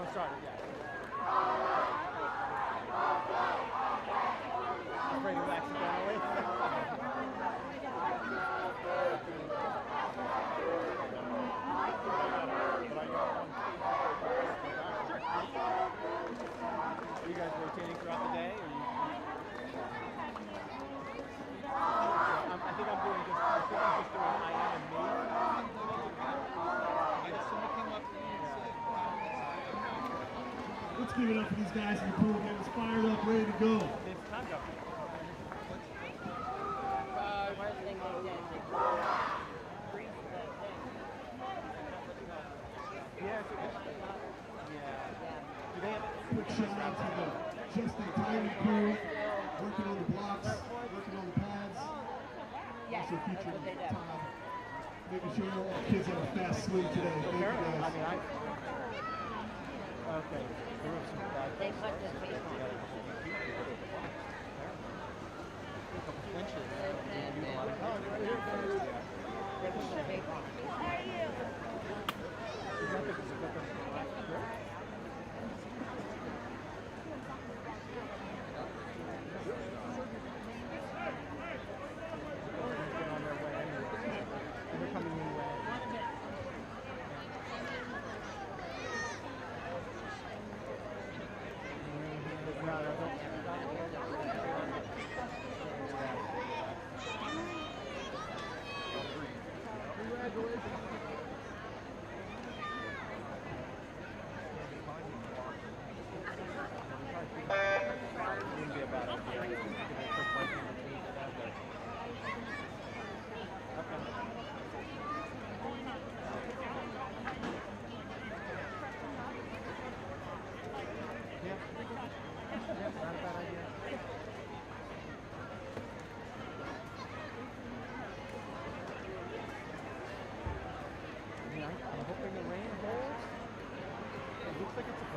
We'll start it, yeah. Afraid of accidentally. Are you guys rotating throughout the day? Or I think I'm doing just doing I am and me. Let's give it up for these guys in the pool, getting us fired up, ready to go. It's time up. Quick shout out to the Just in Time crew, working on the blocks, working on the pads. Also featuring Todd, making sure all the kids have a fast swing today. Thank you guys. Okay. They put the tape on. They put the tape on. How are you?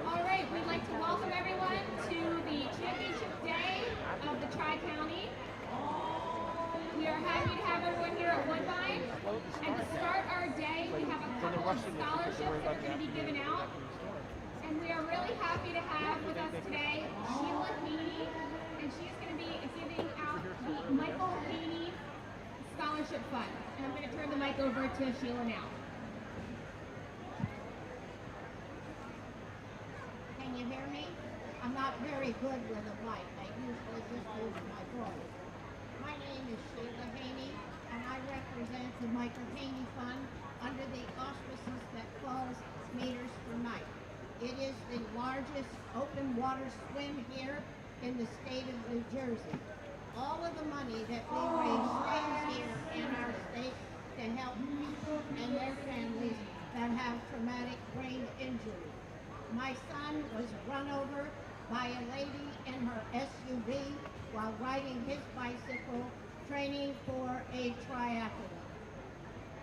All right, we'd like to welcome everyone to the championship day of the Tri-County. We are happy to have everyone here at Woodbine. And to start our day, we have a couple of scholarships that are going to be given out. And we are really happy to have with us today Sheila Haney, and she's going to be giving out the Michael Haney Scholarship Fund. And I'm going to turn the mic over to Sheila now. Can you hear me? I'm not very good with a mic. I usually just use my voice. My name is Sheila Haney, and I represent the Michael Haney Fund under the auspices that calls Meters for Night. It is the largest open water swim here in the state of New Jersey. All of the money that we raise stays here in our state to help people and their families that have traumatic brain injury. My son was run over by a lady in her SUV while riding his bicycle training for a triathlon.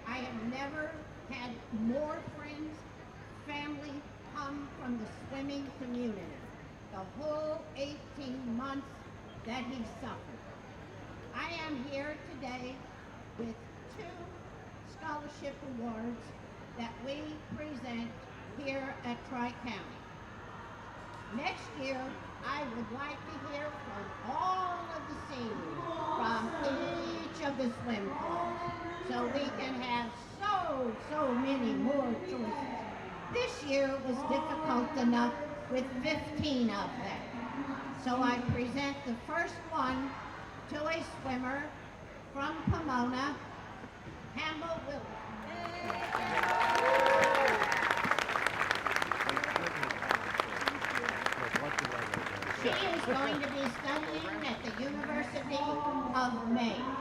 I have never had more friends, family come from the swimming community the whole 18 months that he suffered. I am here today with 2 scholarship awards that we present here at Tri-County. Next year, I would like to hear from all of the seniors from each of the swim clubs so we can have so many more choices. This year was difficult enough with 15 of them. So I present the first one to a swimmer from Pomona, Campbell Williams. She is going to be studying at the University of Maine.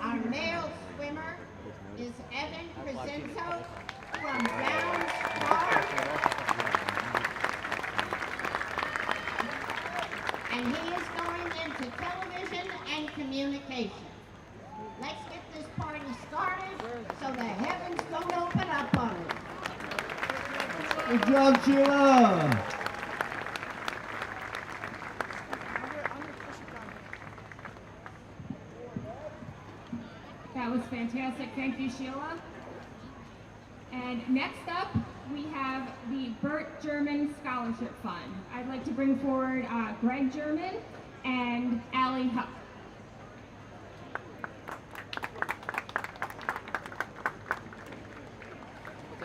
Our male swimmer is Evan Crescenzo from Downs Park. And he is going into television and communication. Let's get this party started so the heavens don't open up on us. Good job, Sheila. That was fantastic. Thank you, Sheila. And next up, we have the Burt German Scholarship Fund. I'd like to bring forward Greg German and Allie Huck.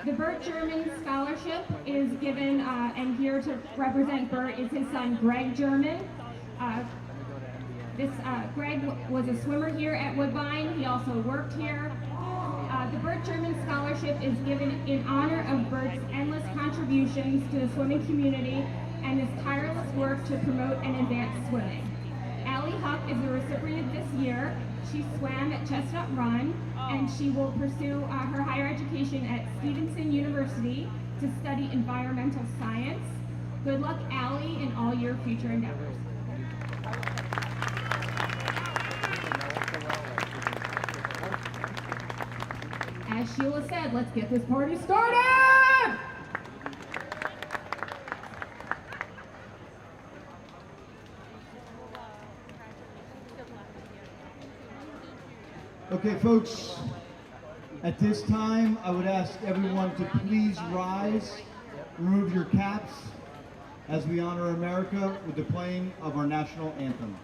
The Burt German Scholarship is given, and here to represent Burt is his son, Greg German. Greg was a swimmer here at Woodbine. He also worked here. The Burt German Scholarship is given in honor of Burt's endless contributions to the swimming community and his tireless work to promote and advance swimming. Allie Huck is the recipient this year. She swam at Chestnut Run, and she will pursue her higher education at Stevenson University to study environmental science. Good luck, Allie, in all your future endeavors. As Sheila said, let's get this party started! Okay, folks, at this time, I would ask everyone to please rise, remove your caps, as we honor America with the playing of our national anthem.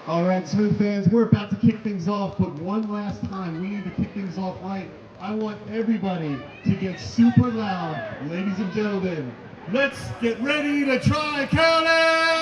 All right, swim fans, we're about to kick things off, but one last time, we need to kick things off right. I want everybody to get super loud. Ladies and gentlemen, let's get ready to Tri-County!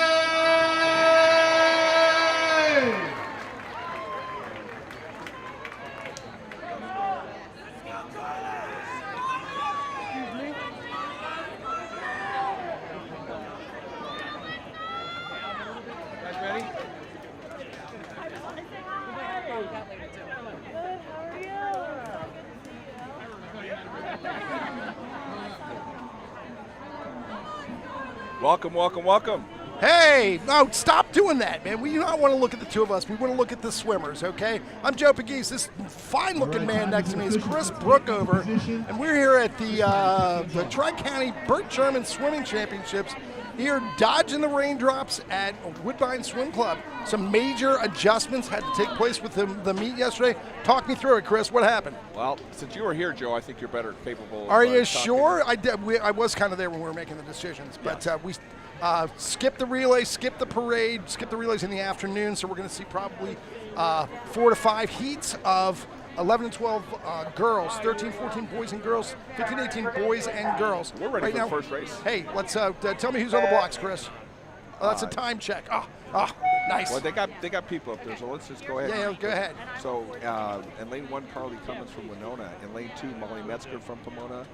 Welcome, welcome, welcome. Hey, no, stop doing that, man. We do not want to look at the two of us. We want to look at the swimmers, okay? I'm Joe Pegues. This fine-looking man next to me is Chris Brookover, and we're here at the Tri-County Burt German Swimming Championships here dodging the raindrops at Woodbine Swim Club. Some major adjustments had to take place with the meet yesterday. Talk me through it, Chris. What happened? Well, since you were here, Joe, I think you're better capable. Are you sure? I was kind of there when we were making the decisions, but we skipped the relay, skipped the parade, skipped the relays in the afternoon, so we're going to see probably 4 to 5 heats of 11 and 12 girls, 13, 14 boys and girls, 15, 18 boys and girls. We're ready for the first race. Hey, let's tell me who's on the blocks, Chris. Oh, that's a time check. Oh, nice. Well, they got people up there, so let's just go ahead. Yeah, go ahead. So in lane 1, Carly Cummins from Winona. In lane 2, Molly Metzger from Pomona.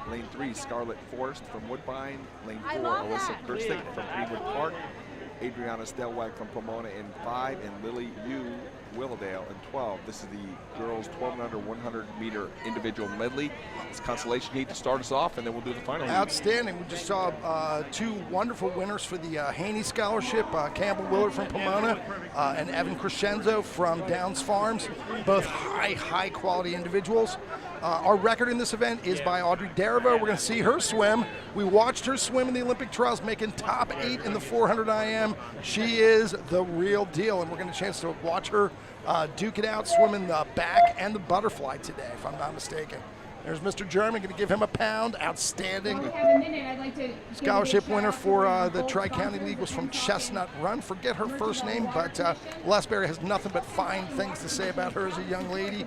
Lane 3, Scarlett Forrest from Woodbine. Lane 4, Alyssa Kirstick from Greenwood Park. Adriana Stelwag from Pomona in 5, and Lily Yu Willowdale in 12. This is the girls 12 and under 100-meter individual medley. It's consolation heat to start us off, and then we'll do the final heat. Outstanding. We just saw 2 wonderful winners for the Haney Scholarship, Campbell Willard from Pomona and Evan Crescenzo from Downs Farms, both high quality individuals. Our record in this event is by Audrey Darabo. We're going to see her swim. We watched her swim in the Olympic trials, making top 8 in the 400 IM. She is the real deal, and we're going to chance to watch her duke it out, swimming the back and the butterfly today, if I'm not mistaken. There's Mr. German, going to give him a pound. Outstanding. While we have a minute, I'd like to Scholarship winner for the Tri-County League was from Chestnut Run. Forget her first name, but Les Berry has nothing but fine things to say about her as a young lady.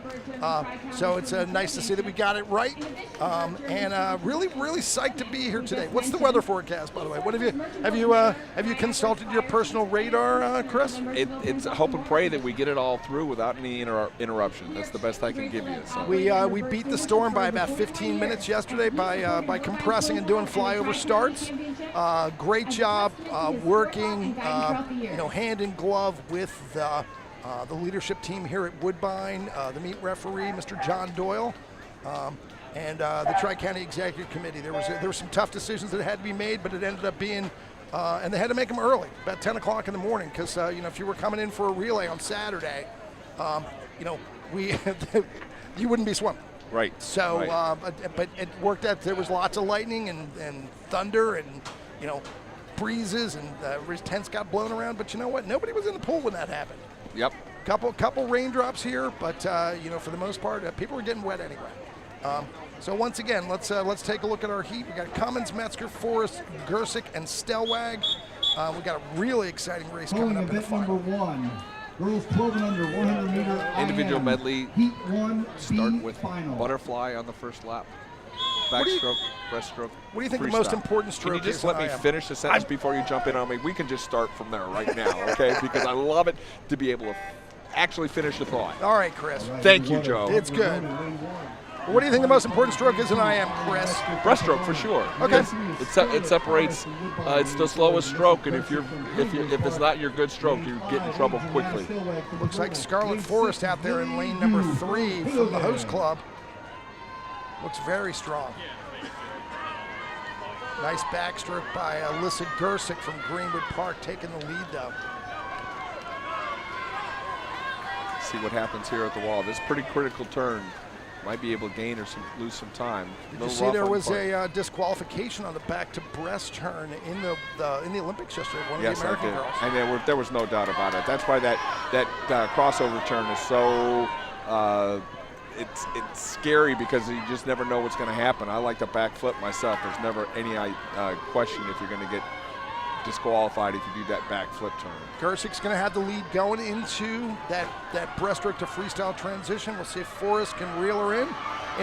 So it's nice to see that we got it right, and really psyched to be here today. What's the weather forecast, by the way? What have you consulted your personal radar, Chris? It's hope and pray that we get it all through without any interruption. That's the best I can give you. So. We beat the storm by about 15 minutes yesterday by compressing and doing flyover starts. Great job working, hand in glove with the leadership team here at Woodbine, the meet referee, Mr. John Doyle, and the Tri-County Executive Committee. There were some tough decisions that had to be made, but it ended up being, and they had to make them early, about 10 o'clock in the morning, because if you were coming in for a relay on Saturday, you wouldn't be swimming. Right. So, right. But it worked out. There was lots of lightning and thunder and, breezes, and tents got blown around. But you know what? Nobody was in the pool when that happened. Yep. Couple raindrops here, but for the most part, people were getting wet anyway. So once again, let's take a look at our heat. We got Cummins, Metzger, Forrest, Gersick, and Stelwag. We got a really exciting race coming up in the final. Number 1. Girls 12 and under 100 meter Individual medley. Heat 1 Start with final. butterfly on the first lap. Backstroke, breaststroke. What do you think freestyle. the most important stroke is? Can you just let me finish the sentence before you jump in on me? We can just start from there right now, okay? Because I love it to be able to actually finish the thought. All right, Chris. Thank you, Joe. It's good. What do you think the most important stroke is in IM, Chris? Breaststroke for sure. Okay. It separates. It's the slowest stroke, and if it's not your good stroke, you get in trouble quickly. Looks like Scarlett Forrest out there in lane number 3 from the host club. Looks very strong. Nice backstroke by Alyssa Gersick from Greenwood Park, taking the lead though. See what happens here at the wall. This is a pretty critical turn. Might be able to gain or lose some time. Did you see there was a disqualification on the back to breast turn in the Olympics yesterday? One of the American girls. And there was no doubt about it. That's why that crossover turn is so it's scary, because you just never know what's going to happen. I like the back flip myself. There's never any question if you're going to get disqualified if you do that back flip turn. Gersick's going to have the lead going into that breaststroke to freestyle transition. We'll see if Forrest can reel her in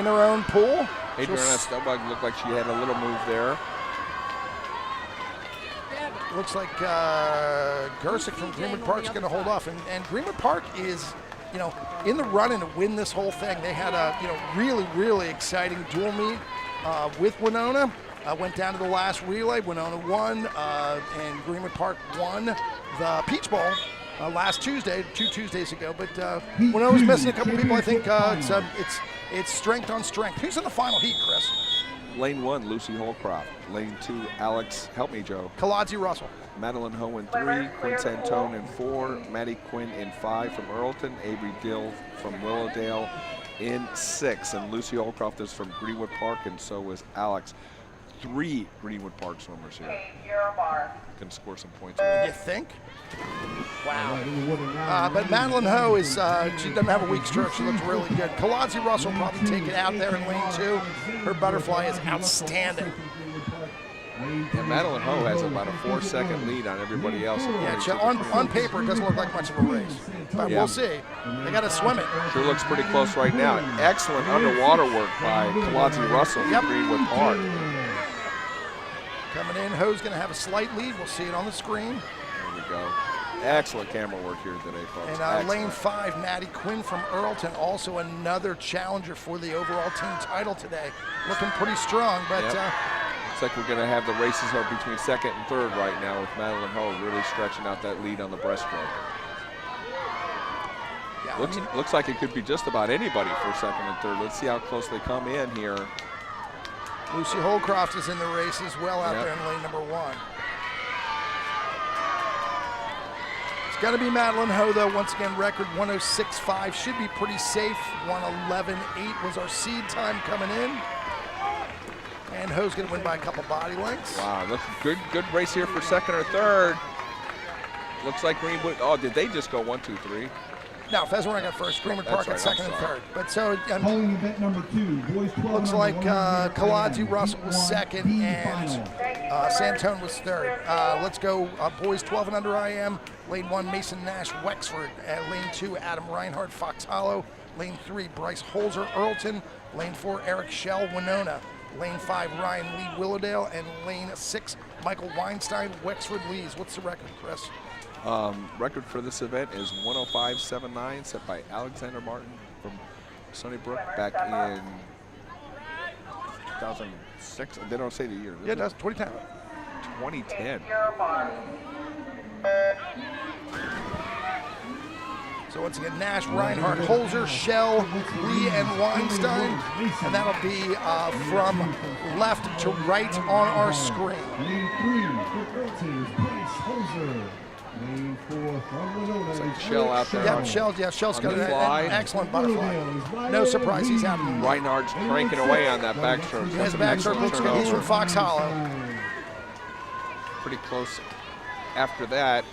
her own pool. Adriana Stelbug looked like she had a little move there. Looks like Gersick from Greenwood Park is going to hold off, and Greenwood Park is, in the running to win this whole thing. They had a really exciting dual meet with Winona. Went down to the last relay. Winona won, and Greenwood Park won the Peach Bowl last Tuesday, 2 Tuesdays ago. But Winona was missing a couple people. I think it's strength on strength. Who's in the final heat, Chris? Lane 1, Lucy Holcroft. Lane 2, Alex, help me, Joe. Kaladzi Russell. Madeline Ho in 3, Quinn Santone in 4, Maddie Quinn in 5 from Earlton, Avery Dill from Willowdale in 6, and Lucy Holcroft is from Greenwood Park, and so is Alex. 3 Greenwood Park swimmers here. Can score some points. You think? Wow. But Madeline Ho is, she doesn't have a weak stroke. She looks really good. Kaladzi Russell will probably take it out there in lane 2. Her butterfly is outstanding. And Madeline Ho has about a 4-second lead on everybody else. Yeah, on paper it doesn't look like much of a race, but we'll see. They got to swim it. Sure looks pretty close right now. Excellent underwater work by Kaladzi Russell from Greenwood Park. Coming coming in. Ho's going to have a slight lead. We'll see it on the screen. There we go. Excellent camera work here today, folks. And lane 5, Maddie Quinn from Earlton, also another challenger for the overall team title today. Looking pretty strong, but looks like we're going to have the races up between second and third right now with Madeline Ho really stretching out that lead on the breaststroke. Yeah, looks like it could be just about anybody for second and third. Let's see how close they come in here. Lucy Holcroft is in the race as well out there in lane number 1. It's got to be Madeline Ho, though. Once again, record 106.5 should be pretty safe. 111.8 was our seed time coming in. And Ho's going to win by a couple body lengths. Wow, looks good race here for second or third. Looks like Greenwood. Oh, did they just go 1, 2, 3? No, Pheasant got first, Greenwood Park at second and third. But so Calling event number 2, boys 12. Looks like Kaladzi Russell was second and Santone was third. Let's go boys 12 and under IM. Lane 1, Mason Nash, Wexford. Lane 2, Adam Reinhardt, Fox Hollow. Lane 3, Bryce Holzer, Earlton. Lane 4, Eric Shell, Winona. Lane 5, Ryan Lee, Willowdale. And lane 6, Michael Weinstein, Wexford Lees. What's the record, Chris? Record for this event is 105.79, set by Alexander Martin from Sunnybrook back in 2006. They don't say the year. Yeah, that's 2010. 2010. So once again, Nash, Reinhardt, Holzer, Shell, Lee, and Weinstein. And that'll be from left to right on our screen. Lane 3 for Earlton, Bryce Holzer. Lane 4 from Winona. Shell out there. Yep, Shell's got an excellent butterfly. No surprise he's out. Reinhardt's cranking away on that backstroke. His backstroke looks good. He's from Fox Hollow. Pretty close after that.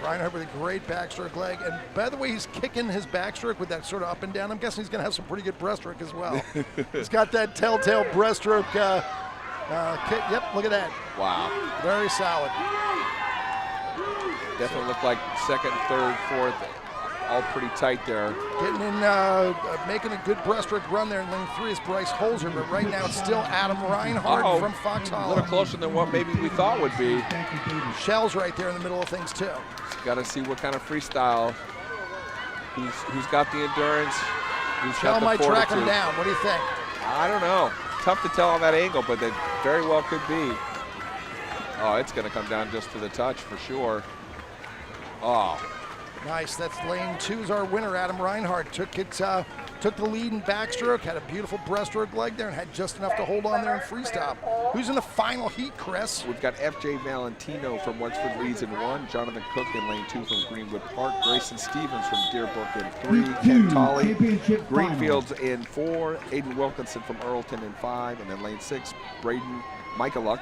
Reinhardt with a great backstroke leg. And by the way, he's kicking his backstroke with that sort of up and down. I'm guessing he's going to have some pretty good breaststroke as well. He's got that telltale breaststroke kick. Yep, look at that. Wow. Very solid. Definitely looked like second, third, fourth, all pretty tight there. Getting in, making a good breaststroke run there in lane 3 is Bryce Holzer, but right now it's still Adam Reinhardt from Fox Hollow. A little closer than what maybe we thought would be. Shell's right there in the middle of things too. Got to see what kind of freestyle. Who's got the endurance? Shell might track him down. What do you think? I don't know. Tough to tell on that angle, but they very well could be. Oh, it's going to come down just to the touch for sure. Oh. Nice. That's lane 2 is our winner. Adam Reinhardt took the lead in backstroke, had a beautiful breaststroke leg there, and had just enough to hold on there in freestyle. Who's in the final heat, Chris? We've got F.J. Valentino from Wexford Leeds in 1, Jonathan Cook in lane 2 from Greenwood Park, Grayson Stevens from Deerbrook in 3, Ken Tolley, Greenfields in 4, Aiden Wilkinson from Earlton in 5, and then lane 6, Braden Michaeluck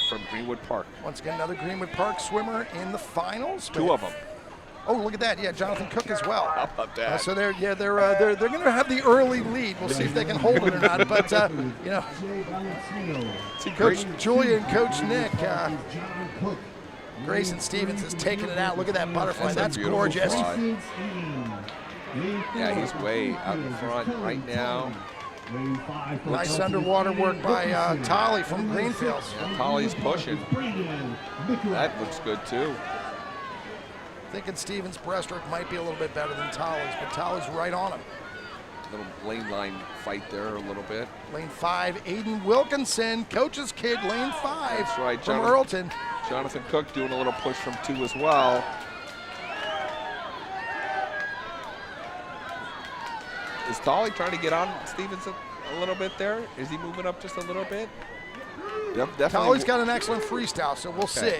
from Greenwood Park. Once again, another Greenwood Park swimmer in the finals. 2 of them. Oh, look at that! Yeah, Jonathan Cook as well. How about that? So they're going to have the early lead. We'll see if they can hold it or not. But you know, Coach Julia and Coach Nick, Grayson Stevens is taking it out. Look at that butterfly. That's gorgeous. Fly. Yeah, he's way out in front right now. Nice underwater work by Tolley from Greenfields. Yeah, Tolley's pushing. That looks good too. Thinking Stevens' breaststroke might be a little bit better than Tolley's, but Tolley's right on him. Little lane line fight there a little bit. Lane 5, Aiden Wilkinson, coach's kid, lane 5. That's right, from Earlton. Jonathan Cook doing a little push from 2 as well. Is Tolley trying to get on Stevens a little bit there? Is he moving up just a little bit? Yep, definitely. Tolley's got an excellent freestyle, so we'll see.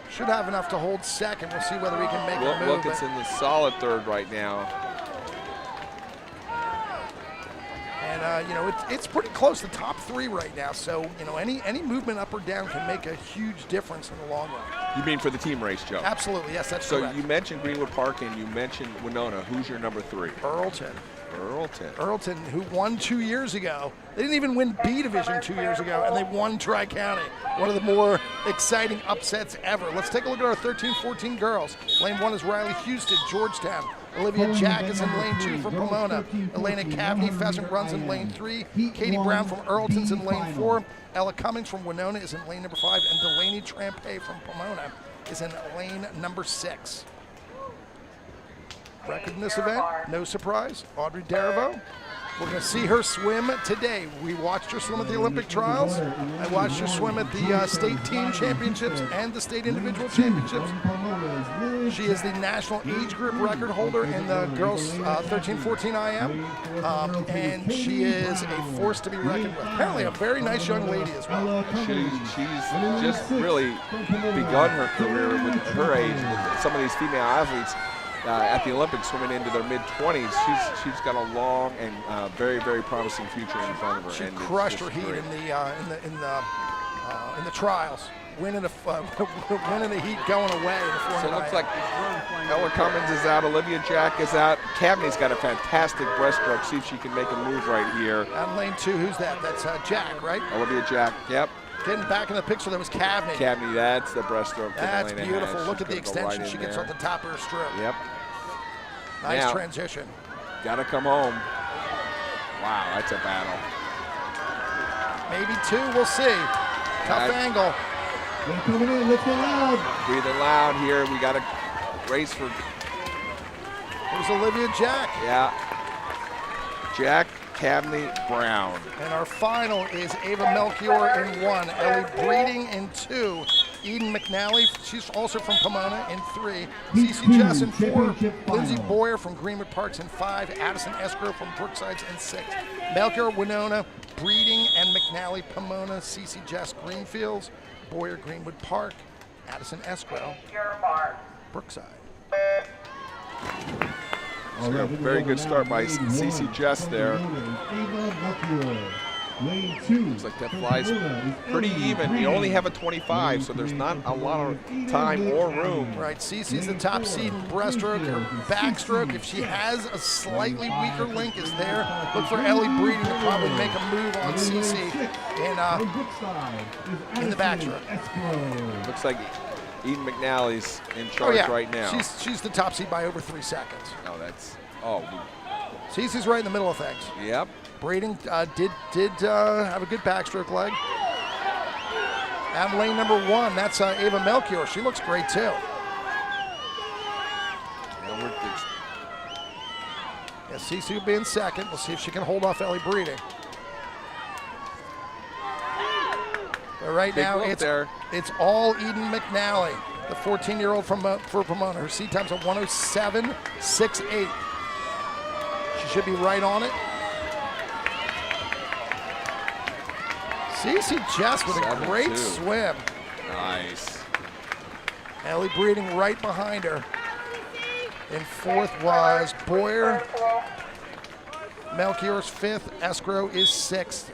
Should have enough to hold second. We'll see whether he can make a move. Wilkinson is solid third right now. And you know, it's pretty close to top 3 right now. So you know, any movement up or down can make a huge difference in the long run. You mean for the team race, Joe? Absolutely, yes, that's correct. So you mentioned Greenwood Park and you mentioned Winona. Who's your number 3? Earlton. Earlton, who won 2 years ago. They didn't even win B Division 2 years ago, and they won Tri-County. One of the more exciting upsets ever. Let's take a look at our 13-14 girls. Lane 1 is Riley Houston, Georgetown. Olivia Jack is in lane 2 from Pomona. Elena Cavney Pheasant runs in lane 3. Katie Brown from Earlton's in lane 4. Ella Cummings from Winona is in lane number 5. And Delaney Trampay from Pomona is in lane number 6. Record in this event, no surprise, Audrey Derivo. We're going to see her swim today. We watched her swim at the Olympic trials. I watched her swim at the state team championships and the state individual championships. She is the national age group record holder in the girls 13-14 IM, and she is a force to be reckoned with. Apparently a very nice young lady as well. She's just really begun her career with her age. Some of these female athletes at the Olympics swimming into their mid-20s, she's got a long and very, very promising future in front of her. She and crushed her heat in the trials, winning the heat going away. So it looks like Ella Cummins is out, Olivia Jack is out. Cavney's got a fantastic breaststroke. See if she can make a move right here. Out in lane 2, who's that? That's Jack, right? Olivia Jack, yep. Getting back in the picture, that was Cavney. Cavney, that's the breaststroke. That's beautiful. Has. Look at the extension she gets off the top of her stroke. Yep. Nice now, transition. Gotta come home. Wow, that's a battle. Maybe 2, we'll see. Tough angle. They're coming in, let's go loud. Breathing loud here. We got a race for. There's Olivia Jack. Yeah. Jack, Cavney, Brown. And our final is Ava Melchior in 1, Ellie Breeding in 2, Eden McNally, she's also from Pomona, in 3, Cece Jess in 4, Lindsay Boyer from Greenwood Parks in 5, Addison Escrow from Brooksides in 6. Melchior, Winona, Breeding, and McNally, Pomona, Cece Jess, Greenfields, Boyer, Greenwood Park, Addison Escrow, Brookside. So a very good start by Cece Jess there. Looks like that flies pretty even. You only have a 25, so there's not a lot of time or room. Right, Cece's the top seed in breaststroke. Her backstroke, if she has a slightly weaker link, is there. Look for Ellie Breeding to probably make a move on Cece in the backstroke. Looks like Eden McNally's in charge right now. She's the top seed by over 3 seconds. Oh, that's Cece's right in the middle of things. Yep. Breeding did have a good backstroke leg. And lane number 1, that's Ava Melchior. She looks great too. Yeah, Cece will be in second. We'll see if she can hold off Ellie Breeding. But right now it's all Eden McNally, the 14-year-old for Pomona. Her seed time's a 107.68. She should be right on it. Cece Jess with a great swim. Nice. Ellie Breeding right behind her. In 4th was Boyer. Melchior's 5th. Escrow is 6th.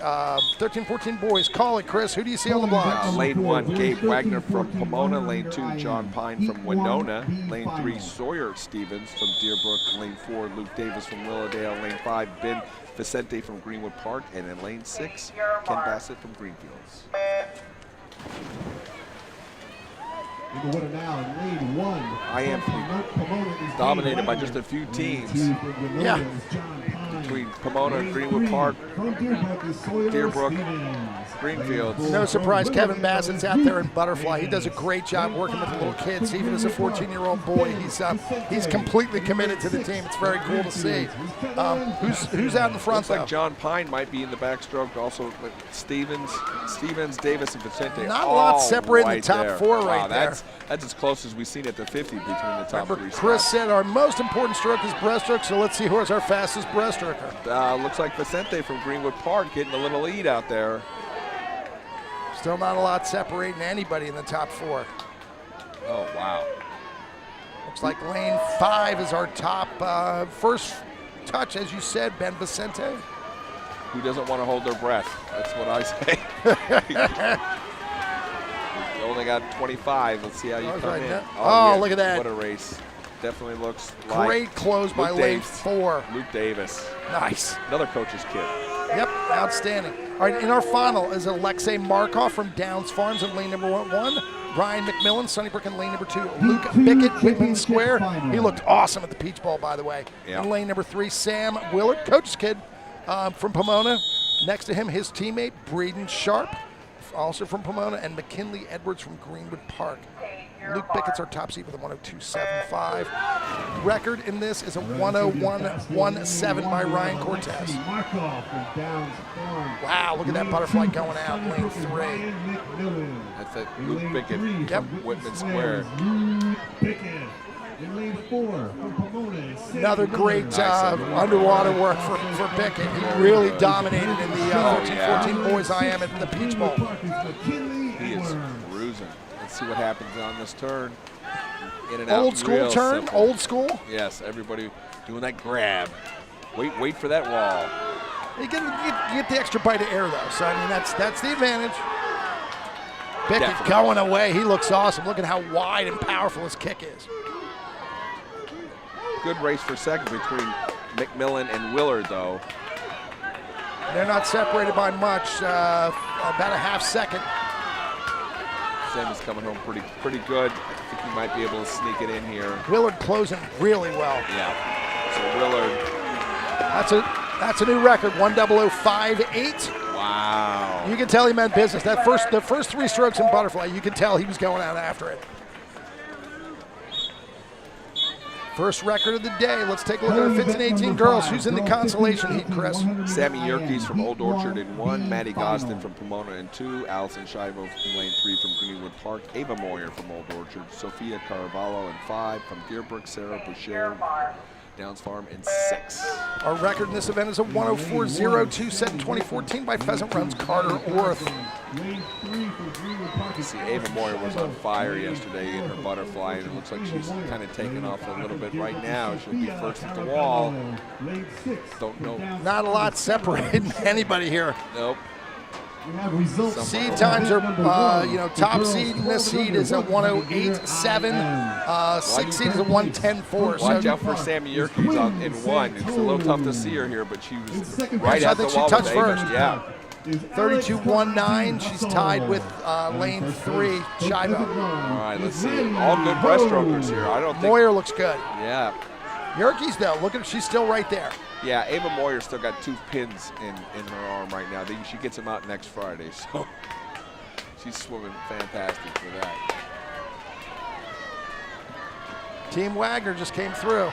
13-14 boys. Call it, Chris. Who do you see on the blocks? Lane 1, Gabe Wagner from Pomona. Lane 2, John Pine from Winona. Lane 3, Sawyer Stevens from Deerbrook. Lane 4, Luke Davis from Willowdale. Lane 5, Ben Vicente from Greenwood Park. And in lane 6, Ken Bassett from Greenfields. I am dominated by just a few teams. Yeah. Between Pomona and Greenwood Park, Deerbrook, Greenfields. No surprise, Kevin Bassett's out there in Butterfly. He does a great job working with the little kids. Even as a 14-year-old boy, he's completely committed to the team. It's very cool to see. Who's out in front, Looks like John Pine might be in the backstroke. Also, Stevens, Davis, and Vicente. Not a lot separating the top 4 right there. That's as close as we've seen at the 50 between the top 3 spots. Chris said our most important stroke is breaststroke, so let's see who is our fastest breaststroker. Looks like Vicente from Greenwood Park getting a little lead out there. Still not a lot separating anybody in the top 4. Oh, wow. Looks like lane 5 is our top first touch, as you said, Ben Vicente. Who doesn't want to hold their breath? That's what I say. You only got 25. Let's see how you come in. Oh, look at that. What a race. Definitely looks great close by lane 4. Luke Davis. Nice. Another coach's kid. Yep, outstanding. All right, in our final is Alexei Markov from Downs Farms in lane number 1. Ryan McMillan, Sunnybrook in lane number 2. Luke Bickett, Whitman Square. He looked awesome at the Peach Bowl, by the way. Yeah. In lane number 3, Sam Willard, coach's kid from Pomona. Next to him, his teammate, Braden Sharp, also from Pomona, and McKinley Edwards from Greenwood Park. Luke Bickett's our top seed with a 102.75. Record in this is a 101.17 by Ryan Cortez. Wow, look at that butterfly going out, lane 3. That's it. Luke Bickett Yep. from Whitman Square. Another great underwater work for Bickett. He really dominated in the 13-14 boys IM at the Peach Bowl. He is cruising. Let's see what happens on this turn. In and out. Old school real turn, simple. old school. Yes, everybody doing that grab. Wait for that wall. You get the extra bite of air though, so I mean that's the advantage. Bickett Definitely. going away. He looks awesome. Look at how wide and powerful his kick is. Good race for second between McMillan and Willard, though. They're not separated by much, about a half second. Sammy's coming home pretty good. I think he might be able to sneak it in here. Willard closing really well. Yeah. So Willard. That's a new record, 1:00.58. Wow. You can tell he meant business. The first 3 strokes in butterfly, you can tell he was going out after it. First record of the day. Let's take a look at the 15-18 girls. Who's in the consolation heat, Chris? Sammy Yerkes from Old Orchard in 1, Maddie Gostin from Pomona in 2, Allison Shivo in lane 3 from Greenwood Park, Ava Moyer from Old Orchard, Sophia Caravallo in 5, from Deerbrook, Sarah Boucher, Downs Farm in 6. Our record in this event is a 1:04.02, set in 2014 by Pheasant Run's Carter Orth. You see, Ava Moyer was on fire yesterday in her butterfly, and it looks like she's kind of taking off a little bit right now. She'll be first at the wall. Don't know. Not a lot separating anybody here. Nope. Seed times are, top seed in this heat is a 1:08.7. 6th seed is a 1:10.4. Watch out for Sammy Yerkes in 1. It's a little tough to see her here, but she was right I at the think she wall. touched with Ava. first. Yeah. 32.19. She's tied with lane 3, Shivo. All right, let's see. All good breaststrokers here. I don't think. Moyer looks good. Yeah. Yerkes, though, look at she's still right there. Yeah, Ava Moyer still got 2 pins in her arm right now. She gets them out next Friday, so she's swimming fantastic for that. Team Wagner just came through.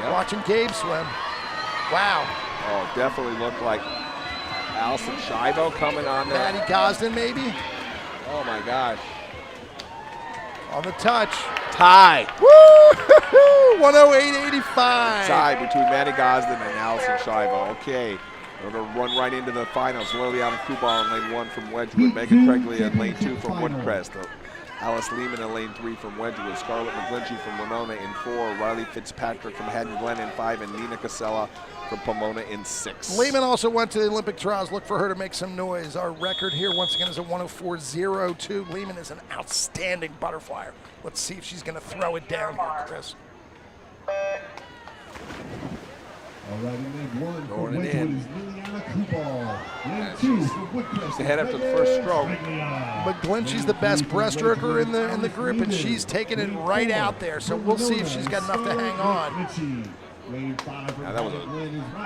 Yep. Watching Gabe swim. Wow. Oh, definitely looked like Allison Shivo coming on there. Maddie Gosden, maybe? Oh, my gosh. On the touch. Tie. Woo! 1:08.85. Tie between Maddie Gosden and Allison Shivo. Okay. We're going to run right into the finals. Liliana Kubal in lane 1 from Wedgwood. Megan Pregley in lane 2 from Woodcrest. Alice Lehman in lane 3 from Wedgwood. Scarlett McGlinchey from Winona in 4. Riley Fitzpatrick from Haddon Glen in 5. And Nina Casella from Pomona in 6. Lehman also went to the Olympic trials. Look for her to make some noise. Our record here, once again, is a 1:04.02. Lehman is an outstanding butterflyer. Let's see if she's going to throw it down here, Chris. All right, in lane 1 for Throwing it Wedgwood in. is Liliana Kubal. Lane 2 for Woodcrest. She's ahead after the first stroke. McGlinchey's the best breaststroker in the group, and she's taking it right out there. So we'll see if she's got enough to hang on. Now, that was a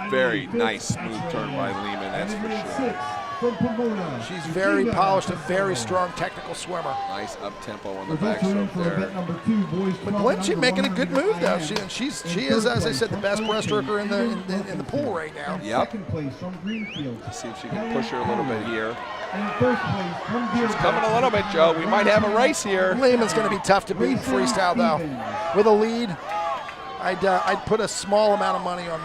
very nice, smooth turn by Lehman, that's for sure. She's very polished, a very strong technical swimmer. Nice up-tempo on the backstroke there. McGlinchey making a good move, though. She is, as I said, the best breaststroker in the pool right now. Yep. Let's see if she can push her a little bit here. She's coming a little bit, Joe. We might have a race here. Lehman's going to be tough to beat in freestyle, though. With a lead, I'd put a small amount of money on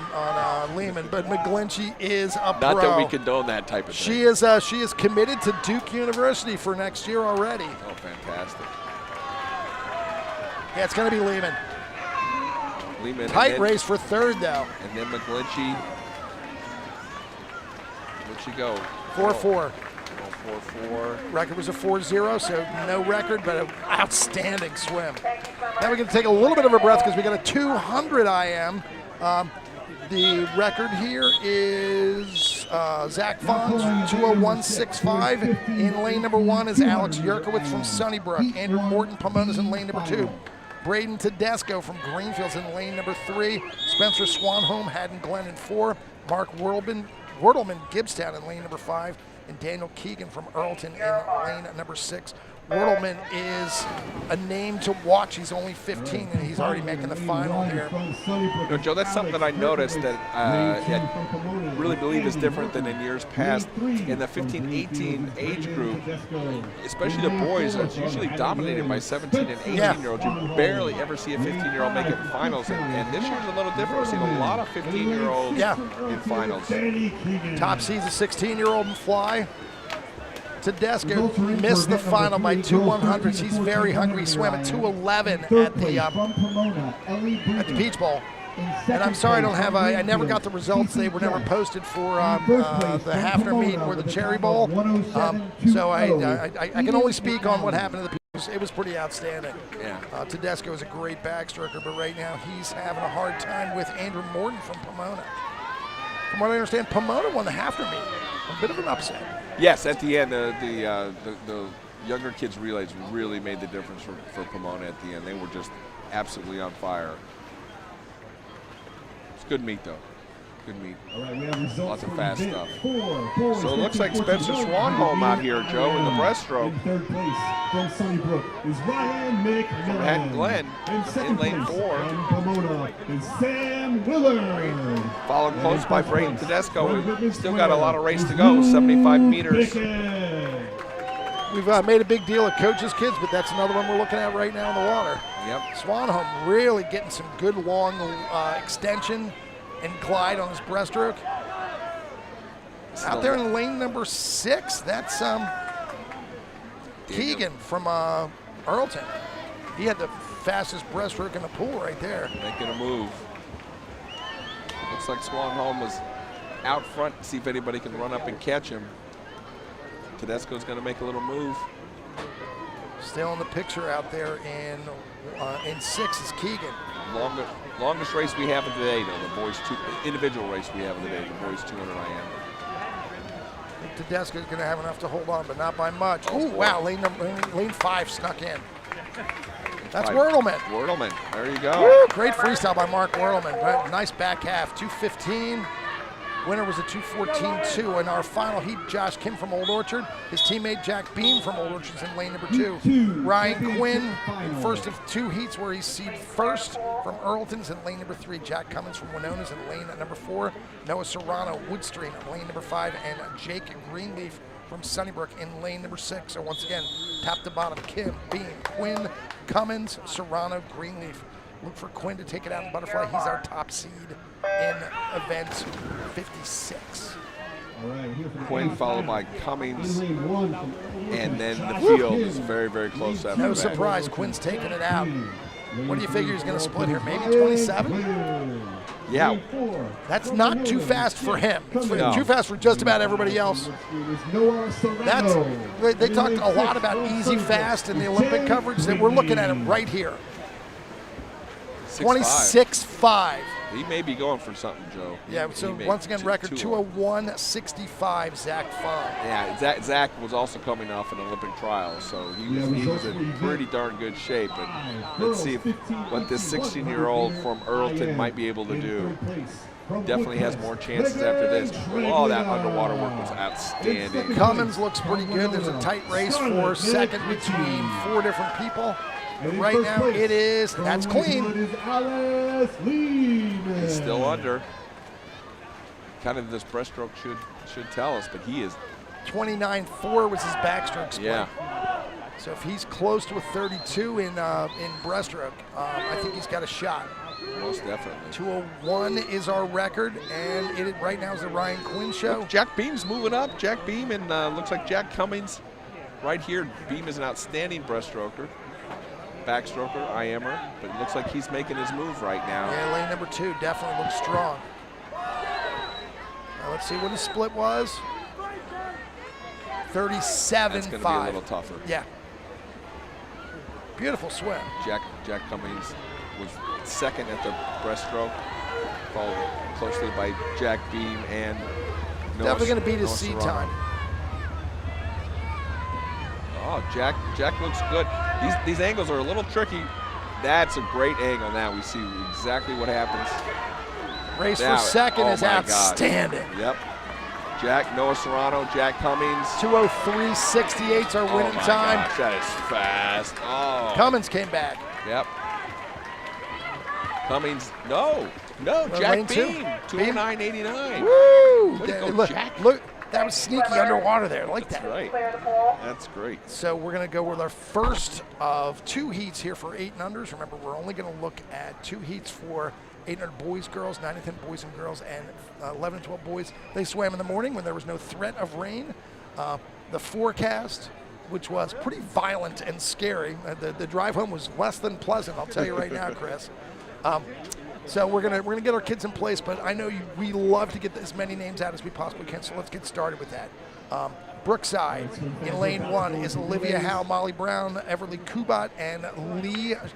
Lehman, but McGlinchey is a pro. Not that we condone that type of thing. She is committed to Duke University for next year already. Oh, fantastic. Yeah, it's going to be Lehman. Tight race for third, though. And then McGlinchey. Where'd she go? 4-4. 4-4. Record was a 4-0, so no record, but an outstanding swim. Now we're going to take a little bit of a breath because we got a 200 IM. The record here is Zach Fons, 201.65. In lane number 1 is Alex Yerkowitz from Sunnybrook. Andrew Morton Pomona's in lane number 2. Braden Tedesco from Greenfield's in lane number 3. Spencer Swanholm, Haddon Glen in 4. Mark Wordleman Gibbstown in lane number 5. And Daniel Keegan from Earlton in lane number 6. Wordleman is a name to watch. He's only 15 and he's already making the final here. You know, Joe, that's something that I noticed that I really believe is different than in years past. In the 15-18 age group, especially the boys, it's usually dominated by 17 and 18-year-olds. You barely ever see a 15-year-old make it in finals. And this year's a little different. We're seeing a lot of 15-year-olds in finals. Top seeds a 16-year-old in fly. Tedesco missed the final by 2 100s. He's very hungry. He swam at 2:11 at the Peach Bowl. And I'm sorry I don't have, I never got the results. They were never posted for the Hafner meet or the Cherry Bowl. So I can only speak on what happened to the Peach. It was pretty outstanding. Yeah. Tedesco is a great backstroker, but right now he's having a hard time with Andrew Morton from Pomona. From what I understand, Pomona won the Hafner meet. A bit of an upset. Yes, at the end, the younger kids' relays really made the difference for Pomona at the end. They were just absolutely on fire. It's good meet, though. Good meet. All right, we have results. Lots of fast stuff. So So it looks like Spencer Swanholm out here, Joe, in the breaststroke. In third place from Sunnybrook is Ryan McMillan. From Haddon Glen in lane 4. From Pomona is Sam Willard. Followed close by Braden Tedesco. We've still got a lot of race to go, 75 meters. We've made a big deal of coaches' kids, but that's another one we're looking at right now in the water. Yep. Swanholm really getting some good long extension and glide on his breaststroke. Out there in lane number 6, that's Keegan from Earlton. He had the fastest breaststroke in the pool right there. Making a move. Looks like Swanholm was out front to see if anybody can run up and catch him. Tedesco's going to make a little move. Still in the picture out there in 6 is Keegan. Longest race we have of the day, though. The boys' individual race we have of the day. The boys' 200 IM. I think Tedesco's going to have enough to hold on, but not by much. Oh, wow, lane 5 snuck in. That's Wordleman. Wordleman, there you go. Woo, great freestyle by Mark Wordleman. Nice back half, 2:15. Winner was a 2:14.2. In our final heat, Josh Kim from Old Orchard. His teammate Jack Beam from Old Orchard is in lane number 2. Ryan Quinn in first of 2 heats where he's seed first from Earlton's in lane number 3. Jack Cummins from Winona's in lane number 4. Noah Serrano, Woodstream in lane number 5. And Jake Greenleaf from Sunnybrook in lane number 6. So once again, top to bottom, Kim, Beam, Quinn, Cummins, Serrano, Greenleaf. Look for Quinn to take it out in butterfly. He's our top seed in event 56. All right, here for Quinn followed by Cummings, and then the field is very, very close after No that. surprise, Quinn's taking it out. What do you figure he's going to split here? Maybe 27? Yeah. That's not too fast for him. It's No. too fast for just about everybody else. They talked a lot about easy fast in the Olympic coverage. That we're looking at it right here. 26.5. He may be going for something, Joe. Yeah, so once again, record 201.65, Zach Fong. Yeah, Zach was also coming off an Olympic trial, so he was in pretty darn good shape. And let's see what this 16-year-old from Earlton might be able to do. Definitely has more chances after this. Oh, that underwater work was outstanding. Cummins looks pretty good. There's a tight race for second between 4 different people. But right now it is, that's clean. He's still under. Kind of this breaststroke should tell us, but he is. 29.4 was his backstroke split. Yeah. So if he's close to a 32 in breaststroke, I think he's got a shot. Most definitely. 201 is our record, and it right now is the Ryan Quinn show. Jack Beam's moving up. Jack Beam and looks like Jack Cummings right here. Beam is an outstanding breaststroker. Backstroker, IMer, but it looks like he's making his move right now. Yeah, lane number 2 definitely looks strong. Now let's see what his split was. 37.5. It's going to be a little tougher. Yeah. Beautiful swim. Jack Cummings was second at the breaststroke, followed closely by Jack Beam and Noah. Definitely going to beat his Noah seed Serrano. time. Oh, Jack looks good. These angles are a little tricky. That's a great angle now. We see exactly what happens. Race Now, for second oh is my outstanding. God. Yep. Jack, Noah Serrano, Jack Cummings. 2:03.68's our winning Oh my time. gosh, that is fast. Oh. Cummins came back. Yep. Cummings, no, Lane Jack two. Beam, 209.89. Woo! Way to go, Look, Jack. look, that was sneaky underwater there. I like That's that. right. That's great. So we're going to go with our first of 2 heats here for 8 and unders. Remember, we're only going to look at 2 heats for 8 and under boys, girls, 9 and 10 boys and girls, and 11 and 12 boys. They swam in the morning when there was no threat of rain. The forecast, which was pretty violent and scary. The drive home was less than pleasant, I'll tell you right now, Chris. So we're gonna get our kids in place, but I know we love to get as many names out as we possibly can. So let's get started with that. Brookside in lane 1 is Olivia Howe, Molly Brown, Everly Kubat, and Leah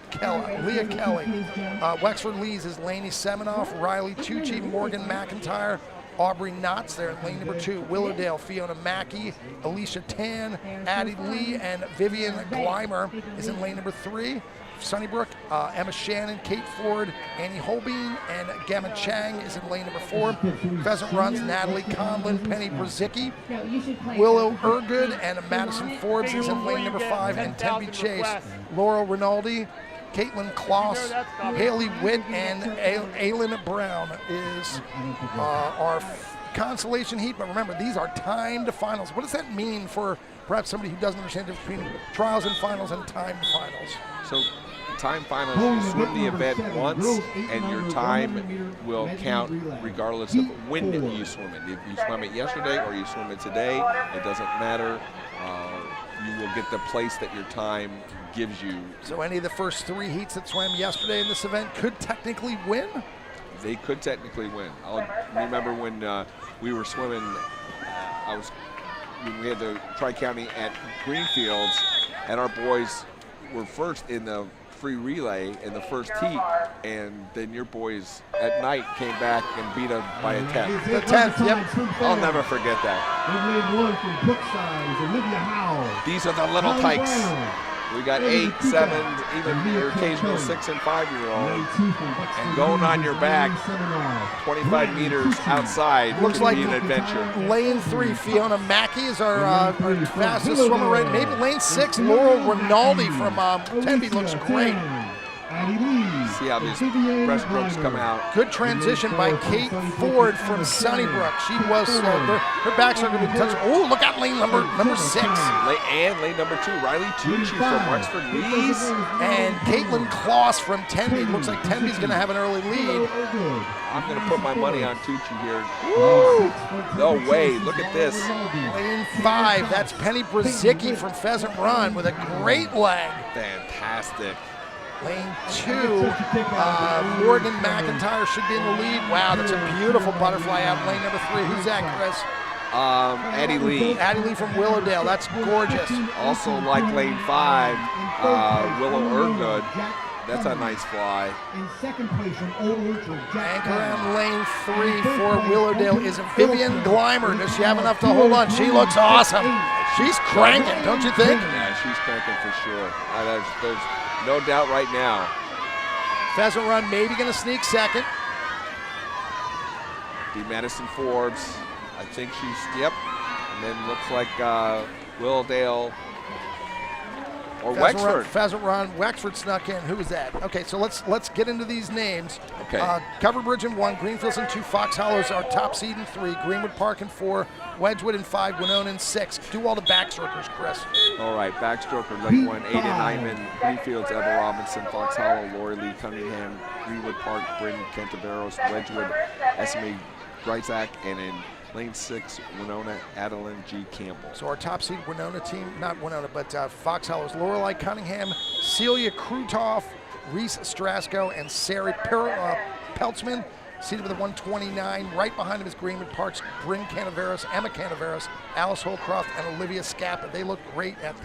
Kelly. Wexford Lees is Lainey Seminoff, Riley Tucci, Morgan McIntyre, Aubrey Knotts there in lane number 2. Willowdale, Fiona Mackey, Alicia Tan, Addie Lee, and Vivian Gleimer is in lane number 3. Sunnybrook, Emma Shannon, Kate Ford, Annie Holbein, and Gamma Chang is in lane number 4. Pheasant Runs, Natalie Conlon, Penny Brzezicki, Willow Ergood, and Madison Forbes is in lane number 5. And Tenby Chase, Laurel Rinaldi, Caitlin Kloss, Haley Witt, and Aylin Brown is our consolation heat. But remember, these are timed finals. What does that mean for perhaps somebody who doesn't understand the difference between trials and finals and timed finals? So time finals, you swim the event once, and your time will count regardless of when you swim it. If you swim it yesterday or you swim it today, it doesn't matter. You will get the place that your time gives you. So any of the first 3 heats that swam yesterday in this event could technically win? They could technically win. I'll remember when we were swimming, when we had the Tri-County at Greenfields, and our boys were first in the free relay in the first heat, and then your boys at night came back and beat them by a 10th. The 10th, yep. I'll never forget that. In lane 1 from Brookside is Olivia Howe. These are the little tykes. We got 8, 7, even your occasional 6 and 5-year-old, and going on your back 25 meters outside Looks could like be an adventure. Lane 3, Fiona Mackey is our fastest swimmer, right? Maybe lane 6, Laurel Rinaldi from Tenby looks great. See how these breaststrokes come out. Good transition by Kate Ford from Sunnybrook. She was her backstroke would touch. Oh, look out, lane number 6. And lane number 2, Riley Tucci from Wexford Lees. And Caitlin Kloss from Tenby. Looks like Tenby's going to have an early lead. I'm going to put my money on Tucci here. Woo! No way, look at this. Lane 5, that's Penny Brzezicki from Pheasant Run with a great leg. Fantastic. Lane 2, Morgan McIntyre should be in the lead. Wow, that's a beautiful butterfly out. Lane number 3, who's that, Chris? Addie Lee. Addie Lee from Willowdale, that's gorgeous. Also like lane 5, Willow Ergood. That's a nice fly. In second place from Old Orchard, Anchor on lane 3 for Willowdale is Vivian Gleimer. Does she have enough to hold on? She looks awesome. She's cranking, don't you think? Yeah, she's cranking for sure. There's no doubt right now. Pheasant Run maybe going to sneak second. Be Madison Forbes. I think she's, yep. And then looks like Willowdale or Wexford. Pheasant Run, Wexford snuck in. Who was that? Okay, so let's get into these names. Okay. Covered Bridge in 1, Greenfields in 2, Fox Hollow's our top seed in 3, Greenwood Park in 4, Wedgwood in 5, Winona in 6. Do all the backstrokers, Chris. All right, backstroker, lane 1, Aiden Nyman, Greenfields, Eva Robinson, Fox Hollow, Lori Lee Cunningham, Greenwood Park, Bryn Cantaveros, Wedgwood, Esme Greitzak, and in lane 6, Winona, Adeline G. Campbell. So our top seed Winona team, not Winona, but Fox Hollow's Lorelei Cunningham, Celia Krutoff, Reese Strasco, and Sarah Peltzman, seated with a 129. Right behind him is Greenwood Park's Bryn Cantaveros, Emma Cantaveros, Alice Holcroft, and Olivia Scappa. They look great at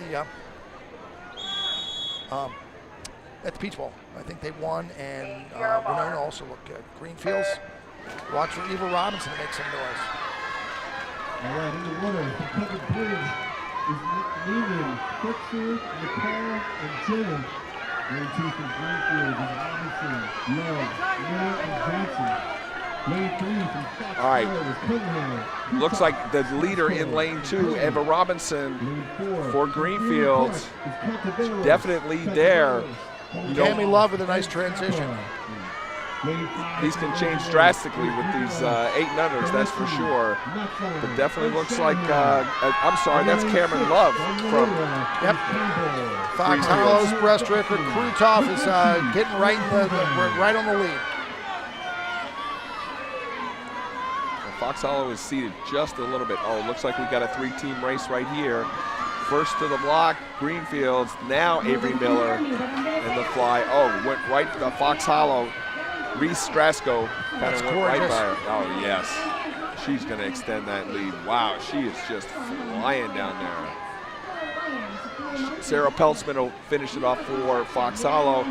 the Peach Bowl. I think they won, and Winona also looked good. Greenfields, Watch for Eva Robinson to make some noise. All right, in the water, the covered bridge is Neiman, Fixer, McCall, and Jenner. Lane 2 from Greenfield is Robinson, Love, Miller, and Johnson. Lane 3 from Fox All right. Island is Cunningham. Looks like the leader in lane 2, Eva Robinson, Lane 4 for Greenfield. is Contaveros. Definitely there. You know, Tammy Love with a nice transition. these can change drastically with these 8-unders, that's for sure. But definitely looks like, I'm sorry, that's Cameron Love from Fox Hollow's breaststroke. Krutov is getting right right on the lead. Fox Hollow is seated just a little bit. Oh, looks like we got a 3-team race right here. First to the block, Greenfields. Now Avery Miller in the fly. Oh, went right to Fox Hollow. Reese Strasco kind of went right by her. Oh, yes. She's going to extend that lead. Wow, she is just flying down there. Sarah Peltzman will finish it off for Fox Hollow.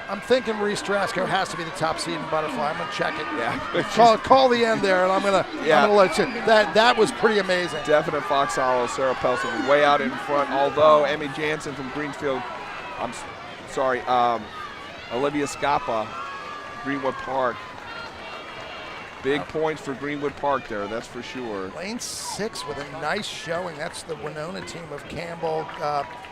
I'm thinking Reese Strasco has to be the top seed in butterfly. I'm gonna check it. Yeah. call the end there, and I'm gonna let you. That was pretty amazing. Definite Fox Hollow. Sarah Peltzman way out in front. Although Emmy Jansen from Greenfield, Olivia Scappa, Greenwood Park. Big points for Greenwood Park there, that's for sure. Lane 6 with a nice showing. That's the Winona team of Campbell,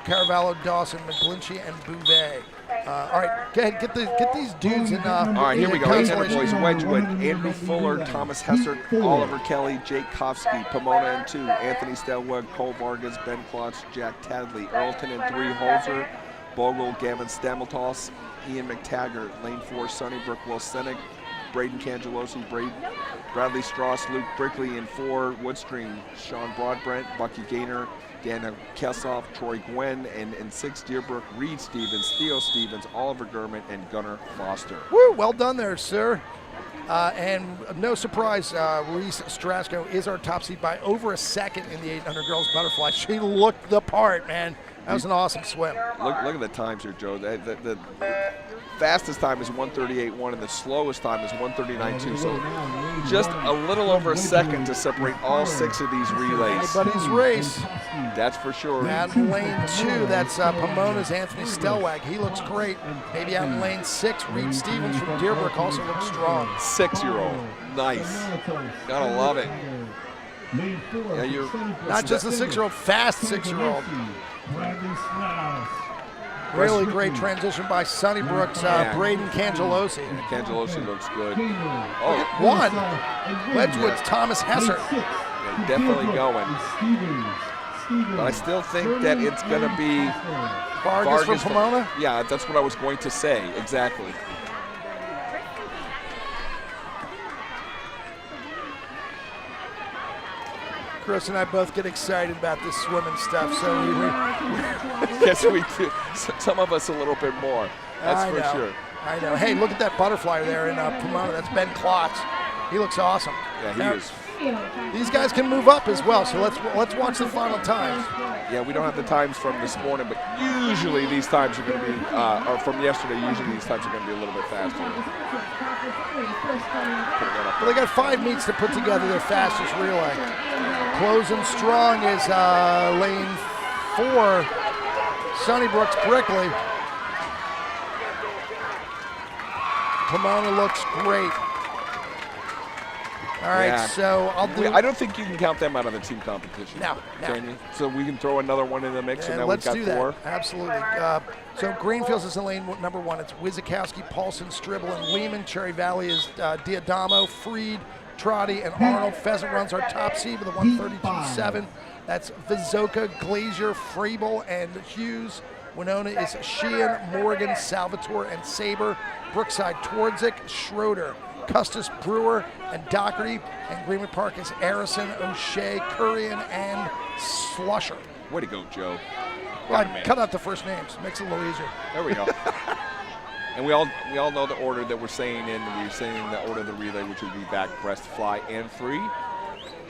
Caravallo, Dawson, McGlinchey, and Bouvet. All right, go ahead, get these dudes in. All right, here we go. 800 boys: Wedgwood, Andrew Fuller, Thomas Hessert, Oliver Kelly, Jake Kofsky, Pomona in 2, Anthony Stelwood, Cole Vargas, Ben Klotz, Jack Tadley, Earlton in 3, Holzer, Bogle, Gavin Stameltos, Ian McTaggart, Lane 4, Sunnybrook, Wilsenick, Braden Cangelosi, Bradley Strauss, Luke Brickley in 4, Woodstream, Sean Broadbrent, Bucky Gaynor, Daniel Kessoff, Troy Gwen, and in 6, Deerbrook, Reed Stevens, Theo Stevens, Oliver Gurman, and Gunnar Foster. Woo, well done there, sir. And no surprise, Reese Strasco is our top seed by over a second in the 800 girls butterfly. She looked the part, man. That was an awesome swim. Look at the times here, Joe. The fastest time is 1:38.1, and the slowest time is 1:39.2. So just a little over a second to separate all 6 of these relays. Anybody's race. That's for sure. Out in lane 2, that's Pomona's Anthony Stelwag. He looks great. Maybe out in lane 6, Reed Stevens from Deerbrook also looks strong. 6-year-old. Nice. Gotta love it. Yeah, you're not just a 6-year-old, fast 6-year-old. Really great transition by Sunnybrook's Braden Cangelosi. Cangelosi looks good. Oh, one. Wedgwood's Thomas Hessert. Yeah, definitely going. But I still think that it's going to be Vargas from Pomona? Yeah, that's what I was going to say. Exactly. Chris and I both get excited about this swimming stuff, so yes, we do. Some of us a little bit more. That's for sure. I know. Hey, look at that butterfly there in Pomona. That's Ben Klotz. He looks awesome. Yeah, he is. These guys can move up as well, so let's watch the final times. Yeah, we don't have the times from this morning, but usually these times are going to be, or from yesterday, usually these times are going to be a little bit faster. Well, they got 5 meets to put together their fastest relay. Closing strong is lane 4, Sunnybrook's Brickley. Pomona looks great. All right, so I don't think you can count them out of the team competition. No. Can you? So we can throw another one in the mix, and then let's we've got do 4. That. Absolutely. So Greenfields is in lane number 1. It's Wizakowski, Paulson, Stribble, and Lehman. Cherry Valley is Diadamo, Freed, Trotty, and Arnold. Pheasant runs our top seed with a 132.7. That's Vizoka, Glazier, Frable, and Hughes. Winona is Sheehan, Morgan, Salvatore, and Saber. Brookside, Twardzik, Schroeder, Custis, Brewer, and Doherty. And Greenwood Park is Arison, O'Shea, Currian, and Slusher. Way to go, Joe. Well, I cut out the first names. Makes it a little easier. There we go. And we all know the order that we're saying in. We're saying the order of the relay, which would be back, breast, fly, and free.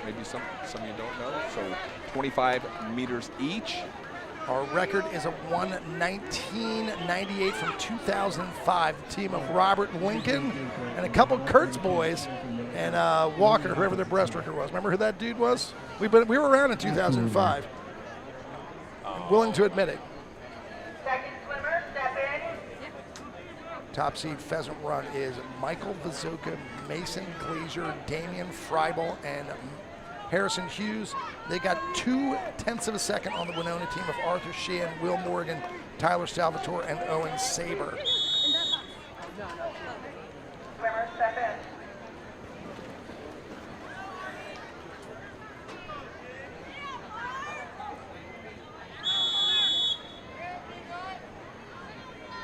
Maybe some of you don't know. So 25 meters each. Our record is a 1:19.98 from 2005. The team of Robert Lincoln and a couple Kurtz boys and Walker, whoever their breaststroker was. Remember who that dude was? We were around in 2005. I'm willing to admit it. Second swimmer, step in. Top seed Pheasant Run is Michael Vazoka, Mason Glazier, Damian Freibel, and Harrison Hughes. They got 0.2 of a second on the Winona team of Arthur Sheehan, Will Morgan, Tyler Salvatore, and Owen Saber. Swimmer, step in.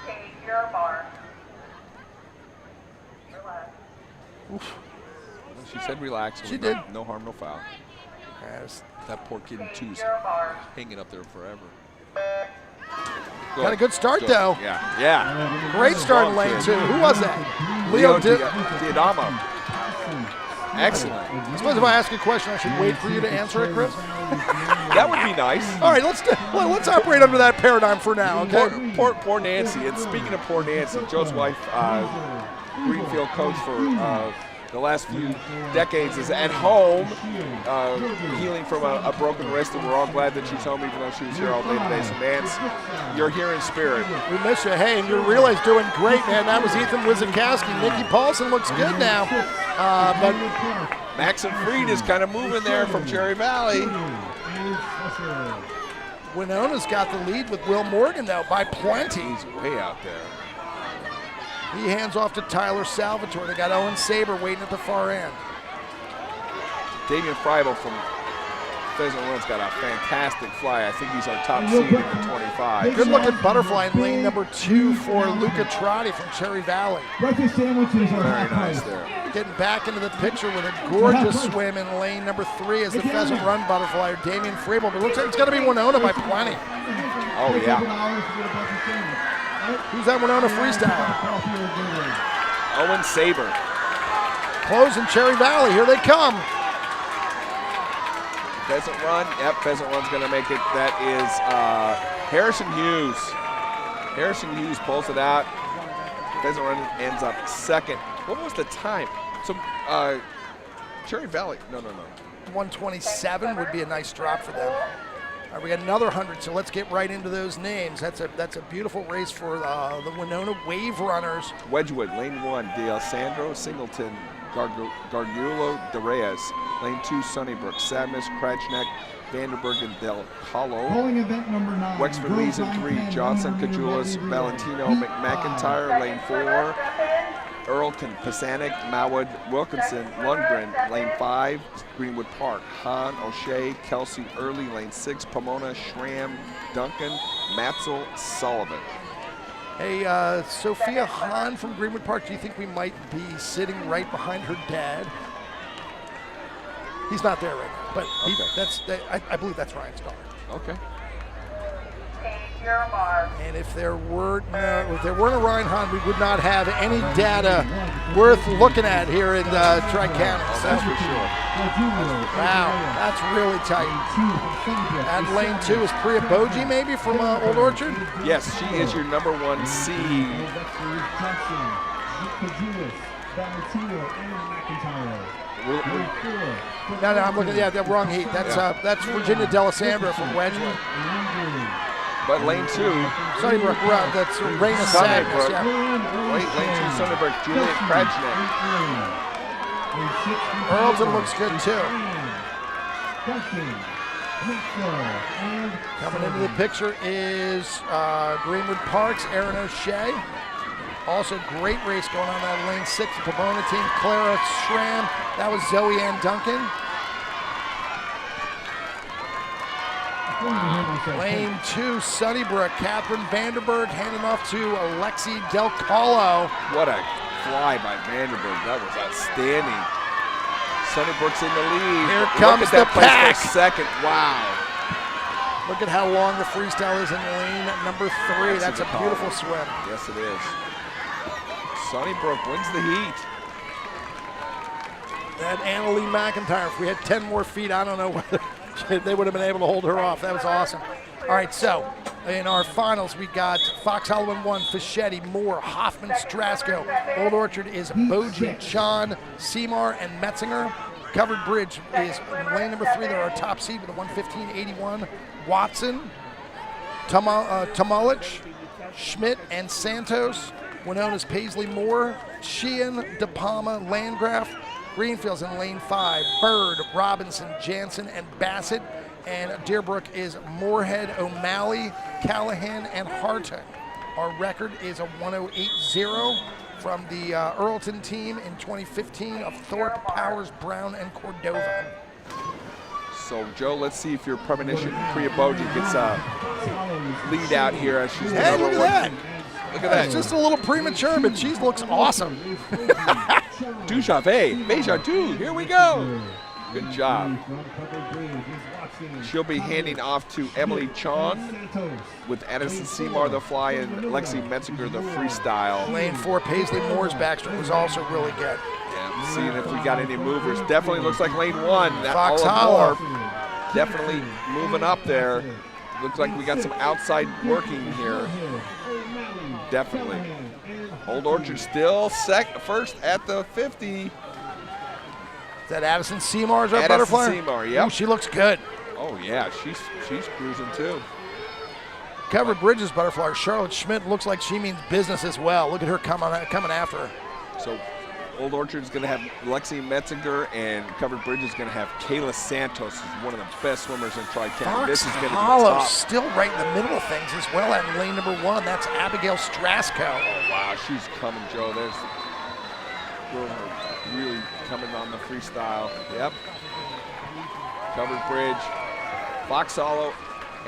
Take your bar. Relax. Oof. She said relax. She did. No harm, no foul. Yes. That poor kid in two's Your bar. hanging up there forever. Got a good start, though. Yeah. Great start in lane 2. Who was that? Leo Diadamo. Excellent. I suppose if I ask a question, I should wait for you to answer it, Chris? That would be nice. All right, let's operate under that paradigm for now, okay? Poor Nancy. And speaking of poor Nancy, Joe's wife, Greenfield coach for the last few decades, is at home healing from a broken wrist, and we're all glad that she's home, even though she was here all day today. So, Nance, you're here in spirit. We miss you. Hey, and your relay's doing great, man. That was Ethan Wizakowski. Nikki Paulson looks good now. But Maxim Freed is kind of moving there from Cherry Valley. Winona's got the lead with Will Morgan, though, by plenty. He's way out there. He hands off to Tyler Salvatore. They got Owen Saber waiting at the far end. Damian Freibel from Pheasant Run's got a fantastic fly. I think he's our top seed in the 25. Good-looking butterfly in lane number 2 for Luca Trotti from Cherry Valley. Breakfast sandwiches are Very nice there. Getting back into the picture with a gorgeous swim in lane number 3 as the Pheasant Run butterfly, Damian Freibel. But it looks like it's going to be Winona by plenty. Oh, yeah. Who's that Winona freestyle? Owen Saber. Closing Cherry Valley. Here they come. Pheasant Run. Yep, Pheasant Run's going to make it. That is Harrison Hughes. Harrison Hughes pulls it out. Pheasant Run ends up second. What was the time? So, Cherry Valley. No. 127 would be a nice drop for them. All right, we got another 100, so let's get right into those names. That's a beautiful race for the Winona Wave Runners. Wedgwood, lane 1, D'Alessandro, Singleton, Gargiulo, De Reyes. Lane 2, Sunnybrook, Sadness, Kratchneck, Vanderberg, and Del Colo. Calling event number 9. Wexford Lees in 3, Johnson, Cajulas, Valentino, McIntyre, lane 4. Earlton, Pasanic, Mawad, Wilkinson, Lundgren, lane 5, Greenwood Park, Hahn, O'Shea, Kelsey, Early, lane 6, Pomona, Schramm, Duncan, Matzel, Sullivan. Hey, Sophia Hahn from Greenwood Park, do you think we might be sitting right behind her dad? He's not there right now, but I believe that's Ryan's daughter. Okay. Take your bar. And if there weren't a Ryan Hahn, we would not have any data worth looking at here in Tri-County. So, That's for sure. wow, that's really tight. And lane 2 is Priya Boji, maybe from Old Orchard. Yes, she is your number 1 seed. No, I'm looking. Yeah, the wrong heat. That's Virginia D'Alessandro from Wedgwood. But lane 2, Sunnybrook, that's Raina Sadness. Yeah. lane 2, Sunnybrook, Juliet Kratchneck. Earlton looks good too. Coming into the picture is Greenwood Park's Aaron O'Shea. Also, great race going on that lane 6 Pomona team. Clara Schramm. That was Zoe Ann Duncan. Lane 2, Sunnybrook. Catherine Vanderberg handing off to Alexi Del Colo. What a fly by Vanderberg. That was outstanding. Sunnybrook's in the lead. Here comes the pack. For second. Wow. Look at how long the freestyle is in lane number 3. That's a beautiful swim. Yes, it is. Sunnybrook wins the heat. That Annalee McIntyre, if we had 10 more feet, I don't know whether they would have been able to hold her off. That was awesome. All right, so in our finals, we got Fox Hollow in 1, Fischetti, Moore, Hoffman, Strasco. Old Orchard is Boji, Chan, Seymour, and Metzinger. Covered Bridge is lane number 3. They're our top seed with a 115.81. Watson, Tomalich, Schmidt, and Santos. Winona's Paisley, Moore, Sheehan, De Palma, Landgraf. Greenfield's in lane 5. Bird, Robinson, Jansen, and Bassett. And Deerbrook is Moorhead, O'Malley, Callahan, and Hartung. Our record is a 108.0 from the Earlton team in 2015 of Thorpe, Powers, Brown, and Cordova. So, Joe, let's see if your premonition Priya Boji gets a lead out here as she's Hey, look at that. Look at that. It's just a little premature, but she looks awesome. Duchave, Beja Du, here we go. Good job. She'll be handing off to Emily Chon with Addison Seymour the fly and Lexi Metzinger the freestyle. Lane 4, Paisley Moore's backstrom was also really good. Yeah, seeing if we got any movers. Definitely looks like lane 1. That Fox Olive Hollow. Moore definitely moving up there. Looks like we got some outside working here. Definitely. Old Orchard still first at the 50. Is that Addison Seymour's our Addison butterfly? Seymour, yep. Ooh, she looks good. Oh yeah, she's cruising too. Covered Bridges butterfly. Charlotte Schmidt looks like she means business as well. Look at her coming after her. So Old Orchard's going to have Lexi Metzinger, and Covered Bridge is going to have Kayla Santos, who's one of the best swimmers in Tri-County. This is going to be Hollow tough. still right in the middle of things as well at lane number 1. That's Abigail Strasco. Oh wow, she's coming, Joe. There's really coming on the freestyle. Yep. Covered Bridge, Fox Hollow,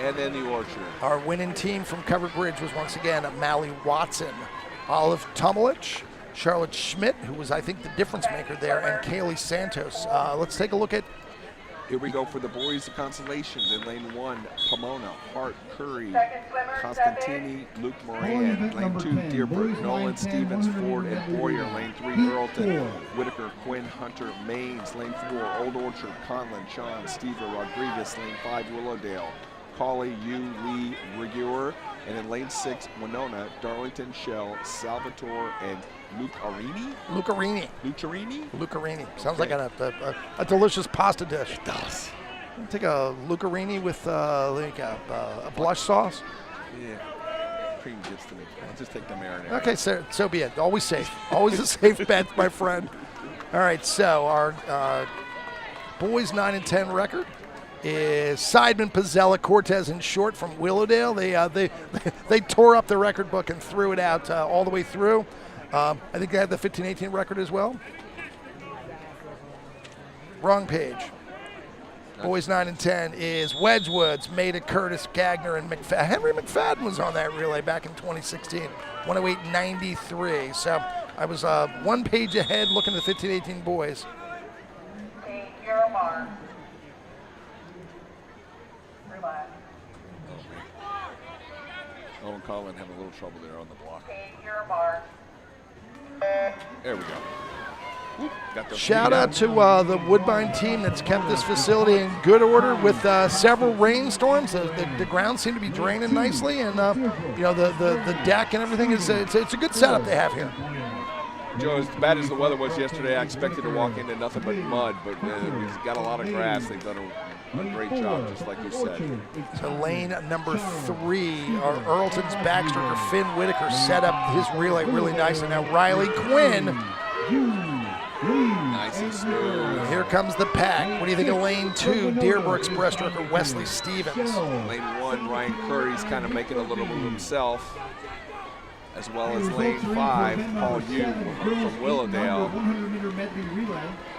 and then the Orchard. Our winning team from Covered Bridge was once again Mally Watson, Olive Tomalich, Charlotte Schmidt, who was, I think, the difference maker there, and Kaylee Santos. Let's take a look at. Here we go for the boys of consolation. In lane 1, Pomona, Hart, Curry, Constantini, Luke Moran. Lane 2, Deerbrook, Nolan, Stevens, Ford, and Boyer. Lane 3, Earlton, Whitaker, Quinn, Hunter, Maines. Lane 4, Old Orchard, Conlon, Sean, Stever, Rodriguez. Lane 5, Willowdale, Cauley, Yu, Lee, Rigueur. And in lane 6, Winona, Darlington, Shell, Salvatore, and Lucarini. Sounds like a delicious pasta dish. It does. Take a Lucarini with a blush sauce. Yeah, cream gets to me. I'll just take the marinara. Okay, so be it. Always safe. Always a safe bet, my friend. All right, so our boys 9 and 10 record is Seidman, Pizzella, Cortez, and Short from Willowdale. They tore up the record book and threw it out all the way through. I think they had the 15-18 record as well. Wrong page. Boys 9 and 10 is Wedgwoods, Maida, Curtis, Gagner, and McFadden. Henry McFadden was on that relay back in 2016, 108.93. So I was 1 page ahead looking at the 15-18 boys. Take your mark. Relax. Owen Collin having a little trouble there on the block. Take your mark. There we go. Whoop, got the Shout lead out to the Woodbine team that's kept this facility in good order with several rainstorms. The ground seemed to be draining nicely, and the deck and everything is it's a good setup they have here. Joe, as bad as the weather was yesterday, I expected to walk into nothing but mud, but we've got a lot of grass. They've done a great job, just like you said. So lane number 3, our Earlton's backstroker Finn Whitaker set up his relay really nicely. Now Riley Quinn. Nice and smooth. Here comes the pack. What do you think of lane 2, Deerbrook's breaststroker Wesley Stevens? Lane 1, Ryan Curry's kind of making a little move himself, as well as lane 5, Paul Yu from Willowdale.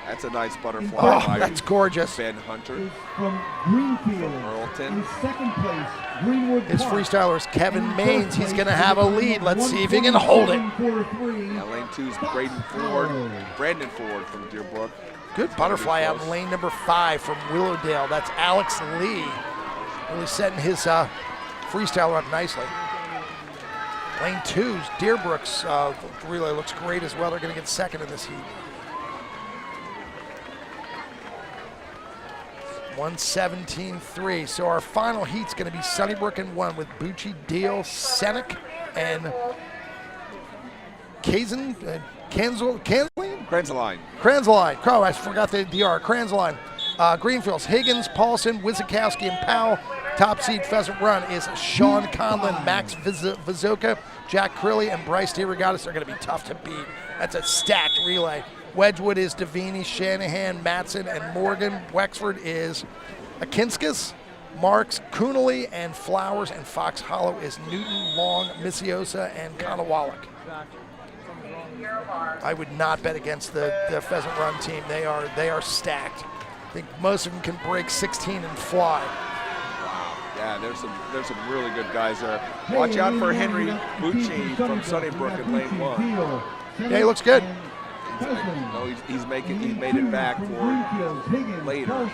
That's a nice butterfly. Oh, that's gorgeous. Ben Hunter From Greenfield. from Earlton. In second place, Greenwood His Park. freestyler's Kevin In Maines. third He's place, going to have a lead. Let's see if he can hold it. 147.43. Now lane 2 is Brandon Ford from Deerbrook. Good butterfly out in lane number 5 from Willowdale. That's Alex Lee. Really setting his freestyler up nicely. Lane 2's Deerbrook's relay looks great as well. They're going to get second in this heat. 1:17.3. So our final heat's going to be Sunnybrook in 1 with Bucci, Deal, Senek, and Kranzeline? Kranzeline. Oh, I forgot the DR. Kranzeline. Greenfields, Higgins, Paulson, Wizakowski, and Powell. Top seed Pheasant Run is Sean Conlon, Max Vizoka, Jack Crilly, and Bryce DeRogatis. Are going to be tough to beat. That's a stacked relay. Wedgwood is Davini, Shanahan, Matson, and Morgan. Wexford is Akinskas, Marks, Coonelly, and Flowers, and Fox Hollow is Newton, Long, Missiosa, and Conowalek. I would not bet against the Pheasant Run team. They are stacked. I think most of them can break 16 and fly. Yeah, there's some really good guys there. Watch out for Henry Bucci from Sunnybrook in lane 1. Yeah, he looks good. He's made it back for later.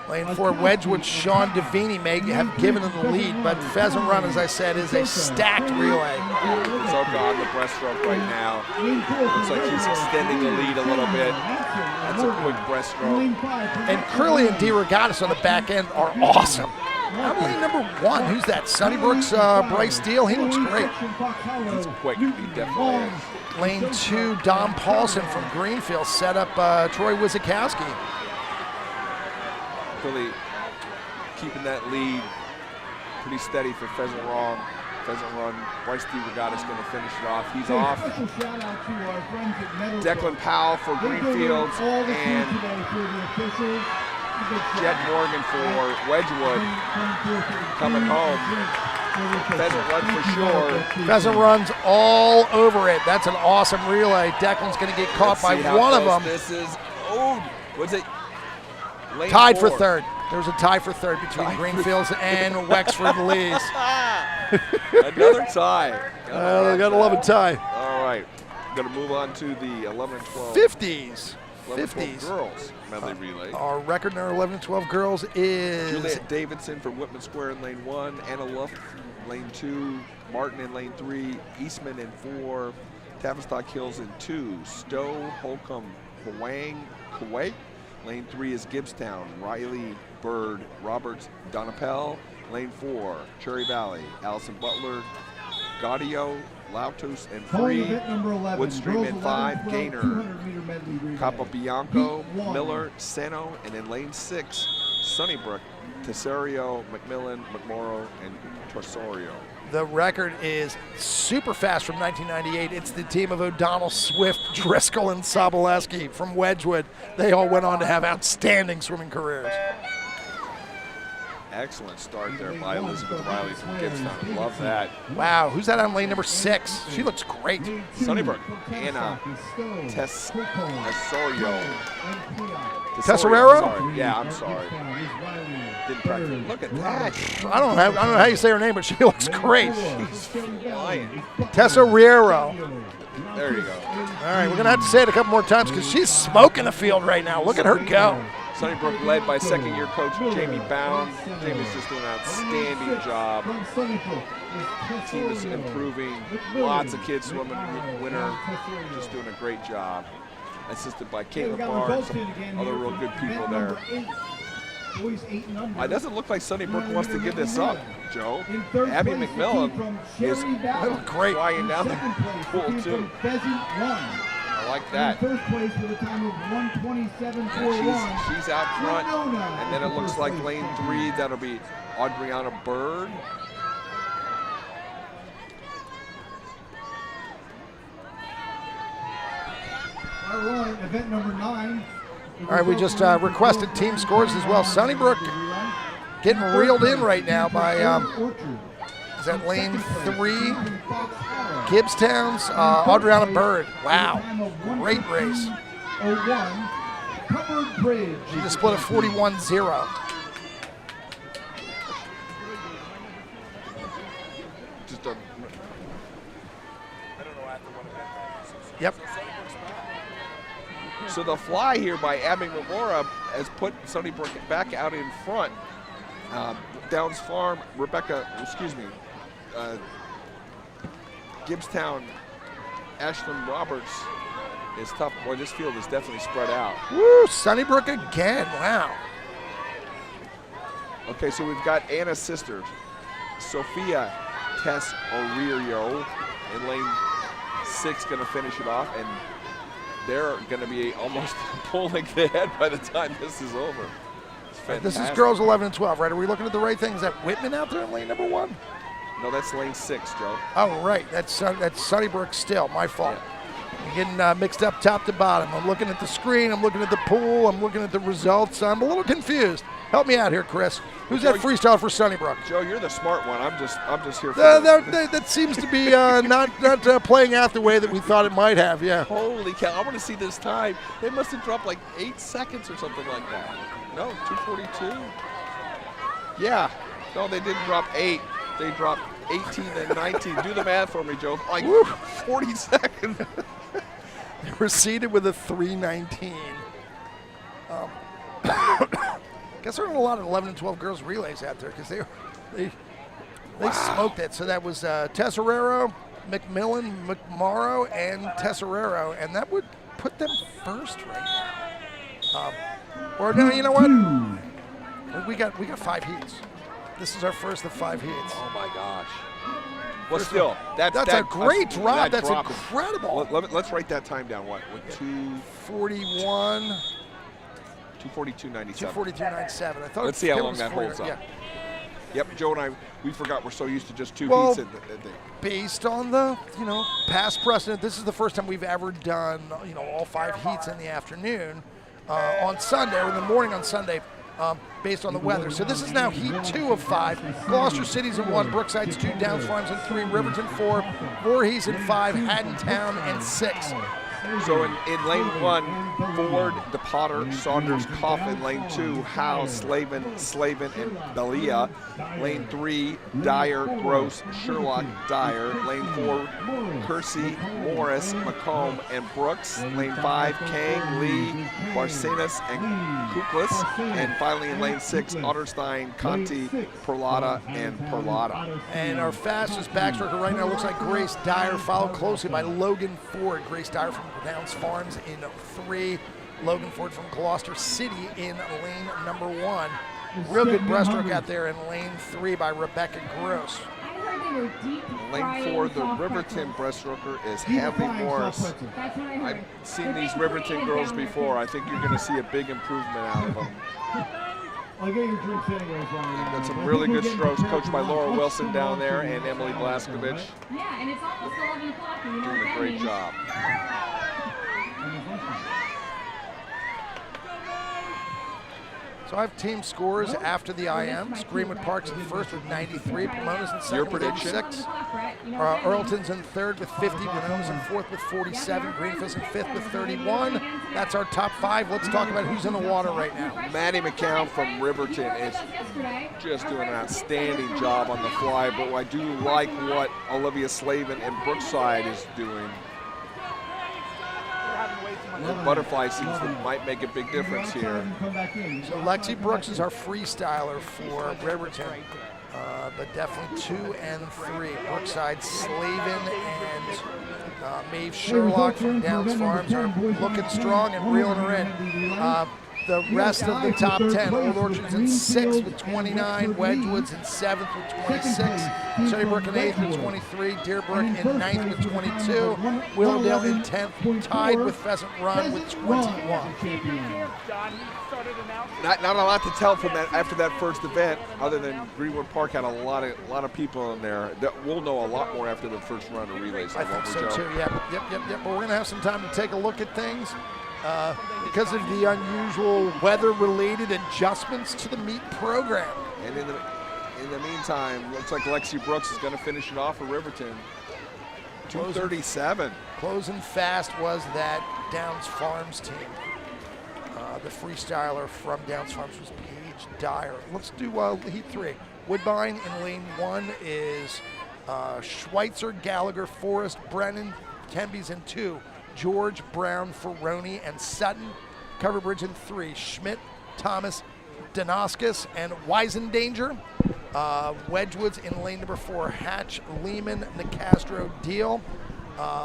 Lane 4, Wedgwood, Sean Davini may have given him the lead, but Pheasant Run, as I said, is a stacked relay. Zoka on the breaststroke right now. Looks like he's extending the lead a little bit. That's a quick breaststroke. And Curly and DeRogatis on the back end are awesome. I'm lane number 1. Who's that? Sunnybrook's Bryce Deal. He looks great. He's quick. He definitely is. Lane 2, Dom Paulson from Greenfield set up Troy Wizakowski. Really keeping that lead pretty steady for Pheasant Run. Bryce DeRogatis going to finish it off. He's off. Declan Powell for Greenfield and Jet Morgan for Wedgwood coming home. Pheasant Run for sure. Pheasant Run's all over it. That's an awesome relay. Declan's going to get caught by one of them. This is, what's it? Lane Tied 4. for third. There was a tie for third between Greenfields and Wexford Lees. Another tie. Gotta love a tie. All right. Going to move on to the 11 and 12. 50s. 11 girls medley relay. Our record in our 11 and 12 girls is Juliet Davidson from Whitman Square in lane 1, Anna Luff lane 2, Martin in lane 3, Eastman in 4, Tavistock Hills in 2, Stowe, Holcomb, Kuwait. Lane 3 is Gibbstown, Riley, Bird, Roberts, Donapel. Lane 4, Cherry Valley, Allison Butler, Gaudio, Lautos, and 3, Woodstream in 5, Gaynor, Capobianco, Miller, Sano, and in lane 6, Sunnybrook, Tesario, McMillan, McMorrow, and Torsorio. the record is super fast from 1998. It's the team of O'Donnell, Swift, Driscoll, and Soboleski from Wedgwood. They all went on to have outstanding swimming careers. Excellent start there by Elizabeth Riley from Gibbstown. Love that. Wow, who's that on lane number 6? She looks great. Sunnybrook, Anna Tesorio. Tesserero? Sorry. Yeah, I'm sorry. Didn't practice. Look at that. I don't know how you say her name, but she looks great. She's flying. Tesserero. There you go. All right, we're going to have to say it a couple more times because she's smoking the field right now. Look at her go. Sunnybrook led by second-year coach Jamie Bound. Jamie's just doing an outstanding job. The team is improving. Lots of kids swimming winter. Just doing a great job. Assisted by Caitlin Barnes, some other real good people there. It doesn't look like Sunnybrook wants to give this up, Joe. Abby McMillan is flying down the pool, too. I like that. First place with a time of 1:27.41. She's out front, and then it looks like lane 3, that'll be Adriana Bird. All right, event number 9. All right, we just requested team scores as well. Sunnybrook getting reeled in right now by, is that lane 3? Gibbstown's Adriana Bird. Wow, great race. She just split a 41-0. Yep. So the fly here by Abby Memora has put Sunnybrook back out in front. Downs Farm, Gibbstown, Ashlyn Roberts is tough. Boy, this field is definitely spread out. Woo, Sunnybrook again, wow. Okay, so we've got Anna's sister, Sophia Tess Oririo, in lane 6, going to finish it off, and they're going to be almost full length ahead by the time this is over. This is girls 11 and 12, right? Are we looking at the right thing? Is that Whitman out there in lane number 1? No, that's lane 6, Joe. Oh, right. That's Sunnybrook still. My fault. I'm getting mixed up top to bottom. I'm looking at the screen. I'm looking at the pool. I'm looking at the results. I'm a little confused. Help me out here, Chris. Who's that freestyle for Sunnybrook? Joe, you're the smart one. I'm just here for that seems to be not playing out the way that we thought it might have. Yeah. Holy cow! I want to see this time. It must have dropped like 8 seconds or something like that. No, 2:42. Yeah. No, they didn't drop 8. They dropped 18 and 19. Do the math for me, Joe. Like 40 seconds. They were seated with a 3:19. Guess there aren't a lot of 11 and 12 girls relays out there because they smoked it. So that was Tesserero, McMillan, McMorrow, and Tesserero, and that would put them first right now. Or no, you know what? We got 5 heats. This is our first of 5 heats. Oh my gosh. Well, still, that's a great drop. That's incredible. Let's write that time down. What? 2:41. 2:42.97. 2:42.97. I thought. Let's see how long that holds up. Yeah. Yep, Joe and I, we forgot we're so used to just 2 Well, heats. Based on the past precedent, this is the first time we've ever done all 5 heats in the afternoon on Sunday or in the morning on Sunday. Based on the weather. So this is now heat 2 of 5. Gloucester City's in 1, Brookside's 2, Downs Farms in 3, Riverton 4, Voorhees in 5, Haddontown in 6. So in lane 1, Ford, DePotter, Saunders, Coffin. Lane 2, Howe, Slavin, and Belia. Lane 3, Dyer, Gross, Sherlock, Dyer. Lane 4, Kersey, Morris, McComb, and Brooks. Lane 5, Kang, Lee, Barcenas, and Kuklis. And finally in lane 6, Otterstein, Conti, Perlotta, and Perlotta. And our fastest backstroker right now looks like Grace Dyer, followed closely by Logan Ford. Grace Dyer from Downs Farms in 3. Logan Ford from Gloucester City in lane number 1. Real good breaststroke out there in lane 3 by Rebecca Gross. Lane 4, the Riverton breaststroker is Hadley Morris. I've seen these Riverton girls before. I think you're going to see a big improvement out of them. I'll get your drinks anyways, Ryan. Got some really good strokes coached by Laura Wilson down there and Emily Blaskovich. Yeah, and it's almost 11 o'clock. Doing a great job. So I have team scores after the IMs. Greenwood Park's in first with 93. Pomona's in second Your with prediction? 86. Earlton's in third with 50. Pomona's in fourth with 47. Greenfield's in fifth with 31. That's our top 5. Let's talk about who's in the water right now. Maddie McCown from Riverton is just doing an outstanding job on the fly, but I do like what Olivia Slavin and Brookside is doing. The butterfly seems that might make a big difference here. So Lexi Brooks is our freestyler for Riverton, but definitely 2 and 3. Brookside, Slavin, and Maeve Sherlock from Downs Farms are looking strong and reeling her in. The rest of the top 10, Old Orchard's in 6th with 29, Wedgwood's in 7th with 26, Sunnybrook in 8th with 23, Deerbrook in 9th with 22, Willowdale in 10th, tied with Pheasant Run with 21. Not a lot to tell from that after that first event, other than Greenwood Park had a lot of people in there. We'll know a lot more after the first run of relays. I think so too. Yep. But we're going to have some time to take a look at things. Because of the unusual weather-related adjustments to the meet program. And in the meantime, looks like Lexi Brooks is going to finish it off for Riverton. 2:37. Closing fast was that Downs Farms team. The freestyler from Downs Farms was Paige Dyer. Let's do heat 3. Woodbine in lane 1 is Schweitzer, Gallagher, Forrest, Brennan. Temby's in 2. George, Brown, Ferroni, and Sutton. Cover Bridge in 3. Schmidt, Thomas, Danaskis, and Weisendanger. Wedgwood's in lane number 4. Hatch, Lehman, Nicastro, Deal.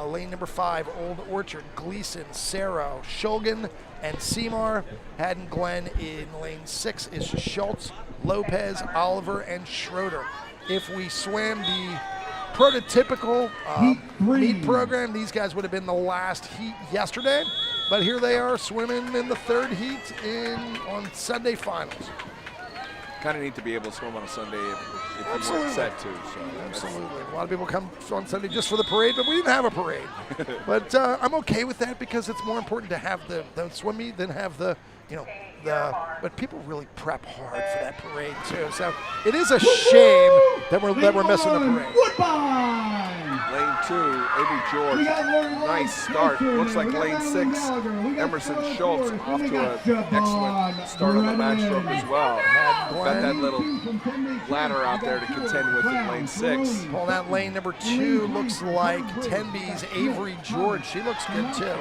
Lane number 5, Old Orchard, Gleason, Sarah, Shulgan, and Seymour. Haddon Glen in lane 6 is Schultz, Lopez, Oliver, and Schroeder. If we swam the prototypical meet program, these guys would have been the last heat yesterday, but here they are swimming in the third heat on Sunday finals. Kind of neat to be able to swim on a Sunday if you Absolutely. weren't set to. So Absolutely. A lot of people come on Sunday just for the parade, but we didn't have a parade. But I'm okay with that because it's more important to have the swim meet than have but people really prep hard for that parade too. So it is a shame that we're missing the parade. Woodbine. Lane 2, Avery George, We got Lori Love, nice start. Spencer, Looks like we got lane Natalie 6, Gallagher, we got Emerson Charlotte Schultz Ford, off we to got an Javon excellent start on the backstroke Brennan. as well. Got that little From ladder out there to contend with in lane 6. Pulling out lane number 2 looks like Tenby's Avery George. She looks good too.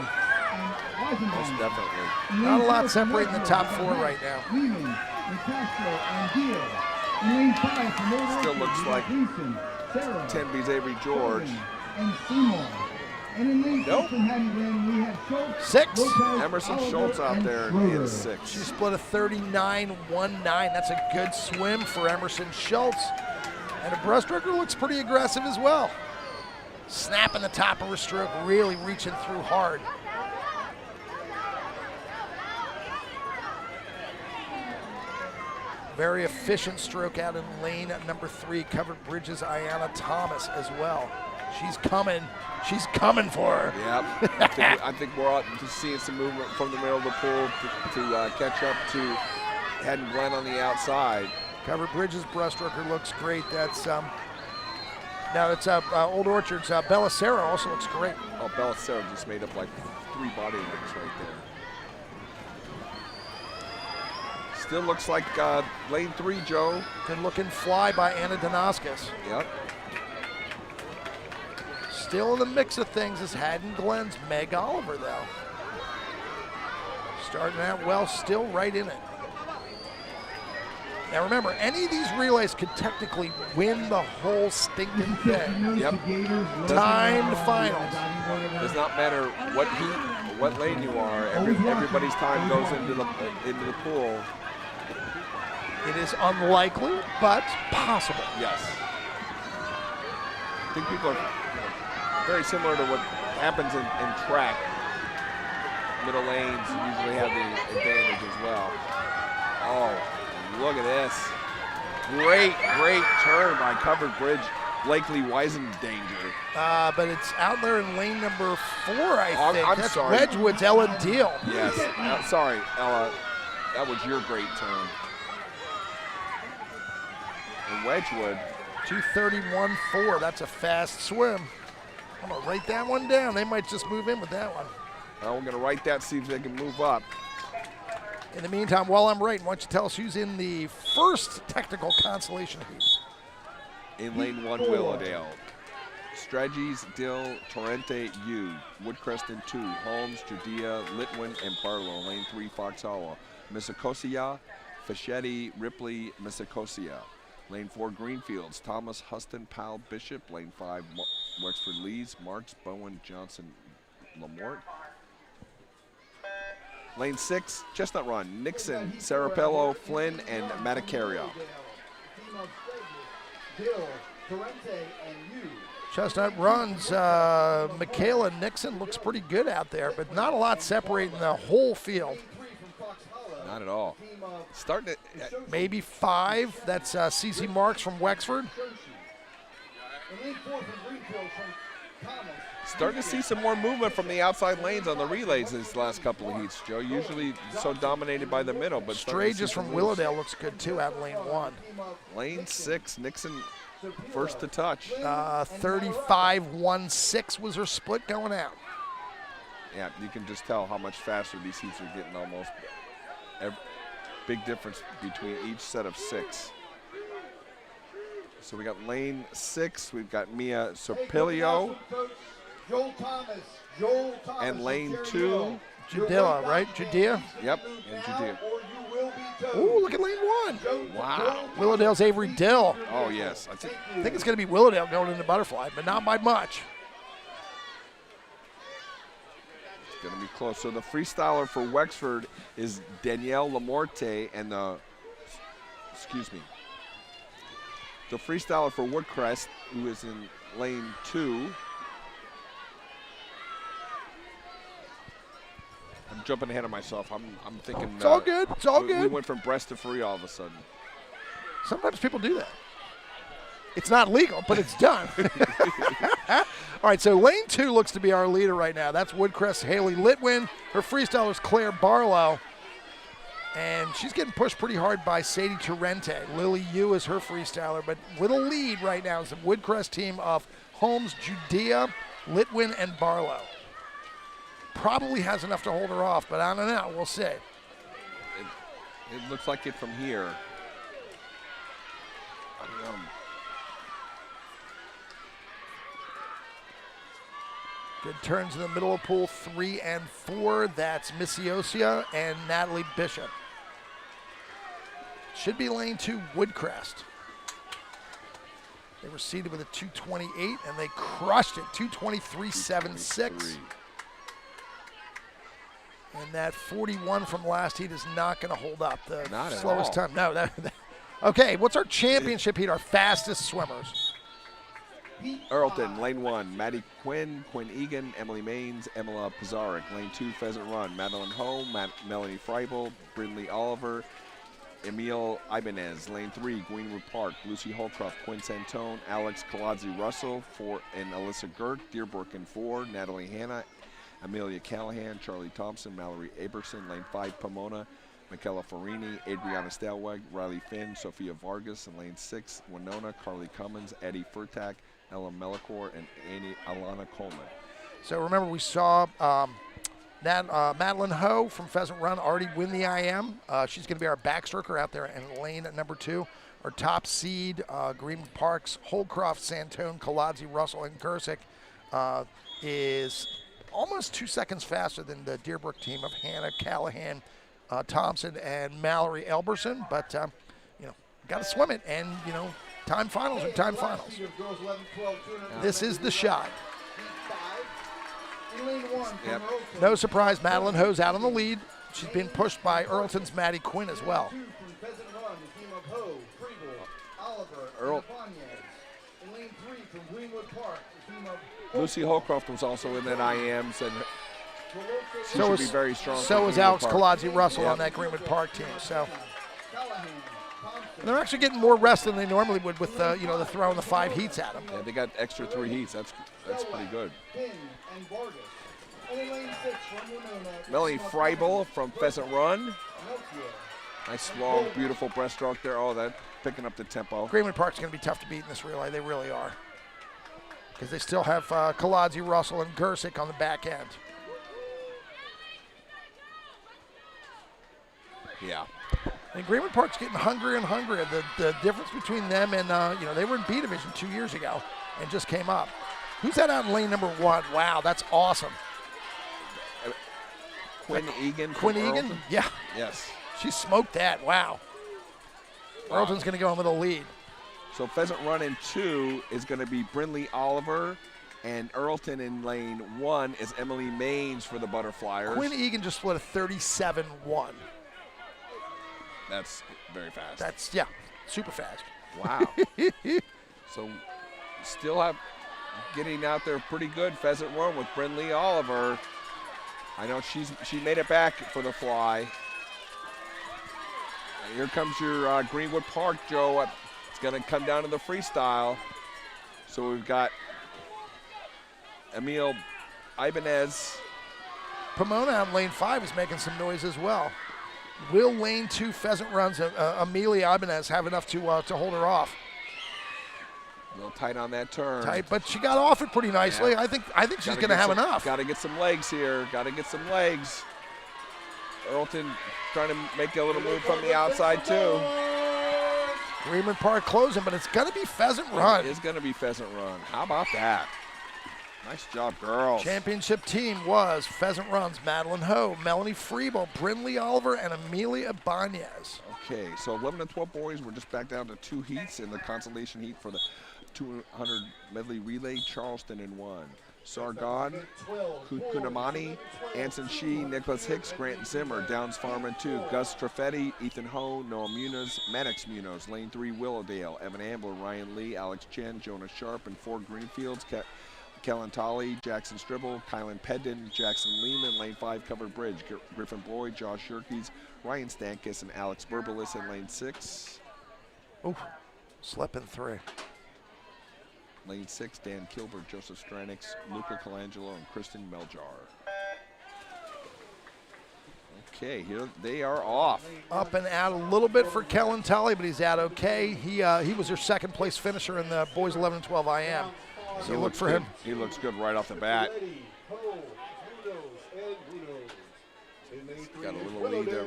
Most definitely. Not a lot separating the top 4 right now. Lehman, Castro, and Deal. In lane 5 from Old Still Orchard, looks we got like Gleason, Sarah, Tenby's Avery George. and Seymour. And in lane Nope. 6 from Haddon, we have Schultz, 6. Lopez, Emerson Oliver, Schultz out and there Schroeder. in 6. She split a 39.19. That's a good swim for Emerson Schultz. And a breaststroker looks pretty aggressive as well. Snapping the top of her stroke, really reaching through hard. Very efficient stroke out in lane number 3. Covered bridges, Ayanna Thomas as well. She's coming. She's coming for her. Yep. I think we're out to seeing some movement from the middle of the pool to catch up to Haddon Glen on the outside. Covered bridges breaststroker looks great. That's now it's Old Orchard's Belisara also looks great. Oh, Belisara just made up like 3 body lengths right there. Still looks like lane 3, Joe. Good looking fly by Anna Danaskis. Yep. Still in the mix of things is Haddon Glen's Meg Oliver though. Starting out well, still right in it. Now remember, any of these relays could technically win the whole stinking thing. Yep. Timed finals. Does not matter what heat, what lane you are. Everybody's time goes into the pool. It is unlikely, but possible. Yes. I think people are very similar to what happens in track. Middle lanes usually have the advantage as well. Oh, look at this. Great turn by covered bridge. Blakely Weisendanger. But it's out there in lane number 4, I think. I'm That's sorry. Wedgwood's Ella Deal. Yes. Sorry, Ella. That was your great turn. And Wedgwood. 2:31.4. That's a fast swim. I'm going to write that one down. They might just move in with that one. Well, we're going to write that, see if they can move up. In the meantime, while I'm writing, why don't you tell us who's in the first technical consolation heat? In lane 1, Willowdale. Strategies, Dill, Torrente, U. Woodcrest in 2. Holmes, Judea, Litwin, and Barlow. Lane 3, Fox Hollow. Missakosia, Fischetti, Ripley, Missakosia. Lane 4, Greenfields. Thomas, Huston, Powell, Bishop. Lane 5, Wexford Lees, Marks, Bowen, Johnson, Lamort. Lane 6, Chestnut Run. Nixon, Sarapello, Flynn, and Matacario. Chestnut runs. Michaela Nixon looks pretty good out there, but not a lot separating the whole field. Not at all. Starting to, Maybe 5. That's CC Marks from Wexford. starting to see some more movement from the outside lanes on the relays these last couple of heats, Joe. Usually so dominated by the middle, but Strages from Willowdale looks good too out lane 1. Lane 6, Nixon first to touch. 35.16 was her split going out. Yeah, you can just tell how much faster these heats are getting almost. Big difference between each set of 6. So we got lane 6, we've got Mia Serpilio. And lane 2. Judea, right? Judea? Yep, and Judea. Ooh, look at lane 1. Wow. Willowdale's Avery Dill. Oh, yes. I think I think it's going to be Willowdale going into butterfly, but not by much. it's going to be close. So the freestyler for Wexford is Danielle Lamorte, and the excuse me. The freestyler for Woodcrest, who is in lane 2. I'm jumping ahead of myself. I'm thinking. It's all good. It's all we good. went from breast to free all of a sudden. Sometimes people do that. It's not legal, but it's done. All right, so lane 2 looks to be our leader right now. That's Woodcrest's Haley Litwin. Her freestyler is Claire Barlow. And she's getting pushed pretty hard by Sadie Torrente. Lily Yu is her freestyler, but with a lead right now is the Woodcrest team of Holmes, Judea, Litwin, and Barlow. Probably has enough to hold her off, but I don't know. We'll see. It looks like it from here. Good turns in the middle of pool 3 and 4. That's Missy Osia and Natalie Bishop. Should be lane 2, Woodcrest. They were seated with a 228, and they crushed it, 223.76. And that 41 from last heat is not going to hold up. The Not at slowest all. time. No. Okay, what's our championship heat, our fastest swimmers? Earlton, lane 1, Maddie Quinn, Quinn Egan, Emily Maines, Emila Pizarnik. Lane 2, Pheasant Run, Madeline Ho, Melanie Freibel, Brindley Oliver, Emil Ibanez. Lane 3, Greenwood Park, Lucy Holcroft, Quinn Santone, Alex Kalazzi Russell, and Alyssa Gert. Deerbrook in 4, Natalie Hanna, Amelia Callahan, Charlie Thompson, Mallory Aberson. Lane 5, Pomona, Michaela Farini, Adriana Stelweg, Riley Finn, Sophia Vargas. In lane 6, Winona, Carly Cummins, Eddie Furtak, Ella Melicor, and Alana Coleman. So remember, we saw Madeline Ho from Pheasant Run already win the IM. She's going to be our backstroker out there in lane at number 2. Our top seed, Greenwood Parks, Holcroft, Santone, Kalazzi, Russell, and Gersick is almost 2 seconds faster than the Deerbrook team of Hannah Callahan, Thompson, and Mallory Elberson. But, got to swim it, and, time finals are time finals. This is the shot. Yep. No surprise, Madeline Ho's out on the lead. She's being pushed by Earlton's Maddie Quinn as well. Lucy Holcroft was also in that IM, said she So should is be very strong. So for is Greenwood Alex Park. Kalazzi Russell Yep. on that Greenwood Park team. So and they're actually getting more rest than they normally would with the throwing the 5 heats at them. Yeah, they got extra 3 heats. That's pretty good. Melanie Freibel from Pheasant Run. Nice, long, beautiful breaststroke there. Oh, that picking up the tempo. Greenwood Park's going to be tough to beat in this relay. They really are. Because they still have Kalazzi, Russell, and Gersick on the back end. Yeah. And Greenwood Park's getting hungrier and hungrier. The difference between them and, they were in B Division 2 years ago and just came up. Who's that out in lane number 1? Wow, that's awesome. Quinn Egan. Quinn from Egan? Earlton? Yeah. Yes. She smoked that. Wow. Earlton's going to go in with a lead. So Pheasant Run in 2 is going to be Brindley Oliver, and Earlton in lane 1 is Emily Maines for the Butterflyers. Quinn Egan just split a 37-1. That's very fast. That's, super fast. Wow. So still have getting out there pretty good. Pheasant Run with Brindley Oliver. I know she made it back for the fly. And here comes your Greenwood Park, Joe. It's going to come down to the freestyle. So we've got Emil Ibanez. Pomona out in lane 5 is making some noise as well. Will lane 2 Pheasant Run's Amelia Ibanez have enough to hold her off? A little tight on that turn. Tight, but she got off it pretty nicely. Yeah. I think she's going to have enough. Got to get some legs here. Got to get some legs. Earlton trying to make a little move from the outside too. Greenwood Park closing, but it's going to be Pheasant Run. It's going to be Pheasant Run. How about that? Nice job, girls. Championship team was Pheasant Run's Madeline Ho, Melanie Freebel, Brindley Oliver, and Amelia Ibanez. Okay, so 11 and 12 boys. We're just back down to 2 heats in the consolation heat for the 200 medley relay, Charleston in 1. Sargon, Kunamani, Anson Shee, Nicholas Hicks, Grant Zimmer, Downs Farm in 2. Gus Trafetti, Ethan Ho, Noah Munoz, Maddox Munoz, lane 3, Willowdale, Evan Ambler, Ryan Lee, Alex Chen, Jonah Sharp, and 4 Greenfields, Kellen Tolley, Jackson Stribble, Kylan Pedden, Jackson Lehman, lane 5, Covered Bridge, Griffin Boyd, Josh Yerkes, Ryan Stankus, and Alex Burbalis in lane 6. Ooh, slip in 3. Lane 6, Dan Kilbert, Joseph Stranix, Luca Colangelo, and Kristen Meljar. Okay, here they are off. Up and out a little bit for Kellen Tolley, but he's out okay. He was their second place finisher in the boys 11 and 12 IM. So look for him. He looks good right off the bat. Got a little lead there.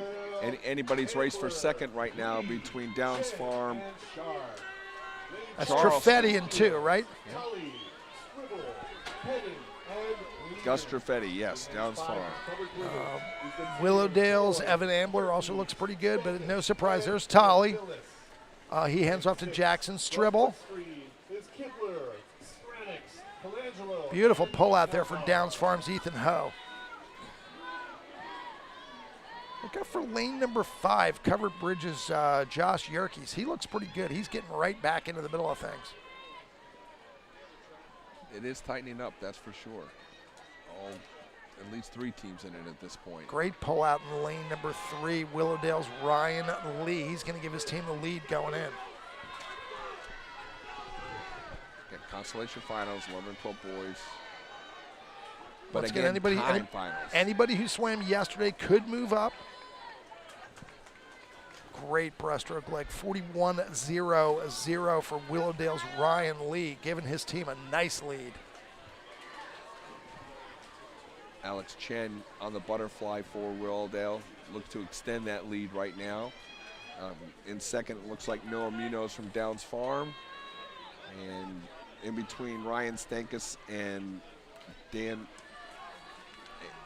Anybody's race for second right now between Downs Farm. That's Trafetti in 2, right? Gus Trafetti, yes, Downs Farm. Willowdale's Evan Ambler also looks pretty good, but no surprise. There's Tolley. He hands off to Jackson Stribble. Beautiful pull out there for Downs Farm's Ethan Ho. Look out for lane number 5, Covered Bridge's Josh Yerkes. He looks pretty good. He's getting right back into the middle of things. It is tightening up, that's for sure. At least 3 teams in it at this point. Great pull out in lane number 3, Willowdale's Ryan Lee. He's going to give his team the lead going in. Got consolation finals, 11 and 12 boys. But again, anybody who swam yesterday could move up. Great breaststroke leg, 41.00 for Willowdale's Ryan Lee, giving his team a nice lead. Alex Chen on the butterfly for Willowdale. Looks to extend that lead right now. In second, it looks like Noah Munoz from Downs Farm. And in between Ryan Stankus and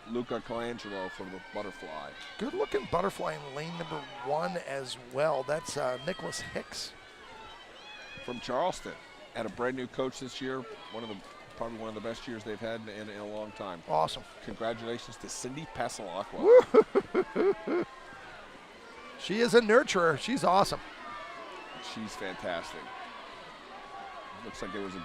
Luca Colangelo for the butterfly. Good looking butterfly in lane number 1 as well. That's Nicholas Hicks. From Charleston. Had a brand new coach this year. Probably one of the best years they've had in a long time. Awesome. Congratulations to Cindy Pasalacqua. She is a nurturer. She's awesome. She's fantastic. Looks like there was a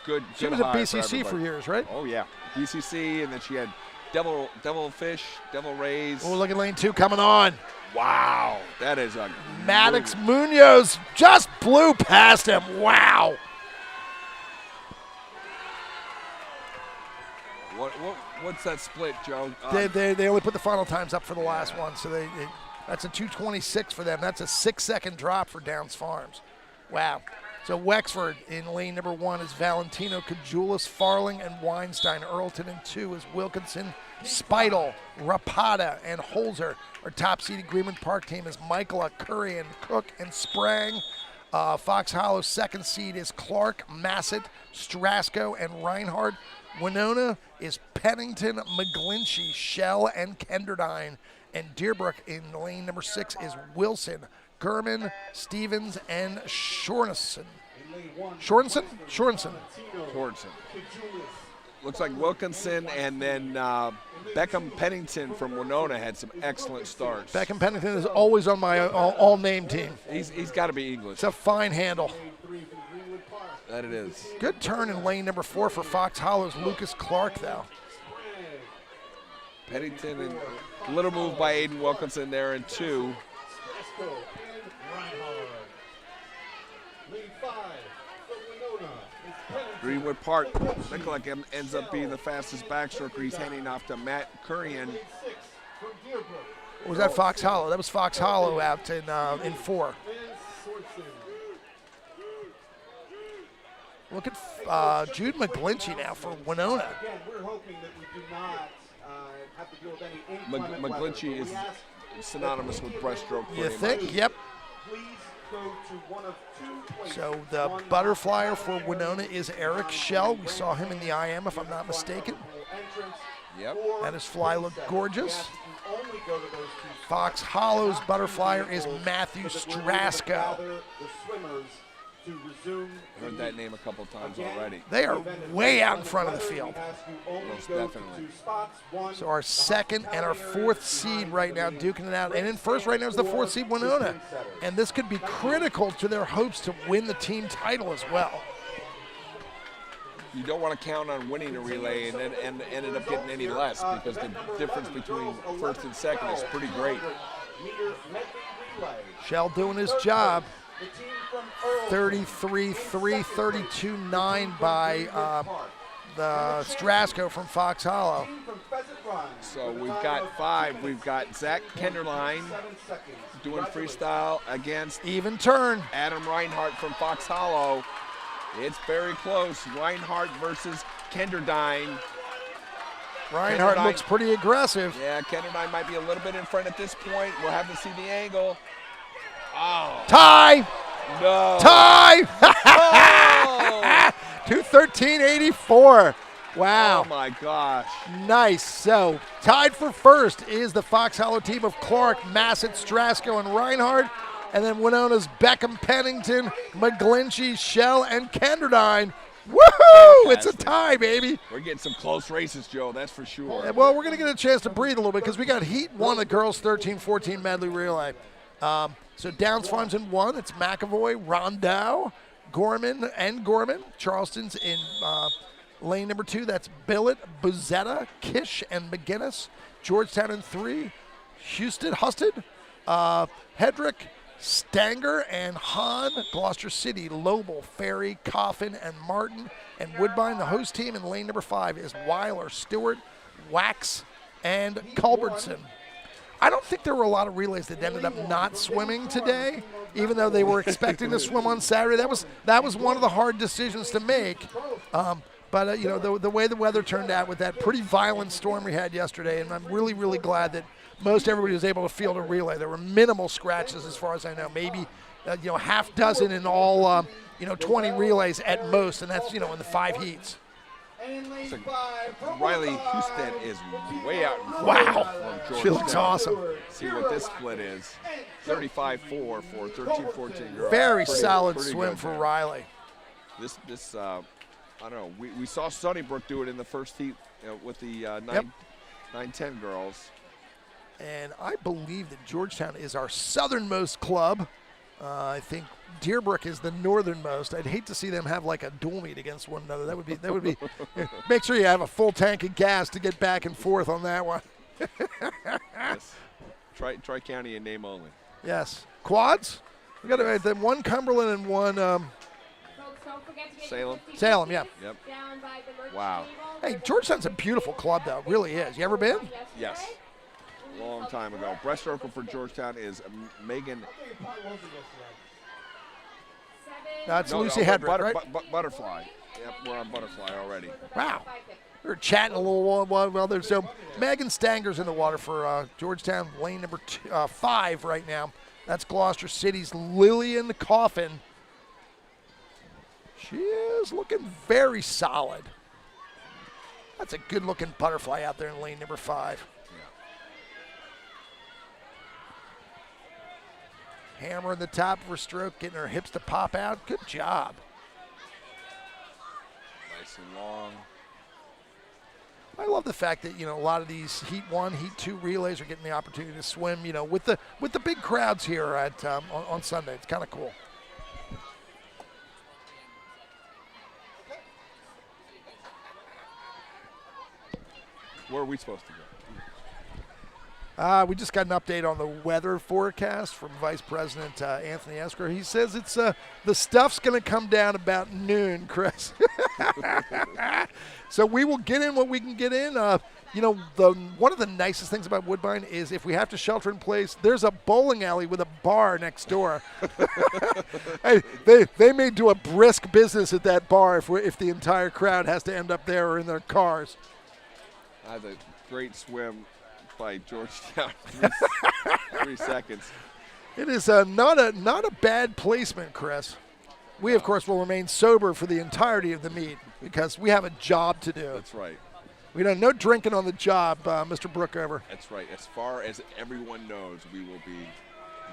good She was at BCC for years, right? Oh, yeah. BCC, and then she had Devil Fish, Devil Rays. Oh, look at lane 2 coming on. Wow. That is a Maddox Munoz just blew past him. Wow. What's that split, Joe? They only put the final times up for the last one, so that's a 2:26 for them. That's a 6-second drop for Downs Farms. Wow. So Wexford in lane number 1 is Valentino, Cajulis, Farling, and Weinstein. Earlton in 2 is Wilkinson, Speidel, Rapata, and Holzer. Our top seeded Greenwood Park team is Michaela, Curry, Cook, and Sprang. Fox Hollow's second seed is Clark, Massett, Strasco, and Reinhardt. Winona is Pennington, McGlinchey, Shell, and Kenderdine. And Deerbrook in lane number 6 is Wilson, Gurman, Stevens, and Shornson. Looks like Wilkinson and then Beckham Pennington from Winona had some excellent starts. Beckham Pennington is always on my all-name team. He's got to be English. It's a fine handle. That it is. Good turn in lane number 4 for Fox Hollow's Lucas Clark, though. Pennington and a little move by Aiden Wilkinson there in 2. Greenwood Park, looks like ends up being the fastest backstroker. He's handing off to Matt Currian. Or was that Fox Hollow? That was Fox Hollow out in 4. Look at Jude McGlinchey now for Winona. Again, we're hoping that we do not have to deal with any inclement McGlinchey is synonymous with breaststroke. You think? Yep. Please go to one of 2 places. So the butterflyer for Winona is Eric Shell. We saw him in the IM, if I'm not mistaken. Yep. And his fly looked gorgeous. Fox Hollow's butterflyer is Matthew Strasco. to resume. Heard that name a couple times already. They are way out in front of the field. Most definitely. So our second and our fourth seed right now duking it out. And in first right now is the fourth seed Winona. And this could be critical to their hopes to win the team title as well. You don't want to count on winning a relay and then ended up getting any less, because the difference between first and second is pretty great. Shell doing his job. 33-3, 32-9 by the Strasco from Fox Hollow. So we've got 5. We've got Zach Kenderline doing freestyle against even turn Adam Reinhardt from Fox Hollow. It's very close. Reinhardt versus Kenderdine. Reinhardt looks pretty aggressive. Yeah, Kenderdine might be a little bit in front at this point. We'll have to see the angle. Oh. Tie! No. Tie! Oh. 213.84. Wow. Oh my gosh. Nice. So tied for first is the Fox Hollow team of Clark, Massett, Strasco, and Reinhardt. And then Winona's Beckham, Pennington, McGlinchey, Shell, and Kenderdine. Woohoo! It's a tie, baby. We're getting some close races, Joe, that's for sure. Well, we're going to get a chance to breathe a little bit because we got Heat 1 of girls 13-14 medley relay. So Downs Farms in 1. It's McAvoy, Rondow, Gorman, and Gorman. Charleston's in lane number 2. That's Billett, Buzetta, Kish, and McGinnis. Georgetown in 3. Houston, Husted, Hedrick, Stanger, and Hahn. Gloucester City, Lobel, Ferry, Coffin, and Martin. And Woodbine, the host team in lane number 5 is Weiler, Stewart, Wax, and Culbertson. I don't think there were a lot of relays that ended up not swimming today, even though they were expecting to swim on Saturday. That was one of the hard decisions to make. But you know, the way the weather turned out with that pretty violent storm we had yesterday, and I'm really, really glad that most everybody was able to field a relay. There were minimal scratches as far as I know, maybe half dozen in all 20 relays at most, and that's in the 5 heats. So Riley Houston is way out in front. Wow, she looks awesome. See what this split is. 35-4 for 13-14 girls. Very pretty solid good swim for there. Riley. This I don't know. We saw Sunnybrook do it in the first heat with the 9-10 girls. And I believe that Georgetown is our southernmost club. I think Deerbrook is the northernmost. I'd hate to see them have like a dual meet against one another. That would be. Make sure you have a full tank of gas to get back and forth on that one. Yes. Tri-county in name only. Yes. Quads. We got to one Cumberland and one Salem. Salem. Yeah. Yep. Wow. Hey, Georgetown's a beautiful club, though. It really is. You ever been? Yes. Long time ago. Breaststroke for Georgetown is Megan. That's Lucy Hedrick, right? Butterfly. Yep, we're on Butterfly already. Wow. We were chatting a little while there. So Megan Stanger's in the water for Georgetown, lane number 5 right now. That's Gloucester City's Lillian Coffin. She is looking very solid. That's a good-looking butterfly out there in lane number 5. Hammer in the top of her stroke, getting her hips to pop out. Good job. Nice and long. I love the fact that a lot of these Heat 1, Heat 2 relays are getting the opportunity to swim. With the big crowds here at on Sunday. It's kind of cool. Where are we supposed to go? We just got an update on the weather forecast from Vice President Anthony Escrow. He says it's the stuff's going to come down about noon, Chris. So we will get in what we can get in. One of the nicest things about Woodbine is if we have to shelter in place, there's a bowling alley with a bar next door. Hey, they may do a brisk business at that bar if the entire crowd has to end up there or in their cars. That's a great swim by Georgetown. 3 seconds. It is not a bad placement, Chris. We, of course, will remain sober for the entirety of the meet because we have a job to do. That's right. We don't no drinking on the job, Mr. Brookover. That's right. As far as everyone knows, we will be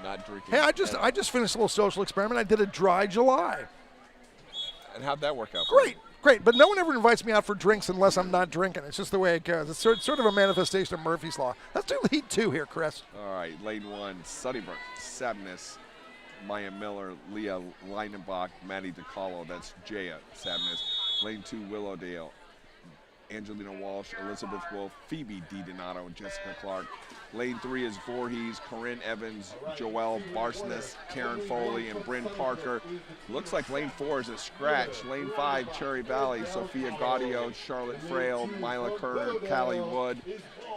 not drinking. Hey, I just finished a little social experiment. I did a dry July. And how'd that work out? Great, great. But no one ever invites me out for drinks unless I'm not drinking. It's just the way it goes. It's sort of a manifestation of Murphy's Law. Let's do Heat 2 here, Chris. All right, lane 1, Sunnybrook, Sabness, Maya Miller, Leah Leinenbach, Maddie DiCarlo. That's Jaya Sabness. Lane 2, Willowdale, Angelina Walsh, Elizabeth Wolf, Phoebe DiDonato, and Jessica Clark. Lane 3 is Voorhees, Corinne Evans, Joelle Barsness, Karen Foley, and Bryn Parker. Looks like lane 4 is a scratch. Lane 5, Cherry Valley, Sophia Gaudio, Charlotte Frail, Mila Kerner, Callie Wood,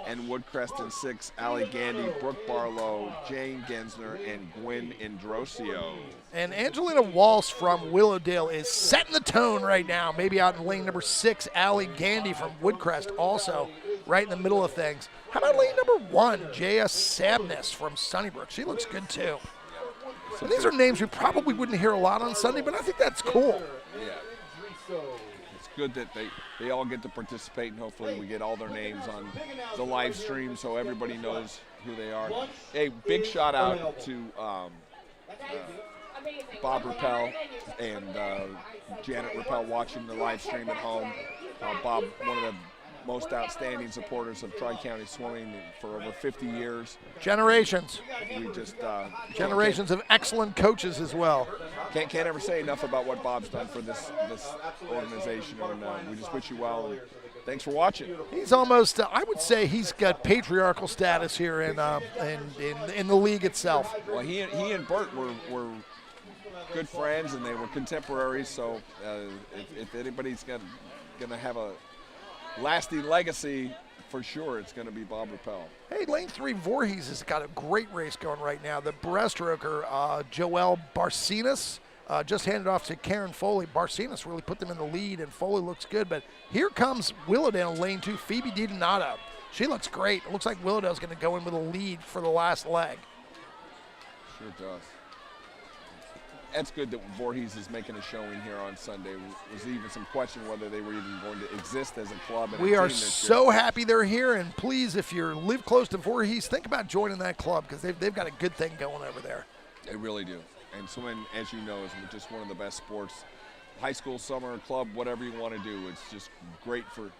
and Woodcrest in 6, Allie Gandy, Brooke Barlow, Jane Gensner, and Gwen Indrosio. And Angelina Walsh from Willowdale is setting the tone right now. Maybe out in lane number 6, Allie Gandy from Woodcrest also right in the middle of things. How about lane number 1, Jaya Sabness from Sunnybrook? She looks good too. So these are names we probably wouldn't hear a lot on Sunday, but I think that's cool. Yeah. It's good that they all get to participate, and hopefully we get all their names on the live stream so everybody knows who they are. Hey, big shout out to Bob Rappel and Janet Rappel watching the live stream at home. Bob, one of the most outstanding supporters of Tri-County Swimming for over 50 years. Generations. We just Generations of excellent coaches as well. Can't ever say enough about what Bob's done for this organization, and we just wish you well. And thanks for watching. He's almost, I would say, he's got patriarchal status here in the league itself. Well, he and Bert were good friends, and they were contemporaries. So if anybody's going to have a lasting legacy, for sure, it's going to be Bob Rappel. Hey, lane 3, Voorhees has got a great race going right now. The breaststroker, Joelle Barcinas, just handed off to Karen Foley. Barcinas really put them in the lead, and Foley looks good. But here comes Willowdale in lane 2, Phoebe DiDonato. She looks great. It looks like Willowdale's going to go in with a lead for the last leg. Sure does. That's good that Voorhees is making a showing here on Sunday. Was even some question whether they were even going to exist as a club. And We a are team this so year. happy they're here, and please, if you live close to Voorhees, think about joining that club because they've got a good thing going over there. They really do. And swimming, as you know, is just one of the best sports. High school, summer, club, whatever you want to do. It's just great for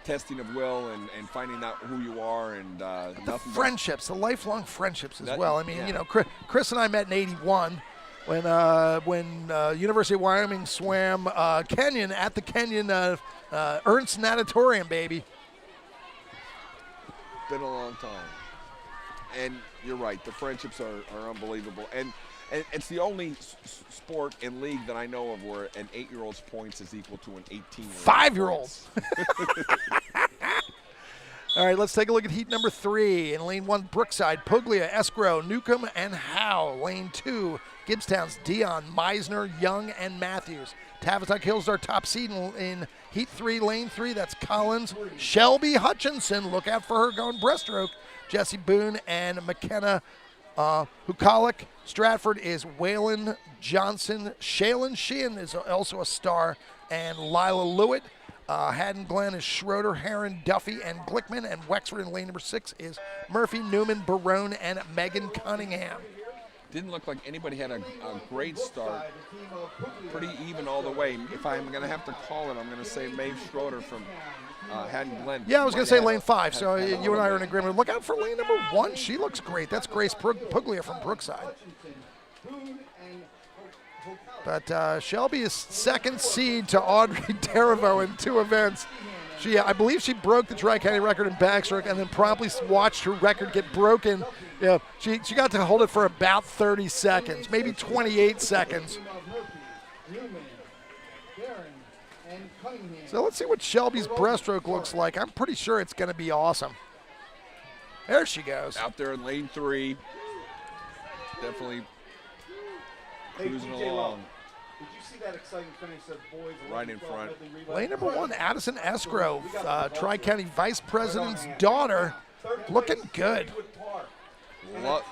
testing of will and finding out who you are, and The friendships, the lifelong friendships as That- well. I mean, yeah. you know, Chris and I met in '81 when University of Wyoming swam Kenyon at the Kenyon Ernst Natatorium, baby. Been a long time. And you're right, the friendships are unbelievable. And it's the only sport and league that I know of where an 8-year-old's points is equal to an 18-year-old's 5-year-olds. All right, let's take a look at heat number 3. In lane 1, Brookside, Puglia, Escrow, Newcomb, and Howe. Lane 2, Gibbstown's Dion, Meisner, Young, and Matthews. Tavistock Hills our top seed in heat 3, lane 3. That's Collins, Shelby Hutchinson. Look out for her going breaststroke. Jesse Boone and McKenna Hukalik. Stratford is Waylon Johnson. Shaylin Sheehan is also a star. And Lila Lewitt. Haddon Glen is Schroeder, Heron, Duffy, and Glickman. And Wexford in lane number 6 is Murphy, Newman, Barone, and Megan Cunningham. Didn't look like anybody had a great start. Pretty even all the way. If I'm going to have to call it, I'm going to say Maeve Schroeder from Haddon Glen. Yeah, I was going to might say have- lane 5, so you and I are in agreement. Look out for lane number 1. She looks great. That's Grace Puglia from Brookside. But Shelby is second seed to Audrey Daravo in 2 events. I believe she broke the Tri-County record in backstroke and then promptly watched her record get broken. Yeah, she got to hold it for about 30 seconds, maybe 28 seconds. So let's see what Shelby's breaststroke looks like. I'm pretty sure it's going to be awesome. There she goes. Out there in lane 3. Definitely cruising along. Did you see that exciting finish of boys? Right in front. Lane number 1, Addison Esgrove, Tri-County Vice President's daughter, looking good. Love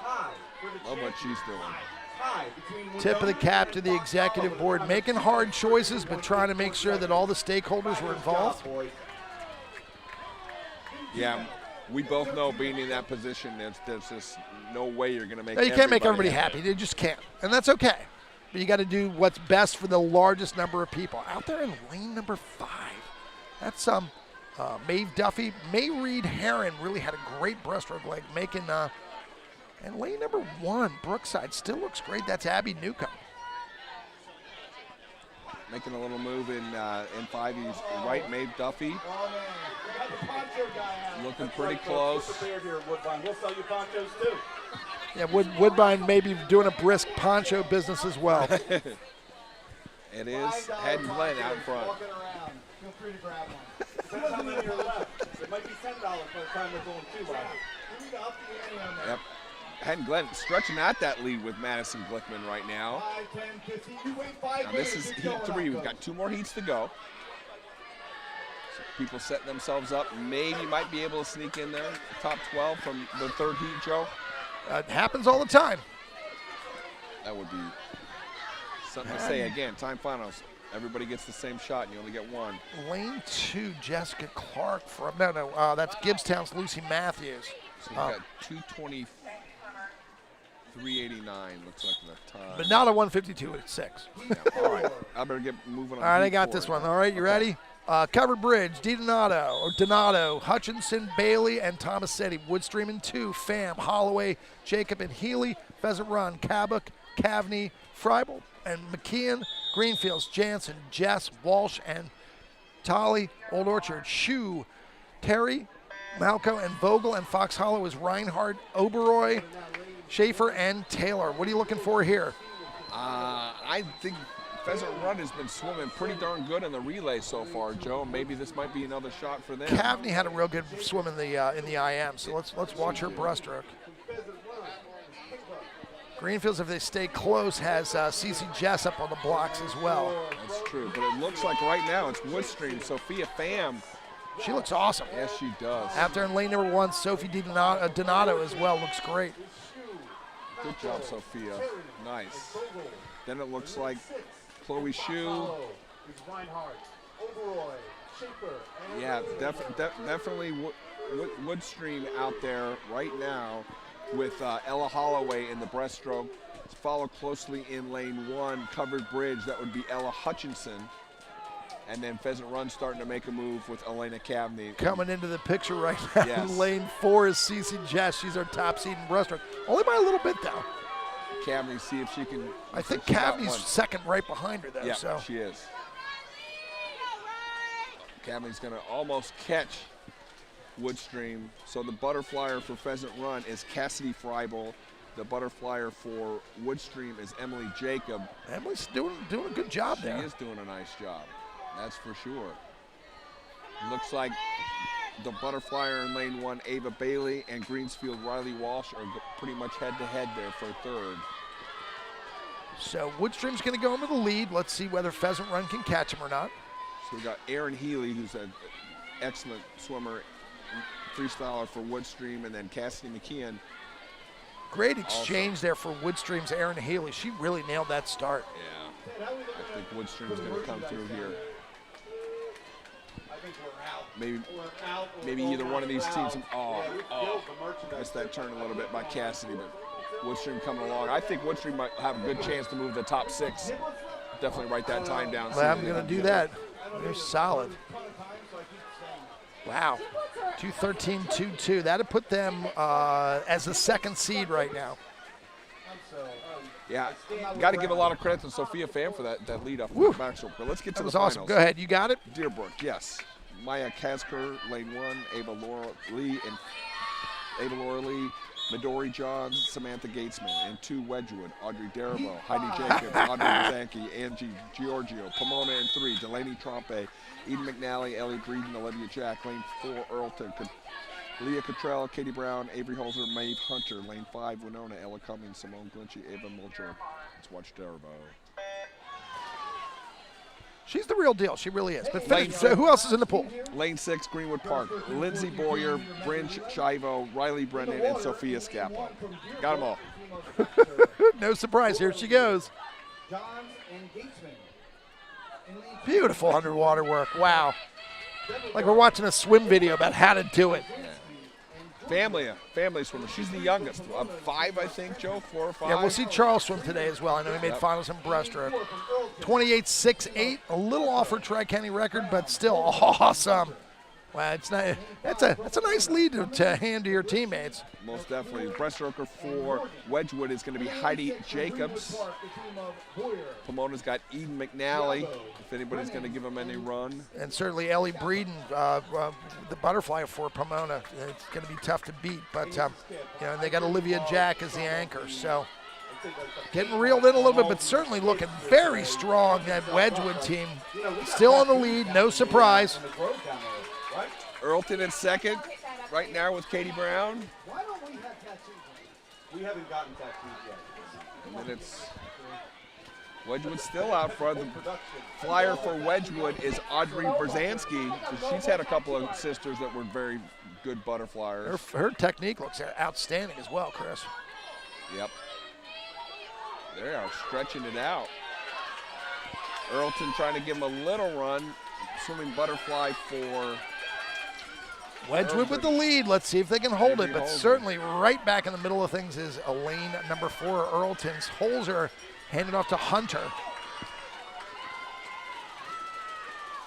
what she's doing. Tip of the cap to the executive board, making hard choices, but trying to make sure that all the stakeholders were involved. Yeah, we both know being in that position, there's just no way you're going to make You can't make everybody happy. You just can't, and that's okay. but you got to do what's best for the largest number of people. Out there in lane number 5, that's Maeve Duffy. May Reed Heron really had a great breaststroke leg, making and lane number 1, Brookside, still looks great. That's Abby Newcomb. Making a little move in 5. He's right, Maeve Duffy. Looking pretty close. We'll sell you ponchos too. Yeah, Woodbine may be doing a brisk poncho business as well. It is Head and Glenn out front. Walking around. Feel free to grab one. Depends how many are left. It might be $10 by the time we're going 2 hours. We need to up the ante on that. Yep. Head and Glenn stretching out that lead with Madison Glickman right now. 5, 10, 15. You wait 5 Now minutes. this is it's heat going 3. up, We've got 2 more heats to go. So people setting themselves up. Maybe might be able to sneak in there. Top 12 from the 3rd heat, Joe. It happens all the time. That would be something to say. Again, time finals. Everybody gets the same shot, and you only get 1. Lane 2, Jessica Clark from that's Gibbstown's Lucy Matthews. So we've got 2:23:89. Looks like the time. But not a 152.6. Yeah, all right, I better get moving on. All right, I heat got 4 this now. one. All right, you ready? Covered Bridge, Donato, Hutchinson, Bailey, and Thomasetti. Woodstream in 2, Pham, Holloway, Jacob, and Healy. Pheasant Run, Cabot, Cavney, Freibel, and McKeon. Greenfields, Jansen, Jess, Walsh, and Tolly. Old Orchard, Shue, Terry, Malco, and Vogel, and Fox Hollow is Reinhardt, Oberoy, Schaefer, and Taylor. What are you looking for here? I think Pheasant Run has been swimming pretty darn good in the relay so far, Joe. Maybe this might be another shot for them. Cavney had a real good swim in the IM, so let's watch her breaststroke. Greenfields, if they stay close, has Cece Jessup on the blocks as well. That's true, but it looks like right now it's Woodstream. Sophia Pham. She looks awesome. Yes, she does. Out there in lane number 1, Sophie Donato as well, looks great. Good job, Sophia. Nice. Then it looks like Chloe Shue. Reinhardt, Oberoy, Schaefer, and Yeah, definitely Woodstream out there right now with Ella Holloway in the breaststroke. Followed closely in lane 1, Covered Bridge. That would be Ella Hutchinson. And then Pheasant Run starting to make a move with Elena Cavney. Coming into the picture right now. Yes. Lane 4 is Cece Jess. She's our top seed in breaststroke. Only by a little bit, though. Cavney, see if she can. I think she got Cavney's one. second right behind her, though. Yeah, so. she is. Cavney's going to almost catch Woodstream. So the butterflyer for Pheasant Run is Cassidy Freibel. The butterflyer for Woodstream is Emily Jacob. Emily's doing a good job She there. is doing a nice job. That's for sure. Looks like the butterflyer in lane 1, Ava Bailey, and Greensfield Riley Walsh are pretty much head-to-head there for 3rd. So Woodstream's going to go into the lead. Let's see whether Pheasant Run can catch him or not. So we got Aaron Healy, who's an excellent swimmer, freestyler for Woodstream, and then Cassidy McKeon. Great exchange there for Woodstream's Aaron Healy. She really nailed that start. Yeah, I think Woodstream's going to come through here. I think we're out. Maybe We're out. maybe either one of these teams. Missed that turn a little bit by Cassidy, but Woodstream coming along. I think Woodstream might have a good chance to move the top 6. Definitely write that time down. Well, I'm going to do that. They're solid. Wow. 2:13.22. That'd put them as the 2nd seed right now. Yeah, got to give a lot of credit to Sophia Pham for that lead up Woo. from Backstroke. But let's get to That was the awesome. finals. Go ahead. You got it? Deerbrook, yes. Maya Kasker, lane 1, Ava Laura Lee, and Ava Laura Lee, Midori John, Samantha Gatesman, and 2, Wedgwood, Audrey Darabo, Heidi Jacobs, Audrey Mazanke, Angie Giorgio, Pomona in 3, Delaney Trompe, Eden McNally, Ellie Breeden, Olivia Jack, lane 4, Earlton, Leah Cottrell, Katie Brown, Avery Holzer, Maeve Hunter, lane 5, Winona, Ella Cummings, Simone Glinchy, Ava Mulcher. Let's watch Darabo. She's the real deal. She really is. But Lane so who else is in the pool? Lane 6, Greenwood Park, Lindsay Boyer, Bryn Shivo, Riley Brennan, and Sophia Scappa. Got them all. No surprise. Here she goes. John and Gatesman. Beautiful underwater work. Wow. Like we're watching a swim video about how to do it. Family swimmer. She's the youngest. 5, I think, Joe. 4 or 5. Yeah, we'll see Charles swim today as well. I know he made finals in breaststroke. 28.68, a little off her Tri-County record, but still awesome. Wow, it's not. That's a nice lead to hand to your teammates. Most definitely. Breaststroker for Wedgwood is going to be Heidi Jacobs. Pomona's got Eden McNally, if anybody's going to give him any run. And certainly Ellie Breeden, the butterfly for Pomona. It's going to be tough to beat, but they got Olivia Jack as the anchor. So getting reeled in a little bit, but certainly looking very strong. That Wedgwood team still on the lead, no surprise. Earlton in second right now with Katie Brown. Why don't we have tattoos? We haven't gotten tattoos yet. And then it's Wedgwood still out front. The flyer for Wedgwood is Audrey Brzezinski. She's had a couple of sisters that were very good butterflyers. Her technique looks outstanding as well, Chris. Yep. They are stretching it out. Earlton trying to give him a little run. Swimming butterfly for Wedgwood with the lead. Let's see if they can hold it, but certainly right back in the middle of things is lane number 4, Earlton's Holzer, handed off to Hunter.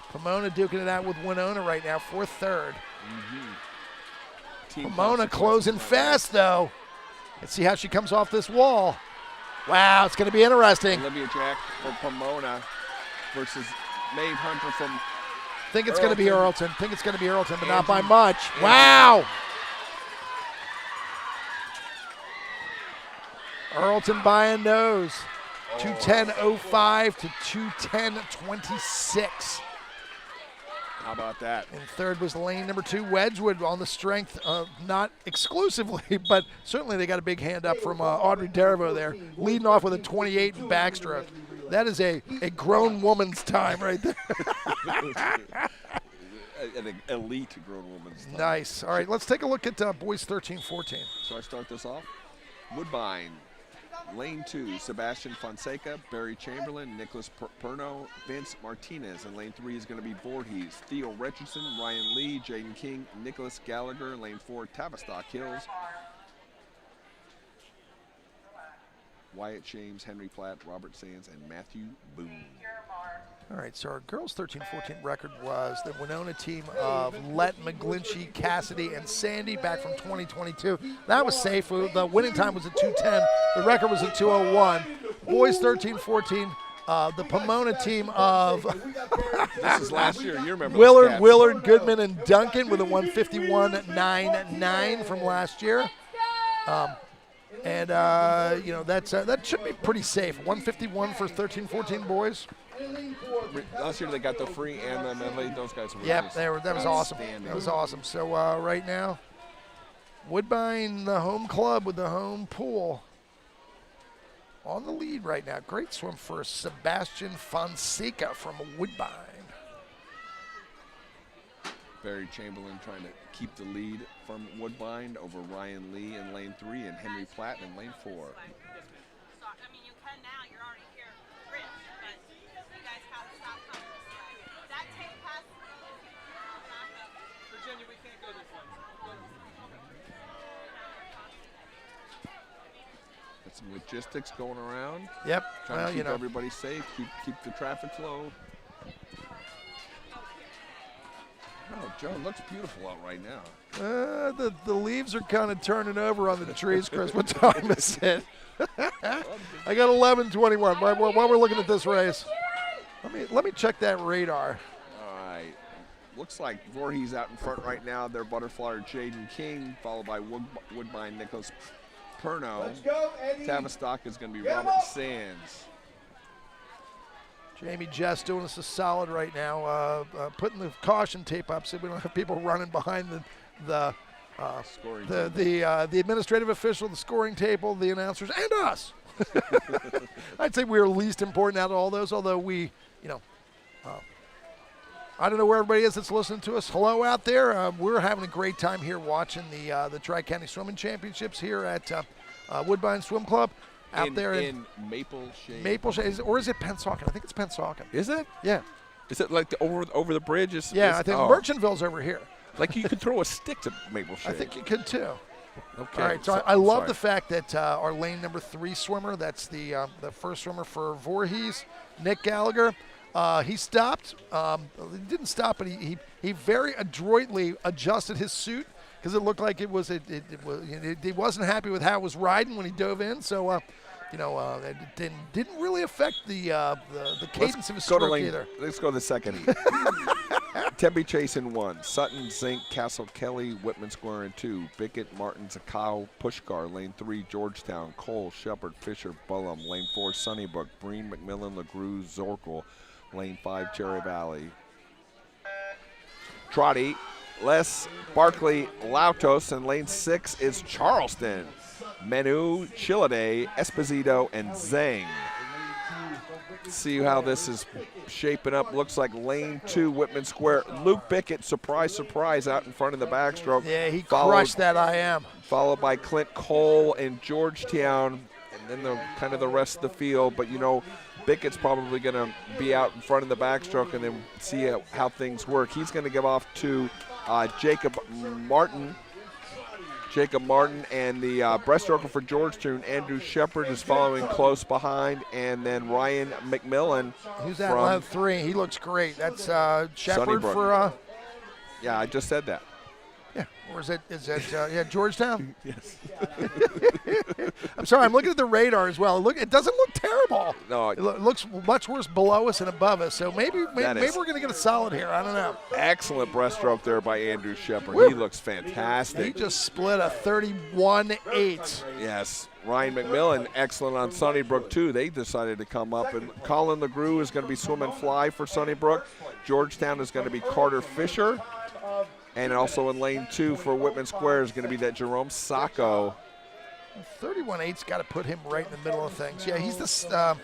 Pomona duking it out with Winona right now for third. Pomona closing fast, though. Let's see how she comes off this wall. Wow, it's going to be interesting. Olivia Jack for Pomona versus Maeve Hunter from Think it's going to be Earlton. Think it's going to be Earlton, but not by much. Wow. Earlton by a nose. 2:10.05 to 2:10.26. How about that? And third was lane number 2, Wedgwood, on the strength of not exclusively, but certainly they got a big hand up from Audrey Darvo there, leading off with a 28 in backstroke. That is a grown woman's time right there. An elite grown woman's time. Nice. All right, let's take a look at boys 13-14. So I start this off. Woodbine, lane 2, Sebastian Fonseca, Barry Chamberlain, Nicholas Perno, Vince Martinez. And lane 3 is going to be Voorhees, Theo Richardson, Ryan Lee, Jaden King, Nicholas Gallagher. Lane 4, Tavistock Hills, Wyatt James, Henry Platt, Robert Sands, and Matthew Boone. All right, so our girls 13-14 record was the Winona team of Lett, McGlinchey, Cassidy, and Sandy back from 2022. That was safe. The winning time was a 2:10. The record was a 2:01. Boys 13-14, the Pomona team of This is last year. You remember Willard, Goodman, and Duncan with a 151.99 from last year. That should be pretty safe. 151 for 13-14 boys. Last year they got the free anthem, Medley. Those guys were Yep, that was awesome. That was awesome. So right now, Woodbine, the home club with the home pool, on the lead right now. Great swim for Sebastian Fonseca from Woodbine. Barry Chamberlain trying to keep the lead from Woodbine over Ryan Lee in lane 3 and Henry Platt in lane 4. You can now. You're already here. Rich, but you guys have to stop coming this way. That take pass. Virginia, we can't go this way. Got some logistics going around. Yep. Trying to keep everybody safe, keep the traffic flow. Oh, Joe, it looks beautiful out right now. The leaves are kind of turning over on the trees, Chris. What time is it? I got 11:21 while we're looking at this race. Let me check that radar. All right. Looks like Voorhees out in front right now. Their butterflyer Jaden King, followed by Woodbine Nicholas Perno. Let's go, Eddie. Tavistock is going to be Robert Sands. Jamie Jess doing us a solid right now, putting the caution tape up so we don't have people running behind the administrative official, the scoring table, the announcers, and us. I'd say we're least important out of all those, although we, I don't know where everybody is that's listening to us. Hello out there. We're having a great time here watching the Tri-County Swimming Championships here at Woodbine Swim Club. Out there in Maple Shade. Maple Shade, or is it Pensauken? I think it's Pensauken. Is it? Yeah. Is it like over the bridge? I think Merchantville's over here. Like you could throw a stick to Maple Shade. I think you could too. Okay. All right, so I love the fact that our lane number 3 swimmer, that's the first swimmer for Voorhees, Nick Gallagher, he stopped. He didn't stop, but he very adroitly adjusted his suit because it looked like he wasn't happy with how it was riding when he dove in. So, it didn't really affect the cadence of his stroke either. Let's go to the second heat. Tempe Chase in 1. Sutton, Zink, Castle Kelly, Whitman Square in 2. Bickett, Martin, Zakau, Pushkar. Lane 3, Georgetown, Cole, Shepard, Fisher, Bullum. Lane 4, Sunnybrook, Breen, McMillan, LaGrue, Zorkel. Lane 5, Cherry Valley. Trotty, Les, Barkley, Lautos. And lane 6 is Charleston. Menu, Chilliday, Esposito, and Zhang. See how this is shaping up. Looks like lane 2, Whitman Square. Luke Bickett, surprise, surprise, out in front of the backstroke. Yeah, he crushed that IM. Followed by Clint Cole in Georgetown, and then the rest of the field. But, Bickett's probably going to be out in front of the backstroke and then see how things work. He's going to give off to Jacob Martin. And the breaststroker for Georgetown, Andrew Shepard, is following close behind, and then Ryan McMillan. Who's that lane 3? He looks great. That's Shepard for. Yeah, I just said that. Yeah, or is that Georgetown? Yes. I'm sorry, I'm looking at the radar as well. It doesn't look terrible. No, it looks much worse below us and above us. So maybe we're going to get a solid here. I don't know. Excellent breaststroke there by Andrew Shepard. Woo. He looks fantastic. He just split a 31.8. Yes. Ryan McMillan, excellent on Sunnybrook, too. They decided to come up. And Colin LaGrue is going to be swimming fly for Sunnybrook. Georgetown is going to be Carter Fisher. And also in lane 2 for Whitman Square is going to be that Jerome Sacco. 31.8's got to put him right in the middle of things. Yeah, he's the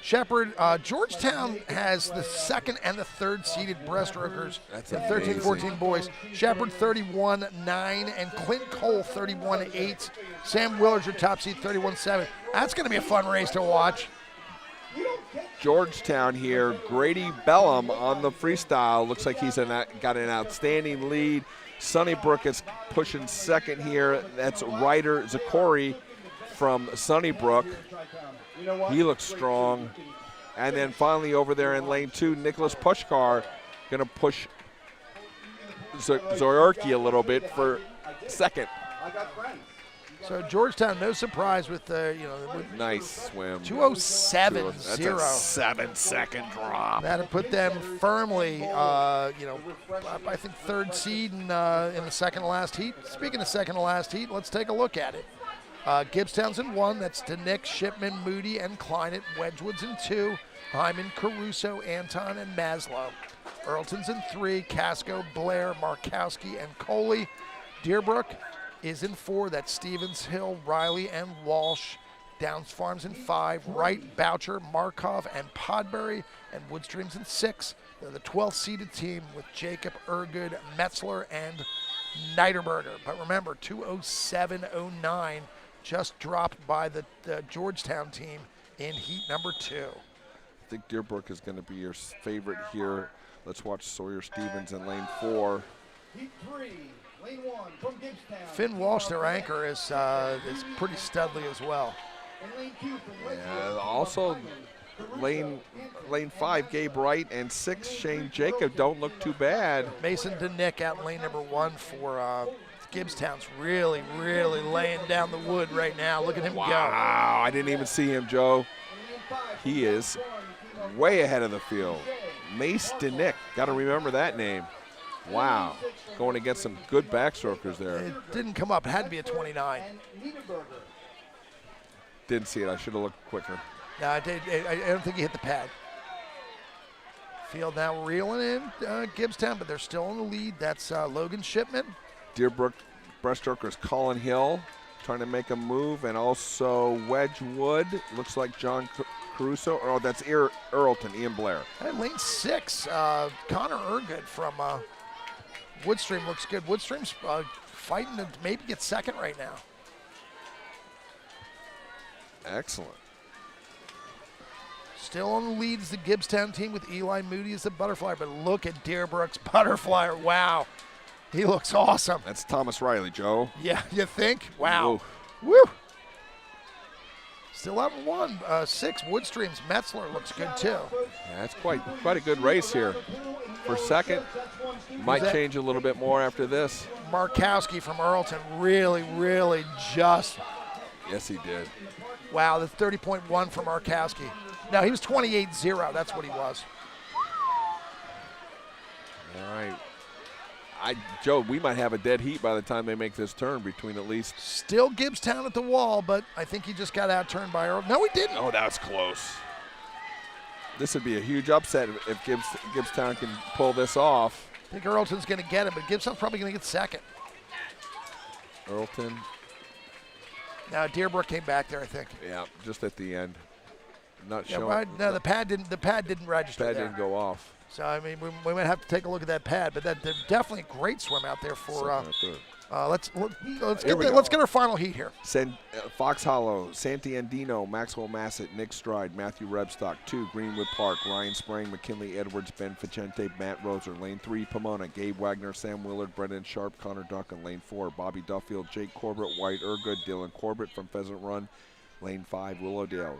Shepard. Georgetown has the second and the third seeded breaststrokers. That's the 13-14 boys. Shepard 31.9 and Clint Cole 31.8. Sam Willard's your top seed 31.7. That's going to be a fun race to watch. Georgetown here, Grady Bellum on the freestyle. Looks like he's got an outstanding lead. Sunnybrook is pushing second here. That's Ryder Zakori from Sunnybrook. He looks strong. And then finally over there in lane 2, Nicholas Pushkar going to push Zoyarki a little bit for second. So Georgetown, no surprise with the nice swim. 2:07.0. That's a 7-second drop. That'll put them firmly, I think third seed in the second to last heat. Speaking of second to last heat, let's take a look at it. Gibbstown's in 1. That's DeNick, Shipman, Moody, and Kleinett. Wedgwood's in 2. Hyman, Caruso, Anton, and Maslow. Earlton's in 3. Casco, Blair, Markowski, and Coley. Deerbrook is in 4. That's Stevens, Hill, Riley, and Walsh. Downs Farms in 5. Wright, Boucher, Markov, and Podbury. And Woodstream's in 6. They're the 12th seeded team with Jacob, Ergood, Metzler, and Niederberger. But remember, 2:07.09 just dropped by the Georgetown team in heat number 2. I think Deerbrook is going to be your favorite here. Let's watch Sawyer Stevens in lane 4. Heat 3, lane 1 from Gibbstown. Finn Walsh, their anchor, is pretty studly as well. And lane 2 from Yeah, also lane 5, Gabe Wright, and 6, Shane Jacob don't look too bad. Mason DeNick out in lane number 1 for Gibbstown's really, really laying down the wood right now. Look at him go. Wow, I didn't even see him, Joe. He is way ahead of the field. Mace DeNick, got to remember that name. Wow, going against some good backstrokers there. It didn't come up. It had to be a 29. Didn't see it. I should have looked quicker. No, I don't think he hit the pad. Field now reeling in Gibbstown, but they're still in the lead. That's Logan Shipman. Deerbrook breaststroker is Colin Hill, trying to make a move, and also Wedgwood. Looks like John Caruso. Oh, that's Earlton, Ian Blair. And lane 6, Connor Ergood from Woodstream looks good. Woodstream's fighting to maybe get second right now. Excellent. Still on the lead is the Gibbstown team with Eli Moody as the butterfly, but look at Deerbrook's butterfly. Wow. He looks awesome. That's Thomas Riley, Joe. Yeah, you think? Wow. Whoa. Woo. Still haven't won. 6 Woodstreams. Metzler looks good too. Yeah, that's quite a good race here. For second, might change a little bit more after this. Markowski from Earlton really just. Yes, he did. Wow, that's 30.1 for Markowski. No, he was 28.0. That's what he was. All right. Joe, we might have a dead heat by the time they make this turn between at least. Still Gibbstown at the wall, but I think he just got out-turned by Earl. No, he didn't. Oh, that was close. This would be a huge upset if Gibbstown can pull this off. I think Earlton's going to get it, but Gibbstown's probably going to get second. Earlton. Now Deerbrook came back there, I think. Yeah, just at the end. Not Yeah, showing. well, no, the pad didn't register. Pad there. didn't go off. So I mean, we might have to take a look at that pad, but that's definitely a great swim out there for. Let's get our final heat here. Fox Hollow, Santi Andino, Maxwell Massett, Nick Stride, Matthew Rebstock, 2, Greenwood Park, Ryan Sprang, McKinley Edwards, Ben Facente, Matt Roser, lane 3, Pomona, Gabe Wagner, Sam Willard, Brendan Sharp, Connor Duncan, lane 4, Bobby Duffield, Jake Corbett, White Ergood, Dylan Corbett from Pheasant Run, lane 5, Willowdale.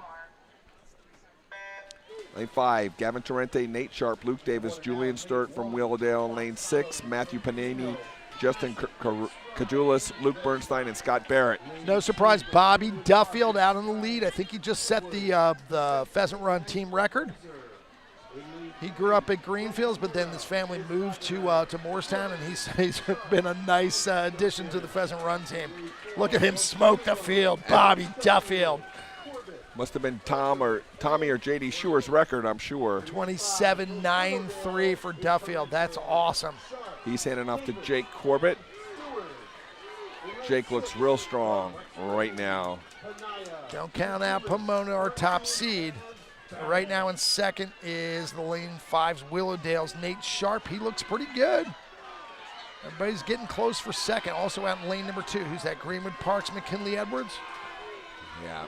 Lane 5, Gavin Torrente, Nate Sharp, Luke Davis, Julian Sturt from Willowdale. Lane 6, Matthew Panini, Justin Kajulis, Luke Bernstein, and Scott Barrett. No surprise, Bobby Duffield out in the lead. I think he just set the Pheasant Run team record. He grew up at Greenfields, but then his family moved to Morristown, and he's been a nice addition to the Pheasant Run team. Look at him smoke the field, Bobby Duffield. Must have been Tommy or J.D. Schuer's record, I'm sure. 27.93 for Duffield. That's awesome. He's handing off to Jake Corbett. Jake looks real strong right now. Don't count out Pomona, our top seed. Right now in second is the lane 5's Willowdale's Nate Sharp. He looks pretty good. Everybody's getting close for second. Also out in lane number 2. Who's that? Greenwood Parks, McKinley Edwards? Yeah.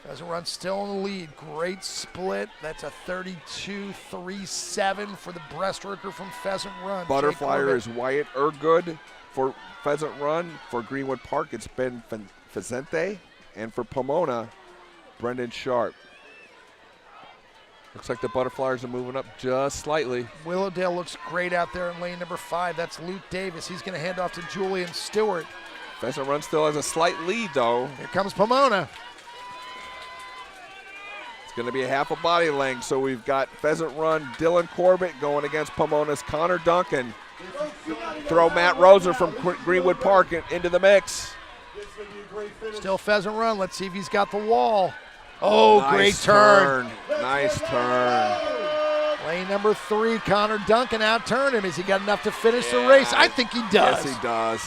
Pheasant Run still in the lead. Great split. That's a 32.37 for the breaststroker from Pheasant Run. Butterflyer is Wyatt Ergood for Pheasant Run. For Greenwood Park, it's Ben Facente. And for Pomona, Brendan Sharp. Looks like the Butterflyers are moving up just slightly. Willowdale looks great out there in lane number 5. That's Luke Davis. He's going to hand off to Julian Stewart. Pheasant Run still has a slight lead, though. Here comes Pomona. It's going to be a half a body length, so we've got Pheasant Run, Dylan Corbett going against Pomona's Connor Duncan. Throw Matt Roser from Greenwood Park into the mix. Still Pheasant Run. Let's see if he's got the wall. Oh, nice great turn. Nice turn. Lane number 3, Connor Duncan out-turned him. Has he got enough to finish the race? I think he does. Yes, he does.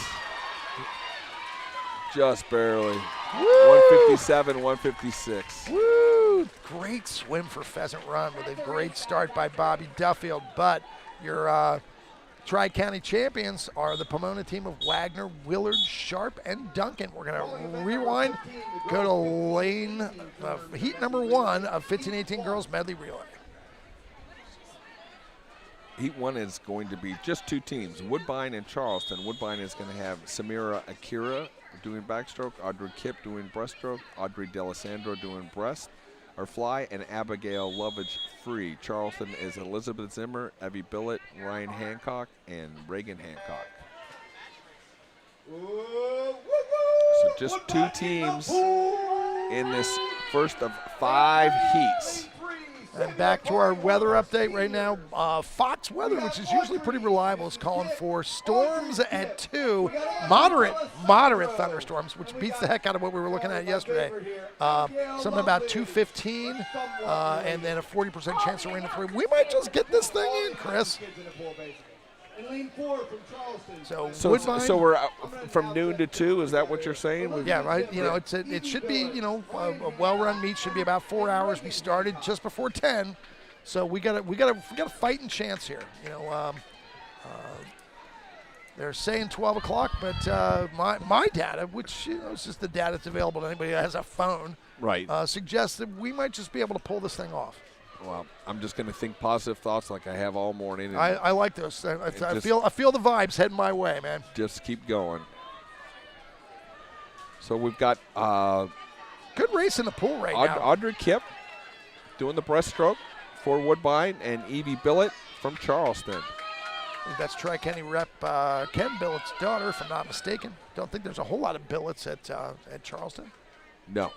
Just barely. Woo! 157, 156. Woo! Great swim for Pheasant Run with a great start by Bobby Duffield. But your Tri-County champions are the Pomona team of Wagner, Willard, Sharp, and Duncan. We're going to rewind, go to lane heat number 1 of 15-18 girls medley relay. Heat 1 is going to be just 2 teams, Woodbine and Charleston. Woodbine is going to have Samira Akira doing backstroke, Audrey Kipp doing breaststroke, Audrey D'Alessandro doing fly, and Abigail Lovage free. Charleston is Elizabeth Zimmer, Evie Billett, Ryan Hancock, and Reagan Hancock. So just 2 teams in this first of 5 heats. And back to our weather update right now. Fox Weather, which is usually pretty reliable, is calling for storms at 2, moderate thunderstorms, which beats the heck out of what we were looking at yesterday. Something about 2:15, and then a 40% chance of rain at 3. We might just get this thing in, Chris. And lane 4 from Charleston. So we're from noon to 2. Is that what you're saying? Yeah, right. You know, it should be, you know, a well-run meet should be about 4 hours. We started just before 10, so we got a fighting chance here. You know, they're saying 12 o'clock, but my data, which you know is just the data that's available to anybody that has a phone, right, suggests that we might just be able to pull this thing off. Well, I'm just going to think positive thoughts like I have all morning. And I like those. I just- feel the vibes heading my way, man. just keep going. So we've got Good race in the pool right now. Audrey Kipp doing the breaststroke for Woodbine, and Evie Billett from Charleston. I think that's Tri-County rep Ken Billett's daughter, if I'm not mistaken. Don't think there's a whole lot of Billets at Charleston. No,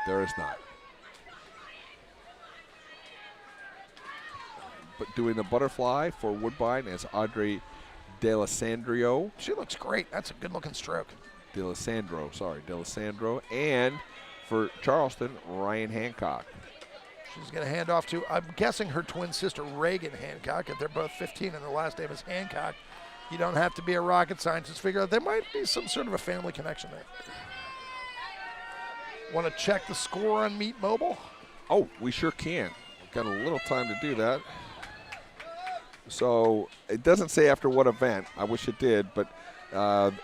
there is not. But doing the butterfly for Woodbine is Audrey D'Alessandro. She looks great. That's a good-looking stroke. D'Alessandro. And for Charleston, Ryan Hancock. She's going to hand off to, I'm guessing, her twin sister, Reagan Hancock. If they're both 15 and their last name is Hancock, you don't have to be a rocket scientist to figure out there might be some sort of a family connection there. Want to check the score on Meet Mobile? Oh, we sure can. We've got a little time to do that. So it doesn't say after what event. I wish it did, but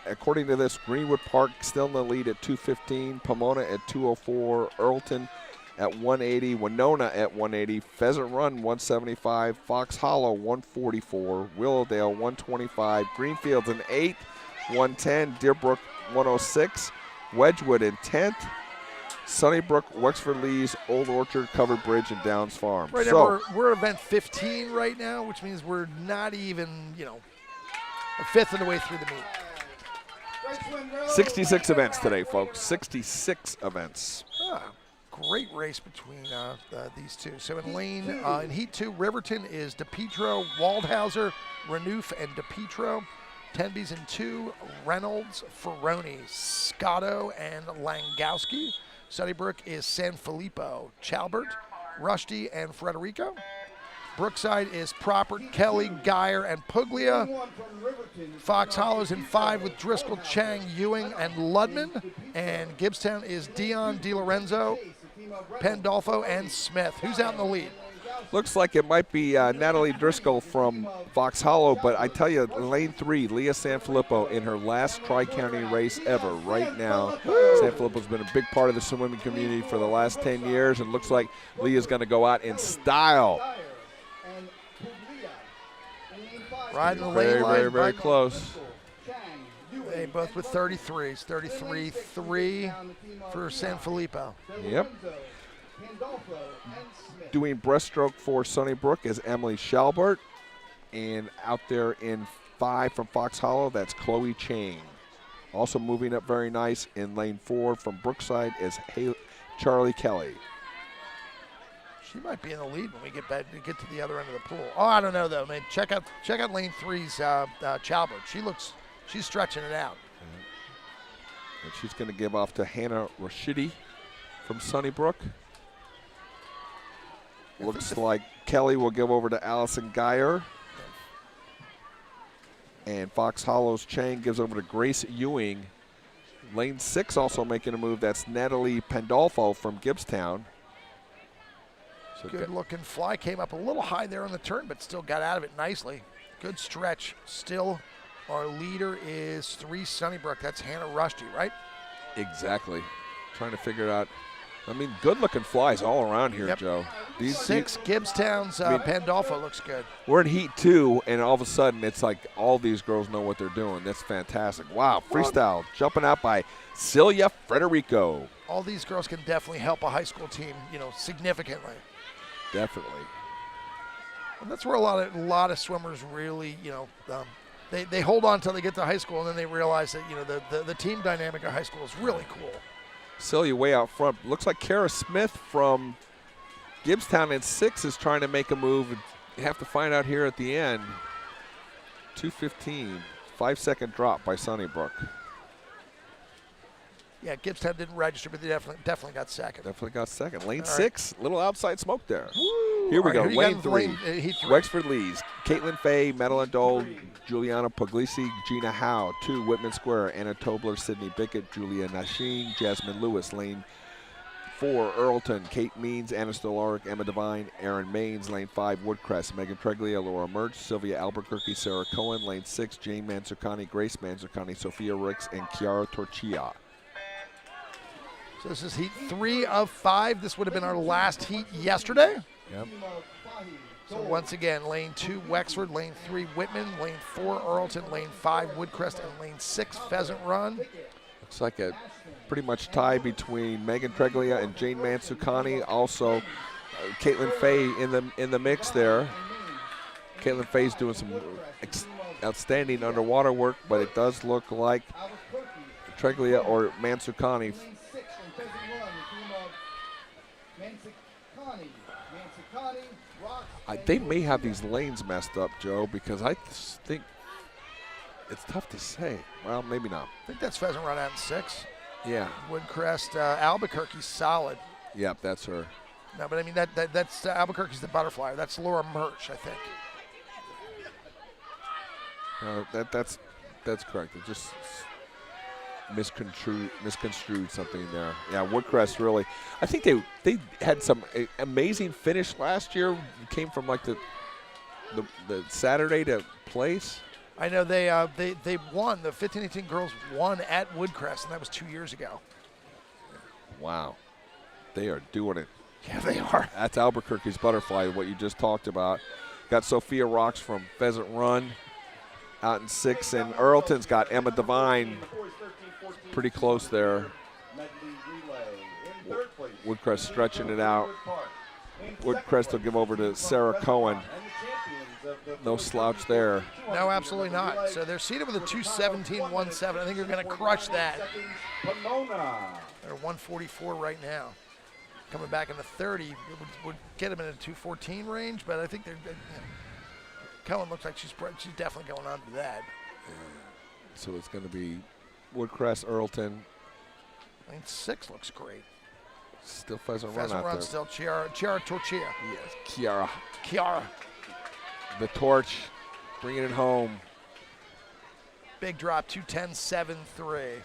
according to this, Greenwood Park still in the lead at 2:15, Pomona at 2:04, Earlton at 180, Winona at 180, Pheasant Run 175, Fox Hollow 144, Willowdale 125, Greenfields in 8, 110, Deerbrook 106, Wedgwood in 10th, Sunnybrook, Wexford Lees, Old Orchard, Covered Bridge, and Downs Farm. Right So now, we're at event 15 right now, which means we're not even, a fifth of the way through the meet. 66 events today, folks. 66 events. Great race between these two. So in Heat 2, Riverton is DePietro, Waldhauser, Renouf, and DePietro. Tenby's in 2, Reynolds, Ferroni, Scotto, and Langowski. Sunnybrook is San Filippo, Chalbert, Rusty, and Frederico. Brookside is Proppert, Kelly, Geyer, and Puglia. Fox Hollow's in 5 with Driscoll, Chang, Ewing, and Ludman. And Gibbstown is Dion, DiLorenzo, Pandolfo, and Smith. Who's out in the lead? Looks like it might be Natalie Driscoll from Fox Hollow, but I tell you, lane 3, Leah Sanfilippo in her last Tri-County race ever right now. Sanfilippo's been a big part of the swimming community for the last 10 years, and looks like Leah's going to go out in style. Riding the lane line. Very, very close. They both with 33s. 33-3 for San Filippo. Yep. Doing breaststroke for Sunnybrook is Emily Shalbert. And out there in 5 from Fox Hollow, that's Chloe Chang. Also moving up very nice in lane 4 from Brookside is Charlie Kelly. She might be in the lead when we get to the other end of the pool. Oh, I don't know though, man. Check out lane 3's Chalbert. She's stretching it out. And she's going to give off to Hannah Rashidi from Sunnybrook. Looks like Kelly will give over to Allison Geyer. And Fox Hollow's Chang gives over to Grace Ewing. Lane 6 also making a move. That's Natalie Pandolfo from Gibbstown. So good looking fly. Came up a little high there on the turn, but still got out of it nicely. Good stretch. Still, our leader is 3 Sunnybrook. That's Hannah Rusty, right? Exactly. Trying to figure it out. I mean, good looking flies all around here, Yep. Joe. 6 Gibbstown's Pandolfo looks good. We're in Heat 2, and all of a sudden it's like all these girls know what they're doing. That's fantastic. Wow, freestyle jumping out by Celia Frederico. All these girls can definitely help a high school team, significantly. Definitely. And that's where a lot of swimmers really, they hold on until they get to high school, and then they realize that the team dynamic of high school is really cool. Celia way out front. Looks like Kara Smith from Gibbstown in 6 is trying to make a move. You have to find out here at the end. 2:15, 5-second drop by Sunnybrook. Yeah, Gibbstown didn't register, but they definitely got second. Definitely got second. Lane All 6, little outside smoke there. Woo! Here we All go, right, who you lane got 3. in Heat 3? Wexford Lees, Caitlin Fay, Madeline Dole, Juliana Puglisi, Gina Howe. 2, Whitman Square, Anna Tobler, Sydney Bickett, Julia Nasheen, Jasmine Lewis. Lane 4, Earlton, Kate Means, Anna Stolaric, Emma Devine, Erin Maines. Lane 5, Woodcrest, Megan Treglia, Laura Mertz, Sylvia Albuquerque, Sarah Cohen. Lane 6, Jane Manzarcani, Grace Manzarcani, Sophia Ricks, and Kiara Torchia. So this is Heat 3 of 5. This would have been our last heat yesterday. Yep. So once again, lane 2, Wexford, lane 3, Whitman, lane 4, Earlton, lane 5, Woodcrest, and lane 6, Pheasant Run. Looks like a pretty much tie between Megan Treglia and Jane Mansucani. Also, Caitlin Fay in the mix there. Caitlin Fay's doing some outstanding underwater work, but it does look like Treglia or Mansucani. They may have these lanes messed up, Joe, because I think it's tough to say. Well, maybe not. I think that's Pheasant Run out in 6. Yeah. Woodcrest, Albuquerque's solid. Yep, that's her. No, but I mean, that's Albuquerque's the butterfly. That's Laura Murch, I think. That's correct. It just misconstrued something there. Yeah, Woodcrest really. I think they had some amazing finish last year. Came from like the Saturday to place. I know they won. The 15-18 girls won at Woodcrest, and that was 2 years ago. Wow, they are doing it. Yeah, they are. That's Albuquerque's butterfly. What you just talked about. Got Sophia Rocks from Pheasant Run out in 6, and Earlton's got Emma Devine pretty close there. Woodcrest stretching it out. Woodcrest will give over to Sarah Cohen. No slouch there. No, absolutely not. So they're seated with a 2:17.17. I think they're going to crush that. They're 144 right now. Coming back in the 30, it would get them in a 2:14 range, but I think they're. Cohen looks like she's definitely going on to that. So it's going to be Woodcrest, Earlton. Lane 6 looks great. Still Pheasant Run Pheasant out Run there. still Chiara Torchia. Yes, Chiara. The torch, bringing it home. Big drop, 2:10.73.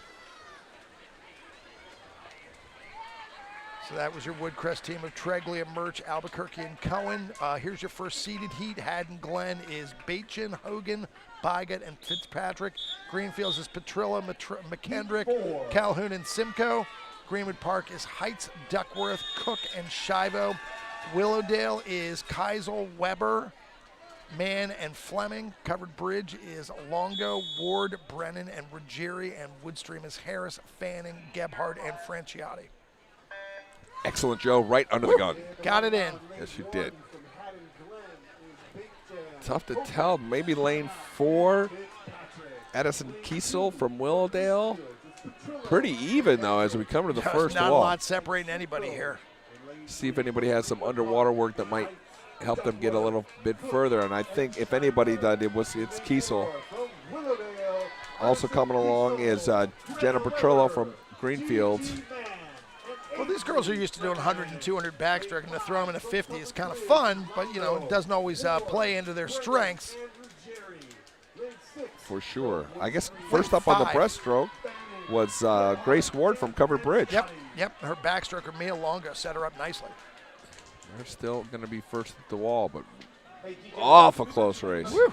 So that was your Woodcrest team of Treglia, Murch, Albuquerque, and Cohen. Here's your first seeded heat. Haddon Glen is Baitchin, Hogan, Bigot, and Fitzpatrick. Greenfields is Petrilla, McKendrick, Calhoun, and Simcoe. Greenwood Park is Heights, Duckworth, Cook, and Shivo. Willowdale is Keisel, Weber, Mann, and Fleming. Covered Bridge is Longo, Ward, Brennan, and Ruggieri. And Woodstream is Harris, Fanning, Gebhardt, and Franciotti. Excellent, Joe. Right under the gun. Got it in. Yes, you did. Tough to tell. Maybe lane 4. Addison Kiesel from Willowdale. Pretty even, though, as we come to the first Not wall. a lot separating anybody here. See if anybody has some underwater work that might help them get a little bit further. And I think if anybody did, it's Kiesel. Also coming along is Jenna Petrillo from Greenfields. Well, these girls are used to doing 100 and 200 backstroke, and to throw them in a 50 is kind of fun, but, you know, it doesn't always play into their strengths. For sure. I guess first up on the breaststroke was Grace Ward from Covered Bridge. Yep. Her backstroker, Mia Longo, set her up nicely. They're still going to be first at the wall, but awful close race. Woo.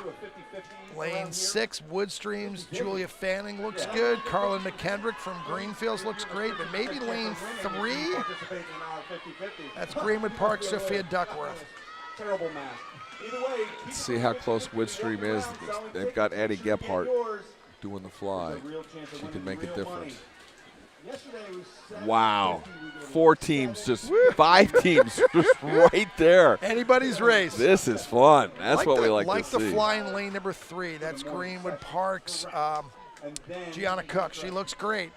Lane 6, Woodstreams, Julia Fanning looks good. Carlin McKendrick from Greenfields looks great, but maybe lane 3? That's Greenwood Park, Sophia Duckworth. Terrible math. Either way, Let's see how close Woodstream is. They've got Addie Gebhardt doing the fly. She can make a difference. Wow. 4 teams, just 5 teams just right there. Anybody's race. This is fun. That's what we like to see. Like the flying lane number 3. That's Greenwood Park's Gianna Cook. She looks great.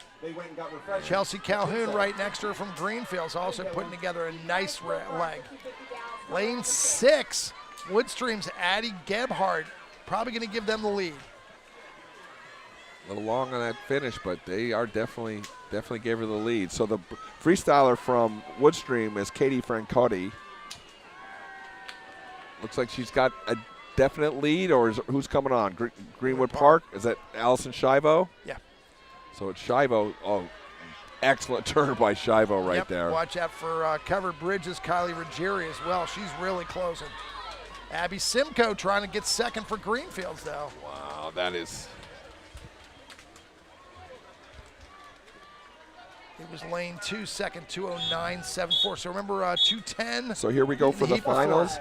Chelsea Calhoun right next to her from Greenfields, also putting together a nice leg. Lane 6, Woodstream's Addie Gebhardt. Probably going to give them the lead. A little long on that finish, but they are definitely gave her the lead. So the freestyler from Woodstream is Katie Francotti. Looks like she's got a definite lead, or who's coming on? Greenwood Park? Is that Allison Shivo? Yeah. So it's Shivo. Oh, excellent turn by Shivo right there. Watch out for Covered Bridges, Kylie Ruggieri as well. She's really closing. Abby Simcoe trying to get second for Greenfields, though. Wow, that is. It was lane 2, second, 209.74. So remember 210. So here we go for the heat before. finals.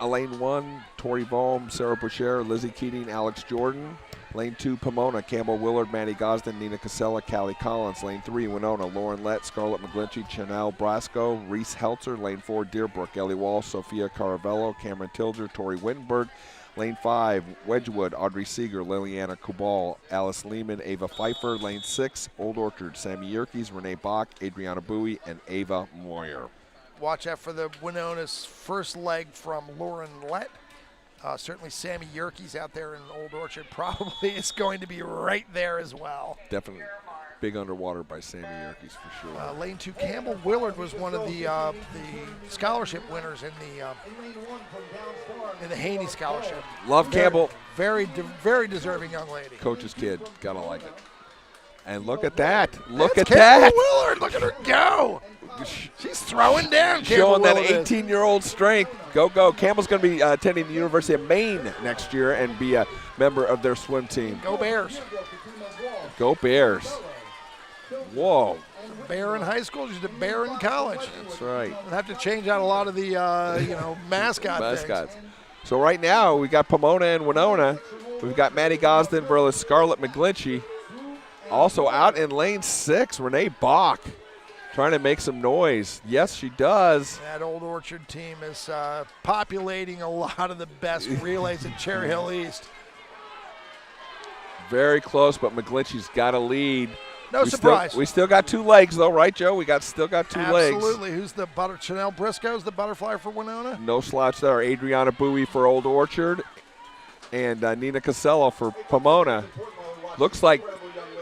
Lane 1, Tori Volm, Sarah Boucher, Lizzie Keating, Alex Jordan. Lane 2, Pomona, Campbell Willard, Maddie Gosden, Nina Casella, Callie Collins. Lane 3, Winona, Lauren Lett, Scarlett McGlinchey, Chanel Brasco, Reese Heltzer. Lane 4, Deerbrook, Ellie Wall, Sophia Caravello, Cameron Tilger, Tori Wittenberg. Lane 5, Wedgwood, Audrey Seeger, Liliana Kubal, Alice Lehman, Ava Pfeiffer. Lane 6, Old Orchard, Sammy Yerkes, Renee Bach, Adriana Bowie, and Ava Moyer. Watch out for the Winona's first leg from Lauren Lett. Certainly Sammy Yerkes out there in Old Orchard probably is going to be right there as well. Definitely big underwater by Sammy Yerkes for sure. Lane 2, Campbell Willard was one of the scholarship winners in the Haney Scholarship. Love Campbell. Very deserving young lady. Coach's kid, gotta like it. And look at that. Look That's at that. Campbell Willard, look at her go. She's throwing down. Showing that Willard is. 18-year-old strength. Go, go. Campbell's going to be attending the University of Maine next year and be a member of their swim team. Go Bears. Go Bears. Whoa. Bear in high school, she's a bear in college. That's right. We'll have to change out a lot of the mascots. Things. So right now we got Pomona and Winona. We've got Maddie Gosden versus Scarlett McGlinchey. Also out in lane 6, Renee Bach. Trying to make some noise. Yes, she does. That Old Orchard team is populating a lot of the best relays at Cherry Hill East. Very close, but McGlinchey's got a lead. No surprise. We still got 2 legs, though, right, Joe? Still got 2 legs. Absolutely. Who's the Chanel Briscoe's the butterfly for Winona? No slouch there. Adriana Bowie for Old Orchard and Nina Casella for Pomona. Looks like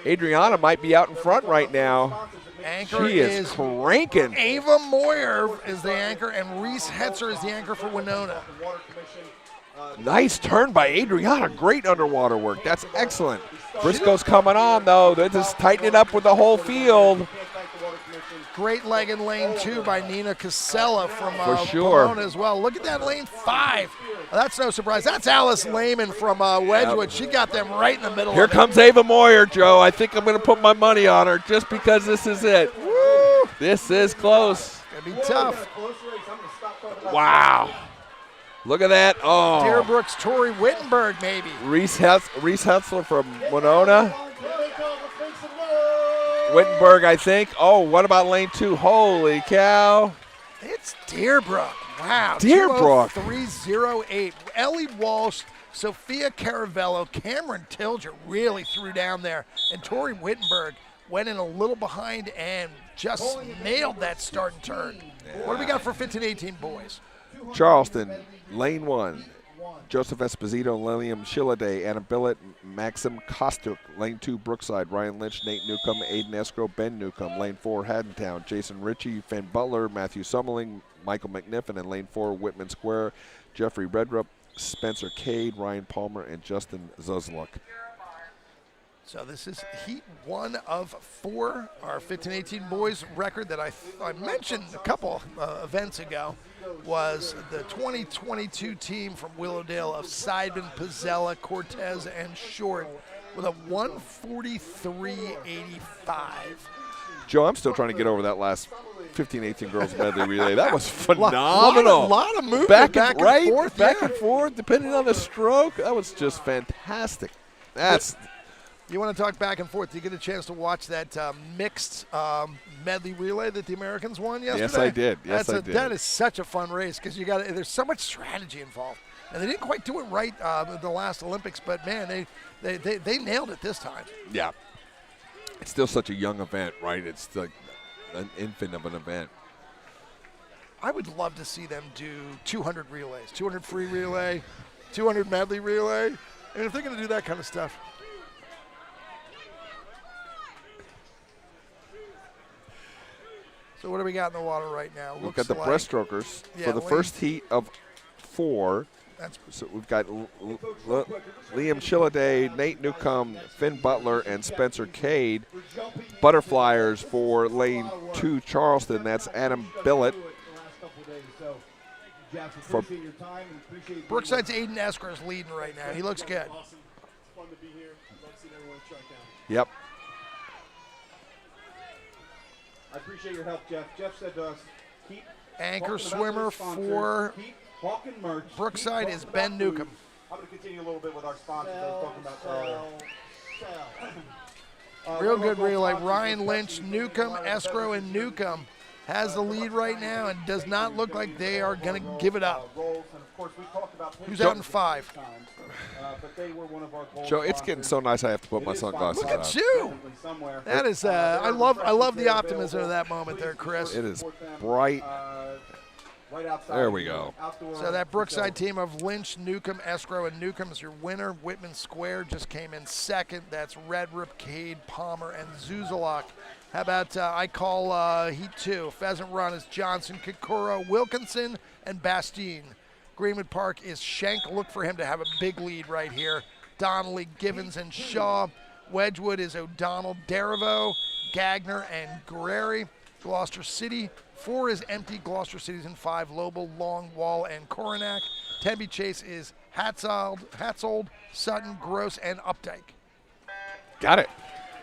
Adriana might be out in front right now. Anchor she is cranking. Ava Moyer is the anchor, and Reese Hetzer is the anchor for Winona. Nice turn by Adriana. Great underwater work. That's excellent. Briscoe's coming on, though. They're just tightening it up with the whole field. Great leg in lane 2 by Nina Casella from sure. Pomona as well. Look at that lane 5. That's no surprise. That's Alice Lehman from Wedgwood. Yep. She got them right in the middle. Here comes Ava Moyer, Joe. I think I'm going to put my money on her just because this is it. Woo! This is close. It's going to be tough. Wow. Look at that. Oh. Deerbrook's Tori Wittenberg, maybe. Reese Hetzler from Winona. Wittenberg, I think. Oh, what about lane 2? Holy cow. It's Deerbrook. Wow. Deerbrook. 203.08. Ellie Walsh, Sophia Caravello, Cameron Tilger really threw down there. And Tori Wittenberg went in a little behind and just nailed that start and turn. Yeah. What do we got for 15-18 boys? Charleston, lane 1. Joseph Esposito, Lillian Shilliday, Anna Billett, Maxim Kostuk. Lane 2, Brookside, Ryan Lynch, Nate Newcomb, Aiden Escrow, Ben Newcomb. Lane 4, Haddontown, Jason Ritchie, Finn Butler, Matthew Summerling, Michael McNiffen. And lane 4, Whitman Square, Jeffrey Redrup, Spencer Cade, Ryan Palmer, and Justin Zuzluk. So this is heat 1 of 4, our 15-18 boys record that I mentioned a couple events ago was the 2022 team from Willowdale of Seidman, Pizzella, Cortez, and Short with a 143.85. Joe, I'm still trying to get over that last 15-18 girls medley relay. That was phenomenal. A lot of movement back and forth. Back and forth, depending on the stroke. That was just fantastic. You want to talk back and forth? Did you get a chance to watch that mixed medley relay that the Americans won yesterday? Yes, I did. That is such a fun race because there's so much strategy involved. And they didn't quite do it right in the last Olympics, but, man, they nailed it this time. Yeah. It's still such a young event, right? It's like an infant of an event. I would love to see them do 200 relays, 200 free relay, 200 medley relay. I mean, if they're going to do that kind of stuff. So what do we got in the water right now? Look at the breaststrokers for the first heat of 4. So we've got Liam Shilliday, Nate Newcomb, Finn Butler, and Spencer Cade. Butterflyers for lane 2 Charleston. That's Adam Billett. For Brookside's Aiden Esker is leading right now. He looks good. Yep. I appreciate your help, Jeff. Jeff said to us, keep Anchor talking about swimmer those sponsors, for keep hawking merch, Brookside keep is talking Ben about Newcomb. food. I'm going to continue a little bit with our sponsors. I was talking about earlier. Real one of good our relay. sponsors Ryan is Lynch, Pepsi. Newcomb, Escrow, and Newcomb has the lead right now and does not look like they are going to give it up. Rolls, and of course, we talked about Who's out in 5? but they were one of our gold Joe, it's getting so nice I have to put my sunglasses Look on. at you. somewhere. That is, I love the optimism of that moment there, Chris. It is bright. Right outside. There we go. So that Brookside team of Lynch, Newcomb, Escrow, and Newcomb is your winner. Whitman Square just came in second. That's Redrup, Cade, Palmer, and Zuzalak. How about I call Heat 2. Pheasant Run is Johnson, Kokoro, Wilkinson, and Bastine. Greenwood Park is Schenk. Look for him to have a big lead right here. Donnelly, Givens, and Shaw. Wedgwood is O'Donnell, Derivo, Gagner, and Guerreri. Gloucester City. 4 is empty. Gloucester City's in 5. Lobel, Long, Wall, and Coronac. Tenby Chase is Hatzold, Sutton, Gross, and Updike. Got it.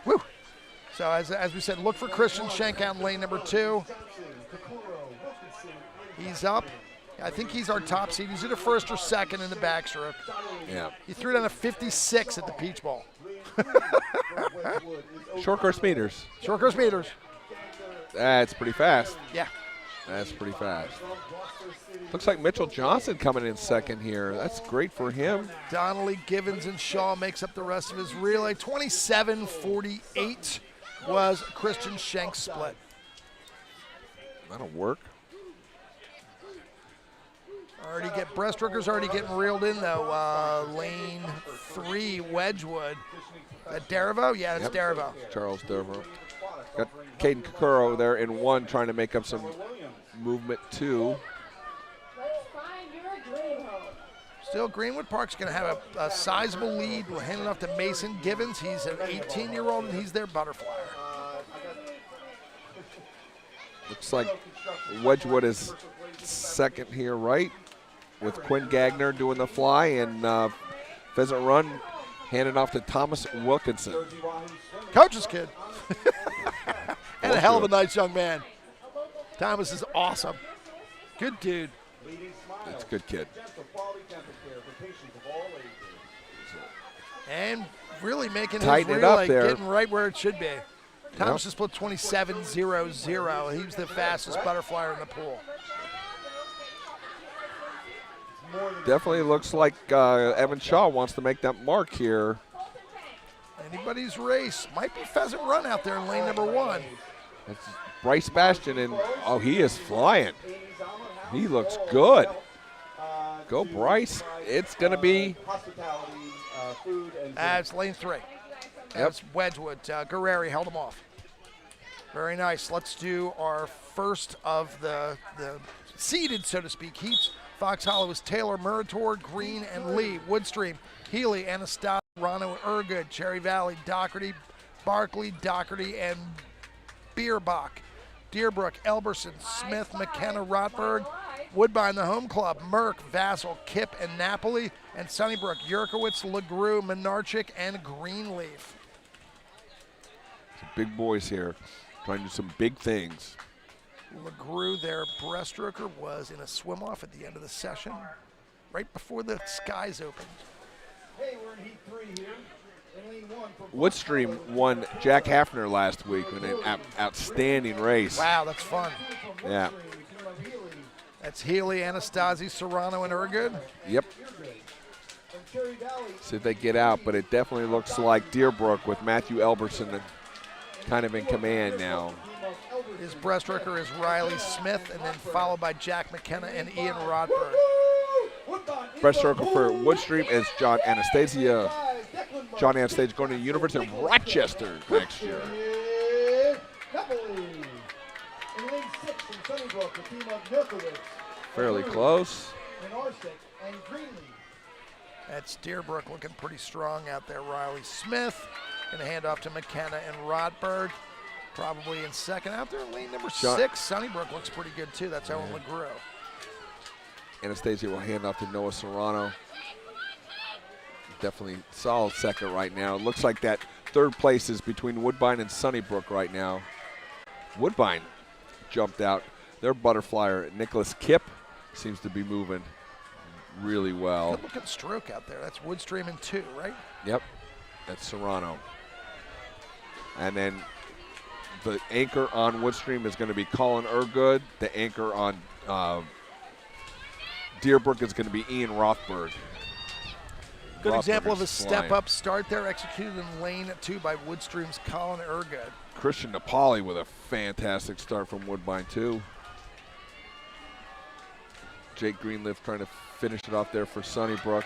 Woo! So as we said, look for Christian Schenk out in lane number 2. He's up. I think he's our top seed. He's either first or second in the backstroke. Yeah. He threw down a 56 at the Peach Bowl. Short course meters. Short course meters. That's pretty fast. Yeah. That's pretty fast. Looks like Mitchell Johnson coming in second here. That's great for him. Donnelly, Givens, and Shaw makes up the rest of his relay. 27-48 was Christian Schenk's split. That'll work. Breaststrokers already getting reeled in though. Lane 3, Wedgwood. That Derivo? Yeah, that's Derivo. Charles Derivo. Got Caden Kokoro there in 1 trying to make up some movement 2. Still, Greenwood Park's going to have a sizable lead. We're handing off to Mason Givens. He's an 18-year-old, and he's their butterfly. Looks like Wedgwood is second here, right? With Quinn Gagner doing the fly, and Pheasant Run handing off to Thomas Wilkinson. Coach's kid. And a hell of a nice young man. Thomas is awesome. Good dude. That's a good kid. And really making Tighten his it up relay, there. getting right where it should be. Thomas just split 27-0-0. He was the fastest butterflyer in the pool. Definitely looks like Evan Shaw wants to make that mark here. Anybody's race. Might be Pheasant Run out there in lane number 1. That's Bryce Bastion, and oh, he is flying. He looks good. Go, Bryce. It's going to be. That's lane 3. That's Wedgwood. Guerreri held him off. Very nice. Let's do our first of the seeded, so to speak, heats. Fox Hollow is Taylor, Murator, Green, and Lee. Woodstream, Healy, Anastasio, Rano, Ergood, Cherry Valley, Doherty, Barkley, Doherty, and Bierbach. Deerbrook, Elberson, Smith, McKenna, Rotberg, Woodbine, the home club, Merck, Vassal, Kipp, and Napoli, and Sunnybrook, Yurkowitz, LeGroux, Menarchik, and Greenleaf. Some big boys here trying to do some big things. LeGroux, their breaststroker, was in a swim-off at the end of the session, right before the skies opened. Hey, we're in Heat 3 here. In lane 1 for Woodstream won Jack Hafner last week with an outstanding race. Wow, that's fun. Yeah. That's Healy, Anastasi, Serrano, and Ergood. Yep. See if they get out, but it definitely looks like Deerbrook with Matthew Elberson kind of in command now. His breaststroker is Riley Smith, and then followed by Jack McKenna and Ian Rodberg. Breaststroker for Woodstream is John Anastasia. John Anastasia going to the University of Rochester next year. Fairly close. That's Deerbrook looking pretty strong out there. Riley Smith going to hand off to McKenna and Rodberg. Probably in second out there in lane number 6. Sunnybrook looks pretty good too. That's Owen LeGroux. Anastasia will hand off to Noah Serrano. Definitely solid second right now. It looks like that third place is between Woodbine and Sunnybrook right now. Woodbine jumped out. Their butterflyer, Nicholas Kipp, seems to be moving really well. Good looking stroke out there. That's Woodstream in 2, right? Yep, that's Serrano. And then the anchor on Woodstream is going to be Colin Ergood. The anchor on Deerbrook is going to be Ian Rothberg. Good example of a flying. step-up start there, executed in lane 2 by Woodstream's Colin Ergood. Christian Napoli with a fantastic start from Woodbine, too. Jake Greenleaf trying to finish it off there for Sunnybrook.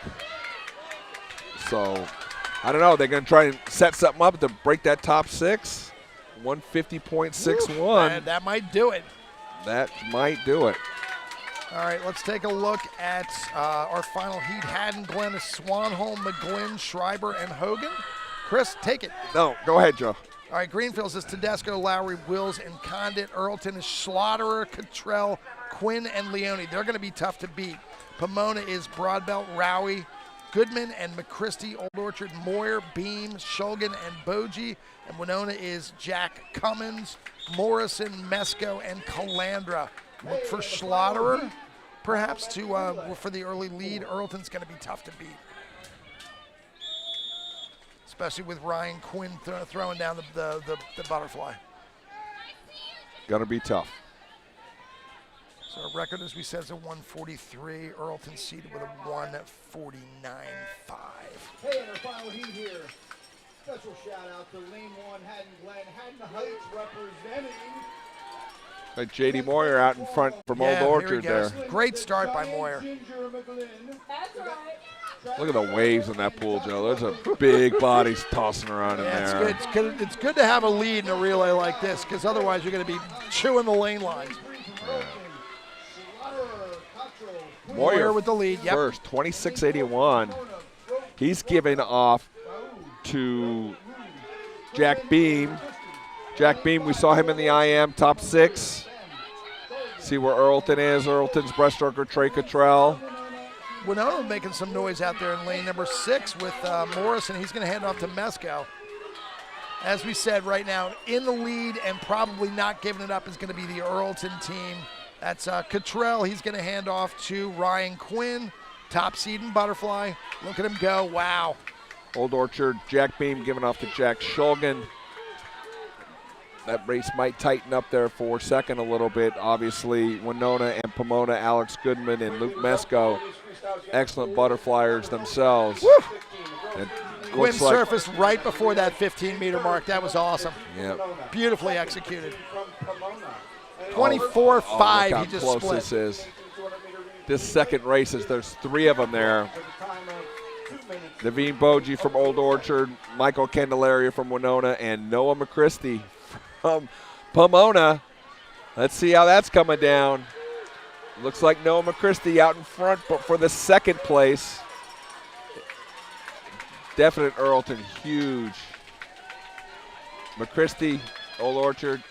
So, I don't know. They're going to try and set something up to break that top 6. 150.61. And that might do it. That might do it. All right, let's take a look at our final heat. Haddon, Glenn, Swanholm, McGlynn, Schreiber, and Hogan. Chris, take it. No, go ahead, Joe. All right, Greenfields is Tedesco, Lowry, Wills, and Condit. Earlton is Schlotterer, Cottrell, Quinn, and Leone. They're going to be tough to beat. Pomona is Broadbelt, Rowie, Goodman, and McChristie. Old Orchard, Moyer, Beam, Shulgin, and Bogie. And Winona is Jack Cummins, Morrison, Mesco, and Calandra. Look for Schlotterer, perhaps, for the early lead. Earlton's going to be tough to beat, especially with Ryan Quinn throwing down the butterfly. Gonna be tough. So our record, as we said, is a 143. Earlton seated with a 149.5. Hey, in our final heat here, special shout out to Lane 1, Haddon Glen, Haddon Heights representing. Like J.D. Moyer out in front from Old Orchard there. Great start by Moyer. That's right. Look at the waves in that pool, Joe. There's a big bodies tossing around in there. It's good to have a lead in a relay like this, because otherwise you're going to be chewing the lane lines. Moyer with the lead, yep. First, 26.81. He's giving off to Jack Beam. Jack Beam, we saw him in the IM top 6. See where Earlton is. Earlton's breaststroker, Trey Cottrell. Winona making some noise out there in lane number 6 with Morrison. He's going to hand off to Mesco. As we said, right now, in the lead and probably not giving it up is going to be the Earlton team. That's Cottrell. He's going to hand off to Ryan Quinn, top seed in butterfly. Look at him go. Wow. Old Orchard, Jack Beam giving off to Jack Shulgin. That race might tighten up there for second a little bit. Obviously, Winona and Pomona, Alex Goodman and Luke Mesco, excellent butterflyers themselves. Quinn surfaced right before that 15-meter mark. That was awesome. Yep. Beautifully executed. 24.5, he just close split. This is. This second race is there's 3 of them there. Naveen Bogie from Old Orchard, Michael Candelaria from Winona, and Noah McChristie from Pomona. Let's see how that's coming down. Looks like Noah McChristie out in front, but for the second place. Definite Earlton, huge. McChristie, Old Orchard.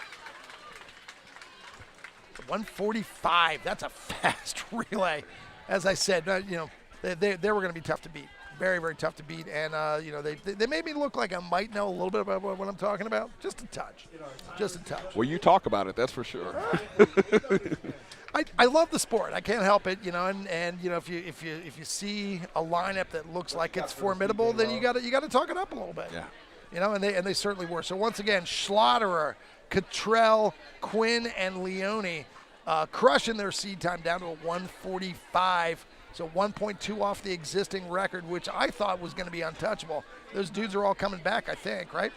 145. That's a fast relay. As I said, they were going to be tough to beat. Very, very tough to beat. And, they made me look like I might know a little bit about what I'm talking about. Just a touch. Just a touch. Well, you talk about it, that's for sure. I love the sport. I can't help it, and if you see a lineup that looks like it's formidable, then you got to talk it up a little bit. Yeah. And they certainly were. So once again, Schlotterer, Cottrell, Quinn, and Leone crushing their seed time down to a 145. So 1.2 off the existing record, which I thought was going to be untouchable. Those dudes are all coming back, I think, right?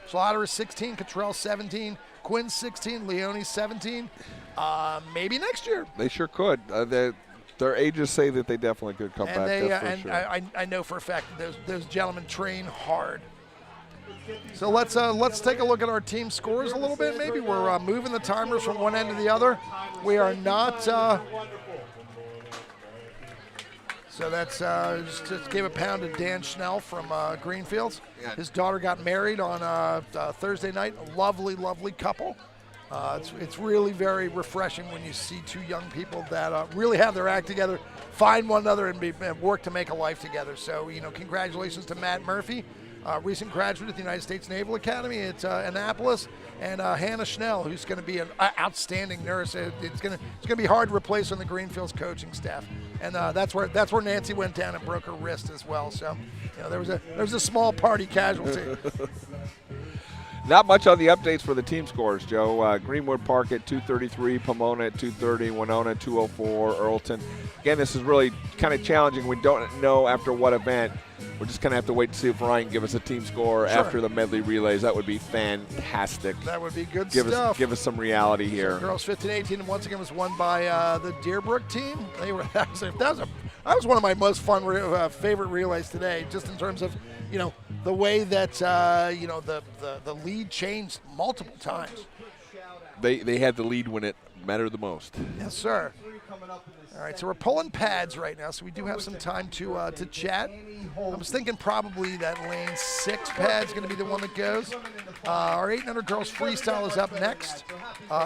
Schlotterer 16, Cottrell 17, Quinn 16, Leone 17. Maybe next year. They sure could. Their ages say that they definitely could come back. That's for sure. I know for a fact that those gentlemen train hard. So let's take a look at our team scores a little bit. Maybe we're moving the timers from one end to the other. We are not. So that's just gave a pound to Dan Schnell from Greenfields. Yeah. His daughter got married on Thursday night. A lovely, lovely couple. It's really very refreshing when you see 2 young people that really have their act together, find one another, and work to make a life together. So, congratulations to Matt Murphy. recent graduate of the United States Naval Academy at Annapolis, and Hannah Schnell, who's going to be an outstanding nurse. It's going to be hard to replace on the Greenfields coaching staff, and that's where Nancy went down and broke her wrist as well. So, there was a small party casualty. Not much on the updates for the team scores, Joe. Greenwood Park at 233, Pomona at 230, Winona 204, Earleton. Again, this is really kind of challenging. We don't know after what event. We're just going to have to wait to see if Ryan give us a team score after the medley relays. That would be fantastic. That would be good stuff. Give us some reality here. So girls 15-18, and once again was won by the Deerbrook team. That was one of my most fun favorite relays today, just in terms of the way that the lead changed multiple times. They had the lead when it mattered the most. Yes, sir. All right, so we're pulling pads right now, so we do have some time to chat. I was thinking probably that lane 6 pad's going to be the one that goes. Our 800 girls freestyle is up next.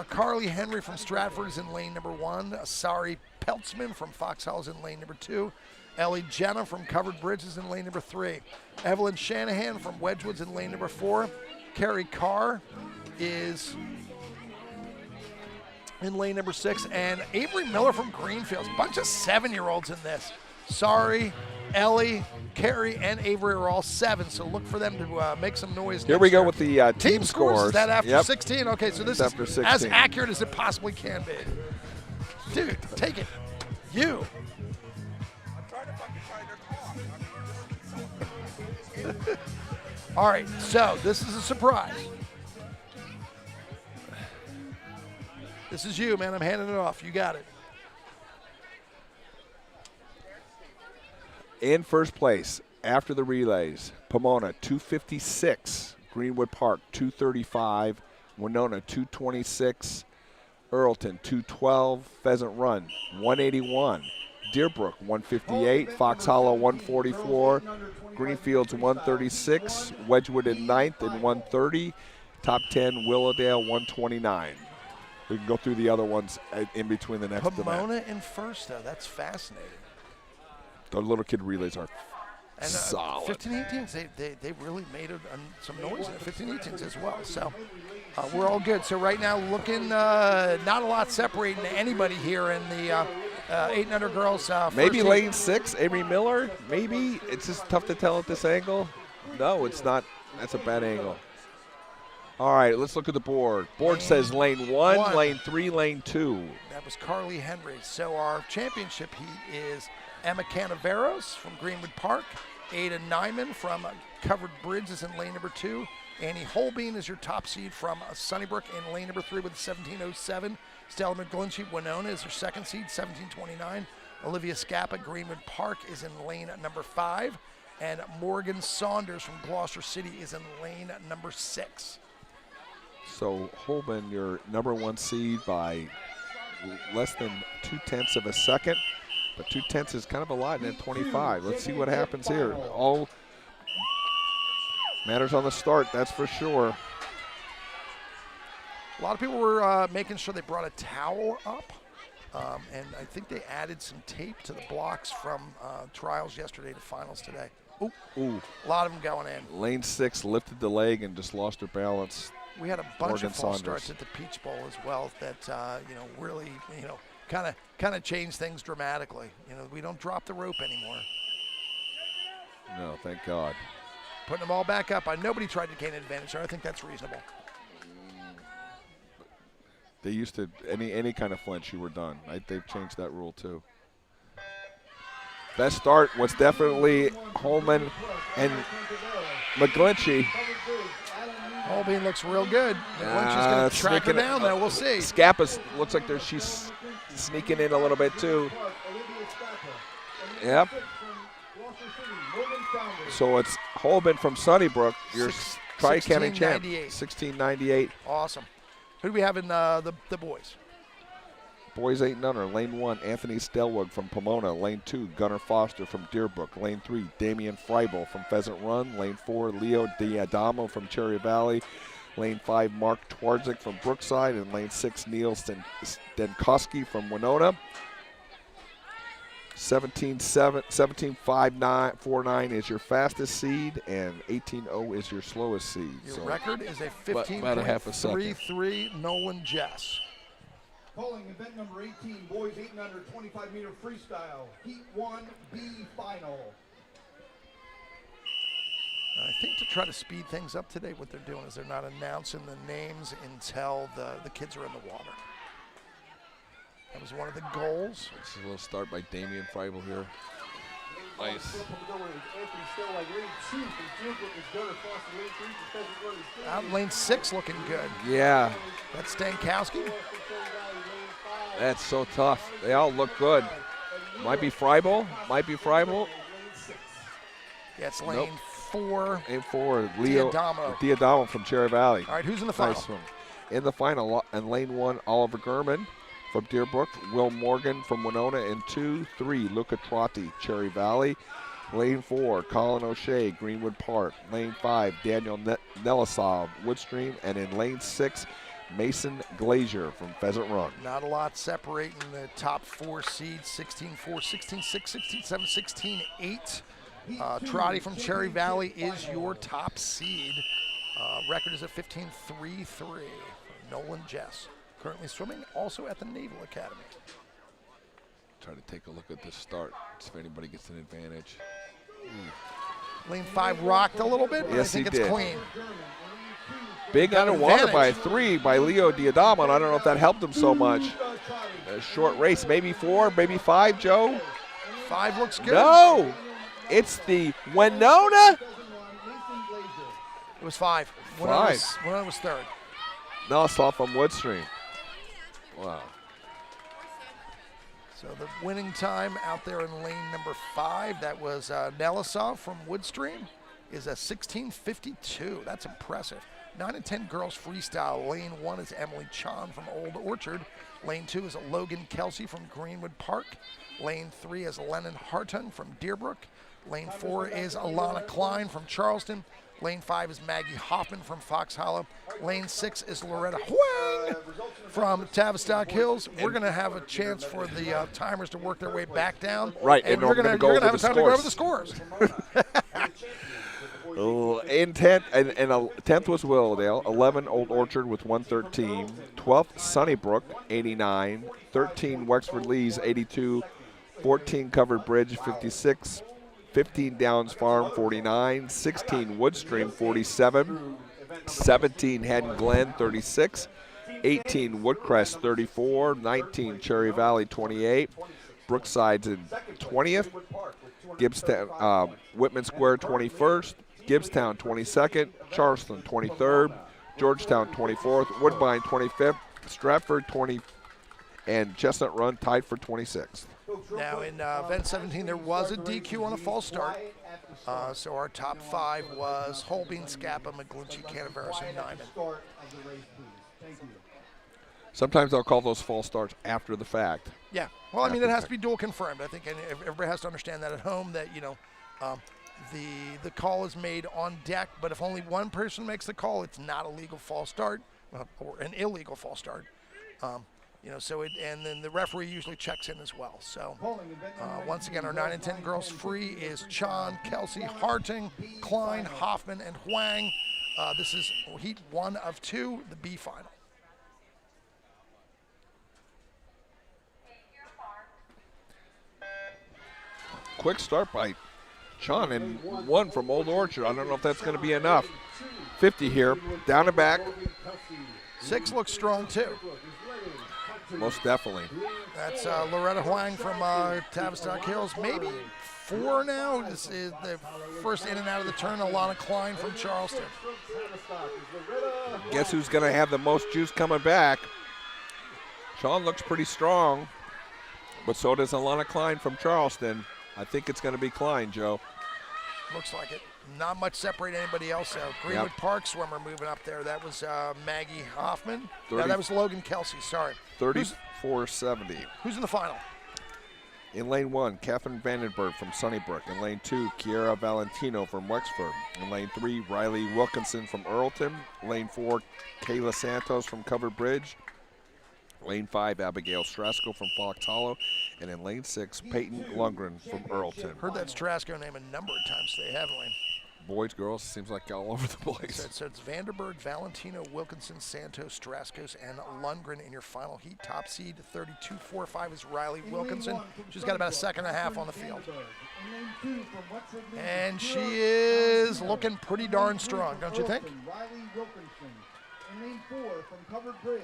Carly Henry from Stratford is in lane number 1. Sari Peltzman from Foxhall is in lane number 2. Ellie Jenna from Covered Bridge is in lane number 3. Evelyn Shanahan from Wedgwood's in lane number 4. Carrie Carr is in lane number 6, and Avery Miller from Greenfields. Bunch of 7-year-olds in this. Sorry, Ellie, Carrie, and Avery are all 7, so look for them to make some noise. Here we go with the team scores. Is that after 16? Okay, so this is after 16. As accurate as it possibly can be. Dude, take it. You. I'm trying to fucking find their clock. All right, so this is a surprise. This is you, man. I'm handing it off. You got it. In first place, after the relays, Pomona 256, Greenwood Park 235, Winona 226, Earleton 212, Pheasant Run 181, Deerbrook 158, Fox Hollow 144, Greenfields 136, Wedgwood in 9th and 130, top 10 Willowdale 129. We can go through the other ones in between the next event. Pomona in first, though. That's fascinating. The little kid relays are and, solid. 15-18s, they really made some noise in the 15-18s as well. So we're all good. So right now, looking not a lot separating anybody here in the 800 girls. Maybe lane 6, Avery Miller. Maybe. It's just tough to tell at this angle. No, it's not. That's a bad angle. All right, let's look at the board. Board says lane 1, lane 3, lane 2. That was Carly Henry. So our championship heat is Emma Canaveros from Greenwood Park. Ada Nyman from Covered Bridge is in lane number 2. Annie Holbein is your top seed from Sunnybrook in lane number 3 with 17:07. Stella McGlinchey, Winona is her second seed, 17:29. Olivia Scappa, Greenwood Park is in lane number 5. And Morgan Saunders from Gloucester City is in lane number 6. So Holman, your number 1 seed by less than 0.2 of a second, but 0.2 is kind of a lot in 25. Let's see what happens here. All matters on the start, that's for sure. A lot of people were making sure they brought a towel up, and I think they added some tape to the blocks from trials yesterday to finals today. Ooh. A lot of them going in. Lane 6 lifted the leg and just lost her balance. We had a bunch Morgan of false Saunders. starts at the Peach Bowl as well that really kind of changed things dramatically. We don't drop the rope anymore. No, thank God. Putting them all back up. Nobody tried to gain advantage there. I think that's reasonable. They used to any kind of flinch, you were done. They've changed that rule too. Best start was definitely Holman and McGlinchey. Holbein looks real good. McGlinchey's going to track her down, though. We'll see. Scappa looks like she's sneaking in a little bit, too. Yep. So it's Holman from Sunnybrook, your Tri-County champ. 1698. Awesome. Who do we have in the boys? Boys 8 and under. Lane 1, Anthony Stelwig from Pomona. Lane 2, Gunnar Foster from Deerbrook. Lane 3, Damian Freibel from Pheasant Run. Lane 4, Leo D'Adamo from Cherry Valley. Lane 5, Mark Twardzik from Brookside. And lane 6, Neil Stenkowski from Winona. 17.49 is your fastest seed, and 18.0 is your slowest seed. Your record is a about a half a second. 15.33 Nolan Jess. Calling event number 18, boys 8 and under 25-meter freestyle, Heat 1B final. I think to try to speed things up today, what they're doing is they're not announcing the names until the kids are in the water. That was one of the goals. This is a little start by Damian Freibel here. Nice. Out in lane 6 looking good. Yeah. That's Stankowski. That's so tough. They all look good. Might be Freibel. Might be Freibel. Yeah, it's lane 4. Lane 4. Leo Diadamo from Cherry Valley. All right, who's in the final? Nice one. In the final, in lane 1, Oliver Gurman from Deerbrook, Will Morgan from Winona, and 2, 3, Luca Trotti, Cherry Valley. Lane 4, Colin O'Shea, Greenwood Park. Lane 5, Daniel Nelisov, Woodstream. And in lane 6, Mason Glazier from Pheasant Run. Not a lot separating the top 4 seeds, 16-4, 16-6, 16-7, 16-8. Trotti from Cherry Valley is your top seed. Record is at 15.33. Nolan Jess, currently swimming, also at the Naval Academy. Try to take a look at this start, see if anybody gets an advantage. Lane 5 rocked a little bit, but yes, I think it's did. clean. Big underwater by 3 by Leo Diadamo, and I don't know if that helped him so much. A short race, maybe 4, maybe 5, Joe? 5 looks good. No, it's the Winona. It was 5. 5. Winona was 3rd. Nelisov from Woodstream. Wow. So the winning time out there in lane number 5, that was Nelisov from Woodstream, is a 16.52. That's impressive. 9 and 10 girls freestyle. Lane 1 is Emily Chan from Old Orchard. Lane 2 is Logan Kelsey from Greenwood Park. Lane 3 is Lennon Harton from Deerbrook. Lane 4 is Alana Klein from Charleston. Lane 5 is Maggie Hoffman from Fox Hollow. Lane 6 is Loretta Huang from Tavistock Hills. We're going to have a chance for the timers to work their way back down. Right, and we're going to have time to go over the scores. In 10th was Willowdale, 11 Old Orchard with 113, 12th Sunnybrook, 89, 13 Wexford Lees, 82, 14 Covered Bridge, 56, 15 Downs Farm, 49, 16 Woodstream, 47, 17 Haddon Glen, 36, 18 Woodcrest, 34, 19 Cherry Valley, 28, Brookside's in 20th, Gibbstown, Whitman Square, 21st, Gibbstown, 22nd, Charleston, 23rd, Georgetown, 24th, Woodbine, 25th, Stratford, 20, and Chestnut Run tied for 26th. Now in event 17, there was a DQ on a false start. So our top 5 was Holbein, Scappa, McGlinchey, Canaveras, and Nyman. Sometimes they'll call those false starts after the fact. Yeah, well, I mean, it has to be dual confirmed. I think everybody has to understand that at home that, you know, the call is made on deck, but if only one person makes the call, it's not a legal false start or an illegal false start. You know, so and then the referee usually checks in as well. So once again, our 9 and 10 girls free is Chan, Kelsey, Harting, Klein, Hoffman, and Huang. This is heat 1 of 2, the B final. Quick start by Chan and 1 from Old Orchard. I don't know if that's going to be enough. 50 here, down and back. 6 looks strong too. Most definitely. That's Loretta Huang from Tavistock Hills. Maybe 4 now. This is the first in and out of the turn. Alana Klein from Charleston. Guess who's going to have the most juice coming back? Sean looks pretty strong, but so does Alana Klein from Charleston. I think it's going to be Klein, Joe. Looks like it. Not much separate anybody else out. Greenwood Park swimmer moving up there. That was Maggie Hoffman. No, that was Logan Kelsey. Sorry. 34.70. Who's in the final? In lane 1, Catherine Vandenberg from Sunnybrook. In lane 2, Kiera Valentino from Wexford. In lane 3, Riley Wilkinson from Earlton. Lane 4, Kayla Santos from Covered Bridge. Lane 5, Abigail Strasco from Fox Hollow. And in lane 6, Peyton Lundgren from Earlton. Heard that Strasco name a number of times today, haven't we? Boys, girls, seems like all over the place. So it's Vanderberg, Valentino, Wilkinson, Santos, Straskos, and Lundgren in your final heat. Top seed 32.45 is Riley Wilkinson. She's got about a second and a half on the field. And she is looking pretty darn strong, don't you think? Riley Wilkinson. In lane 4 from Covered Bridge.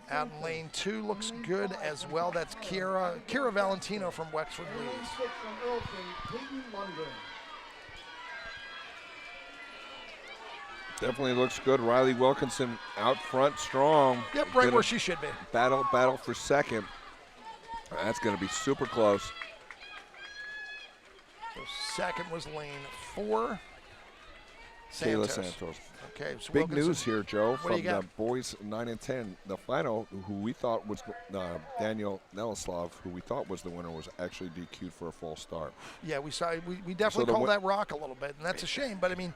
Out in lane 2 looks good as well. That's Kira Valentino from Wexford Lees. From Earlton, Peyton Lundgren. Definitely looks good. Riley Wilkinson out front, strong. Yep, right where she should be. Battle for second. That's going to be super close. So second was lane 4. Kayla Santos. Okay, so Big Wilkinson, news here, Joe, what do from you got? the boys 9 and 10. The final, who we thought was Daniel Nelislav, who we thought was the winner, was actually DQ'd for a false start. Yeah, we saw. We definitely called that rock a little bit, and that's a shame. But I mean,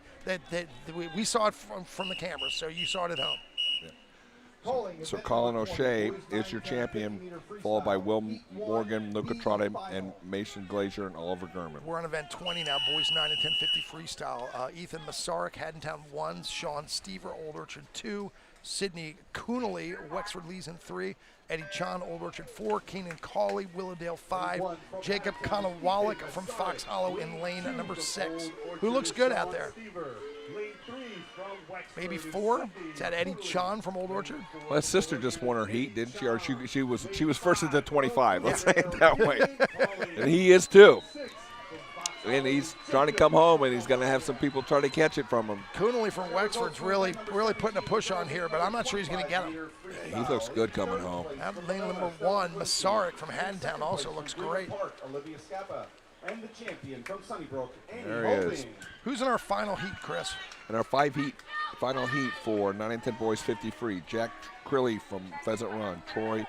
we saw it from the camera, so you saw it at home. So Colin O'Shea is your champion, followed by Will Morgan, Luca Trotta, and Mason Glazier and Oliver Gurman. We're on event 20 now, boys 9 and 10 50 freestyle. Ethan Masaryk, Haddontown 1, Sean Stever, Old Orchard 2, Sydney Coonley, Wexford Lees in 3, Eddie Chan, Old Orchard 4, Keenan Cawley, Willowdale 5, Jacob Konowalik from Fox Hollow in lane number 6. Who looks good out there? Maybe 4? Is that Eddie Chan from Old Orchard? Well, his sister just won her heat, didn't she? Or she was first at the 25. Let's say it that way. And he is too. And he's trying to come home, and he's going to have some people try to catch it from him. Coonley from Wexford's really putting a push on here, but I'm not sure he's going to get him. Yeah, he looks good coming home. Out of lane number 1, Masaryk from Haddontown also looks great. Olivia Scappa and the champion from Sunnybrook. There he is. Who's in our final heat, Chris? In our final heat for 9 and 10 boys 50 free, Jack Crilly from Pheasant Run, Troy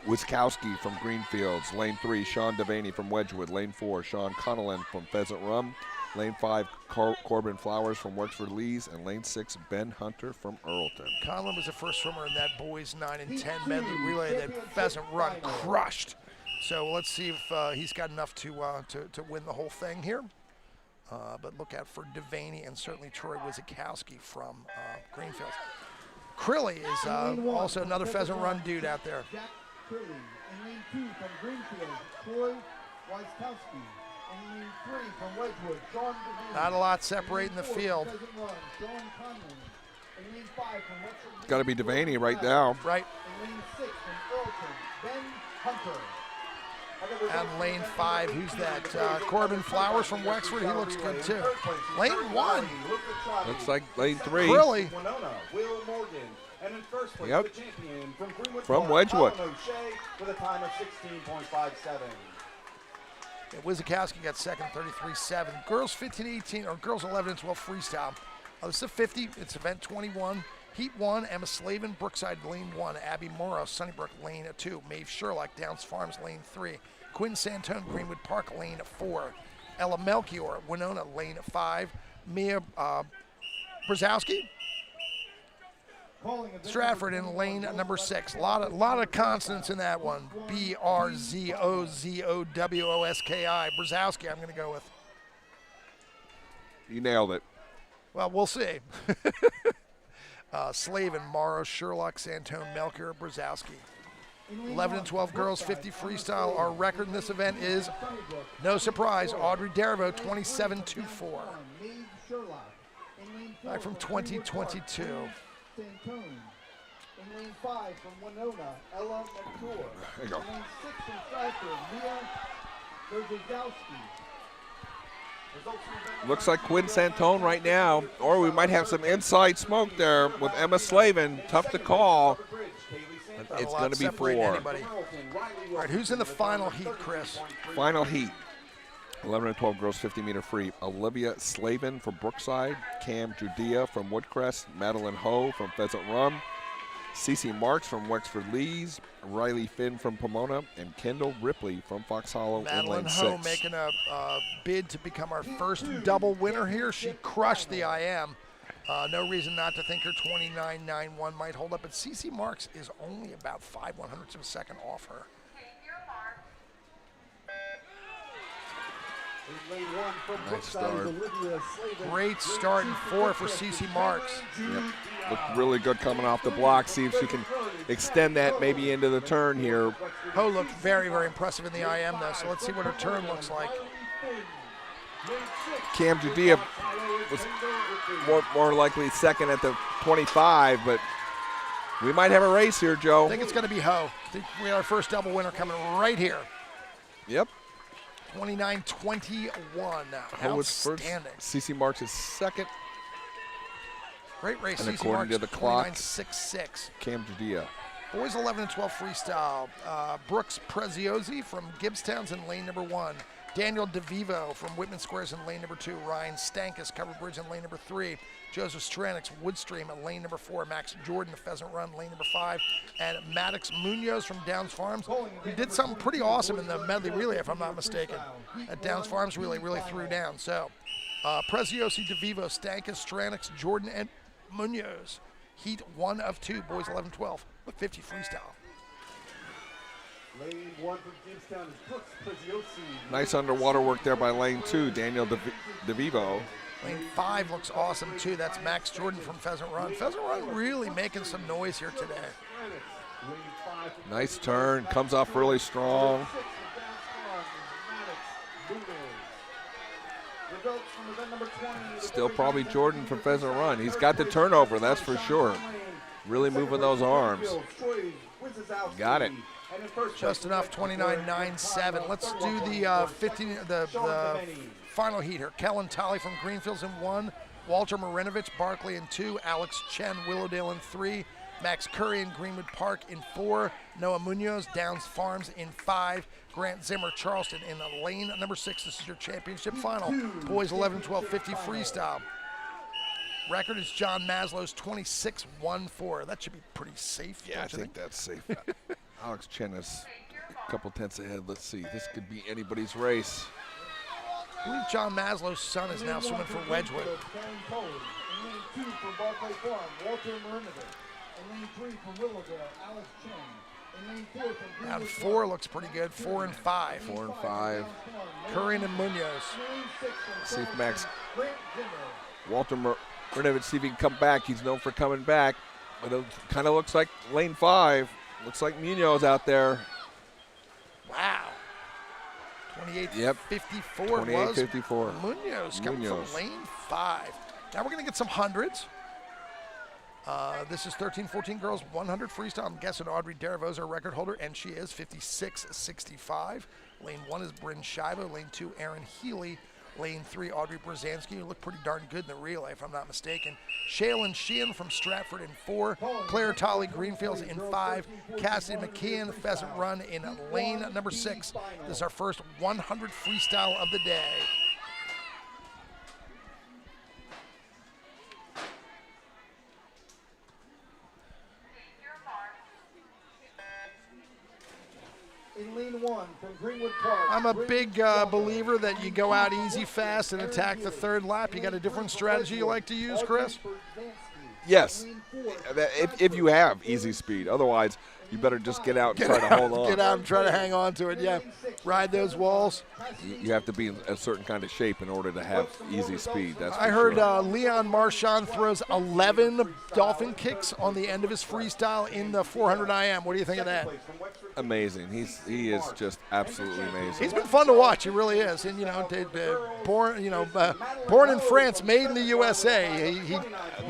Wiskowski from Greenfields, lane 3, Sean Devaney from Wedgwood, lane 4, Sean Connellan from Pheasant Run, lane 5, Corbin Flowers from Wexford Lees, and lane 6, Ben Hunter from Earlton. Connellan was the first swimmer in that boys 9 and 10 medley relay that Pheasant Run crushed. So let's see if he's got enough to win the whole thing here. But look out for Devaney and certainly Troy Wiskowski from Greenfields. Crilly is also another Pheasant Run dude out there. Jack Crilly in lane 2 from Greenfield. Troy Wiskowski in lane 3 from Wedgwood. Sean Devaney. Not a lot separating the field. Sean Conlon in lane 5 from Wexford. Got to be Devaney right now. Right. In lane 6 from Earlton. Ben Hunter. Out in lane 5, who's that? Corbin Flowers from Wexford. He looks good too. Lane 1. Looks like lane 3. Really? Will Morgan. And in first place, Yep. the champion from Greenwood From Park, Wedgwood. Colin O'Shea with a time of 16.57. Yeah, Wiskowski got second, 33.7. Girls 15-18, or girls 11 and 12 freestyle. This is a 50. It's event 21. Heat 1, Emma Slavin, Brookside, lane 1. Abby Morrow, Sunnybrook, lane 2. Maeve Sherlock, Downs Farms, lane 3. Quinn Santone, Greenwood Park, lane 4. Ella Melchior, Winona, lane 5. Mia Brzezowski, Stratford in lane number 6. A lot of consonants in that one. Brzozowski. Brzezowski, I'm going to go with. You nailed it. Well, we'll see. Slavin, Morrow, Sherlock, Santone, Melchior, Brzezowski. 11 and 12 girls, 50 freestyle. Our record in this event is, no surprise, Audrey Darvo, 27.24. Back from 2022. Santone. In lane 5 from Winona, Ella McClure. There you go. In lane 6 from Stratford, Mia Brzezowski. Looks like Quinn Santone right now, or we might have some inside smoke there with Emma Slavin. Tough to call. It's going to be 4. Anybody. All right, who's in the final heat, Chris? Final heat. 11 and 12 girls 50-meter free. Olivia Slavin from Brookside, Cam Judea from Woodcrest, Madeline Ho from Pheasant Run, Cece Marks from Wexford Lees, Riley Finn from Pomona, and Kendall Ripley from Fox Hollow in Madeline lane Ho 6. making a bid to become our first double winner here. She crushed the IM. No reason not to think her 29.91 might hold up, but CC Marks is only about 5/100ths of a second off her. Nice start. Great start in 4 for CC Marks. Yep. Looked really good coming off the block. See if she can extend that maybe into the turn here. Ho looked very, very impressive in the IM, though, so let's see what her turn looks like. Cam Judea was more likely second at the 25, but we might have a race here, Joe. I think it's going to be Ho. I think we have our first double winner coming right here. Yep. 29.21. Ho was first. Outstanding. CC Marks is second. Great race. And CC according Marks, to the clock, 29.66. Cam Judea. Boys 11 and 12 freestyle. Brooks Preziosi from Gibbstown's in lane number 1. Daniel DeVivo from Whitman Squares in lane number 2. Ryan Stankus, Covered Bridge in lane number 3. Joseph Stranix, Woodstream in lane number 4. Max Jordan, the Pheasant Run, lane number 5. And Maddox Munoz from Downs Farms, who did something pretty awesome in the medley relay, if I'm not mistaken. At Downs Farms really threw down. So, Preziosi, DeVivo, Stankus, Stranix, Jordan, and Munoz. Heat 1 of 2, boys 11-12, with 50 freestyle. Lane 1 from Gibbstown is Brooks Preziosi. Nice underwater work there by lane 2, Daniel DeVivo. Lane 5 looks awesome too. That's Max Jordan from Pheasant Run. Pheasant Run really making some noise here today. Nice turn, comes off really strong. Still probably Jordan from Pheasant Run. He's got the turnover, that's for sure. Really moving those arms. Got it. Just enough, 29.97. Let's do the final heat here. Kellen Tolley from Greenfields in 1. Walter Marinovich, Barkley in 2. Alex Chen, Willowdale in 3. Max Curry in Greenwood Park in 4. Noah Munoz, Downs Farms in 5. Grant Zimmer, Charleston in lane number 6. This is your championship final. Boys 11-12, 50 freestyle. Record is John Maslow's 26.14. That should be pretty safe. Yeah, I think that's safe. Alex Chen is a couple tenths ahead. Let's see. This could be anybody's race. I believe John Maslow's son is now swimming for Wedgwood. In lane 2 from Barclay Farm, Walter Marinovich. In lane 3 from Willowdale, Alex Chen. In lane 4 from Round 4 looks pretty good. 4 and 5. 4 and 5. Curry and Munoz. See if Max Walter Marinovich, see if he can come back. He's known for coming back. But it kind of looks like lane 5. Looks like Munoz out there. Wow. 28.54 Yep. 28.54. Munoz coming from lane 5. Now we're going to get some hundreds. This is 13-14 girls, 100 freestyle. I'm guessing Audrey Daravo's our record holder, and she is 56.65. Lane 1 is Bryn Shivo. Lane 2, Aaron Healy. Lane 3, Audrey Brzezinski, who looked pretty darn good in the relay, if I'm not mistaken. Shaylin Sheehan from Stratford in 4. Claire Tolley, Greenfields in 5. Cassidy McKeon, Pheasant Run in lane number 6. This is our first 100 freestyle of the day. In lane 1 from Greenwood Park. I'm a big believer that you go out easy fast and attack the third lap. You got a different strategy you like to use, Chris? Yes, if you have easy speed. Otherwise, you better just get out and try to hold on. Get out and try to hang on to it, yeah. Ride those walls. You have to be in a certain kind of shape in order to have easy speed. That's I heard Leon Marchand throws 11 dolphin kicks on the end of his freestyle in the 400 IM. What do you think of that? Amazing. He is just absolutely amazing. He's been fun to watch. He really is. And born in France, made in the USA. He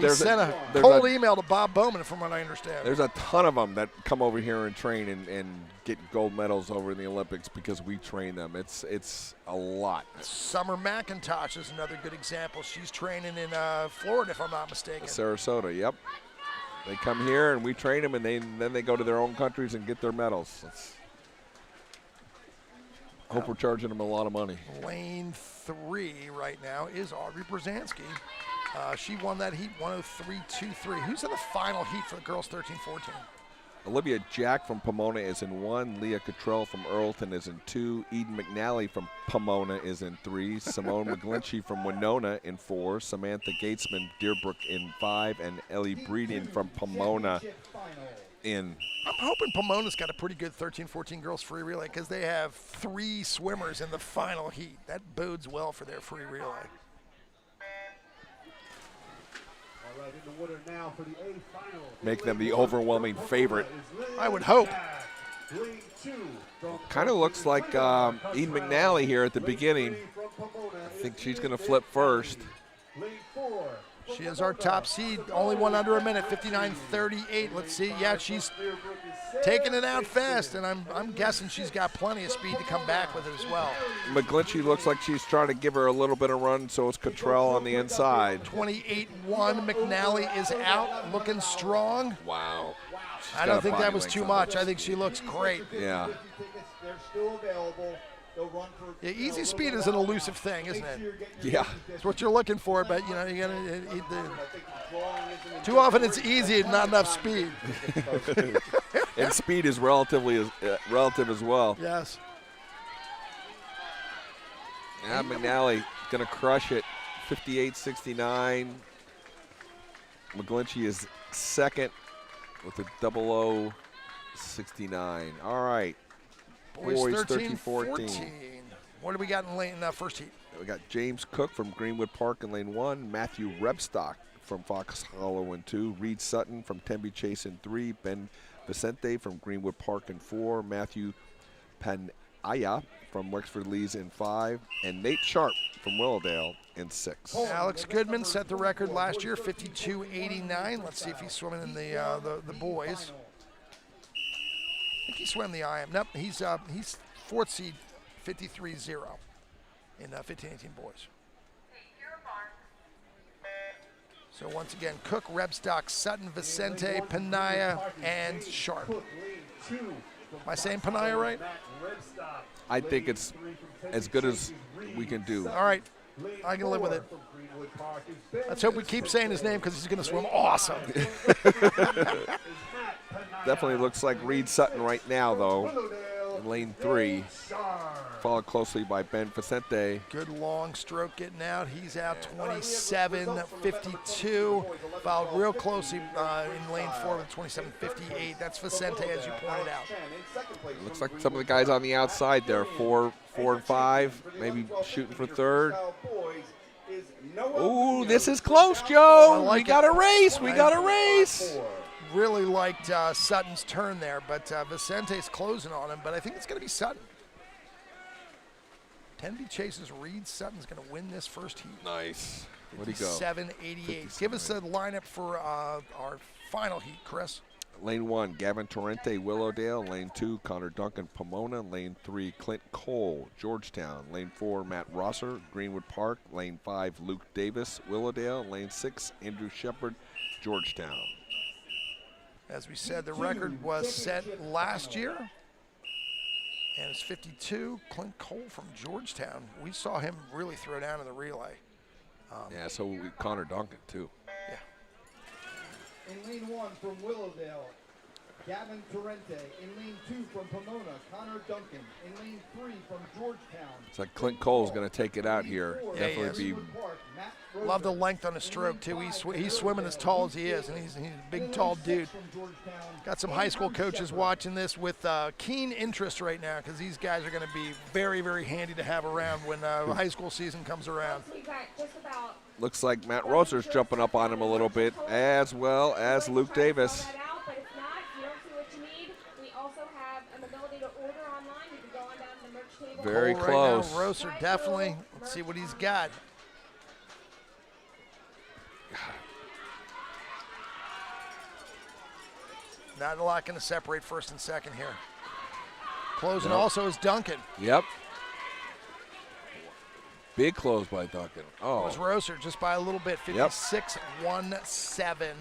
sent a cold email to Bob Bowman, from what I understand. There's a ton of them that come over here and train and get gold medals over in the Olympics because we train them. It's a lot. Summer McIntosh is another good example. She's training in Florida, if I'm not mistaken. Sarasota, yep. They come here and we train them, and then they go to their own countries and get their medals. Hope we're charging them a lot of money. Lane 3 right now is Audrey Brzezinski. She won that heat 103.23. Who's in the final heat for the girls 13-14? Olivia Jack from Pomona is in 1. Leah Cottrell from Earlton is in 2. Eden McNally from Pomona is in 3. Simone McGlinchey from Winona in 4. Samantha Gatesman, Deerbrook in 5. And Ellie Breeden from Pomona in. I'm hoping Pomona's got a pretty good 13-14 girls free relay because they have 3 swimmers in the final heat. That bodes well for their free relay. All right, in the water now for the A final. Make them the overwhelming favorite. I would hope. Kind of looks like Eden McNally here at the beginning. I think she's going to flip first. She is our top seed, only one under a minute, 59:38. Let's see. Yeah, she's taking it out fast, and I'm guessing she's got plenty of speed to come back with it as well. McGlinchey looks like she's trying to give her a little bit of run, so it's Cottrell on the inside. 28-1. McNally is out, looking strong. Wow. I don't think that was too much. I think she looks great. Yeah. They're still available. They'll run for, Yeah, easy speed is an elusive thing, isn't it? Yeah. It's what you're looking for, but you know you're gonna eat the. Too often it's easy and not enough speed. And speed is relative as well. Yes. Yeah, McNally gonna crush it, 58-69. McGlinchey is second with a 00-69. All right. Boys 13-14. What do we got in lane first heat? We got James Cook from Greenwood Park in lane 1. Matthew Rebstock from Fox Hollow in 2. Reed Sutton from Tempe Chase in 3. Ben Vicente from Greenwood Park in 4. Matthew Panaya from Wexford Lees in 5. And Nate Sharp from Willowdale in 6. Alex Goodman set the record last year, 52.89. Let's see if he's swimming in the boys. I think he swam the IM. Nope, he's 4th seed, 53-0 in 15-18 boys. So once again, Cook, Rebstock, Sutton, Vicente, Panaya, and Sharp. Am I saying Panaya right? I think it's as good as we can do. All right, I can live with it. Let's hope we keep saying his name because he's going to swim awesome. Definitely looks like Reed Sutton right now, though, in lane 3, followed closely by Ben Vicente. Good long stroke getting out. He's out 27.52. Followed real closely in lane 4 with 27.58. That's Vicente, as you pointed out. Looks like some of the guys on the outside there, 4 and 5, maybe shooting for 3rd. Ooh, this is close, Joe. We got a race. We got a race. Really liked Sutton's turn there, but Vicente's closing on him, but I think it's going to be Sutton. Tenby chases Reed. Sutton's going to win this first heat. Nice. Where'd he go? 7.88. Give us a lineup for our final heat, Chris. Lane 1, Gavin Torrente, Willowdale. Lane 2, Connor Duncan, Pomona. Lane 3, Clint Cole, Georgetown. Lane 4, Matt Rosser, Greenwood Park. Lane 5, Luke Davis, Willowdale. Lane 6, Andrew Shepard, Georgetown. As we said, the record was set last year, and it's 52. Clint Cole from Georgetown. We saw him really throw down in the relay. Yeah, so Connor Duncan, too. Yeah. In lane 1 from Willowdale, Gavin Torrente. In lane 2 from Pomona, Connor Duncan. In lane 3 from Georgetown. It's like Clint Cole's going to take it out here. Yeah, Definitely be. Love the length on his stroke, too. He's swimming as tall as he is, and he's a big, tall dude. Got some high school coaches watching this with keen interest right now because these guys are going to be very, very handy to have around when high school season comes around. Looks like Matt Roser's jumping up on him a little bit, as well as Luke Davis. Very close. Right now, Roser definitely. Let's see what he's got. Not a lot going to separate first and second here. Closing also is Duncan. Yep. Big close by Duncan. Oh. It was Roser just by a little bit, 56-17.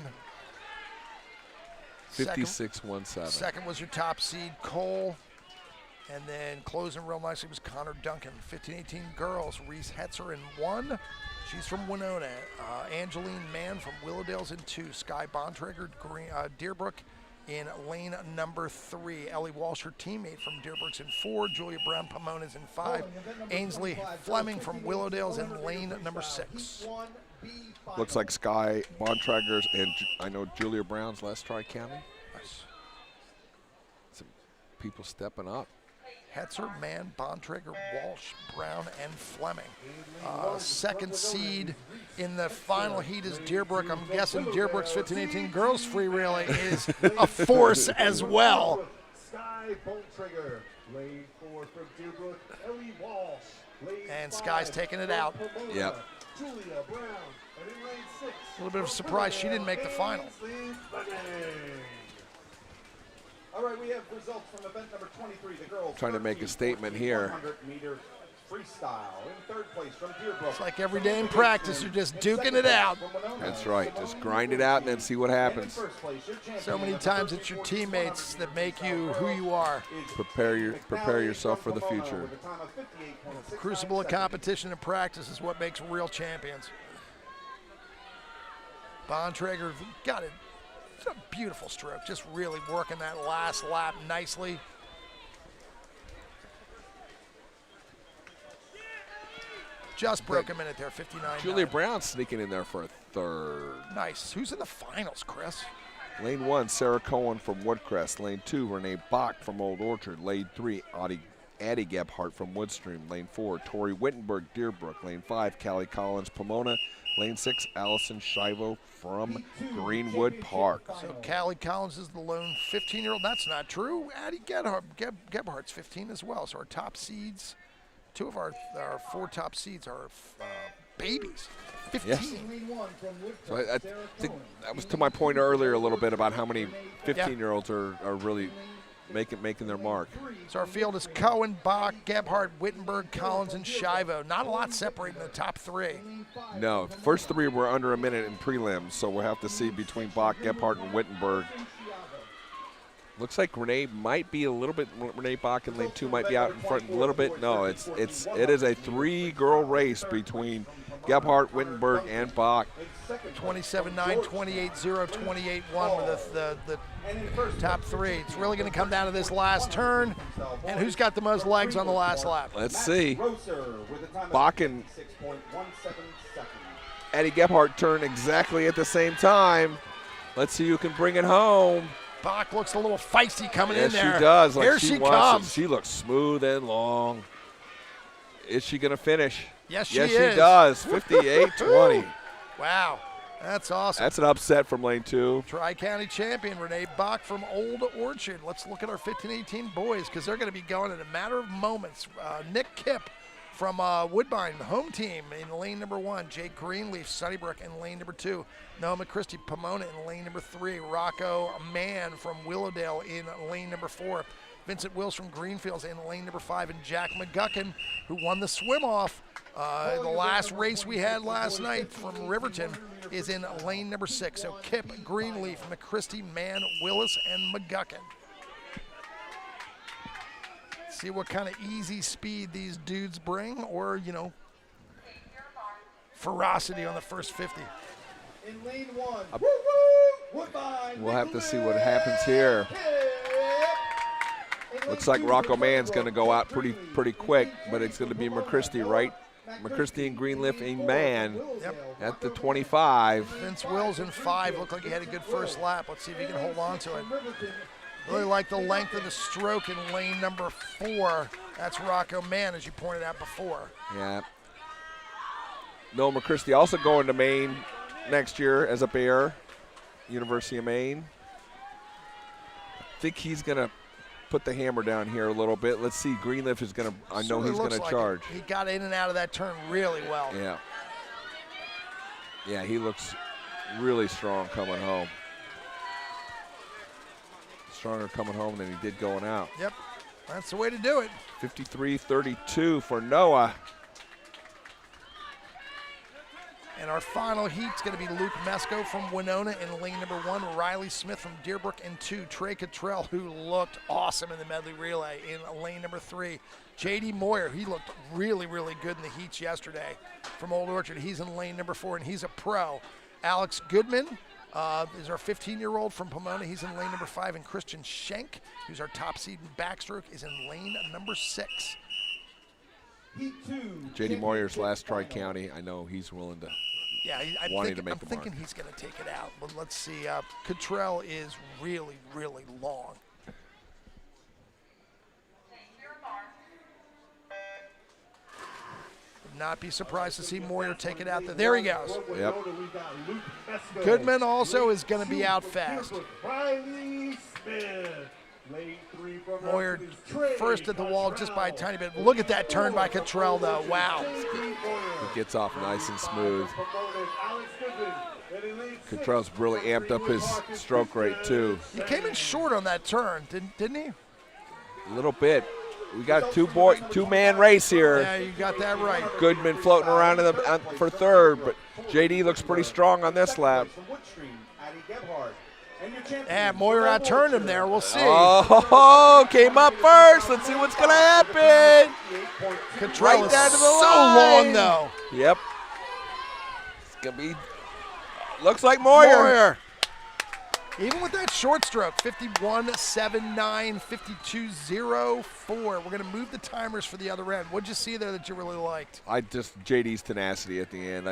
56-17. Second was your top seed, Cole. And then closing real nicely was Connor Duncan. 15-18 girls, Reese Hetzer in 1. She's from Winona. Angeline Mann from Willowdale's in 2. Sky Bontrager, Deerbrook in lane number 3. Ellie Walsh, her teammate from Deerbrook's in 4. Julia Brown Pomona's in 5. Ainsley Fleming from Willowdale's in lane number 6. Looks like Sky Bontrager's and I know Julia Brown's last Tri-County. Nice. Some people stepping up. Hetzer, Mann, Bontrager, Walsh, Brown, and Fleming. Second seed in the final heat is Deerbrook. I'm guessing Deerbrook's 15-18 girls free relay is a force as well. Sky Bontrager, lane 4 from Deerbrook, Ellie Walsh. And Sky's taking it out. Yep. Julia Brown, and in lane 6. A little bit of a surprise she didn't make the final. All right, we have results from event number 23, the girls. Trying to make a statement here. 100-meter freestyle. In third place from Deerbrook. It's like every day in practice, you're just duking it out. That's right. Just grind it out and then see what happens. So many times it's your teammates that make you who you are. Prepare yourself for the future. Crucible of competition and practice is what makes real champions. Bontrager got it. It's a beautiful stroke, just really working that last lap nicely. Just broke a minute there, 59. Julia Brown sneaking in there for a third. Nice. Who's in the finals, Chris? Lane 1, Sarah Cohen from Woodcrest. Lane 2, Renee Bach from Old Orchard. Lane 3, Addie Gebhardt from Woodstream. Lane 4, Tori Wittenberg, Deerbrook. Lane 5, Callie Collins, Pomona. Lane 6, Allison Shivo from Greenwood Park. So Callie Collins is the lone 15-year-old. That's not true. Addie Gebhardt's 15 as well. So our top seeds, 2 of our 4 top seeds are babies. 15. Yes. So I think that was to my point earlier a little bit about how many 15-year-olds are really making their mark. So our field is Cohen, Bach, Gebhardt, Wittenberg, Collins, and Shivo. Not a lot separating the top 3. No, first 3 were under a minute in prelims, so we'll have to see between Bach, Gebhardt, and Wittenberg. Looks like Renee might be a little bit. Renee Bach in lane 2 might be out in front a little bit. No, it is a 3-girl race between Gebhardt, Wittenberg, and Bach. 27-9, 28-0, 28-1 with the top 3. It's really going to come down to this last turn and who's got the most legs on the last lap. Let's see. Bach and Addie Gebhardt turn exactly at the same time. Let's see who can bring it home. Bach looks a little feisty coming in there. Yes, she does. Here she comes. She looks smooth and long. Is she going to finish? Yes, she is. Yes, she does. 58-20. Wow, that's awesome. That's an upset from lane 2. Tri-County champion Renee Bach from Old Orchard. Let's look at our 15-18 boys because they're going to be going in a matter of moments. Nick Kipp from Woodbine, the home team, in lane number 1. Jake Greenleaf, Sunnybrook in lane number 2. Noah McChristie, Pomona in lane number 3. Rocco Mann from Willowdale in lane number 4. Vincent Wills from Greenfields in lane number 5. And Jack McGuckin, who won the swim-off the last race we had last night from Riverton, is in lane number 6. So Kipp, Greenleaf, McChristie, Mann, Willis, and McGuckin. See what kind of easy speed these dudes bring, or, you know, ferocity on the first 50. In lane 1, Woodbine. We'll have to see what happens here. Looks like Rocco Mann's going to go out pretty quick, but it's going to be McChristie, right? McChristie and Greenleaf and Mann at the 25. Vince Wills in 5. Looked like he had a good first lap. Let's see if he can hold on to it. Really like the length of the stroke in lane number 4. That's Rocco Mann, as you pointed out before. Yeah. Noah McChristie also going to Maine next year as a Bear, University of Maine. I think he's going to put the hammer down here a little bit. Let's see. Greenleaf is going to, I know he's going to charge. He got in and out of that turn really well. Yeah. Yeah, he looks really strong coming home. Stronger coming home than he did going out. Yep, that's the way to do it. 53-32 for Noah. And our final heat's going to be Luke Mesco from Winona in lane number 1, Riley Smith from Deerbrook in 2, Trey Cottrell, who looked awesome in the medley relay, in lane number 3. J.D. Moyer, he looked really, really good in the heats yesterday from Old Orchard. He's in lane number 4, and he's a pro. Alex Goodman is our 15-year-old from Pomona. He's in lane number 5, and Christian Schenk, who's our top seed in backstroke, is in lane number 6. Heat 2. J.D. Moyer's last Tri-County. I know he's willing to. Yeah, I'm thinking he's going to take it out. But let's see. Cottrell is really, really long. Would not be surprised to see Moyer take it out. There he goes. Yep. Goodman also is going to be out fast. Moyer first at the wall just by a tiny bit. Look at that turn by Cottrell, though. Wow. He gets off nice and smooth. Cottrell's really amped up his stroke rate, too. He came in short on that turn, didn't he? A little bit. We got two-man race here. Yeah, you got that right. Goodman floating around for third, but JD looks pretty strong on this lap. Yeah, Moyer outturned him there. We'll see. Oh, came up first. Let's see what's going to happen. Cottrell is down to the so line. long, though. Yep. It's going to be, looks like Moyer. Even with that short stroke, 51.79, 52.04. We're going to move the timers for the other end. What'd you see there that you really liked? JD's tenacity at the end.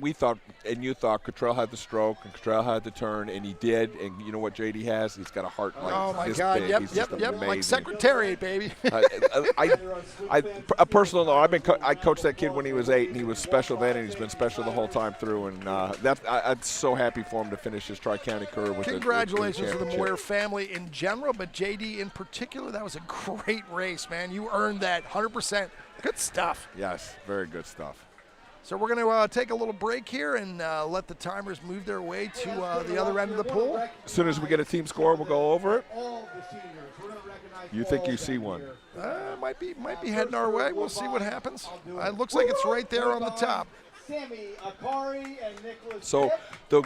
We thought, and you thought Cottrell had the stroke and Cottrell had the turn, and he did. And you know what JD has? He's got a heart like oh my this God! big. Yep. Like Secretariat, baby. A personal note. I coached that kid when he was 8, and he was special then, and he's been special the whole time through. And I'm so happy for him to finish his Tri-County career with Congratulations to the Moyer family in general, but JD in particular. That was a great race, man. You earned that 100%. Good stuff. Yes, very good stuff. So we're going to take a little break here and let the timers move their way to the other end of the pool. As soon as we get a team score, we'll go over it. You think you see one? Might be heading our way. We'll see what happens. It looks like it's right there on the top. So the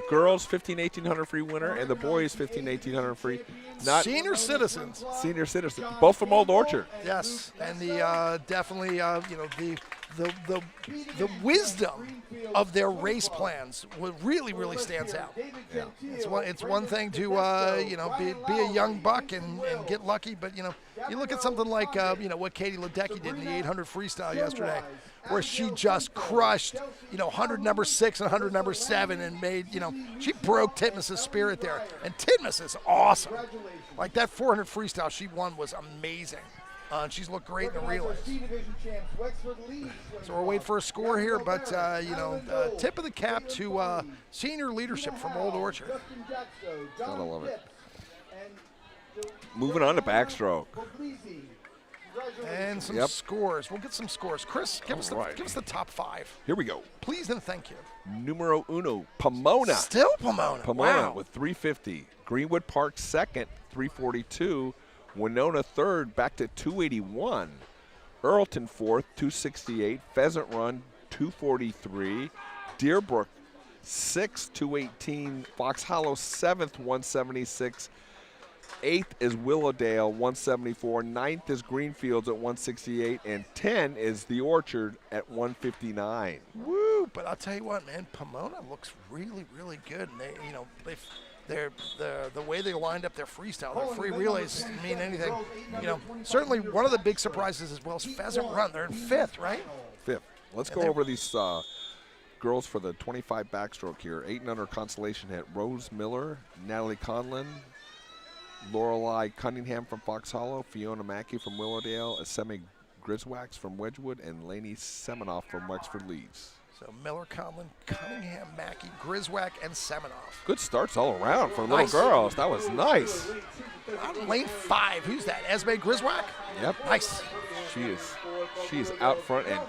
girls 1,800 free winner and the boys 1,800 free. Senior citizens. Senior citizens, both from Old Orchard. Yes, and the definitely the wisdom of their race plans really stands out. Yeah. It's one thing to be a young buck and get lucky, but you look at something like what Katie Ledecky did in the 800 freestyle yesterday, where she just crushed 100 number 6 and 100 number 7 and made she broke Titmus's spirit there, and Titmus is awesome. Like that 400 freestyle she won was amazing. She's looked great in the relays. So we're waiting for a score here, but tip of the cap to senior leadership from Old Orchard. Gotta love it. Moving on to backstroke. And some scores. We'll get some scores. Chris, give us the top 5. Here we go. Please and thank you. Numero uno, Pomona. Still Pomona. Pomona wow. with 350. Greenwood Park second, 342. Winona third, back to 281. Earlton fourth, 268. Pheasant Run, 243. Deerbrook sixth, 218. Fox Hollow seventh, 176. 8th is Willowdale, 174. 9th is Greenfields at 168. And 10 is The Orchard at 159. Woo! But I'll tell you what, man, Pomona looks really, really good. And the way they lined up their freestyle, their free relays didn't mean anything. Certainly one of the big surprises as well is Pheasant Run. They're in 5th, right? 5th. Let's go over these girls for the 25 backstroke here. 8 and under consolation hit. Rose Miller, Natalie Conlon, Lorelei Cunningham from Fox Hollow, Fiona Mackey from Willowdale, Assemi Griswax from Wedgwood, and Lainey Seminoff from Wexford Leeds. So Miller, Conlon, Cunningham, Mackey, Griswack, and Seminoff. Good starts all around for little girls. That was nice. Lane 5. Who's that? Esme Griswack? Yep. Nice. She is out front and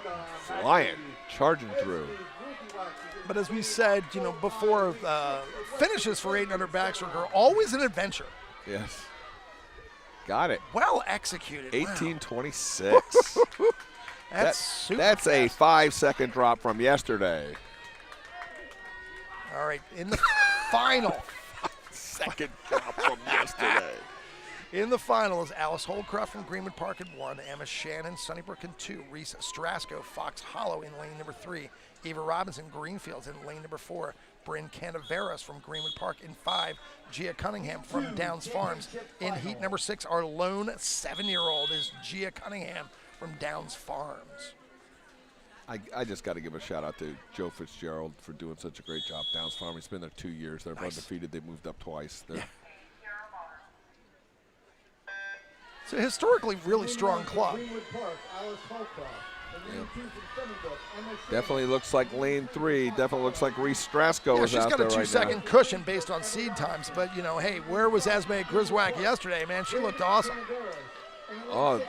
flying, charging through. But as we said, before, finishes for 8 and under backstroke are always an adventure. Yes. Got it. Well executed. 18:26. That's a 5-second drop from yesterday. All right, in the final. 5-second drop from yesterday. In the final is Alice Holcroft from Greenwood Park in 1, Emma Shannon, Sunnybrook in 2, Reese Strasco, Fox Hollow in lane number 3, Eva Robinson, Greenfields in lane number 4, Bryn Canaveras from Greenwood Park in 5, Gia Cunningham from Downs Farms. In heat number 6, our lone 7-year-old is Gia Cunningham from Downs Farms. I just got to give a shout out to Joe Fitzgerald for doing such a great job. Downs Farm, he's been there 2 years. They're undefeated. They moved up twice. Yeah. It's a historically really strong club. Greenwood Park, Alice Holcroft. Definitely looks like lane 3. Definitely looks like Reese Strasco is out there right now. She's got a 2-second cushion based on seed times, but, you know, hey, where was Esme Griswack yesterday, man? She looked awesome. Oh,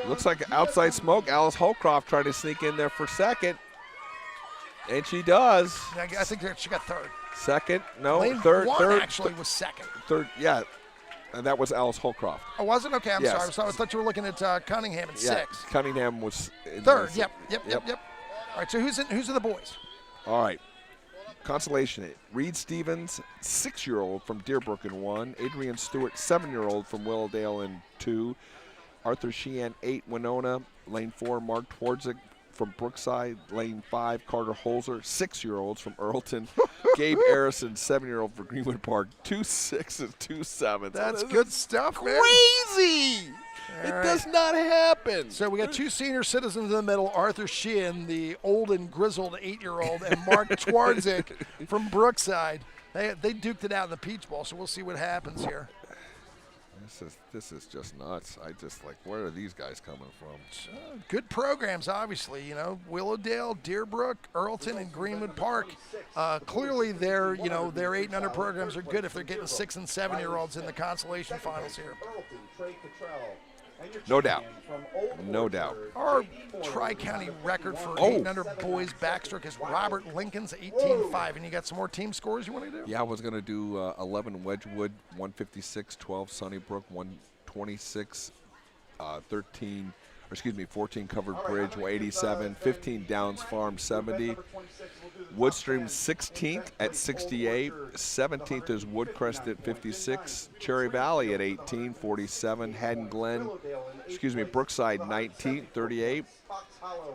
looks like outside smoke. Alice Holcroft trying to sneak in there for second, and she does. I think she got third. Second, no, lane third. 1 actually was second. Third, yeah, and that was Alice Holcroft. Oh, was it? Okay, I'm Yes. sorry. So I thought you were looking at Cunningham at 6. Cunningham was third. Yep. All right, so who's in the boys? All right. Consolation, Reed Stevens, 6-year-old from Deerbrook in 1. Adrian Stewart, 7-year-old from Willowdale in 2. Arthur Sheehan, 8, Winona. Lane 4, Mark Twardzik from Brookside. Lane 5, Carter Holzer, 6-year-olds from Earlton. Gabe Arison, 7-year-old for Greenwood Park. 2 6s, 2 7s. That's good stuff, man. Crazy! It does not happen. So we got 2 senior citizens in the middle, Arthur Sheehan, the old and grizzled 8-year-old, and Mark Twardzik from Brookside. They duked it out in the Peach Bowl, so we'll see what happens here. This is just nuts. I just like, where are these guys coming from? Good programs, obviously. You know, Willowdale, Deerbrook, Earlton, and Greenwood Park. Clearly, their 8 and under programs are good if they're getting 6 and 7-year-olds in the consolation finals here. No doubt. No doubt. Our Tri-County record for 8 and under boys backstroke is Robert Lincoln's 18.5. And you got some more team scores you want to do? Yeah, I was going to do 11 Wedgwood, 156, 12 Sunnybrook, 126, 14 Covered Bridge, 187, 15 Downs Farm, 70. Woodstream 16th at 68. 17th is Woodcrest at 56. Cherry Valley at 18, 47. Brookside 19, 38.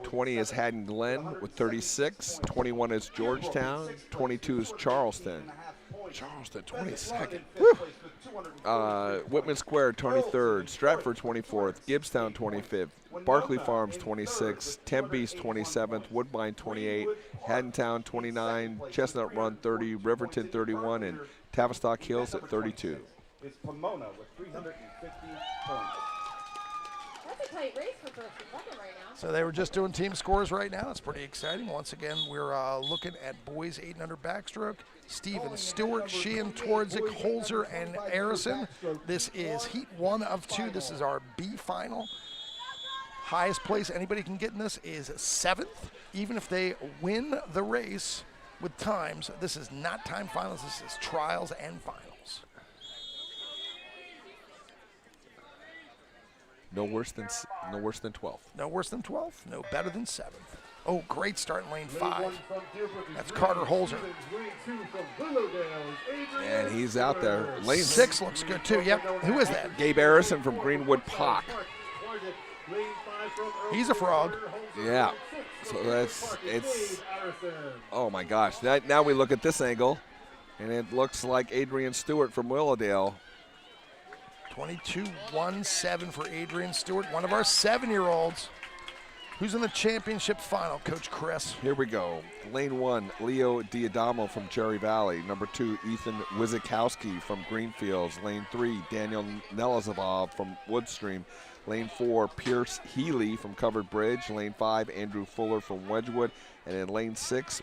20 is Haddon Glen with 36. 21 is Georgetown. 22 is Charleston. Charleston, 22nd. Whitman Square, 23rd. Stratford, 24th. Gibbstown, 25th. Barclay Farms, 26th. Tempe's, 27th. Woodbine, 28. Haddontown, 29. Chestnut Run, 30. Riverton, 31. And Tavistock Hills at 32. It's Pomona with 350 points. That's a tight race for first and second right now. So they were just doing team scores right now. That's pretty exciting. Once again, we're looking at boys 8 and under backstroke. Stephen Stewart, Sheehan, Twardzik, Holzer, and Arison. This is heat 1 of 2. This is our B final. Highest place anybody can get in this is 7th. Even if they win the race with times, this is not time finals. This is trials and finals. No worse than 12th. No worse than 12th. No better than 7th. Oh, great start in lane 5. That's Carter Holzer. And he's out there. Lane 6 looks good too. Yep. Who is that? Gabe Arison from Greenwood Park. He's a frog. Yeah. So it's. Oh my gosh. Now we look at this angle, and it looks like Adrian Stewart from Willowdale. 22-1-7 for Adrian Stewart, one of our 7-year-olds. Who's in the championship final, Coach Chris? Here we go. Lane 1, Leo Diadamo from Cherry Valley. Number 2, Ethan Wizikowski from Greenfields. Lane 3, Daniel Nelizabov from Woodstream. Lane 4, Pierce Healy from Covered Bridge. Lane 5, Andrew Fuller from Wedgwood. And in lane 6,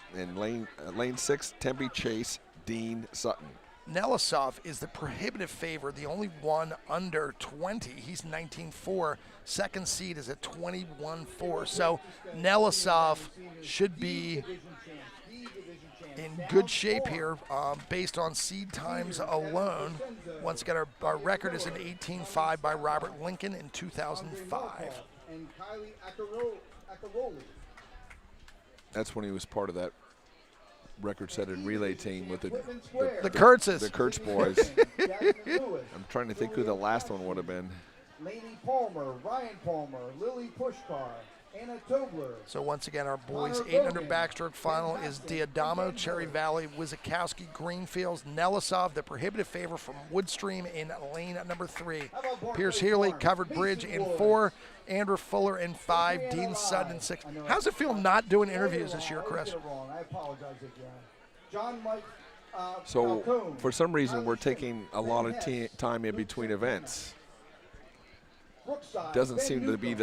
Tempe Chase, Dean Sutton. Nelisov is the prohibitive favorite, the only one under 20. He's 19-4. Second seed is at 21-4. So Nelisov should be in good shape here based on seed times alone. Once again, our record is an 18-5 by Robert Lincoln in 2005. That's when he was part of that record-setting relay team with The Kurtzes. the Kurtz boys. I'm trying to think who the last one would have been. Lainey Palmer, Ryan Palmer, Lily Pushkar, Anna Tobler. So once again, our boys 800 backstroke final is Diadamo, Cherry Valley, Wizakowski, Greenfields, Nelisov, the prohibitive favor from Woodstream in lane number 3. Pierce Healy, Covered Bridge in 4. Andrew Fuller in 5. Dean Sutton in 6. How's it feel not doing interviews this year, Chris? I apologize again. John Mike. So for some reason, we're taking a lot of time in between events. Doesn't seem to be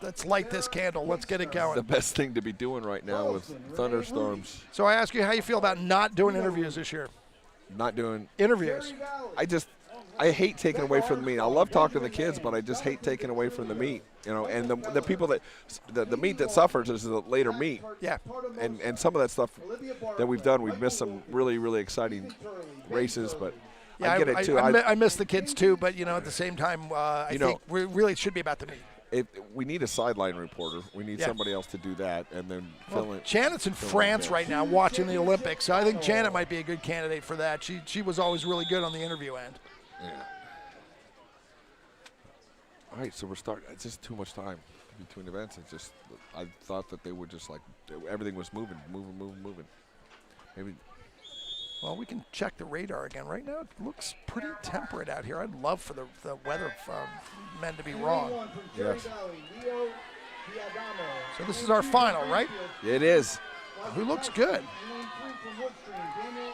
Let's light this candle. Let's get it going. the best thing to be doing right now with thunderstorms. So I ask you how you feel about not doing interviews this year. Not doing Interviews. I hate taking away from the meet. I love talking to the kids, but I just hate taking away from the meet. You know, and the people that the meet that suffers is the later meet. Yeah. And some of that stuff that we've done, we've missed some really, really exciting races, but Yeah, I get it too. I miss the kids too, but you know, at the same time, I think we really should be about the meet. We need a sideline reporter. We need somebody else to do that, and then fill in. Janet's in France right now watching the Olympics, so I think Janet might be a good candidate for that. She was always really good on the interview end. Yeah. All right, so we're starting. It's just too much time between events. It's just I thought that they would just like everything was moving. Maybe. Well, we can check the radar again. Right now, it looks pretty temperate out here. I'd love for the weather men to be wrong. Yes. So this is our final, right? It is. Who looks good?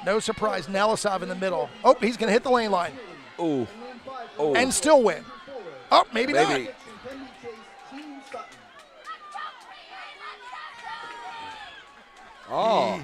No surprise, Nelisov in the middle. Oh, he's going to hit the lane line. Oh. And still win. Oh, maybe not. Oh.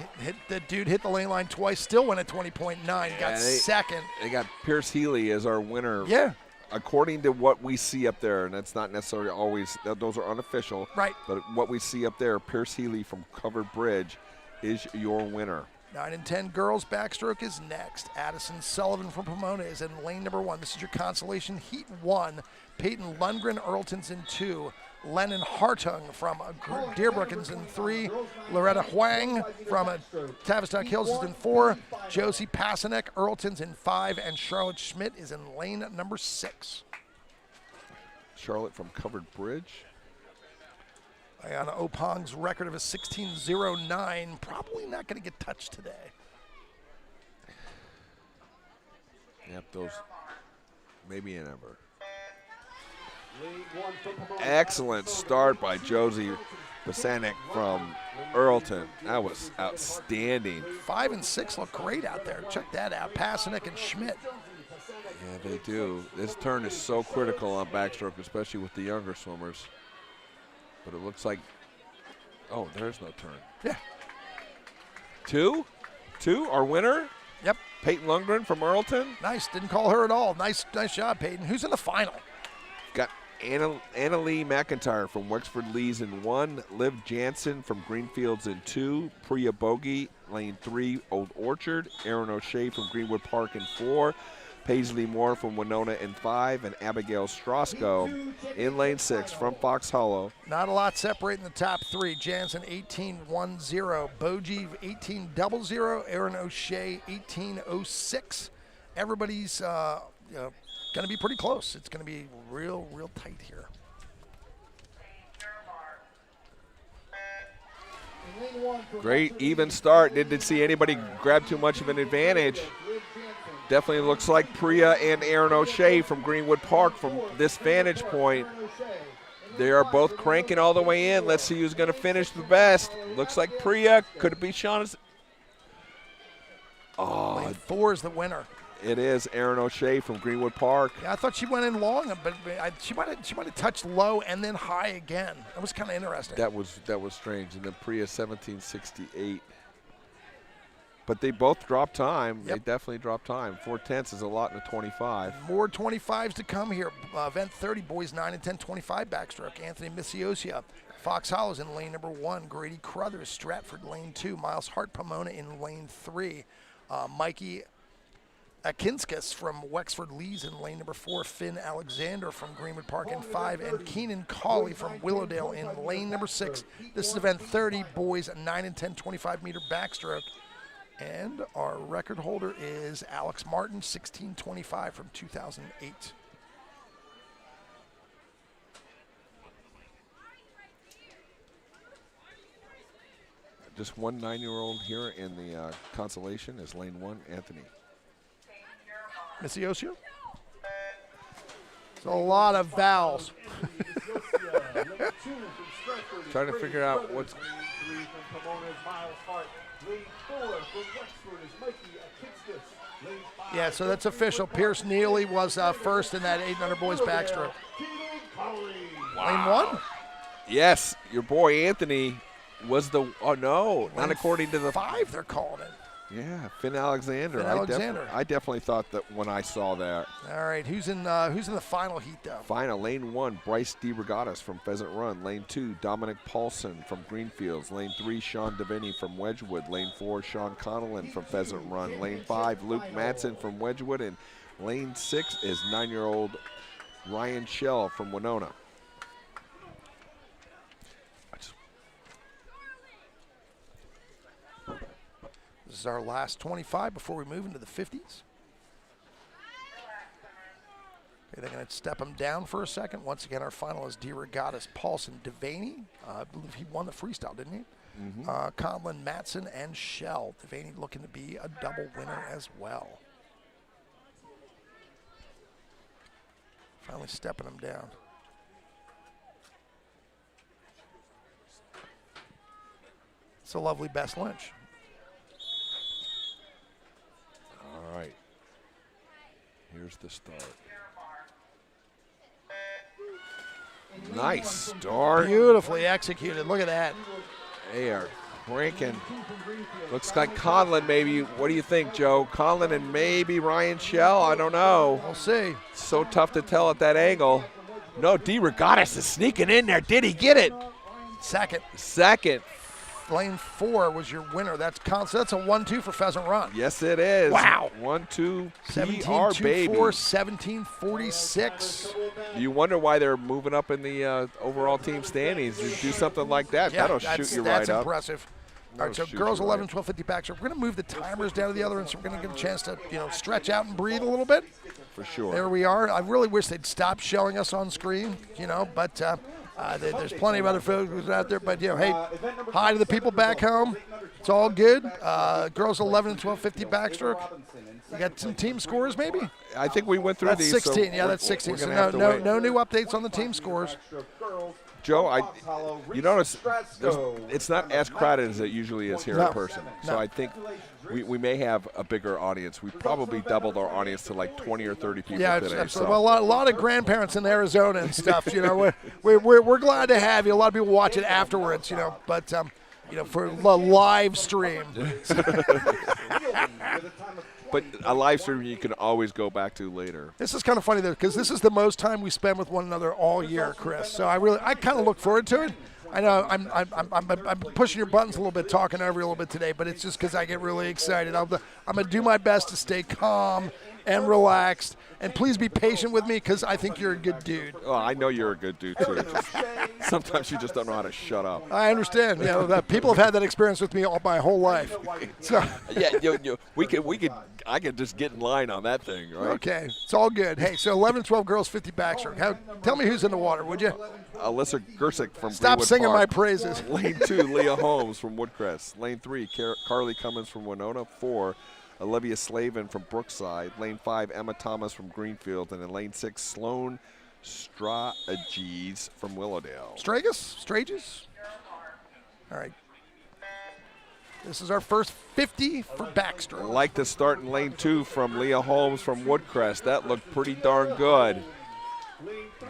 The dude hit the lane line twice, still went at 20.9, got second. They got Pierce Healy as our winner. Yeah. According to what we see up there, and that's not necessarily always, those are unofficial. Right. But what we see up there, Pierce Healy from Covered Bridge is your winner. 9 and 10 girls backstroke is next. Addison Sullivan from Pomona is in lane number 1. This is your consolation heat 1. Peyton Lundgren Earlton's in 2. Lennon Hartung from Deerbrookens in 3. Loretta Huang from Tavistock Hills is in 4. Josie Pasanek Earlton's in 5. And Charlotte Schmidt is in lane number 6. Charlotte from Covered Bridge. Ayana Opong's record of a 16.09, probably not going to get touched today. Yep, those maybe an ever. Excellent start by Josie Pasanek from Earlton. That was outstanding. 5 and 6 look great out there. Check that out. Pasanek and Schmidt. Yeah, they do. This turn is so critical on backstroke, especially with the younger swimmers. But it looks like, oh, there's no turn. Yeah. 2, our winner. Yep. Peyton Lundgren from Earlton. Nice. Didn't call her at all. Nice job, Peyton. Who's in the final? Got Anna Lee McIntyre from Wexford Lees in 1. Liv Jansen from Greenfields in 2. Priya Bogie, lane 3, Old Orchard. Erin O'Shea from Greenwood Park in 4. Paisley Moore from Winona in 5, and Abigail Strosco in lane 6 from Fox Hollow. Not a lot separating the top 3. Jansen 18.10, Bogie 18.00, Erin O'Shea 18.06. Everybody's going to be pretty close. It's going to be real tight here. Great even start. Didn't see anybody grab too much of an advantage. Definitely looks like Priya and Erin O'Shea from Greenwood Park from this vantage point. They are both cranking all the way in. Let's see who's going to finish the best. Looks like Priya. Could it be Shauna's? Oh, Lane 4 is the winner. It is Erin O'Shea from Greenwood Park. Yeah, I thought she went in long, but she might have touched low and then high again. That was kind of interesting. That was strange. And then Priya 17.68. But they both dropped time. Yep. They definitely dropped time. 4/10 is a lot in a 25. More 25s to come here. Event 30, boys 9 and 10, 25 backstroke. Anthony Misiosia, Fox Hollows in lane number 1. Grady Crothers, Stratford lane 2. Miles Hart Pomona in lane 3. Mikey Akinskis from Wexford Lees in lane number 4, Finn Alexander from Greenwood Park in 5, and Keenan Cawley from Willowdale in lane number 6. This is event 30, boys 9 and 10 25-meter backstroke. And our record holder is Alex Martin, 16:25 from 2008. Just one 9-year-old here in the consolation is lane 1, Anthony. Missy Osio? It's a lot of vowels. Trying to figure out what's. Yeah, so that's official. Pierce Neely was first in that 800 boys backstroke. Lane 1? Yes, your boy Anthony was the. Oh no, not according to the 5. They're calling it. Yeah, Finn Alexander. Finn Alexander. I definitely thought that when I saw that. All right, who's in the final heat though? Final, lane 1, Bryce DeRogatis from Pheasant Run. Lane 2, Dominic Paulson from Greenfields. Lane 3, Sean Devaney from Wedgwood. Lane 4, Sean Connellan from Pheasant Run. Lane 5, Luke Madsen from Wedgwood. And lane 6 is 9-year-old Ryan Shell from Winona. This is our last 25 before we move into the 50s. Okay, they're going to step him down for a second. Once again, our final is DeRogatis, Paulson, Devaney. I believe he won the freestyle, didn't he? Mm-hmm. Conlon, Matson, and Shell. Devaney looking to be a double winner as well. Finally stepping him down. It's a lovely Bess Lynch. All right. Here's the start. Nice start. Beautifully executed. Look at that. They are cranking. Looks like Conlon maybe. What do you think, Joe? Conlon and maybe Ryan Shell? I don't know. We'll see. So tough to tell at that angle. No, DeRogatis is sneaking in there. Did he get it? Second. Second. Lane 4 was your winner. That's a 1-2 for Pheasant Run. Yes, it is. Wow. 1-2 PR, 17-2-4, baby. 17-46. You wonder why they're moving up in the overall team standings. You do something like that, that'll shoot you right up. That's impressive. All right, so girls 11, 12, 50 back. So we're going to move the timers down to the other end, so we're going to get a chance to, stretch out and breathe a little bit. For sure. There we are. I really wish they'd stop showing us on screen, but there's plenty of other folks out there. But, hey, hi to the people back home. It's all good. Girls 11 and 12, 50 backstroke. You got some team scores, maybe? I think we went through that's these. 16. So yeah, that's 16. So no new updates on the team scores. Joe, you notice it's not as crowded as it usually is here in person. So I think we may have a bigger audience. We probably doubled our audience to like 20 or 30 people today. Absolutely. So. Well, a lot of grandparents in Arizona and stuff. We're glad to have you. A lot of people watch it afterwards. But for the live stream. But a live stream you can always go back to later. This is kind of funny though, because this is the most time we spend with one another all year, Chris. So I kind of look forward to it. I know I'm pushing your buttons a little bit, talking over you a little bit today, but it's just because I get really excited. I'm gonna do my best to stay calm and relaxed, and please be patient with me because I think you're a good dude. Oh, I know you're a good dude too. Sometimes you just don't know how to shut up. I understand. That people have had that experience with me all my whole life. So yeah, I could just get in line on that thing, right? Okay, it's all good. Hey, so 11, 12 girls, 50 backstroke. Tell me who's in the water, would you? Alyssa Gersick from Stop Greenwood singing Park. my praises. Lane 2, Leah Holmes from Woodcrest. Lane 3, Carly Cummins from Winona. 4, Olivia Slavin from Brookside. Lane 5, Emma Thomas from Greenfield. And in lane 6, Sloan Strategies from Willowdale. Strages? All right. This is our first 50 for backstroke. Like to start in lane 2 from Leah Holmes from Woodcrest. That looked pretty darn good.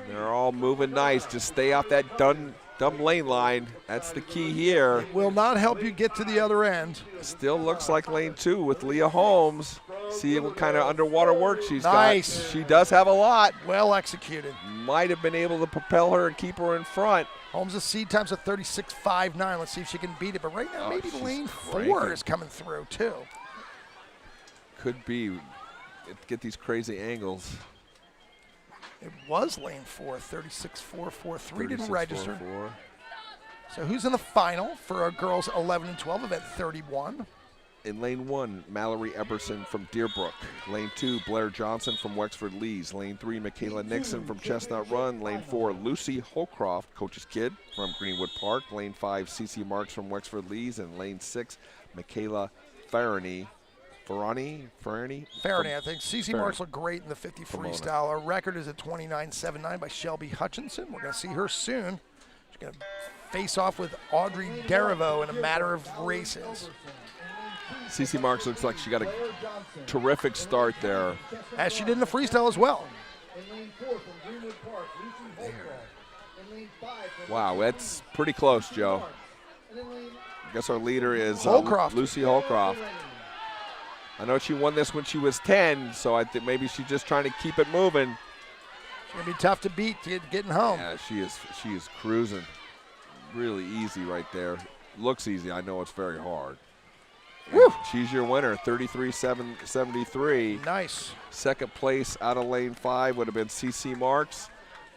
They're all moving nice. Just stay off that dumb lane line. That's the key here. It will not help you get to the other end. Still looks like lane 2 with Leah Holmes. See what kind of underwater work she's got. She does have a lot. Well executed. Might have been able to propel her and keep her in front. Holmes' seed time's a 36.59. Let's see if she can beat it. But right now, maybe lane 4 is coming through, too. Could be. get these crazy angles. It was lane 4, 36.443 didn't register. 36.44. So who's in the final for our girls 11 and 12 event 31? In lane 1, Mallory Eberson from Deerbrook. Lane 2, Blair Johnson from Wexford Lees. Lane 3, Michaela Nixon from Chestnut Run. Lane 4, Lucy Holcroft, coach's kid, from Greenwood Park. Lane 5, Cece Marks from Wexford Lees. And lane 6, Michaela Farani, I think. CC Marks looked great in the 50 freestyle. Our record is at 29.79 by Shelby Hutchinson. We're going to see her soon. She's going to face off with Audrey Derivo in a matter of races. CC Marks looks like she got a terrific start there. As she did in the freestyle as well. Wow, that's pretty close, Joe. I guess our leader is Lucy Holcroft. I know she won this when she was 10, so I think maybe she's just trying to keep it moving. It's going to be tough to beat getting home. Yeah, she is cruising. Really easy right there. Looks easy. I know it's very hard. She's your winner, 33.73. Nice. Second place out of lane 5 would have been CC Marks.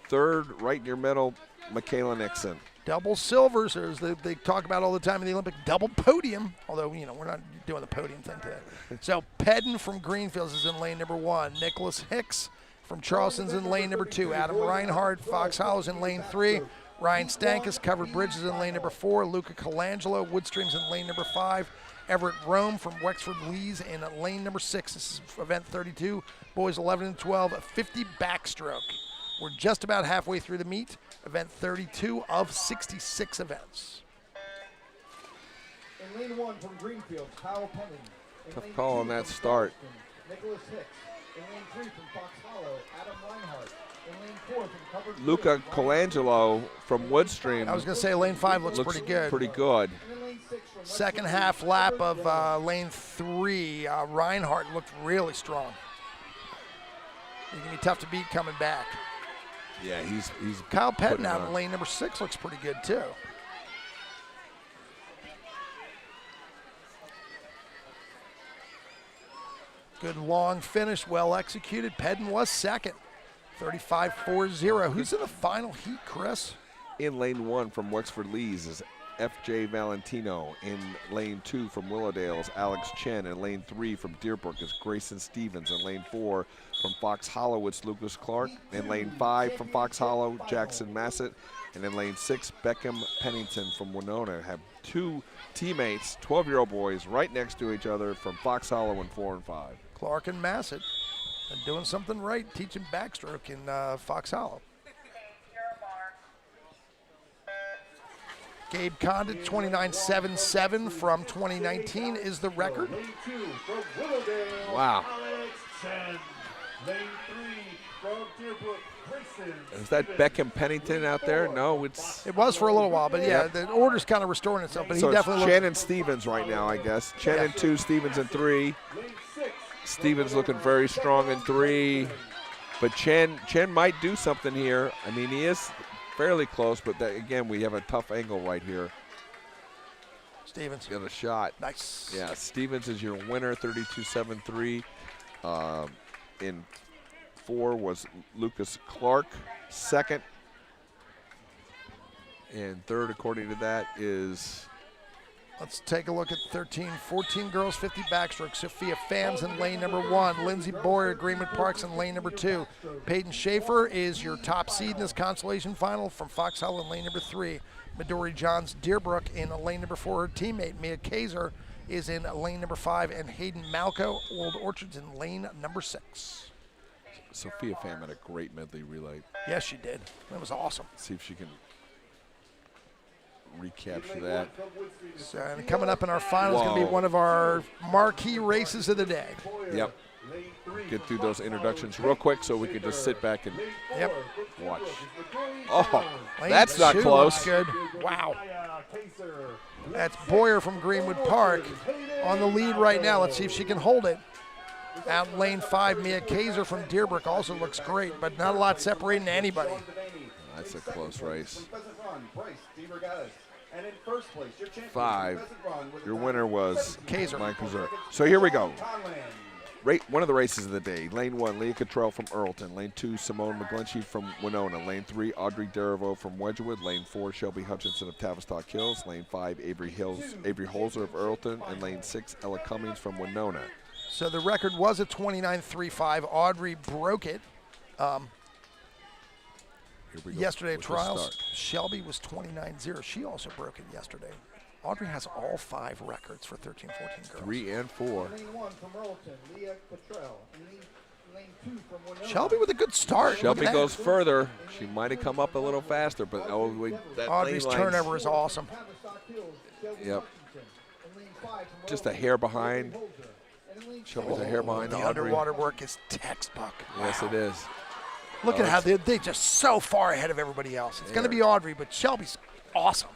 Third, right in your middle, Michaela Nixon. Double silvers, as they talk about all the time in the Olympic, double podium. Although, we're not doing the podium thing today. So Pedden from Greenfields is in lane number 1. Nicholas Hicks from Charleston's in lane number 2. Adam Reinhardt, Fox Hollow's in lane 3. Ryan Stankus, Covered Bridges in lane number 4. Luca Colangelo, Woodstream's in lane number 5. Everett Rome from Wexford Lees in lane number 6. This is event 32. Boys 11 and 12, 50 backstroke. We're just about halfway through the meet. Event 32 of 66 events. In lane 1 from Greenfield, Kyle Penning. Tough call on that start. Nicholas Hicks. In lane 3 from Fox Hollow, Adam Reinhardt. In lane 4 from Covered Luca Colangelo from Woodstream. I was going to say lane 5 looks pretty good. Pretty good. Second half lap of lane 3, Reinhardt looked really strong. He's going to be tough to beat coming back. Yeah, he's Kyle Pettin out in lane number 6 looks pretty good too. Good long finish, well executed. Pedden was second, 35.40. Who's in the final heat, Chris? In lane 1 from Wexford Lees is F.J. Valentino. In lane 2 from Willowdale is Alex Chen. In lane 3 from Deerbrook is Grayson Stevens. In lane 4 from Fox Hollow, it's Lucas Clark. In lane 5 from Fox Hollow, Jackson Massett. And in lane 6, Beckham Pennington from Winona. Have two teammates, 12-year-old boys, right next to each other from Fox Hollow in 4 and 5. Clark and Massett are doing something right, teaching backstroke in Fox Hollow. Gabe Condit, 29.77 from 2019 is the record. Wow. Is that Beckham Pennington out there? No, it was for a little while, but yeah, the order's kind of restoring itself. But so he definitely Chen and Stevens right now, I guess. Chen in 2, Stevens in 3. Stevens looking very strong in 3, but Chen might do something here. I mean, he is fairly close, but again, we have a tough angle right here. Stevens got a shot. Nice. Yeah, Stevens is your winner, 32.73. In 4 was Lucas Clark. Second and third, according to that, is. Let's take a look at 13, 14 girls, 50 backstroke. Sophia Phams in lane number 1. Lindsay Boyer, Greenwood Parks in lane number 2. Peyton Schaefer is your top seed in this consolation final from Fox Hollow in lane number 3. Midori Johns Deerbrook in lane number 4. Her teammate, Mia Kaiser, is in lane number 5. And Hayden Malco, Old Orchards, in lane number 6. Sophia Pham had a great medley relay. Yes, she did. That was awesome. Let's see if she can recapture that. So, and coming up in our final is going to be one of our marquee races of the day. Yep. Get through those introductions real quick so we can just sit back and watch. Oh, that's not close. Good. Wow. That's Boyer from Greenwood Park on the lead right now. Let's see if she can hold it. Out in lane 5, Mia Kaiser from Deerbrook also looks great, but not a lot separating anybody. That's a close race. 5, your winner was Kaiser. So here we go. One of the races of the day. Lane 1, Leah Cottrell from Earlton. Lane 2, Simone McGlinchey from Winona. Lane 3, Audrey Derivo from Wedgwood. Lane 4, Shelby Hutchinson of Tavistock Hills. Lane 5, Avery Holzer of Earlton. And Lane 6, Ella Cummings from Winona. So the record was a 29.35. Audrey broke it yesterday at trials. Shelby was 29.0. She also broke it yesterday. Audrey has all 5 records for 13-14 girls. 3 and 4. Lane 1 from Earlton, Leah Cottrell. Lane 2 from Winona. Shelby with a good start. Shelby goes further. She might have come up a little faster, but that Audrey's lane turnover is awesome. Yep. Just a hair behind. Shelby's a hair behind The Audrey. underwater work is textbook. Yes, it is. Look at how they're just so far ahead of everybody else. It's going to be Audrey, but Shelby's awesome.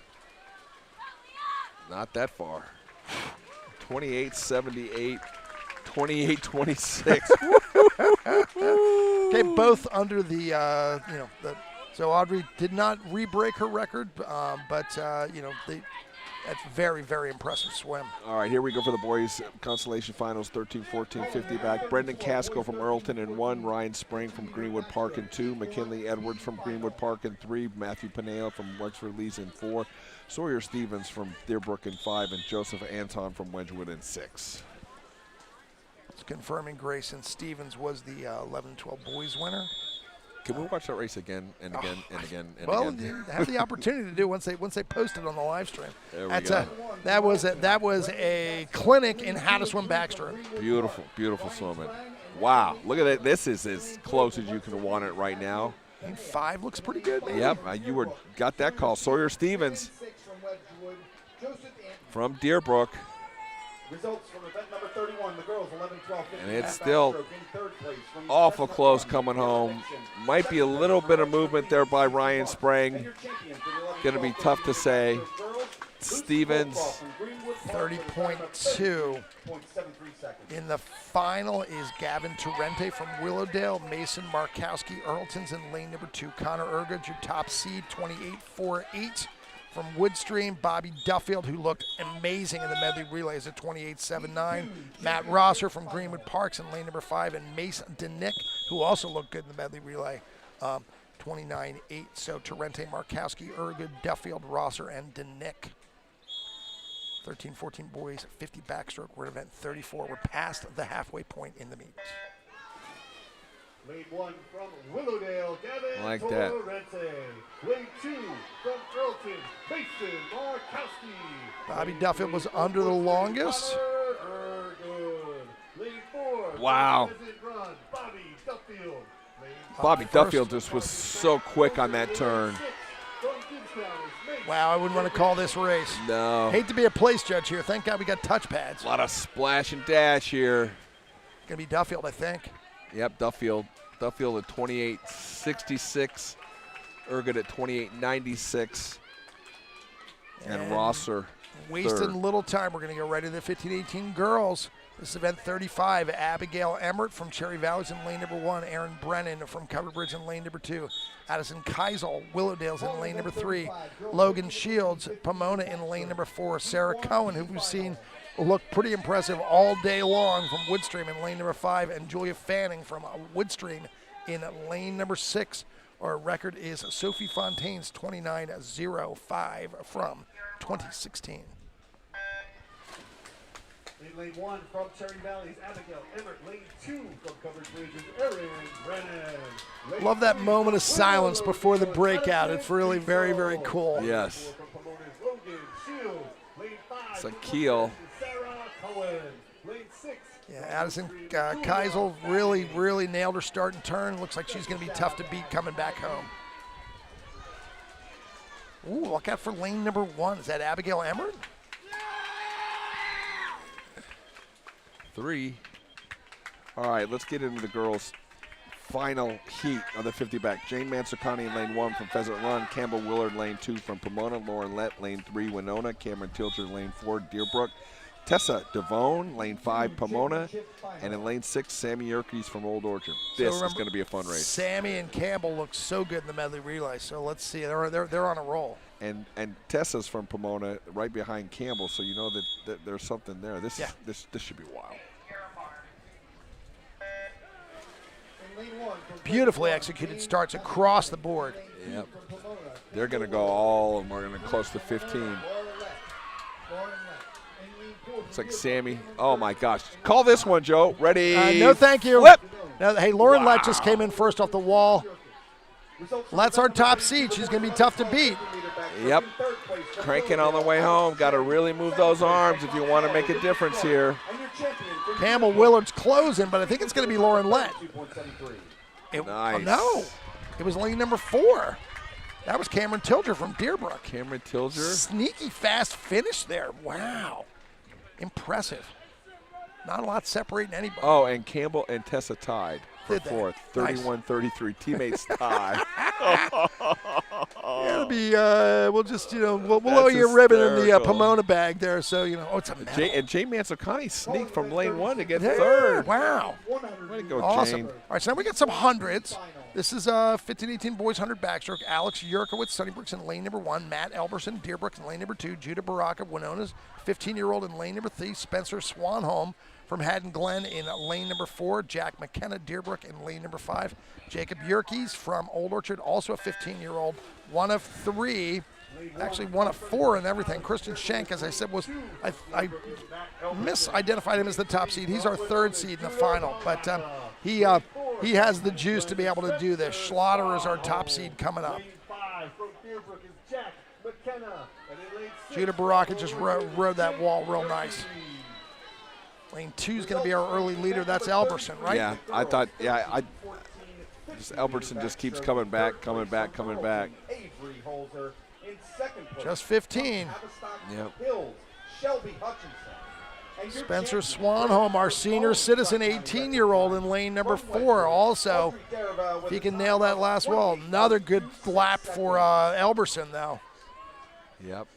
Not that far. 28.78, 28.26. Okay, both under the, so Audrey did not re-break her record, but that's very, very impressive swim. All right, here we go for the boys' consolation finals, 13, 14, 50 back. Brendan Casco from Earlton in 1, Ryan Spring from Greenwood Park in 2, McKinley Edwards from Greenwood Park in 3, Matthew Paneo from Wexford Lees in 4, Sawyer Stevens from Deerbrook in 5, and Joseph Anton from Wedgwood in 6. It's confirming Grayson Stevens was the 11-12 boys winner. Can we watch that race again and again and again and well, again? you have the opportunity to do once they post it on the live stream. There we go. That was a clinic in how to swim backstroke. Beautiful, beautiful swimming. Wow, look at that. This is as close as you can want it right now. 5 looks pretty good, man. Yep, you got that call. Sawyer Stevens from Deerbrook. Results from event number 31, the girls 11-12. And it's still awful close coming home. Might be a little bit of movement there by Ryan Sprang. Going to be tough to say. Stevens. 30.2. In the final is Gavin Torrente from Willowdale, Mason Markowski Earlton's in lane number 2. Connor Ergood, your top seed, 28.48. From Woodstream, Bobby Duffield, who looked amazing in the medley relays at 28.79. Matt Rosser from Greenwood Parks in lane number 5, and Mason Denick, who also looked good in the medley relay, 29.8. So Torrente, Markowski, Ergood, Duffield, Rosser, and Denick. 13-14 boys, 50 backstroke. We're at event 34. We're past the halfway point in the meet. Lane 1 from Willowdale, Gavin like that. Torrente. Lane 2 from Earlton, Mason Markowski. Bobby Duffield was under the longest. Lane 4. Wow. Bobby Duffield. Bobby Duffield just was so quick on that turn. Wow, I wouldn't want to call this race. No. Hate to be a place judge here. Thank God we got touch pads. A lot of splash and dash here. Gonna be Duffield, I think. Yep, Duffield. Duffield at 28.66. Ergood at 28.96. And Rosser Wasting third. little time. We're going to go right to the 15-18 girls. This is event 35. Abigail Emmert from Cherry Valley's in lane number 1. Aaron Brennan from Covered Bridge in lane number 2. Addison Keisel, Willowdale's in lane number 3. Logan Shields, Pomona in lane number 4. Sarah Cohen, who we've seen look pretty impressive all day long, from Woodstream in lane number 5. And Julia Fanning from Woodstream in lane number 6. Our record is Sophie Fontaine's 29.05 from 2016. In lane 1 from Cherry Valley's Abigail Emmert. Lane 2 from Covered Bridges, Aaron Brennan. Love that moment of silence before the breakout. It's really very, very cool. Yes. It's a keel. Yeah, Addison Keisel really, really nailed her start and turn. Looks like she's going to be tough to beat coming back home. Ooh, look out for lane number 1. Is that Abigail Emmert? 3. All right, let's get into the girls' final heat of the 50 back. Jane Mansocani in lane 1 from Pheasant Run. Campbell Willard lane 2 from Pomona. Lauren Lett lane 3 Winona. Cameron Tilger lane 4 Deerbrook. Tessa Devone, lane 5 Pomona, and in lane 6 Sammy Yerkes from Old Orchard. This is going to be a fun race. Sammy and Campbell look so good in the medley relay, so let's see. They're on a roll. And Tessa's from Pomona, right behind Campbell, so you know that there's something there. This should be wild. Beautifully executed starts across the board. Yep. They're going to go all, and we're going to close to 15. It's like Sammy. Oh, my gosh. Call this one, Joe. Ready? No, thank you. Flip. Now, hey, Lauren Lett just came in first off the wall. Lett's our top seed. She's going to be tough to beat. Yep. Cranking on the way home. Got to really move those arms if you want to make a difference here. Campbell Willard's closing, but I think it's going to be Lauren Lett. Nice. Oh, no. It was lane number 4. That was Cameron Tilger from Deerbrook. Cameron Tilger. Sneaky fast finish there. Wow. Impressive. Not a lot separating anybody. Oh, and Campbell and Tessa tied for Did they? fourth. Nice. 31-33. Teammates tie. It'll be, we'll just, we'll That's owe you a ribbon in the hysterical. Pomona bag there. So, it's a medal. And Jay Manzacani sneaked from lane 1 to get Yeah, third. Wow. Way to go, Awesome. Jane. All right, so now we got some hundreds. This is 15-18 boys 100 backstroke. Alex Yurkowitz, Sunnybrook's in lane number 1. Matt Elberson, Deerbrook in lane number 2. Judah Baraka, Winona's 15-year-old in lane number 3. Spencer Swanholm from Haddon Glen in lane number 4. Jack McKenna, Deerbrook in lane number 5. Jacob Yerkes from Old Orchard, also a 15-year-old. One of 3. Actually, one of 4 and everything. Christian Schenk, as I said, was I misidentified him as the top seed. He's our 3rd seed in the final, but he has the juice to be able to do this. Schlatter is our top seed coming up. Judah Baraka just rode that wall real nice. Lane 2 is going to be our early leader. That's Elberson, right? Yeah, I thought, Elberson just keeps coming back. Just 15. Yep. Spencer Swanholm, our senior citizen 18-year-old in lane number 4. Also, if he can nail that last wall, another good lap for Elberson, though. Yep.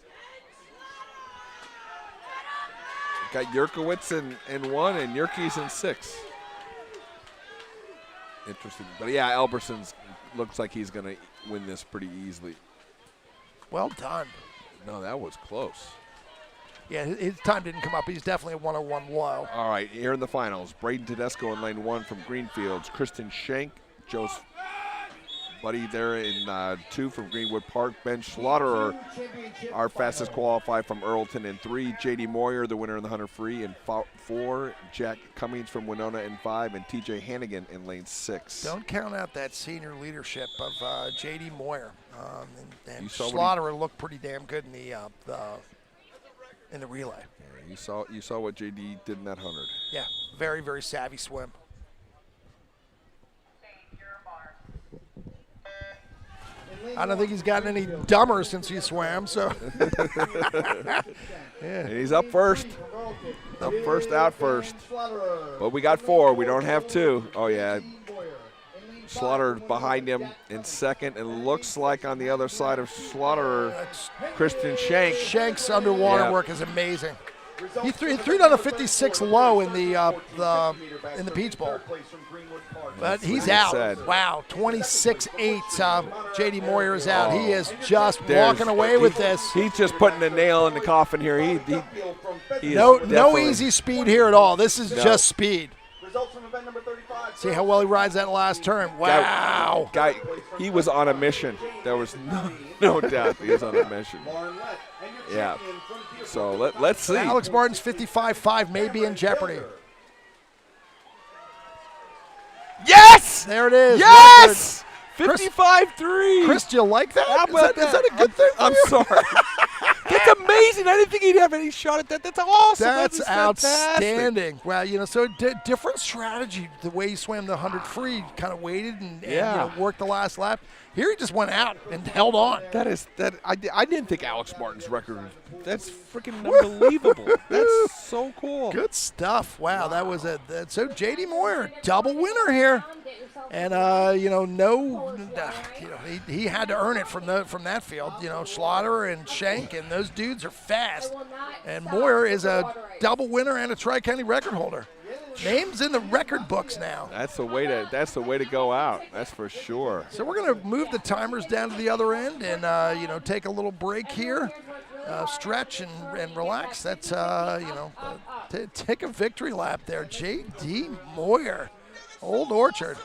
Got Yurkowitz in 1 and Yerkes in 6. Interesting. But yeah, Elberson looks like he's going to win this pretty easily. Well done. No, that was close. Yeah, his time didn't come up. He's definitely a 101 low. All right, here in the finals, Braden Tedesco in lane 1 from Greenfields. Kristen Schenk, Joe's buddy there in 2 from Greenwood Park. Ben Schlotterer, our fastest qualified from Earlton in 3. J.D. Moyer, the winner in the 100 free in 4. Jack Cummings from Winona in 5. And T.J. Hannigan in lane 6. Don't count out that senior leadership of J.D. Moyer. And You saw Schlotterer looked pretty damn good in the relay. Yeah, you saw what J.D. did in that 100. Yeah, very, very savvy swim. I don't think he's gotten any dumber since he swam, so. And he's up first. Up first, out first. But we got 4. We don't have 2. Oh, yeah. Slaughter behind him in 2nd. And looks like on the other side of Slaughter, Christian Schenk. Schenk's underwater work is amazing. He threw down a 56 low in the Peach Bowl. But he's out. Wow, 26-8. J.D. Moyer is out. He is just walking away with this. He's just putting a nail in the coffin here. He no easy speed here at all. This is just speed. See how well he rides that last turn. Wow. Guy, he was on a mission. There was no doubt he was on a mission. Yeah. So let's see. Alex Martin's 55.5 may be in jeopardy. Yes! There it is. Yes! 55.3. Chris, do you like that? How about Is that a good thing for I'm you? sorry. That's amazing. I didn't think he'd have any shot at that. That's awesome. That's fantastic. outstanding. Well, so different strategy. The way he swam the 100 free, kind of waited and worked the last lap. Here he just went out and held on. I didn't think Alex Martin's record. That's freaking unbelievable. That's so cool. Good stuff. Wow, that was it. So J.D. Moyer, double winner here, and he had to earn it from that field. Schlatter and Schenk and those dudes are fast, and Moyer is a double winner and a Tri-County record holder. Names in the record books now. That's the way to go out. That's for sure. So we're going to move the timers down to the other end and take a little break here, stretch and relax. That's take a victory lap there. J.D. Moyer Old Orchard.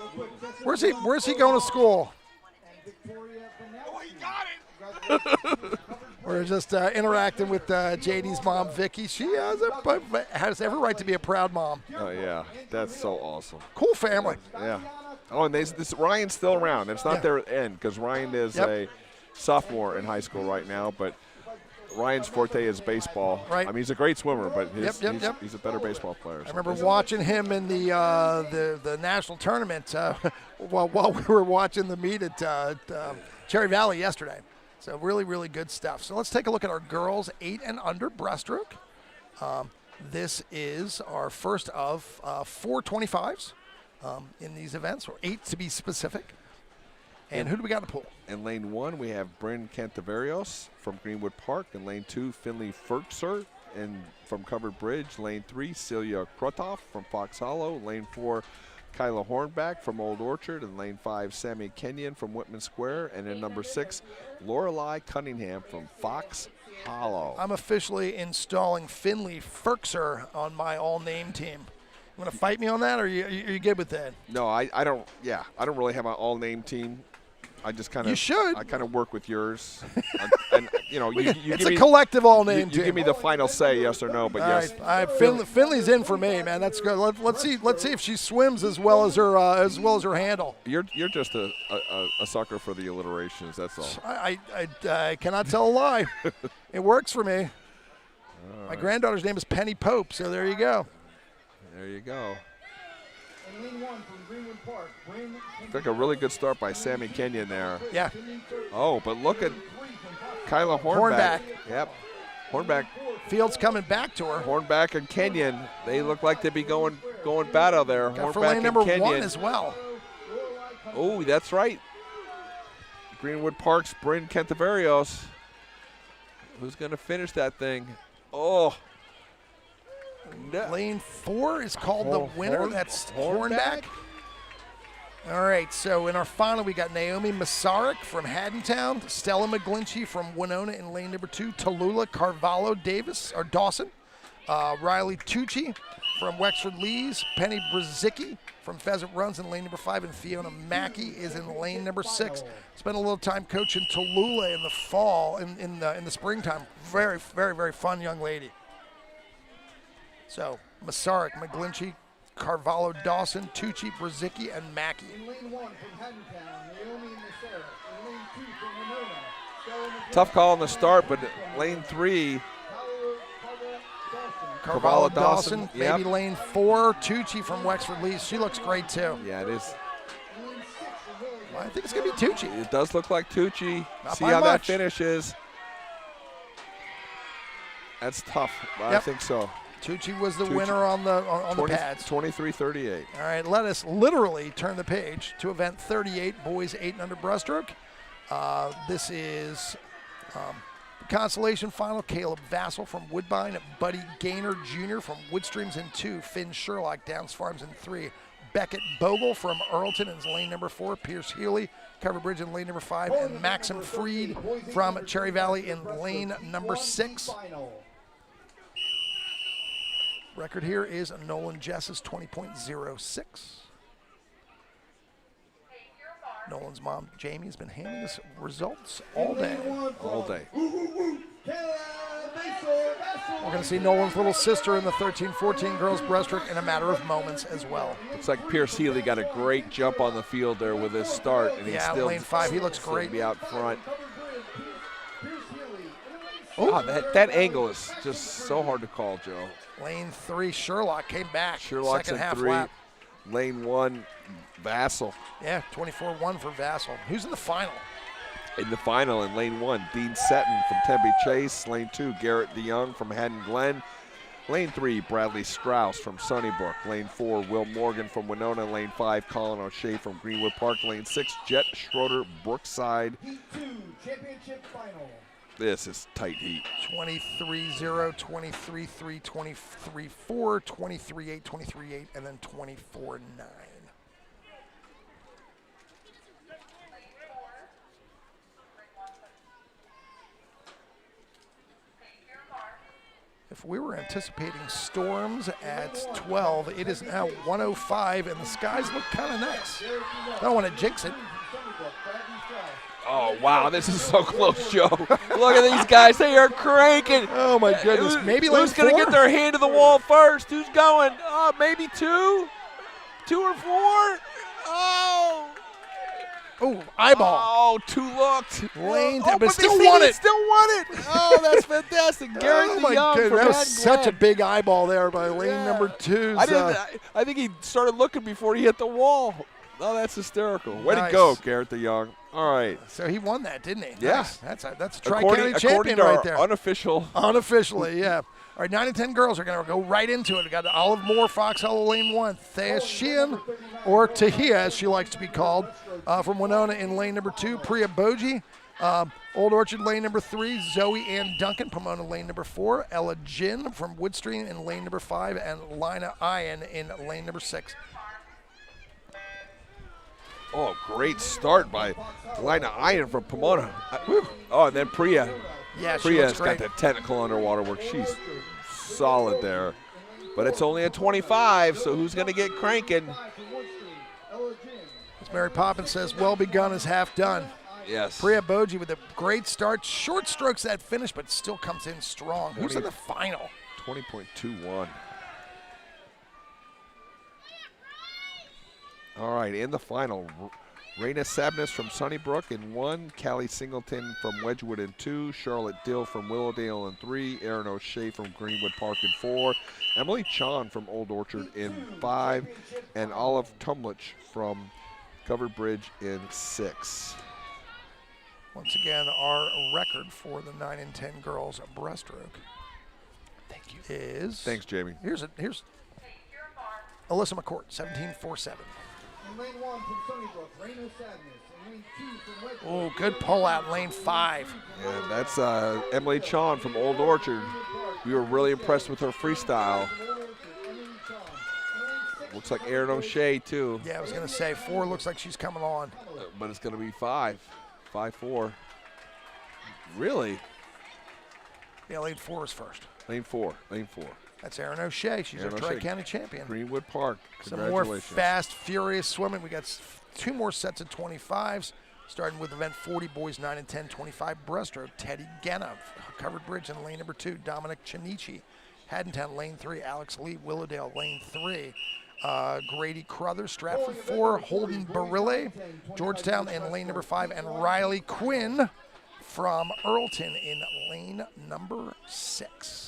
Where's he going to school? We're just interacting with JD's mom, Vicky. She has every right to be a proud mom. Oh, yeah. That's so awesome. Cool family. Yeah. Oh, and Ryan's still around. It's not their end because Ryan is a sophomore in high school right now, but Ryan's forte is baseball. Right. I mean, he's a great swimmer, but he's a better baseball player. I remember watching him in the national tournament while we were watching the meet at Cherry Valley yesterday. So really, really good stuff. So let's take a look at our girls 8 and under breaststroke. This is our first of 4 25s in these events, or 8 to be specific. And who do we got in the pool? In lane 1, we have Bryn Cantavarios from Greenwood Park. In lane 2, Finley Ferkser from Covered Bridge. Lane 3, Celia Krotoff from Fox Hollow. Lane 4, Kyla Hornback from Old Orchard. In lane 5, Sammy Kenyon from Whitman Square. And in number 6, Lorelei Cunningham from Fox Hollow. I'm officially installing Finley Ferkser on my all-name team. You want to fight me on that, or are you good with that? No, I don't. Yeah, I don't really have an all-name team. I just kind of. You should. I kind of work with yours, and you know, you it's give a me, collective all-name you team. give me the final say, yes or no. But all yes, right. Finley's in for me, man. That's good. Let's see if she swims as well as her handle. You're just a sucker for the alliterations. That's all. I cannot tell a lie. It works for me. My granddaughter's name is Penny Pope, so there you go. There you go. In lane 1 from Greenwood Park, Took a really good start by Sammy Kenyon there. Yeah. Oh, but look at Kyla Hornback. Yep. Hornback. Field's coming back to her. Hornback and Kenyon, they look like they'd be going battle there. Got Hornback for lane and number Kenyon. 1 as well. Oh, that's right. Greenwood Park's Bryn Cantavarios. Who's going to finish that thing? Oh. No. Lane 4 is called the winner. That's Hornback. All right, so in our final, we got Naomi Masaryk from Haddontown, Stella McGlinchey from Winona in lane number 2, Tallulah Carvalho Dawson, Riley Tucci from Wexford Lees, Penny Brzezicki from Pheasant Runs in lane number 5, and Fiona Mackey is in lane number 6. Spent a little time coaching Tallulah in the fall, in the springtime. Very, very, very fun young lady. So Masaryk, McGlinchey, Carvalho Dawson, Tucci, Brzezicki, and Mackey. In lane 1 from Haddontown, Naomi Masaryk. In lane 2 from Winona, Tough call on the start, but lane 3, Carvalho Dawson. Yep. Maybe lane 4, Tucci from Wexford Lees. She looks great too. Yeah, it is. Well, I think it's going to be Tucci. It does look like Tucci. Not See by how that much. finishes. That's tough. I Yep. think so. Tucci was the winner on the pads. 23-38. All right, let us literally turn the page to event 38, boys 8 and under breaststroke. This is the consolation final. Caleb Vassell from Woodbine, Buddy Gaynor Jr. from Woodstreams in 2, Finn Sherlock, Downs Farms in 3, Beckett Bogle from Earlton in lane number 4, Pierce Healy, Cover Bridge in lane number 5, and Maxim Freed from Cherry Valley in lane number 6. Record here is Nolan Jess's 20.06. Nolan's mom, Jamie, has been handing us results all day. All day. We're going to see Nolan's little sister in the 13-14 girls breaststroke in a matter of moments as well. Looks like Pierce Healy got a great jump on the field there with his start, and he's still lane 5, he looks great. Be out front. Oh, that angle is just so hard to call, Joe. Lane 3, Sherlock came back. Sherlock's second in half 3. lap. Lane 1, Vassell. Yeah, 24-1 for Vassell. Who's in the final? In the final, in lane 1, Dean Seton from Tempe Chase. Lane 2, Garrett DeYoung from Haddon Glen. Lane 3, Bradley Strauss from Sunnybrook. Lane 4, Will Morgan from Winona. Lane 5, Colin O'Shea from Greenwood Park. Lane 6, Jet Schroeder, Brookside. Heat 2, championship final. This is tight heat. 23-0, 23-3, 23-4, 23-8, 23-8, and then 24-9. If we were anticipating storms at 12, it is now 105, and the skies look kind of nice. Don't want to jinx it. Oh, wow, this is so close, Joe. Look at these guys. They are cranking. Oh, my goodness. Maybe who's going to get their hand to the wall first? Who's going? Oh, maybe 2? 2 or 4? Oh. Oh, eyeball. Oh, 2 looked. Lane, but but still won it. Still won it. Oh, that's fantastic. Garrett Oh, my Young goodness. from That was Madden such a Glen. big eyeball there by lane number 2's. I think he started looking before he hit the wall. Oh, that's hysterical. Way to Nice. go, Garrett the Young. All right. So he won that, didn't he? Yeah. Nice. That's a Tri-County champion according to right our there. unofficial. Unofficially, yeah. All right, 9 and 10 girls are going to go right into it. We got Olive Moore, Fox Hollow, lane 1. Thea Sheehan, or Tahia, as she likes to be called, from Winona in lane number 2. Priya Boji, Old Orchard, lane number 3. Zoe Ann Duncan, Pomona, lane number 4. Ella Jin from Woodstream in lane number 5. And Lina Ian in lane number 6. Oh, great start by Lina Iron from Pomona. Oh, and then Priya. Yeah, she Priya's looks got great. that technical underwater work. She's solid there. But it's only a 25, so who's going to get cranking? As Mary Poppins says, well begun is half done. Yes. Priya Boji with a great start. Short strokes that finish, but still comes in strong. Who's in the final? 20.21. All right, in the final, Raina Sabness from Sunnybrook in 1, Callie Singleton from Wedgwood in 2, Charlotte Dill from Willowdale in 3, Erin O'Shea from Greenwood Park in 4, Emily Chon from Old Orchard in 5, and Olive Tumlich from Covered Bridge in 6. Once again, our record for the 9 and 10 girls breaststroke. Thank you. Is Thanks, Jamie. Here's Alyssa McCourt, 17.47. In lane 1 from Sunnybrook, Raina Sadness. In lane 2 from Wedgwood. Oh, good pull out in lane 5. And that's Emily Chon from Old Orchard. We were really impressed with her freestyle. Looks like Erin O'Shea, too. Yeah, I was going to say 4 looks like she's coming on. But it's going to be 5. 5-4. Really? Yeah, lane 4 is first. Lane 4. Lane 4. That's Erin O'Shea. She's Erin our O'Shea. Tri-County champion. Greenwood Park. Some more Congratulations. fast, furious swimming. We got 2 more sets of 25s, starting with event 40, boys 9 and 10, 25 breaststroke. Teddy Genna, Covered Bridge in lane number 2. Dominic Chinichi, Haddontown, lane 3. Alex Lee, Willowdale, lane 3. Grady Crothers, Stratford 4. Holden Barille, Georgetown in lane number 5. And Riley Quinn from Earlton in lane number 6.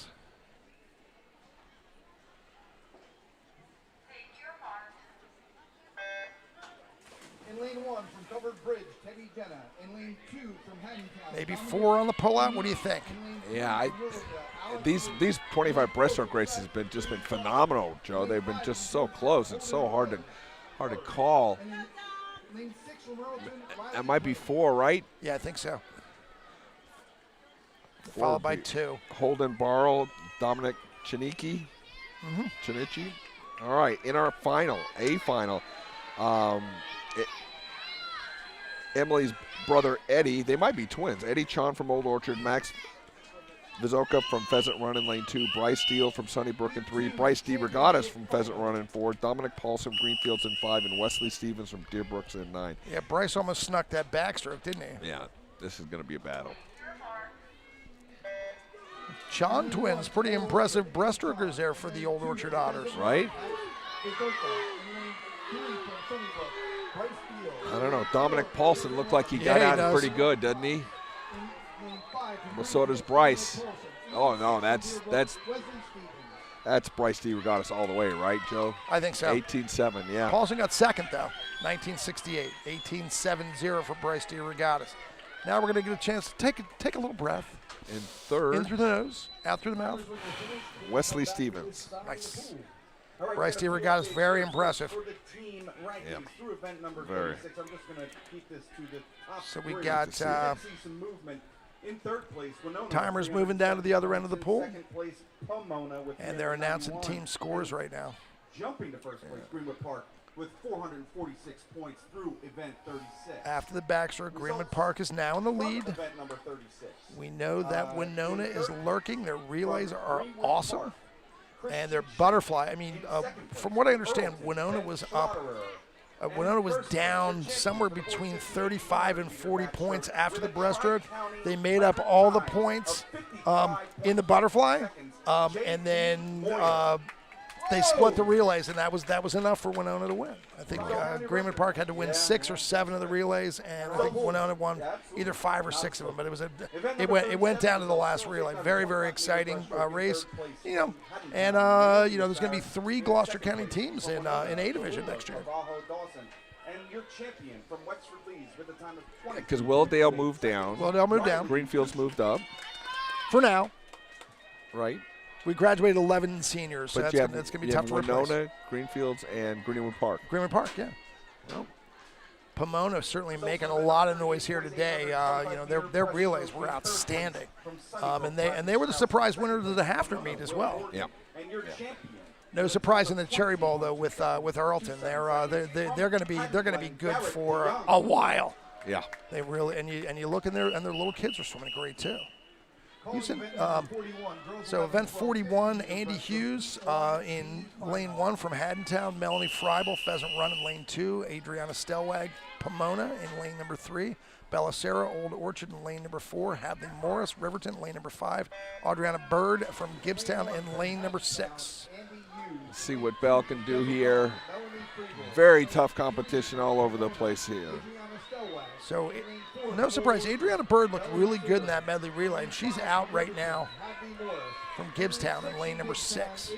In lane 1 from Covered Bridge, Teddy Jenna. In lane 2 from Haddontown. Maybe 4 on the pullout. What do you think? Yeah, these 25 breaststroke races have been just been phenomenal, Joe. They've been just so close. It's so hard to call. Lane 6 from Earlton. That might be 4, right? Yeah, I think so. Followed by 2. Holden Barrel, Dominic Chinichi. Chinichi. All right, in our final, Emily's brother Eddie, they might be twins. Eddie Chon from Old Orchard, Max Vizoka from Pheasant Run in lane 2, Bryce Steele from Sunnybrook in 3, Bryce D. Regattas from Pheasant Run in 4, Dominic Paulson Greenfields in 5, and Wesley Stevens from Deerbrooks in 9. Yeah, Bryce almost snuck that backstroke, didn't he? Yeah, this is going to be a battle. Chon twins, pretty impressive breaststrokers there for the Old Orchard Otters. Right? I don't know. Dominic Paulson looked like he got he out does. pretty good, doesn't he? Well, so does Bryce. Oh no, that's Bryce D. Regattas all the way, right, Joe? I think so. 18-7, yeah. Paulson got second, though, 1968. 18-7-0 for Bryce D. Regattas. Now we're going to get a chance to take a little breath. In third, In through the nose, out through the mouth. Wesley Stevens. Nice. Bryce D. Regattas, very impressive. For the team rankings Yep. through event number Very. 36. I'm just going to keep this to the top So we 3. got, You can see some movement. In third place, Winona. Timers moving down to the other end of the pool. Second place, Pomona with And they're announcing team scores right now. Jumping to first place, Greenwood Park with 446 points through event 36. After the backstroke, Greenwood Park is now in the lead. Event number 36. We know that Winona is lurking. Their relays are awesome. And their butterfly, I mean, from what I understand, Winona was up. Winona was down somewhere between 35 and 40 points after the breaststroke. They made up all the points in the butterfly, and then they split the relays, and that was enough for Winona to win. I think Greenwood Park had to win 6 or 7 of the relays, and I think Winona won either 5 or 6 of them. But it went down to the last relay. Very, very exciting race, you know. And you know, there's going to be 3 Gloucester County teams in A division next year. Because Willowdale moved down. Willowdale moved down. Greenfields moved up. For now. Right. We graduated 11 seniors, so that's going to be tough to replace. Winona, Greenfields, and Greenwood Park. Greenwood Park, yeah. Well, Pomona certainly making a lot of noise here today. You know, their relays were outstanding, and they were the surprise winners of the Hafner meet as well. Yeah. No surprise in the Cherry Bowl though with Earlton. They're going to be good for a while. Yeah. They really and you look in there and their little kids are swimming great too. So event 41, Andy Hughes in lane 1 from Haddontown, Melanie Freibel, Pheasant Run in lane 2, Adriana Stellwag, Pomona in lane number 3, Bella Sarah, Old Orchard in lane number 4, Hadley Morris, Riverton lane number 5, Adriana Bird from Gibbstown in lane number 6. Let's see what Bell can do here. Very tough competition all over the place here. So, no surprise, Adriana Bird looked really good in that medley relay, and she's out right now from Gibbstown in lane number 6.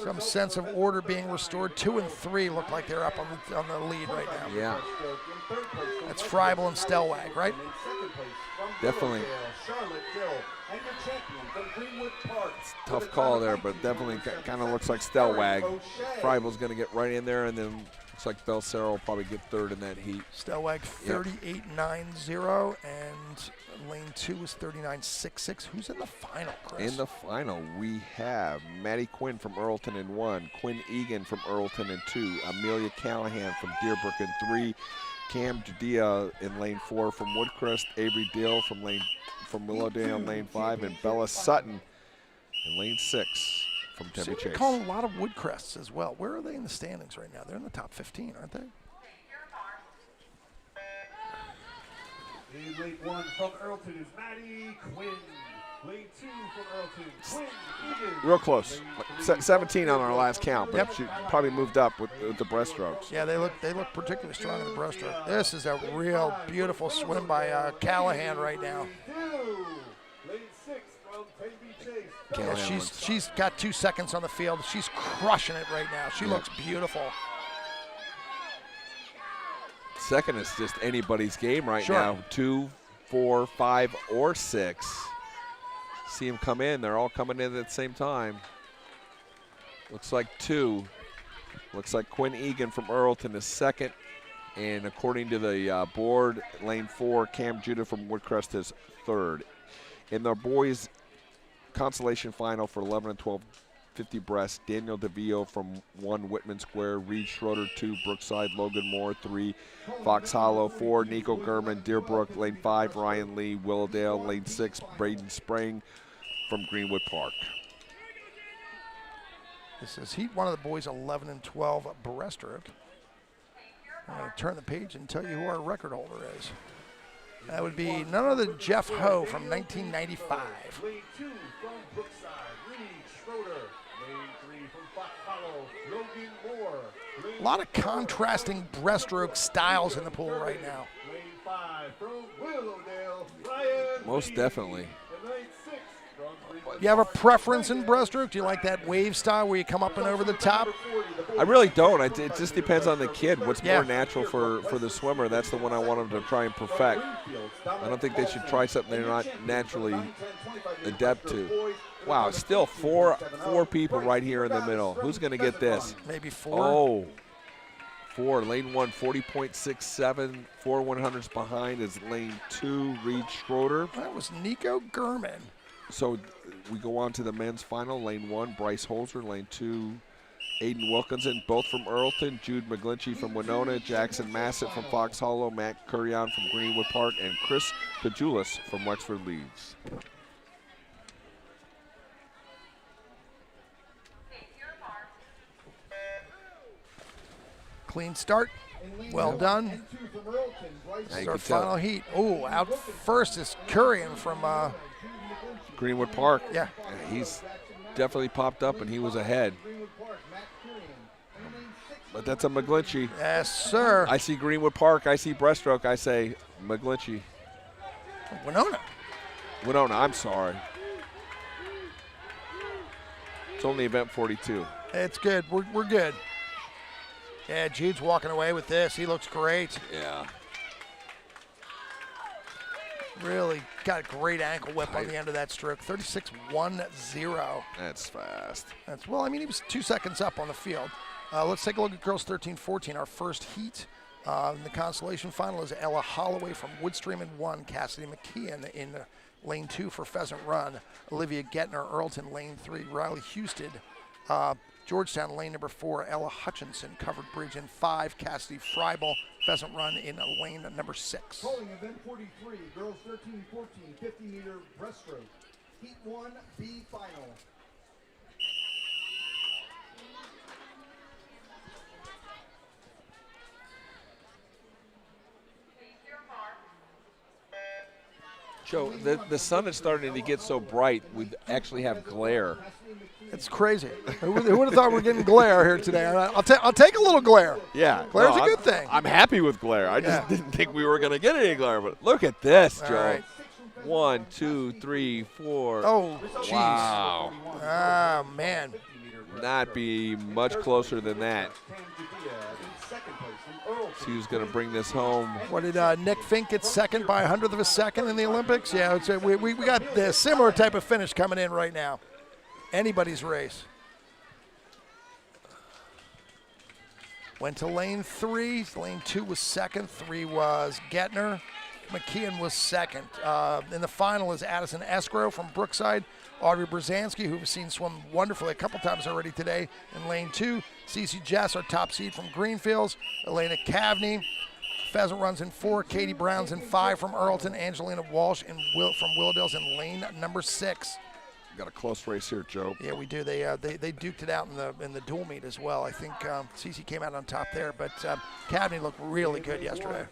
Some sense of order being restored. 2 and 3 look like they're up on the lead right now. Yeah. That's Freibel and Stellwag, right? Definitely. It's a tough call there, but definitely kind of looks like Stellwag. Freibel's going to get right in there, and then looks like Belsero will probably get 3rd in that heat. Stellwag 38.90, and lane 2 is 39.66. Who's in the final, Chris? In the final, we have Maddie Quinn from Earlton in 1, Quinn Egan from Earlton in 2, Amelia Callahan from Deerbrook in 3, Cam Judea in lane 4 from Woodcrest, Avery Dill from Willowdale in lane 5, and Bella Sutton in lane 6 from Tempe Chase. Calling a lot of Woodcrests as well. Where are they in the standings right now? They're in the top 15, aren't they? In lane 1 from Earlton is Maddie Quinn. Lane 2 from Earlton, Quinn Egan. Real close. 17 on our last count, but she probably moved up with the breaststrokes. Yeah, they look particularly strong in the breaststroke. This is a real beautiful swim by Callahan right now. Lane 6 from Tempe Chase. Yeah, she's got 2 seconds on the field. She's crushing it right now. She looks beautiful. Second is just anybody's game right now. 2, 4, 5, or 6. See them come in. They're all coming in at the same time. Looks like 2. Looks like Quinn Egan from Earlton is 2nd. And according to the board, lane 4, Cam Judah from Woodcrest is 3rd. In the boys' consolation final for 11 and 12 50 breast, Daniel DeVio from 1, Whitman Square, Reed Schroeder 2, Brookside, Logan Moore 3, Fox Hollow 4, Nico Gurman, Deerbrook, lane 5, Ryan Lee, Willowdale, lane 6, Braden Spring from Greenwood Park. This is heat 1 of the boys 11 and 12 breaststroke. I'm going to turn the page and tell you who our record holder is. That would be none other than Jeff Ho from 1995. Lane 2 from Brookside, Reed Schroeder. Lane 3 from Fox Hollow, Logan Moore. A lot of contrasting breaststroke styles in the pool right now. Lane 5 from Willowdale, Ryan Most Lee. definitely. And lane 6 from Greenwood You have a Park, preference in breaststroke? Do you like that wave style where you come up and over the top? I really don't. It just depends on the kid. What's more natural for the swimmer, that's the one I want them to try and perfect. I don't think they should try something they're not naturally adept to. Wow, still four people right here in the middle. Who's going to get this? Maybe 4. Oh, 4. Lane 1, 40.67. 4 100s behind is lane 2, Reed Schroeder. That was Nico Gurman. So we go on to the men's final. Lane 1, Bryce Holzer. Lane 2, Aiden Wilkinson, both from Earlton, Jude McGlinchey from Winona, Jackson Massett from Fox Hollow, Matt Curion from Greenwood Park, and Chris Pajulis from Wexford Leeds. Clean start. Well done. Start final heat. Oh, out first is Curion from Greenwood Park. Yeah. He's definitely popped up, and he was ahead. But that's a McGlinchey. Yes, sir. I see Greenwood Park. I see Breaststroke. I say McGlinchey. Winona. Winona, I'm sorry. It's only event 42. It's good. We're good. Yeah, Jude's walking away with this. He looks great. Yeah. Really got a great ankle whip on the end of that stroke. 36.10. That's fast. Well, I mean, he was 2 seconds up on the field. Let's take a look at girls 13-14, our first heat. In the consolation final is Ella Holloway from Woodstream in 1, Cassidy McKeon in lane 2 for Pheasant Run, Olivia Gettner, Earlton, lane 3, Riley Houston, Georgetown, lane number 4, Ella Hutchinson, Covered Bridge in 5, Cassidy Freibel, Pheasant Run in lane number 6. Calling event 43, girls 13-14, 50-meter breaststroke. Heat 1, B final. Joe, the sun is starting to get so bright, we actually have glare. It's crazy. Who would have thought we're getting glare here today? I'll take a little glare. Yeah. Glare's a good thing. I'm happy with glare. I just didn't think we were going to get any glare, but look at this, Joe. Right. 1, 2, 3, 4. Oh, jeez. Wow. Ah, man. Not be much closer than that. See who's going to bring this home. What did Nick Fink get second by 100th of a second in the Olympics? Yeah, we got the similar type of finish coming in right now. Anybody's race. Went to lane 3. Lane 2 was second. 3 was Gettner. McKeon was second. In the final is Addison Escrow from Brookside. Audrey Brzezinski, who we've seen swim wonderfully a couple times already today in lane 2. Cece Jess, our top seed from Greenfields. Elena Cavney. Pheasant Runs in 4. Katie Brown's in 5 from Earlton. Angelina Walsh from Willowdale's in lane number 6. Got a close race here, Joe. Yeah, we do. They duked it out in the dual meet as well. I think Cece came out on top there, but Cavney looked really good yesterday.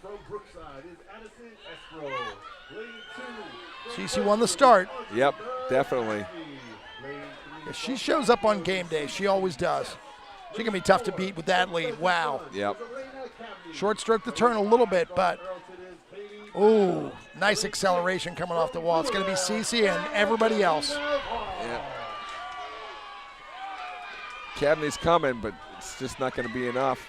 Cece won the start. Yep, definitely. If she shows up on game day, she always does. She can be tough to beat with that lead. Wow. Yep. Short stroke the turn a little bit, but ooh, nice acceleration coming off the wall. It's going to be Cece and everybody else. Yeah. Cavney's coming, but it's just not going to be enough.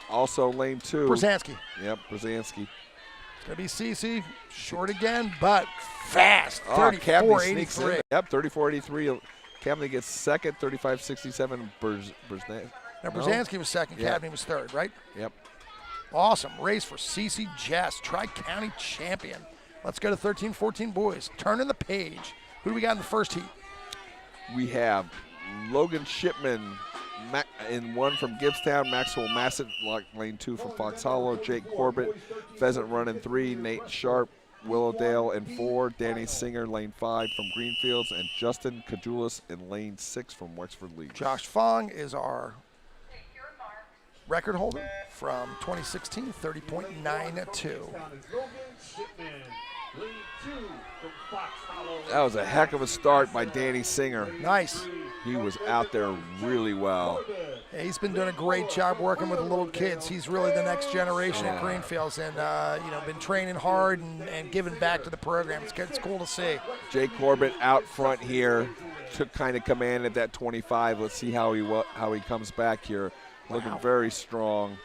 Also lane 2. Brzezinski. Yep, Brzezinski. It's going to be Cece. Short again, but fast. Oh, Cavney sneaks in. 34.83. Yep, 34.83. Cavney gets second, 35.67. Now, Brzezinski was second. Yeah. Cavney was third, right? Yep. Awesome race for Cece Jess, Tri-County champion. Let's go to 13-14 boys. Turning the page. Who do we got in the first heat? We have Logan Shipman in 1 from Gibbstown, Maxwell Massett, lane 2 from Fox Hollow, Jake Corbett, Pheasant Run in 3, Nate Sharp, Willowdale in 4, Danny Singer, lane 5 from Greenfields, and Justin Kajulis in lane 6 from Wexford Leeds. Josh Fong is our record holder from 2016, 30.92. That was a heck of a start by Danny Singer. Nice. He was out there really well. Yeah, he's been doing a great job working with the little kids. He's really the next generation at Greenfields, and been training hard and giving back to the program. It's good. It's cool to see. Jake Corbett out front here, took kind of command at that 25. Let's see how he comes back here. Looking very strong.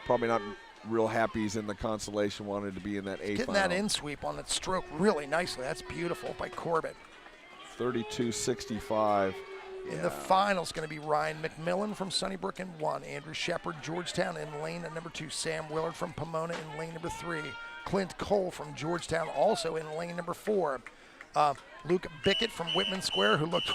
Probably not real happy he's in the consolation. Wanted to be in that A Getting final. that in sweep on that stroke really nicely. That's beautiful by Corbett. 32.65. In the finals, going to be Ryan McMillan from Sunnybrook in 1, Andrew Shepard, Georgetown in lane number 2, Sam Willard from Pomona in lane number 3, Clint Cole from Georgetown also in lane number 4. Luke Bickett from Whitman Square, who looked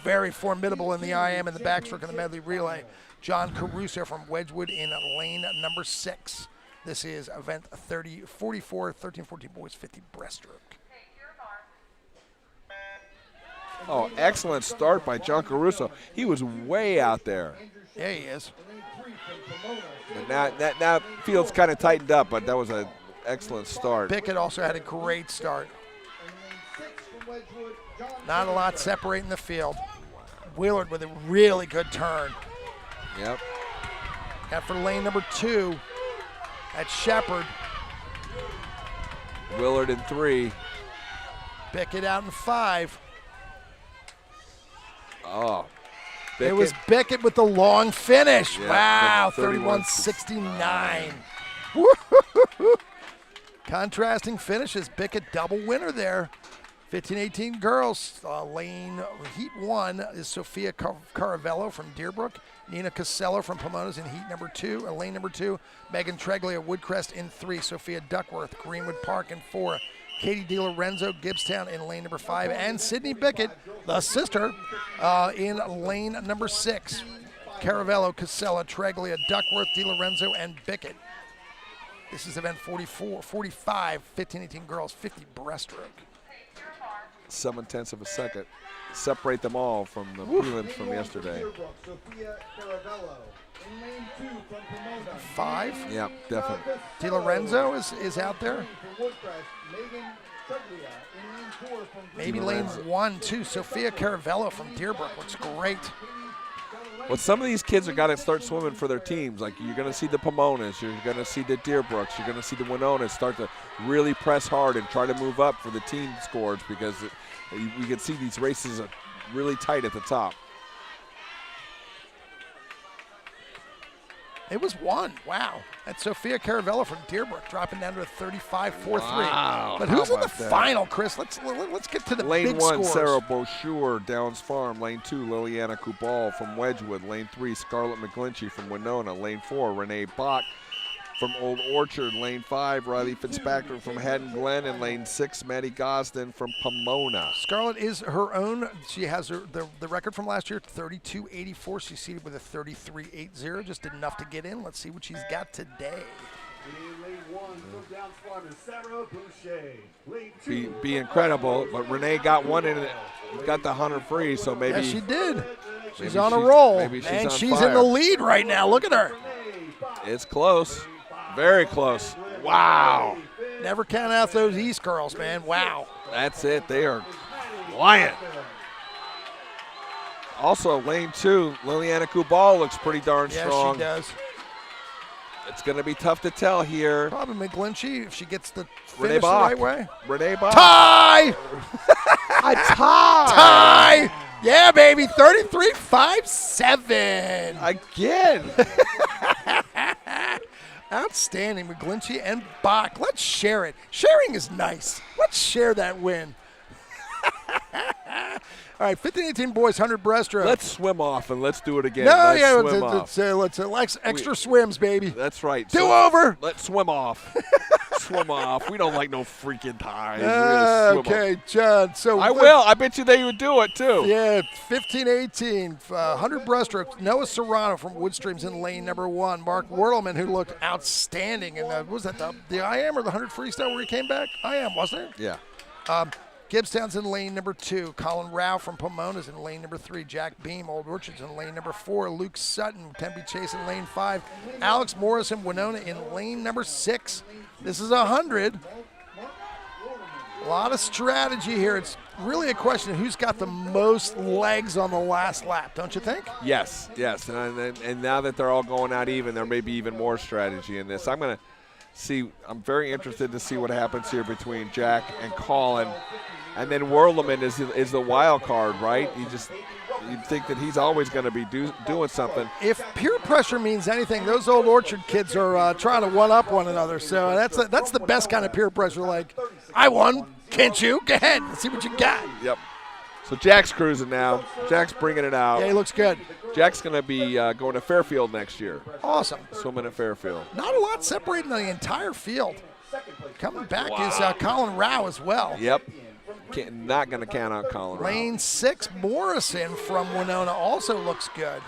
very formidable in the IM and the backstroke and the medley relay. John Caruso from Wedgwood in lane number 6. This is event 44, 13-14 boys, 50 breaststroke. Oh, excellent start by John Caruso. He was way out there. Yeah, he is. But now field's kind of tightened up, but that was an excellent start. Bickett also had a great start. Not a lot separating the field. Willard with a really good turn. Yep. Now for lane number 2 at Shepherd. Willard in 3. Bickett out in 5. Oh. Bickett. It was Bickett with the long finish. Yeah, wow, 31-69. 31-69. Contrasting finishes. Bickett double winner there. 15-18 girls. Lane heat 1 is Sophia Caravello from Deerbrook. Nina Casello from Pomona's in heat number 2. Lane number 2, Megan Treglia Woodcrest in 3. Sophia Duckworth, Greenwood Park in 4. Katie DiLorenzo, Gibbstown in lane number 5. And Sydney Bickett, the sister, in lane number 6. Caravello, Casella, Treglia, Duckworth, DiLorenzo, and Bickett. This is event 45, 15-18 girls, 50 breaststroke. 0.7 of a second. Separate them all from the prelims from yesterday. 5? Yeah, definitely. DiLorenzo is out there. Maybe lane 1, too. Sophia Caravello from Deerbrook looks great. Well, some of these kids are got to start swimming for their teams. Like you're going to see the Pomonas, you're going to see the Deerbrooks, you're going to see the Winonas start to really press hard and try to move up for the team scores because we can see these races are really tight at the top. It was 1. Wow. That's Sophia Caravello from Deerbrook dropping down to a 35-4-3. Wow. But who's in the that? final, Chris? Let's get to the Lane big 1, scores. Sarah Boucher, Downs Farm. Lane 2, Liliana Kubal from Wedgwood. Lane 3, Scarlett McGlinchey from Winona. Lane 4, Renee Bach from Old Orchard. Lane 5, Riley Fitzpatrick from Haddon Glen. And lane 6, Maddie Gosden from Pomona. Scarlett is her own. She has the record from last year, 32.84. She's seated with a 33.80. Just did enough to get in. Let's see what she's got today. Be incredible, but Renee got one in it, got the 100 free, so maybe. Yeah, she did. She's maybe on a roll. Maybe she's and on she's fire. in the lead right now. Look at her. It's close. Very close. Wow. Never count out those East girls, man. Wow. That's it. They are flying. Also, lane 2, Liliana Kubal looks pretty darn strong. Yeah, she does. It's going to be tough to tell here. Probably McGlinchey if she gets the Renee finish the Bach. right way. Renee Bach. Tie! A tie! Tie! Yeah, baby. 33.57. Again. Outstanding, McGlinchey and Bach. Let's share it. Sharing is nice. Let's share that win. All right, 15-18 boys, 100 breaststroke. Let's swim off and let's do it again. No, let's yeah, swim off. let's extra swims, baby. That's right. Do over. Let's swim off. Swim off. We don't like no freaking ties. We're gonna swim Okay, off. John. So I will. I bet you they would do it too. Yeah, 15-18, 100 breaststroke. Noah Serrano from Woodstream's in lane number 1. Mark Wurtelman, who looked outstanding in what was that, the IM or the 100 freestyle where he came back? IM, wasn't it? Yeah. Gibbstown's in lane number 2. Colin Rao from Pomona's in lane number 3. Jack Beam, Old Orchards in lane number 4. Luke Sutton, Tempe Chase in lane 5. Alex Morrison, Winona in lane number 6. This is 100. A lot of strategy here. It's really a question of who's got the most legs on the last lap, don't you think? Yes, yes. And now that they're all going out even, there may be even more strategy in this. I'm very interested to see what happens here between Jack and Colin. And then Wurtelman is the wild card, right? You'd think that he's always going to be doing something. If peer pressure means anything, those Old Orchard kids are trying to one-up one another. So that's the best kind of peer pressure. Like, I won, can't you? Go ahead, let's see what you got. Yep. So Jack's cruising now. Jack's bringing it out. Yeah, he looks good. Jack's going to be going to Fairfield next year. Awesome. Swimming at Fairfield. Not a lot separating the entire field. Coming back is Colin Rao as well. Yep. not going to count out Colorado. Lane 6, Morrison from Winona also looks good.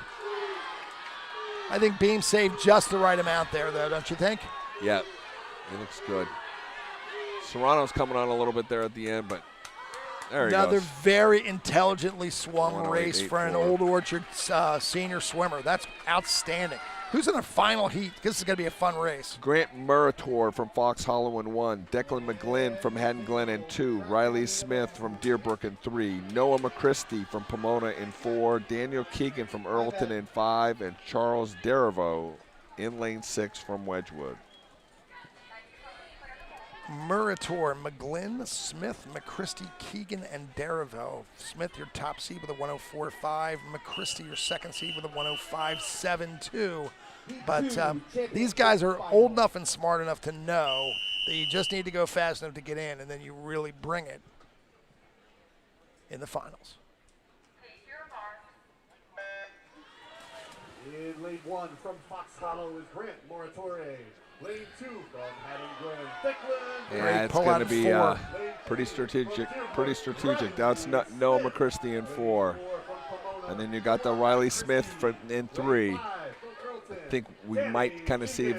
I think Beam saved just the right amount there, though, don't you think? Yeah, it looks good. Serrano's coming on a little bit there at the end, but there he Another goes. very intelligently swung 108.84. race for an Old Orchard senior swimmer. That's outstanding. Who's in the final heat? This is going to be a fun race. Grant Murator from Fox Hollow in 1. Declan McGlynn from Haddon Glen in 2. Riley Smith from Deerbrook in 3. Noah McChristie from Pomona in 4. Daniel Keegan from Earlton in 5. And Charles Derivo in lane 6 from Wedgwood. Murator, McGlynn, Smith, McChristie, Keegan, and Derivo. Smith, your top seed with a 104.5. McChristie, your second seed with a 105.72. But these guys are old enough and smart enough to know that you just need to go fast enough to get in, and then you really bring it in the finals. In lane 1 from Fox Hollow is Grant Moratore. Lane 2 from Haddon Glen, Declan. Yeah, it's going to be pretty strategic. Pretty strategic. That's Noah McChristie in 4. And then you got the Riley Smith in 3. I think we might kind of see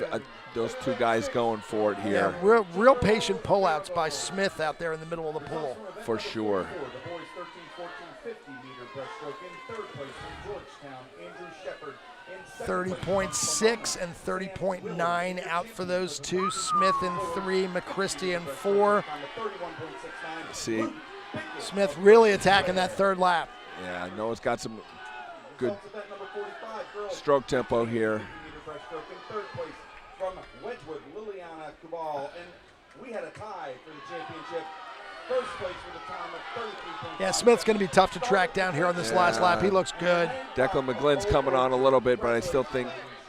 those two guys going for it here. Yeah, real patient pullouts by Smith out there in the middle of the pool. For sure. The boys 13, 14, 50-meter breaststroke in 3rd place from Georgetown, Andrew Shepard. 30.6 and 30.9 out for those two. Smith in 3, McChristie in 4. See, Smith really attacking that 3rd lap. Yeah, Noah's got some good stroke tempo here. In 3rd place from Wedgwood, Liliana Kubal, and we had a tie for the championship. 1st place with a time of 33.5. Yeah, Smith's going to be tough to track down here on this last lap. He looks good. Declan McGlynn's coming on a little bit, but I still think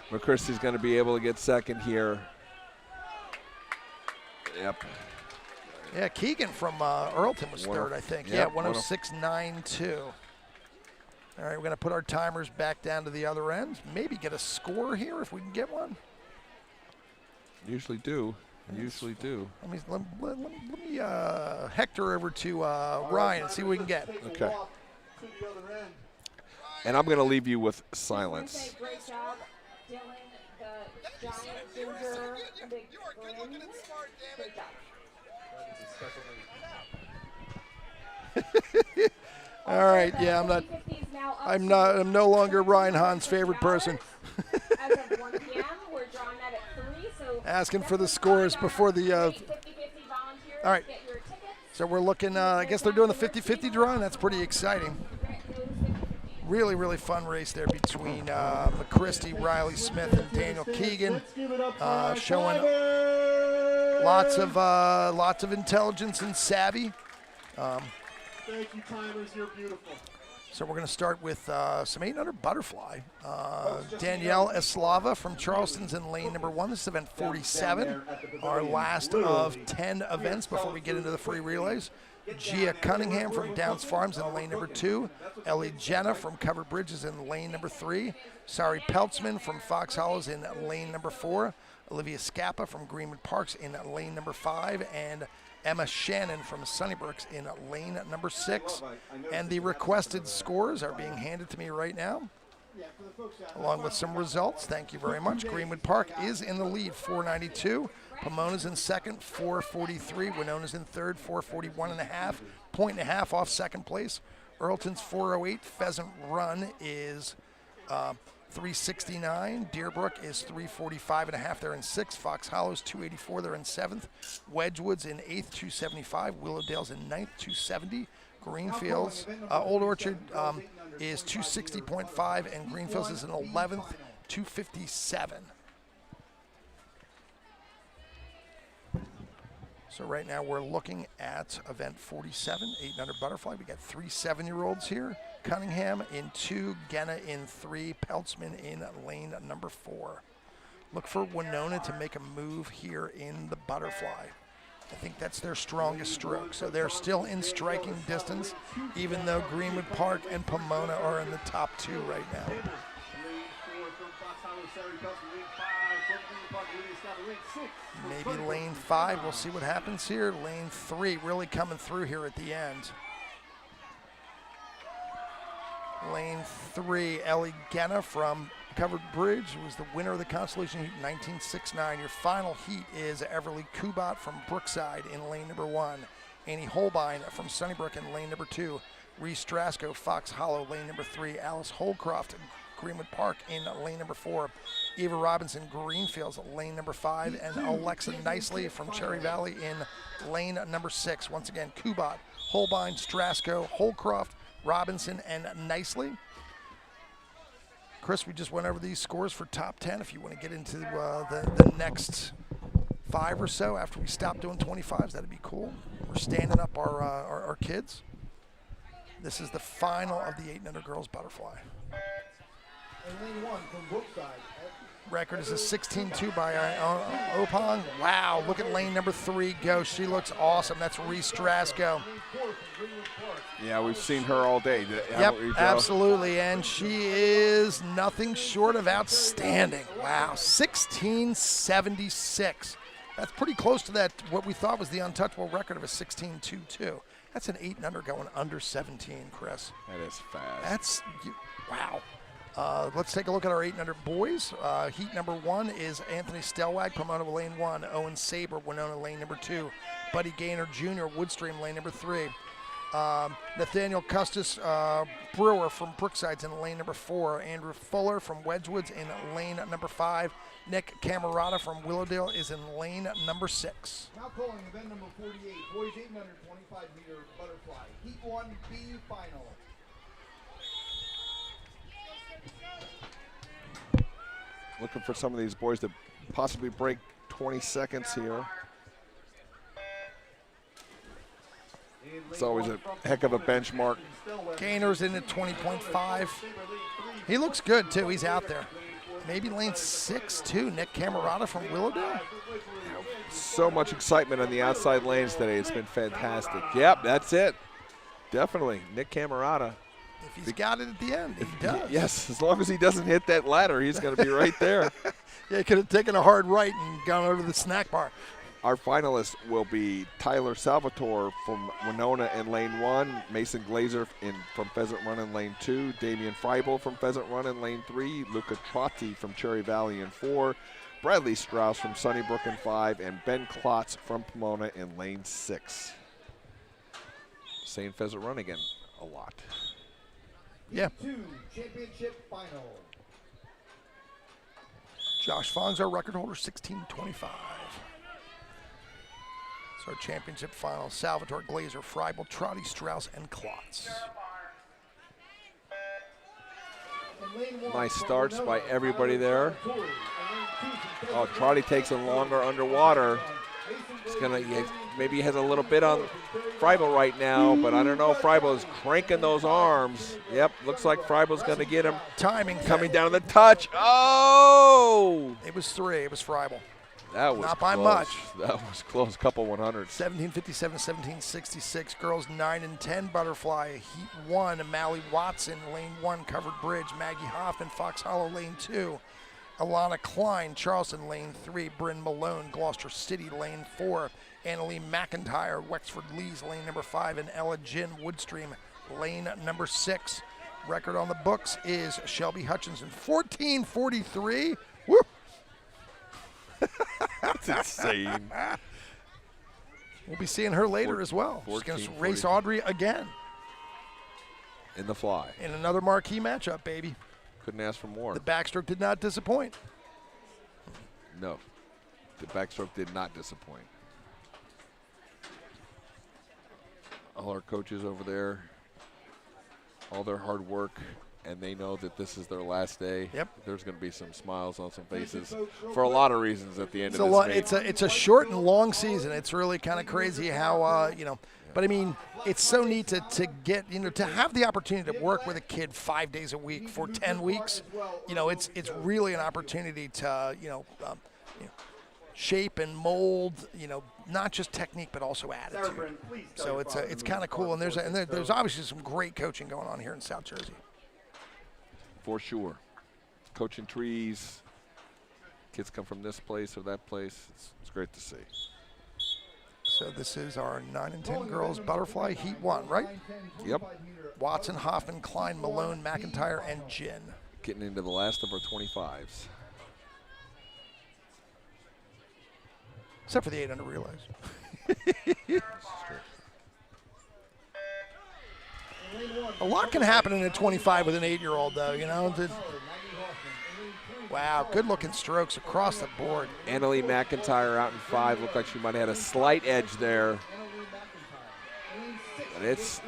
McChristie's going to be able to get second here. Yep. Yeah, Keegan from Earlton was 3rd, I think. Yep, Yeah, 106.92. All right, we're going to put our timers back down to the other end. Maybe get a score here if we can get one. Usually do. Usually do. Let me Hector over to Ryan and see what we can get. Okay. And I'm going to leave you with silence. Great job, Dylan, the giant ginger, big grin. Great job. All right, yeah, I'm no longer Ryan Hahn's favorite person. As of 1 p.m., we're drawing that at 3, so asking for the scores before the 50-50 volunteers. All right. Get your tickets. So we're looking, I guess they're doing the 50-50 draw, and that's pretty exciting. Really, really fun race there between McChristie, Riley Smith, and Daniel Keegan, showing lots of intelligence and savvy. Thank you, timers. You're beautiful. So we're going to start with some 800 butterfly. Danielle Eslava from Charleston's in lane number 1. This is event 47, our last of 10 events before we get into the free relays. Gia Cunningham from Downs Farms in lane number 2. Ellie Jenna from Covered Bridges in lane number 3. Sari Peltzman from Fox Hollows in lane number 4. Olivia Scappa from Greenwood Parks in lane number 5. And Emma Shannon from Sunnybrook in lane number 6. And the requested scores are being handed to me right now, along with some results. Thank you very much. Greenwood Park is in the lead, 492. Pomona's in second, 443. Winona's in third, 441.5. Point and a half off second place. Earlton's 408. Pheasant Run is 369. Deerbrook is 345.5. They're in 6th. Fox Hollow's 284. They're in 7th. Wedgwood's in 8th, 275. Willowdale's in 9th, 270. Greenfields, Old Orchard is 260.5, and Greenfields is in 11th, 257. So right now we're looking at event 47, 800 butterfly. We got 3 7-year-olds here. Cunningham in 2, Genna in 3, Peltzman in lane number 4. Look for Winona to make a move here in the butterfly. I think that's their strongest stroke. So they're still in striking distance, even though Greenwood Park and Pomona are in the top 2 right now. Maybe lane 5. We'll see what happens here. Lane 3 really coming through here at the end. Lane 3, Ellie Genna from Covered Bridge was the winner of the Constellation Heat in 1969. Your final heat is Everly Kubat from Brookside in lane number 1. Annie Holbein from Sunnybrook in lane number 2. Reese Strasco, Fox Hollow, lane number 3. Alice Holcroft, Greenwood Park in lane number 4. Eva Robinson, Greenfields, lane number 5. And Alexa Nicely from Cherry Valley in lane number 6. Once again, Kubat, Holbein, Strasco, Holcroft, Robinson, and Nicely. Chris, we just went over these scores for top 10. If you want to get into the next 5 or so after we stop doing 25s, that'd be cool. We're standing up our kids. This is the final of the 800 girls butterfly. And lane 1 from Brookside. Record is a 16-2 by Opong. Wow, look at lane number 3 go. She looks awesome. That's Reese Strasco. Yeah, we've seen her all day. Yep, absolutely, and she is nothing short of outstanding. Wow, 16.76. That's pretty close to that, what we thought was the untouchable record of a 16.22. That's an 8-under going under 17, Chris. That is fast. That's, wow. Let's take a look at our 8-under boys. Heat number 1 is Anthony Stelwag, Pomona lane 1. Owen Saber, Winona lane number 2. Buddy Gaynor Jr., Woodstream lane number 3. Nathaniel Custis Brewer from Brookside's in lane number 4. Andrew Fuller from Wedgwoods in lane number 5. Nick Camerata from Willowdale is in lane number 6. Now calling event number 48, boys 825-meter butterfly, Heat 1B final. Looking for some of these boys to possibly break 20 seconds here. It's always a heck of a benchmark. Gaynor's in at 20.5. He looks good, too. He's out there. Maybe lane 6, too. Nick Camerata from Willowdale. So much excitement on the outside lanes today. It's been fantastic. Yep, that's it. Definitely. Nick Camerata. If he's got it at the end, he does. Yes, as long as he doesn't hit that ladder, he's going to be right there. Yeah, he could have taken a hard right and gone over to the snack bar. Our finalists will be Tyler Salvatore from Winona in lane 1, Mason Glazer from Pheasant Run in lane 2, Damian Freibel from Pheasant Run in lane 3, Luca Trotti from Cherry Valley in 4, Bradley Strauss from Sunnybrook in 5, and Ben Klotz from Pomona in lane 6. Saying Pheasant Run again a lot. Yeah. 2 championship final. Josh Fong's our record holder, 16.25. It's our championship final. Salvatore, Glazer, Freibel, Trotty, Strauss, and Klotz. Nice starts by everybody there. Oh, Trotty takes it longer underwater. It's gonna, maybe he has a little bit on Freibel right now, but I don't know. Freibel is cranking those arms. Yep, looks like Freibel's gonna get him. Timing coming down to the touch. Oh! It was 3. It was Freibel. That was not by close. much. That was close. Couple 100s. 1757, 1766. Girls 9 and 10 butterfly. Heat 1. Mally Watson, lane 1, Covered Bridge. Maggie Hoffman, Fox Hollow, lane 2. Alana Klein, Charleston, lane 3. Bryn Malone, Gloucester City, lane 4. Annalie McIntyre, Wexford Lees, lane number 5. And Ella Ginn, Woodstream, lane number 6. Record on the books is Shelby Hutchinson, 14:43. Woo! That's insane. We'll be seeing her later as well. She's going to race Audrey again. In the fly. In another marquee matchup, baby. Couldn't ask for more. The backstroke did not disappoint. No. The backstroke did not disappoint. All our coaches over there, all their hard work, and they know that this is their last day. Yep. There's going to be some smiles on some faces for a lot of reasons at the end of this meet. It's a short and long season. It's really kind of crazy how, but I mean, it's so neat to get, to have the opportunity to work with a kid 5 days a week for 10 weeks. It's really an opportunity to, shape and mold, not just technique but also attitude. So it's kind of cool, and there's obviously some great coaching going on here in South Jersey. For sure. coaching trees. Kids come from this place or that place. It's great to see. So this is our 9 and 10 girls butterfly heat 1, right? Yep. Watson, Hoffman, Klein, Malone, McIntyre, and Gin. Getting into the last of our 25s. Except for the 800 relays. A lot can happen in a 25 with an 8-year-old, though, you know. Wow, good-looking strokes across the board. Annalie McIntyre out in 5. Looked like she might have had a slight edge there. But it's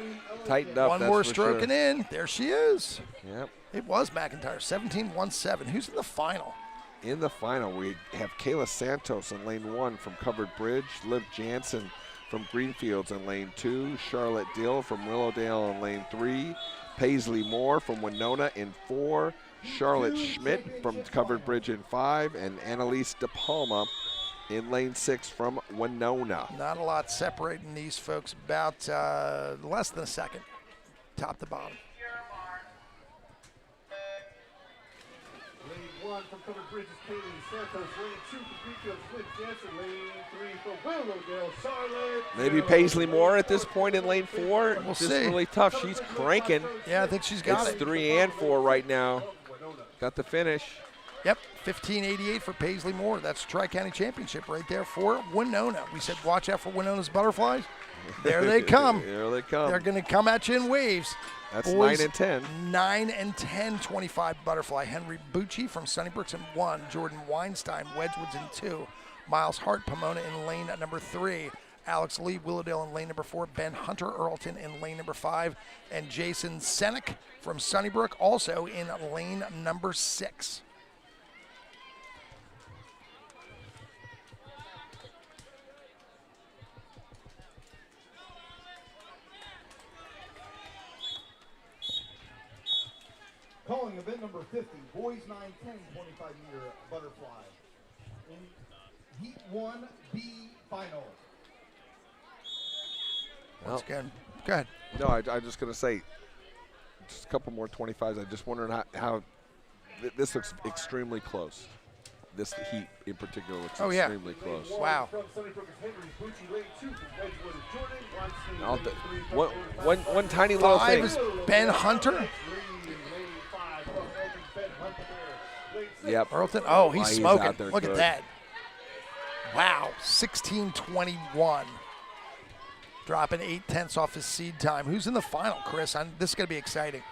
tightened up. One more stroke and in. There she is. Yep. It was McIntyre, 17-1-7. Who's in the final? In the final, we have Kayla Santos in lane 1 from Covered Bridge, Liv Jansen from Greenfields in lane 2, Charlotte Dill from Willowdale in lane 3, Paisley Moore from Winona in 4, Charlotte Schmidt from Covered Bridge in 5, and Annalise De Palma in lane 6 from Winona. Not a lot separating these folks, about less than a second, top to bottom. Lane 1 from Covered Bridge is Kaylee Santos. Lane 2 from Greenfield, Liv Jansen. Lane 3 from Willowdale, Charlotte. Maybe Paisley Moore at this point in lane 4. We'll This see. is really tough. She's cranking. Yeah, I think she's got It's it. 3 and 4 right now. Got the finish. Yep, 15.88 for Paisley Moore. That's Tri-County Championship right there for Winona. We said watch out for Winona's butterflies. There they come. There they come. They're going to come at you in waves. That's Boys, 9 and 10. 9 and 10, 25 butterfly. Henry Bucci from Sunnybrook in 1. Jordan Weinstein, Wedgwoods in 2. Miles Hart, Pomona in lane number 3. Alex Lee, Willowdale in lane number 4. Ben Hunter Earlton in lane number 5. And Jason Senek from Sunnybrook also in lane number 6. Calling event number 50, boys 9-10, 25-meter butterfly. In Heat 1B final. Once again, go ahead. No, I'm just going to say, just a couple more 25s. I just wondering how this looks extremely close. This heat in particular looks extremely close. Wow. One tiny little 5 thing. is Ben Hunter. Yep. Earlton. Oh, he's smoking. out there Look good. at that. Wow. 16:21. Dropping 8/10 off his seed time. Who's in the final, Chris? This is going to be exciting.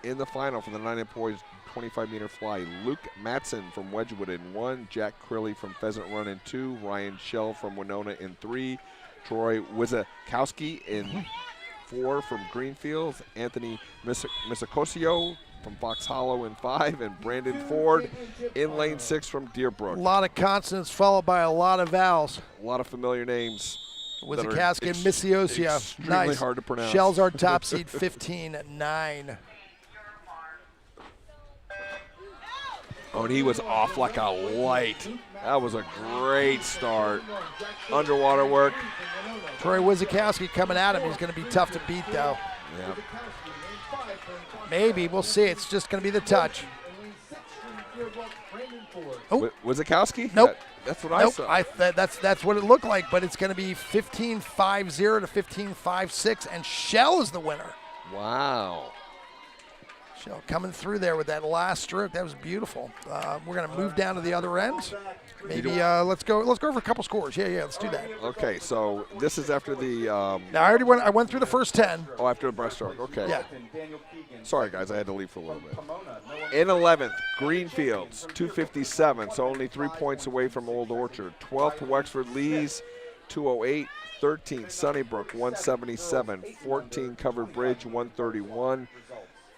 In the final for the 9 boys 25-meter fly, Luke Matson from Wedgwood in 1, Jack Crilly from Pheasant Run in 2, Ryan Shell from Winona in 3, Troy Wizakowski in 4 from Greenfields, Anthony Misakosio from Fox Hollow in 5, and Brandon Ford in lane 6 from Deerbrook. A lot of consonants followed by a lot of vowels. A lot of familiar names. Wizakowski and Misiosio. Extremely Nice. hard to pronounce. Shell's our top seed, 15-9. Oh, and he was off like a light. That was a great start. Underwater work. Troy Wizakowski coming at him. He's going to be tough to beat, though. Yeah. Maybe. We'll see. It's just going to be the touch. Oh. Wizakowski? Nope. That's what I saw. That's what it looked like, but it's going to be 15.50 to 15.56, and Shell is the winner. Wow. Shell coming through there with that last stroke. That was beautiful. We're going to move down to the other end. Maybe let's go over a couple scores. Yeah, let's do that. Okay, so this is after the. Now I went through the first 10. Oh, after the breaststroke. Okay. Yeah. Sorry, guys, I had to leave for a little bit. In 11th, Greenfields, 257, so only 3 points away from Old Orchard. 12th, Wexford Lees, 208. 13th, Sunnybrook, 177. 14, Covered Bridge, 131.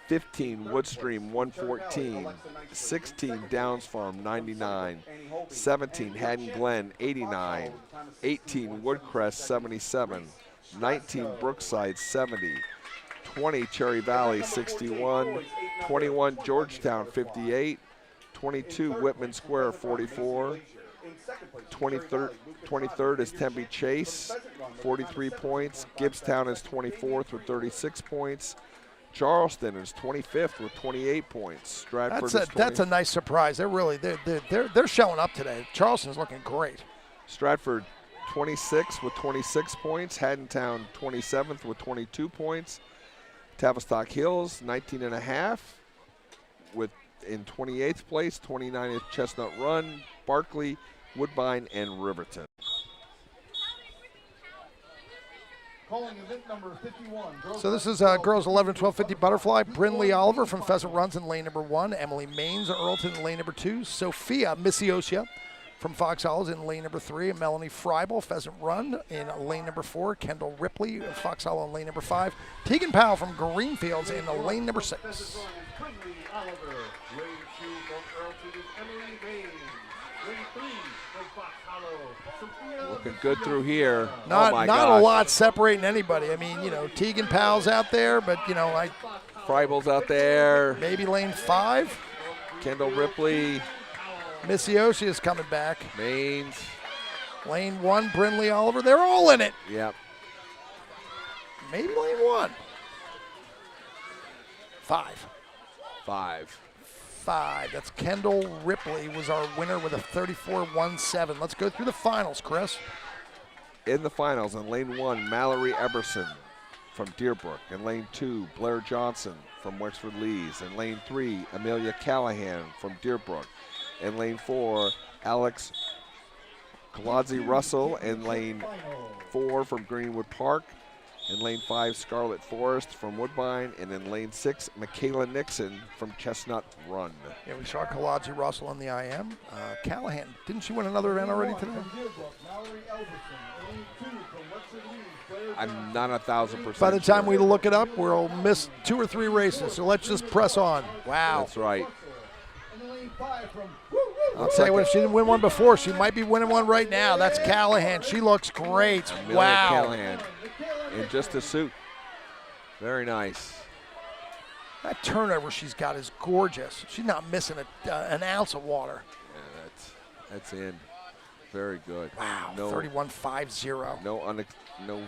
15, Woodstream, 114. 16, Downs Farm, 99. 17, Haddon Glen, 89. 18, Woodcrest, 77. 19, Brookside, 70. 20, Cherry Valley, 61. 21, Georgetown, 58. 22, Whitman Square, 44. 23rd is Tempe Chase, 43 points. Gibbstown is 24th with 36 points. Charleston is 25th with 28 points. Stratford is 20. That's a nice surprise. They're showing up today. Charleston's looking great. Stratford 26 with 26 points. Haddontown 27th with 22 points. Tavistock Hills 19.5 with in 28th place. 29th is Chestnut Run, Barkley, Woodbine, and Riverton. Calling event number 51. So this is girls 11 12 50 butterfly. Brindley Oliver from Pheasant Runs in lane number 1. Emily Maines Earlton in lane number 2. Sophia Missiosia from Fox Hollows in lane number 3. Melanie Freibel, Pheasant Run in lane number 4. Kendall Ripley, Fox Hollow in lane number 5. Tegan Powell from Greenfields in lane number 6. Brindley Oliver. Lane 2 from Earlton is Emily Maines. Lane 3 from Fox Hollow. Sophia Looking good through here. Not oh my not gosh. a lot separating anybody. I mean, Tegan Powell's out there, but Freibel's out there. maybe lane 5. Kendall Ripley, Missiosia is coming back. Maines. Lane 1, Brindley Oliver. They're all in it. Yep. Maybe lane 1. 5. 5. That's Kendall Ripley was our winner with a 34.17. Let's go through the finals, Chris. In the finals, in lane 1, Mallory Eberson from Deerbrook. In lane 2, Blair Johnson from Wexford Lees. In lane 3, Amelia Callahan from Deerbrook. In lane 4, Alex Kalodzi Russell. In lane 4 from Greenwood Park. In lane 5, Scarlett Forrest from Woodbine. And in lane 6, Michaela Nixon from Chestnut Run. Yeah, we saw Kalodzi Russell in the IM. Callahan, didn't she win another event already today? I'm not 1,000%. By the time we look it up, we'll miss 2 or 3 races, so let's just press on. Wow. That's right. I'll tell you what, if she didn't win one before, she might be winning one right now. That's Callahan. She looks great. Amelia Wow. Callahan in just a suit. Very nice. That turnover she's got is gorgeous. She's not missing an ounce of water. Yeah, that's in. Very good. Wow, No, 31.50. no.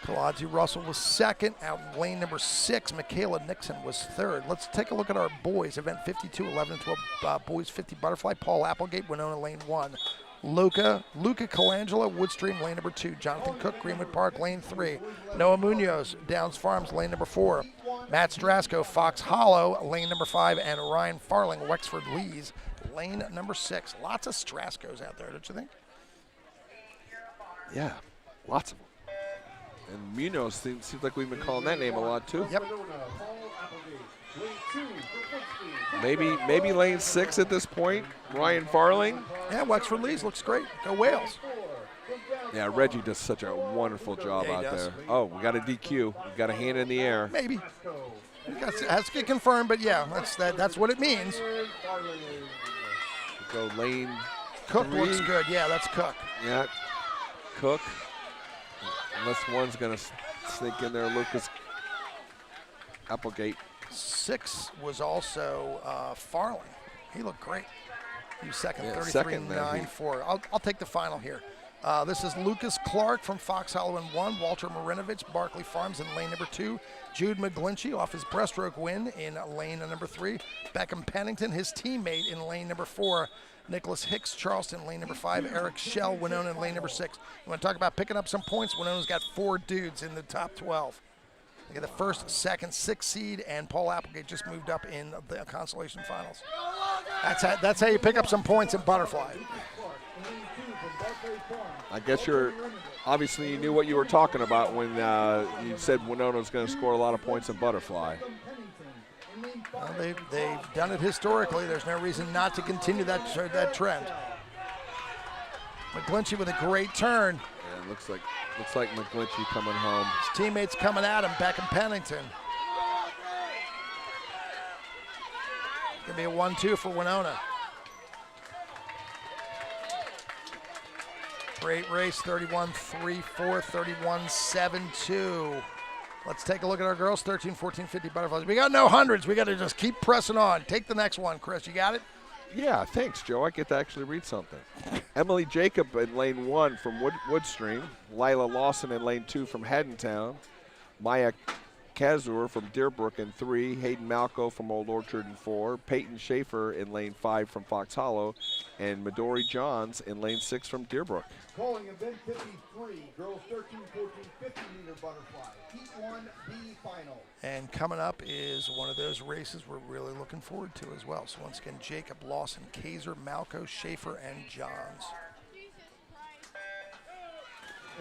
Kalodzi Russell was second. Out in lane number 6, Michaela Nixon was third. Let's take a look at our boys. Event 52, 11 and 12, boys 50 butterfly. Paul Applegate, Winona, lane 1. Luca Colangelo, Woodstream, lane number 2. Jonathan Cook, Greenwood Park, lane 3. Noah Munoz, Downs Farms, lane number 4. Matt Strasco, Fox Hollow, lane number 5. And Ryan Farling, Wexford Lees, lane number 6. Lots of Strascos out there, don't you think? Yeah, lots of them. And Munoz seems like we've been calling that name a lot too. Yep. Maybe lane 6 at this point. Ryan Farling. Yeah, Wexford Lees looks great. Go Wales. Yeah, Reggie does such a wonderful job Yeah, he out does. there. Oh, we got a DQ. We got a hand in the air. Maybe. Has to get confirmed, but yeah, that's what it means. Go lane Cook 3. looks good. Yeah, that's Cook. Yeah, Cook. Unless one's going to sneak in there, Lucas Applegate. 6 was also Farling. He looked great. He was second, Yeah, 33.94. I'll take the final here. This is Lucas Clark from Fox Hollow in 1. Walter Marinovich, Barkley Farms in lane number 2. Jude McGlinchey off his breaststroke win in lane number 3. Beckham Pennington, his teammate, in lane number 4. Nicholas Hicks, Charleston, lane number 5. Eric Shell, Winona, in lane number 6. You want to talk about picking up some points? Winona's got 4 dudes in the top 12. They got the first, second, 6th seed, and Paul Applegate just moved up in the consolation finals. That's how you pick up some points in butterfly. I guess obviously you knew what you were talking about when you said Winona was going to score a lot of points in butterfly. Well, they've done it historically. There's no reason not to continue that trend. McGlinchey with a great turn. Yeah, looks like McGlinchey coming home. His teammates coming at him, Beckham Pennington. It's going to be a 1-2 for Winona. Great race, 31.34, 31.72. Let's take a look at our girls, 13, 14, 50 butterflies. We got no hundreds. We got to just keep pressing on. Take the next one, Chris. You got it? Yeah, thanks, Joe. I get to actually read something. Emily Jacob in lane 1 from Woodstream. Lila Lawson in lane 2 from Haddontown. Maya Kazur from Deerbrook in 3. Hayden Malco from Old Orchard in 4. Peyton Schaefer in lane 5 from Fox Hollow. And Midori Johns in lane 6 from Deerbrook. Calling event 53, girls 13, 14, 50-meter butterfly. Heat 1, B final. And coming up is one of those races we're really looking forward to as well. So once again, Jacob, Lawson, Kaiser, Malco, Schaefer, and Johns.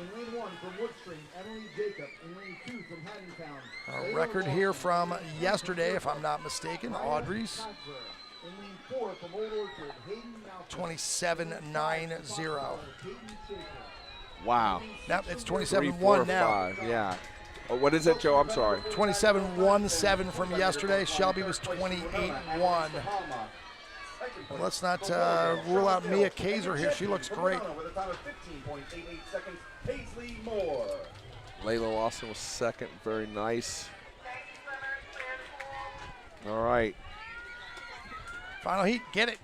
In lane 1 from Woodstream, Emily Jacob. In lane 2 from Haddontown. A record here from yesterday, if I'm not mistaken, Audrey's. In lane 4 from Old Orchard, Hayden Malcolm. 27.90. Wow. Nope, it's 3, 27.1 4, now. 5. Yeah. Oh, what is it, Joe? I'm sorry. 27.17 from yesterday. Shelby was 28.1. Let's not rule out Mia Kaiser here. She looks great. With a time of 15.88 seconds, Paisley Moore. Layla Lawson was second. Very nice. All right. Final heat, get it.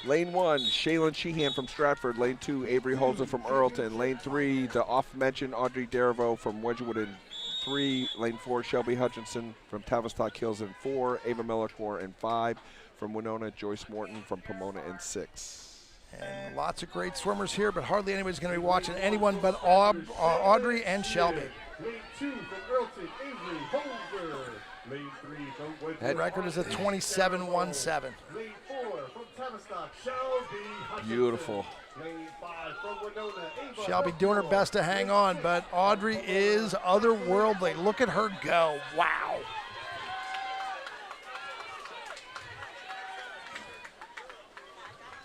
Lane 1, Shaylin Sheehan from Stratford. Lane 2, Avery Holzer from Earlton. Lane 3, the off-mentioned Audrey Derevo from Wedgwood in 3. Lane 4, Shelby Hutchinson from Tavistock Hills in 4. Ava Millercore in 5. From Winona, Joyce Morton from Pomona in 6. And lots of great swimmers here, but hardly anybody's going to be watching anyone but Audrey and Shelby. Lane 2 from Earlton, Avery Holzer. Lane 3 from Woodford. That record is a 27.17. Lane 4 from Tavistock, Shelby Hutchinson. Beautiful. Lane 5 from Winona, Ava Shelby doing her best to hang on, but Audrey is otherworldly. Look at her go. Wow.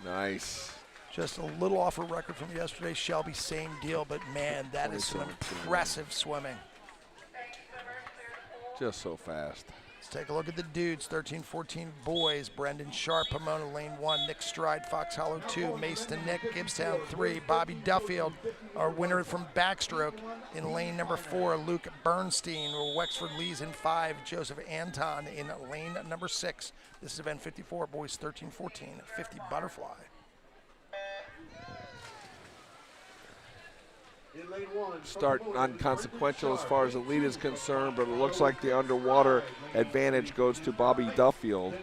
Nice. Just a little off her record from yesterday. Shelby, same deal, but man, that is some impressive swimming. Just so fast. Let's take a look at the dudes. 13-14 boys. Brendan Sharp, Pomona, lane 1. Nick Stride, Fox Hollow 2. Mason Nick, Gibbstown 3. Bobby Duffield, our winner from Backstroke, in lane number 4. Luke Bernstein, Wexford Lees in 5. Joseph Anton in lane number 6. This is event 54, boys 13-14, 50 butterfly. In lane 1. Start non-consequential as far as the lead is concerned, but it looks like the underwater advantage goes to Bobby Duffield.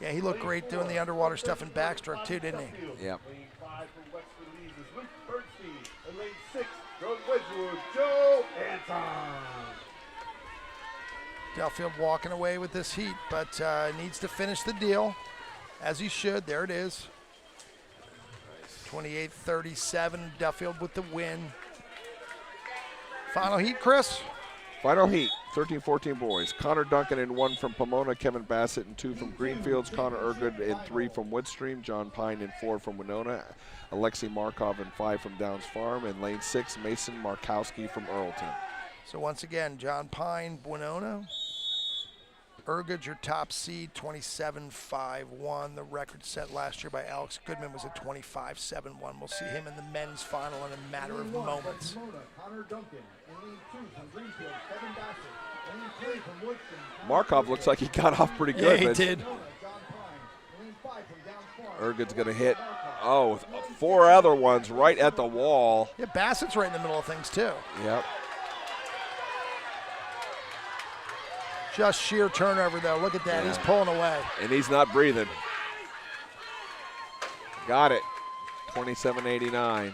Yeah, he looked great doing the underwater stuff in Backstroke too, didn't he? Yep. Lane 5 from Wexford Lees is Luke Bernstein. And lane 6 from Wedgwood, Joe Anton. Duffield walking away with this heat, but needs to finish the deal, as he should. There it is. 28-37, Duffield with the win. Final heat, Chris? Final heat, 13-14 boys. Connor Duncan in 1 from Pomona, Kevin Bassett in 2 from Greenfields, Connor Ergood in 3 from Woodstream, John Pine in 4 from Winona, Alexei Markov in 5 from Downs Farm, and lane 6, Mason Markowski from Earlton. So once again, John Pine, Winona. Ergood, your top seed, 27.51. The record set last year by Alex Goodman was a 25.71. We'll see him in the men's final in a matter of moments. Connor Duncan. In lane 2 from Greenfield, Kevin Bassett. In lane 3 from Woodstream. Markov looks like he got off pretty good. Yeah, he did. John Pine. In lane 5 from Downs Farm. Ergood's going to hit, 4 other ones right at the wall. Yeah, Bassett's right in the middle of things too. Yep. Just sheer turnover, though. Look at that. Yeah. He's pulling away. And he's not breathing. Got it. 27.89.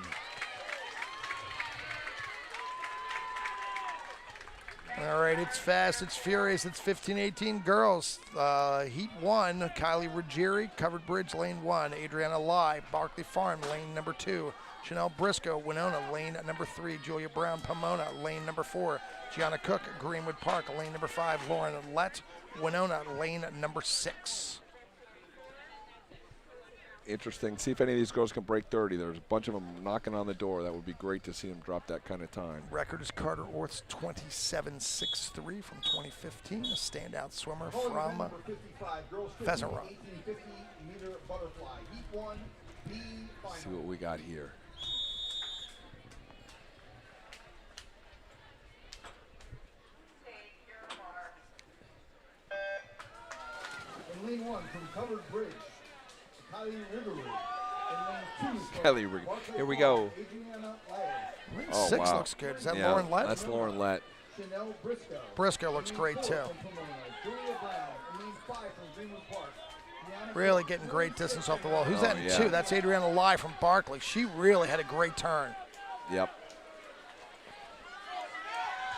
All right, it's fast, it's furious, it's 15-18 girls. Heat 1, Kylie Ruggieri, Covered Bridge, lane 1. Adriana Lai, Barkley Farm, lane number 2. Chanel Briscoe, Winona, lane number 3. Julia Brown, Pomona, lane number 4. Gianna Cook, Greenwood Park, lane number 5. Lauren Lett, Winona, lane number 6. Interesting. See if any of these girls can break 30. There's a bunch of them knocking on the door. That would be great to see them drop that kind of time. Record is Carter Orth's 27.63 from 2015, a standout swimmer from Pheasant Rock. Let's see what we got here. In lane 1 from Covered Bridge, Kylie Rivery. Kelly, here we go. Lane Oh, 6 wow. looks good. Is that Yeah, Lauren Lett? That's Lauren Lett. Briscoe looks great too. Really getting great distance off the wall. Who's that in yeah. 2? That's Adriana Lai from Barkley. She really had a great turn. Yep.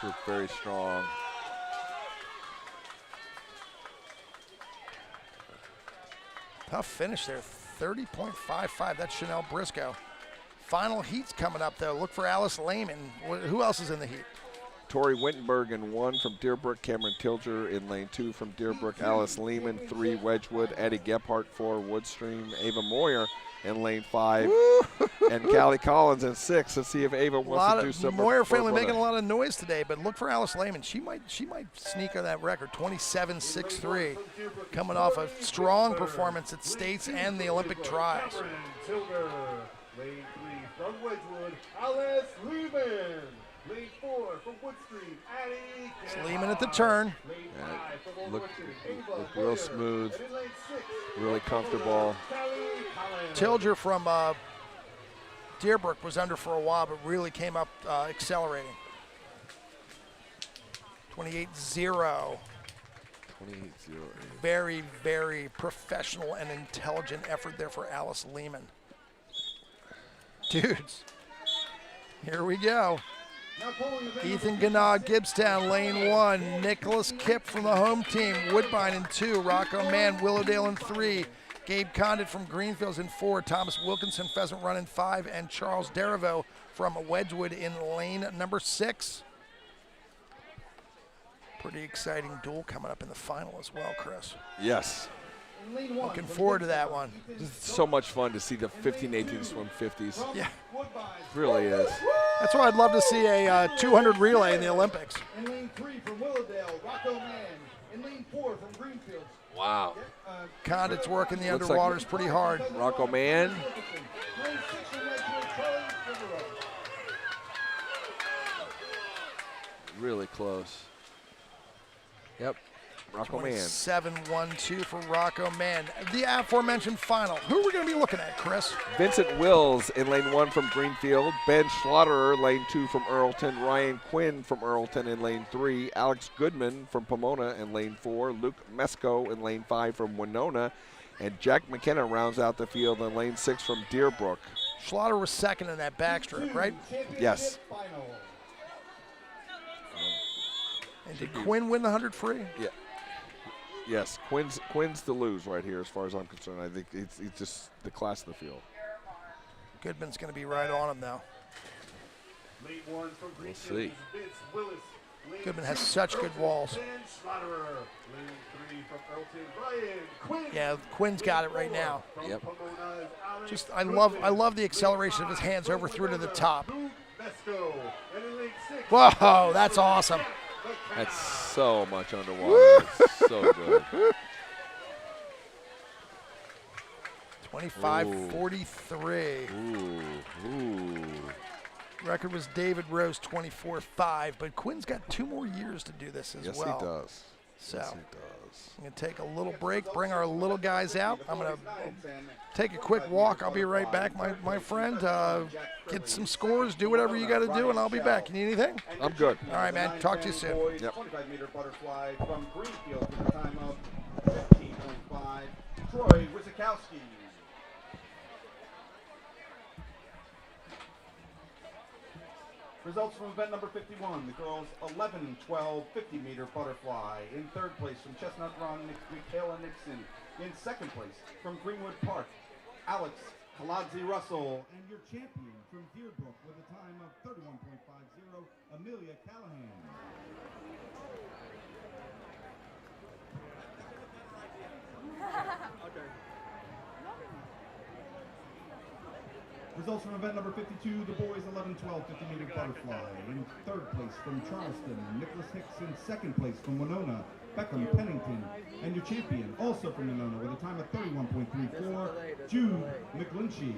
She looked very strong. Tough finish there, 30.55. That's Chanel Briscoe. Final heat's coming up, though. Look for Alice Lehman. Who else is in the heat? Tori Wittenberg in 1 from Deerbrook. Cameron Tilger in lane 2 from Deerbrook. Alice Lehman, 3 Wedgwood. Addie Gephardt, 4 Woodstream. Ava Moyer in lane 5. And Callie Collins in 6. Let's see if Ava wants to do something. Moyer family making a lot of noise today, but look for Alice Lehman. She might sneak on that record, 27.63, coming off a strong performance at States and the Olympic trials. Lane 3 from Wedgwood, Alice Lehman. Lane 4 from Woodstream, Addie. It's Lehman at the turn. Yeah, look real smooth, really comfortable. Tilger from Deerbrook was under for a while, but really came up accelerating. 28.0. 28.0. Very, very professional and intelligent effort there for Alice Lehman. Dudes, here we go. Ethan Ganag, Gibbstown, lane 1. Nicholas Kipp from the home team. Woodbine in 2. Rocco Mann, Willowdale in 3. Gabe Condit from Greenfields in 4. Thomas Wilkinson, Pheasant Run in 5. And Charles Derivo from Wedgwood in lane number 6. Pretty exciting duel coming up in the final as well, Chris. Yes. Looking forward to that one. It's so much fun to see the 15-18 swim 50s. Yeah. It really is. That's why I'd love to see a 200 relay in the Olympics. In lane 3 from Willowdale, Rocco Mann. In lane 4 from Greenfields. Wow. Condit's working the Looks underwaters like pretty hard. Rocco Mann. Lane 6 from Wedgwood, Charlie Devereaux. Really close. Yep. Rocco Mann. 7-1-2 for Rocco Mann. The aforementioned final. Who are we going to be looking at, Chris? Vincent Wills in lane 1 from Greenfield. Ben Schlotterer, lane 2 from Earlton. Ryan Quinn from Earlton in lane 3. Alex Goodman from Pomona in lane 4. Luke Mesco in lane 5 from Winona. And Jack McKenna rounds out the field in lane 6 from Deerbrook. Schlotterer was second in that backstroke, right? Yes. And did Quinn win the 100 free? Yeah. Yes, Quinn's to lose right here as far as I'm concerned. I think it's just the class of the field. Goodman's going to be right on him now. We'll see. Goodman has such good walls. Yeah, Quinn's got it right now. Yep. Just I love the acceleration of his hands over through to the top. Whoa, that's awesome. That's so much underwater. It's so good. 25.43. Ooh. Record was David Rose 24.5, but Quinn's got 2 more years to do this as well. Yes, he does. So Yes, he does. I'm going to take a little break, bring our little guys out. I'm going to take a quick walk. I'll be right back, my friend. Get some scores, do whatever you got to do, and I'll be back. You need anything? I'm good. All right, man. Talk to you soon. Yep. 25-meter butterfly from Greenfield with a time of 15.5. Troy Wisakowski. Results from event number 51, the girls 11-12 50-meter butterfly. In 3rd place from Chestnut Run, Michaela Nixon. In 2nd place from Greenwood Park, Alex Kaladzi Russell. And your champion from Deerbrook with a time of 31.50, Amelia Callahan. Results from event number 52, the boys 11-12 50-meter butterfly. In 3rd place from Charleston, Nicholas Hicks. In 2nd place from Winona, Beckham Pennington. And your champion, also from Winona, with a time of 31.34, Jude McGlinchey.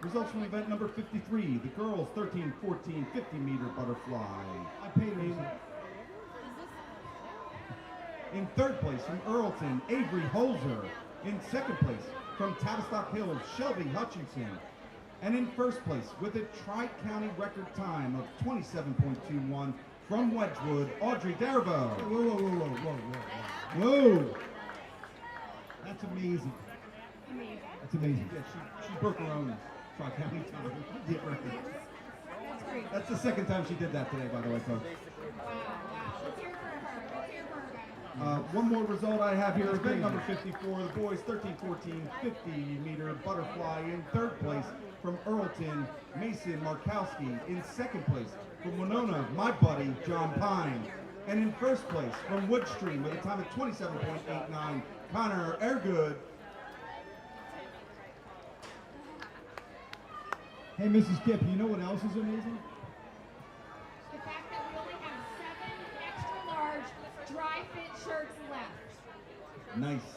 Results from event number 53, the girls 13-14 50-meter butterfly. I paid In third place from Earlton, Avery Holzer. In second place from Tavistock Hills, Shelby Hutchinson. And in first place with a Tri-County record time of 27.21 from Wedgwood, Audrey Darbo. Whoa. That's amazing. That's amazing. Yeah, she broke her own Tri-County time. That's great. That's the second time she did that today, by the way, folks. Wow. Let's hear it for her. Let's hear it for her, guys. One more result I have here, event number 54, the boys 13-14 50-meter butterfly. In third place from Earlton, Mason Markowski. In second place from Winona, my buddy, John Pine. And in first place from Woodstream with a time of 27.89, Connor Airgood. Hey, Mrs. Gipp, you know what else is amazing? The fact that we only have 7 extra large dry fit shirts left. Nice.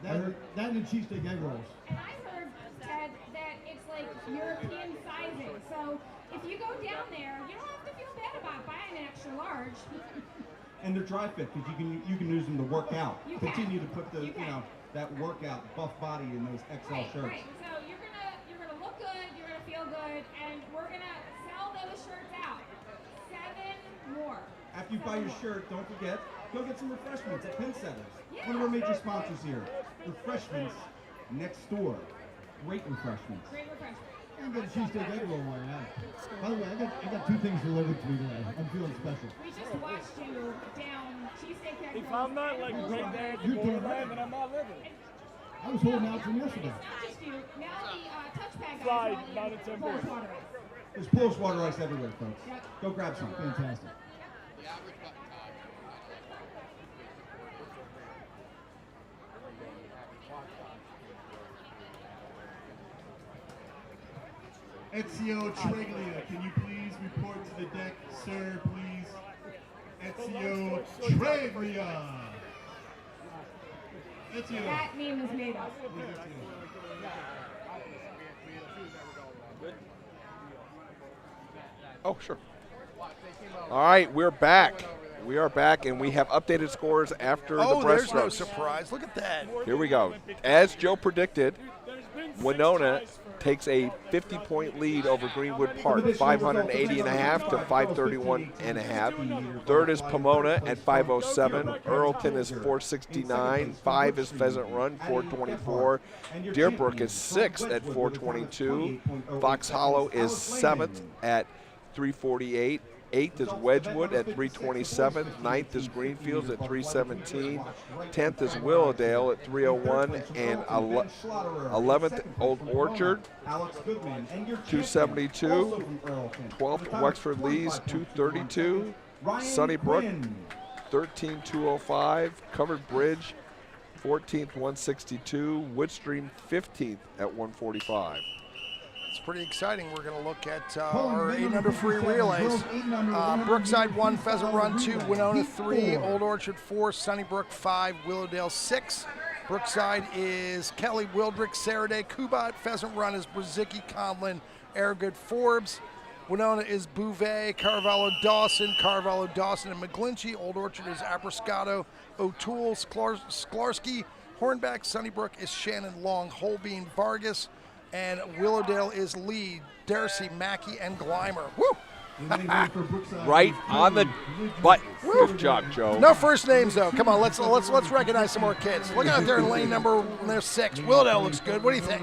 That and cheesesteak egg rolls. And I heard, Ted, that it's like European sizing. So if you go down there, you don't have to feel bad about buying an extra large. And they're dry fit because you can use them to work out. You can. Continue to put the that workout buff body in those XL shirts. Right. So you're gonna look good, you're gonna feel good, and we're gonna sell those shirts out. 7 more. After you buy your shirt, don't forget, go get some refreshments at Pin Setters. Yeah. One of our major sponsors here. Refreshments next door. Great refreshments. Great refreshment. And get a cheesesteak egg roll while you're at it. By the way, I got 2 things delivered to me today. I'm feeling special. We just watched you down cheesesteak egg If I'm not like right there at the You're doing borderline, right. then I'm not living. I was holding out from yesterday. It's not just you. Now the touchpad guys Slide, want not you a 10 Polish board. water ice. There's Polish water ice everywhere, folks. Yep. Go grab some. Fantastic. Ezio Treglia, can you please report to the deck, sir, please? Ezio Treglia. Ezio. That meme was made up. Oh, sure. All right, we're back. We are back, and we have updated scores after the breaststroke. There's no surprise. Look at that. Here we go. As Joe predicted, Winona takes a 50-point lead over Greenwood Park, 580.5 to 531.5. Third is Pomona at 507. Earlton is 469. 5 is Pheasant Run, 424. Deerbrook is 6th at 422. Fox Hollow is 7th at 348. 8th is Wedgwood at 327. 9th is Greenfields at 317. 10th is Willowdale at 301. And 11th, Old Orchard, 272. 12th, Wexford Lees, 232. Sunnybrook, 13,205. Covered Bridge, 14th, 162. Woodstream, 15th at 145. It's pretty exciting. We're going to look at our 8 under free relays. Brookside 1, Pheasant Run 2, Winona 3, Old Orchard 4, Sunnybrook 5, Willowdale 6. Brookside is Kelly Wildrick, Saraday, Kubat. Pheasant Run is Brzezicki, Conlin, Airgood, Forbes. Winona is Bouvet, Carvalho Dawson, and McGlinchey. Old Orchard is Abrascato, O'Toole, Sklarski, Hornback. Sunnybrook is Shannon Long, Holbein, Vargas. And Willowdale is Lee, Darcy, Mackey, and Gleimer. Woo! Right on the button. Good job, Joe. No first names though. Come on, let's recognize some more kids. Look out there in lane number 6. Willowdale looks good. What do you think?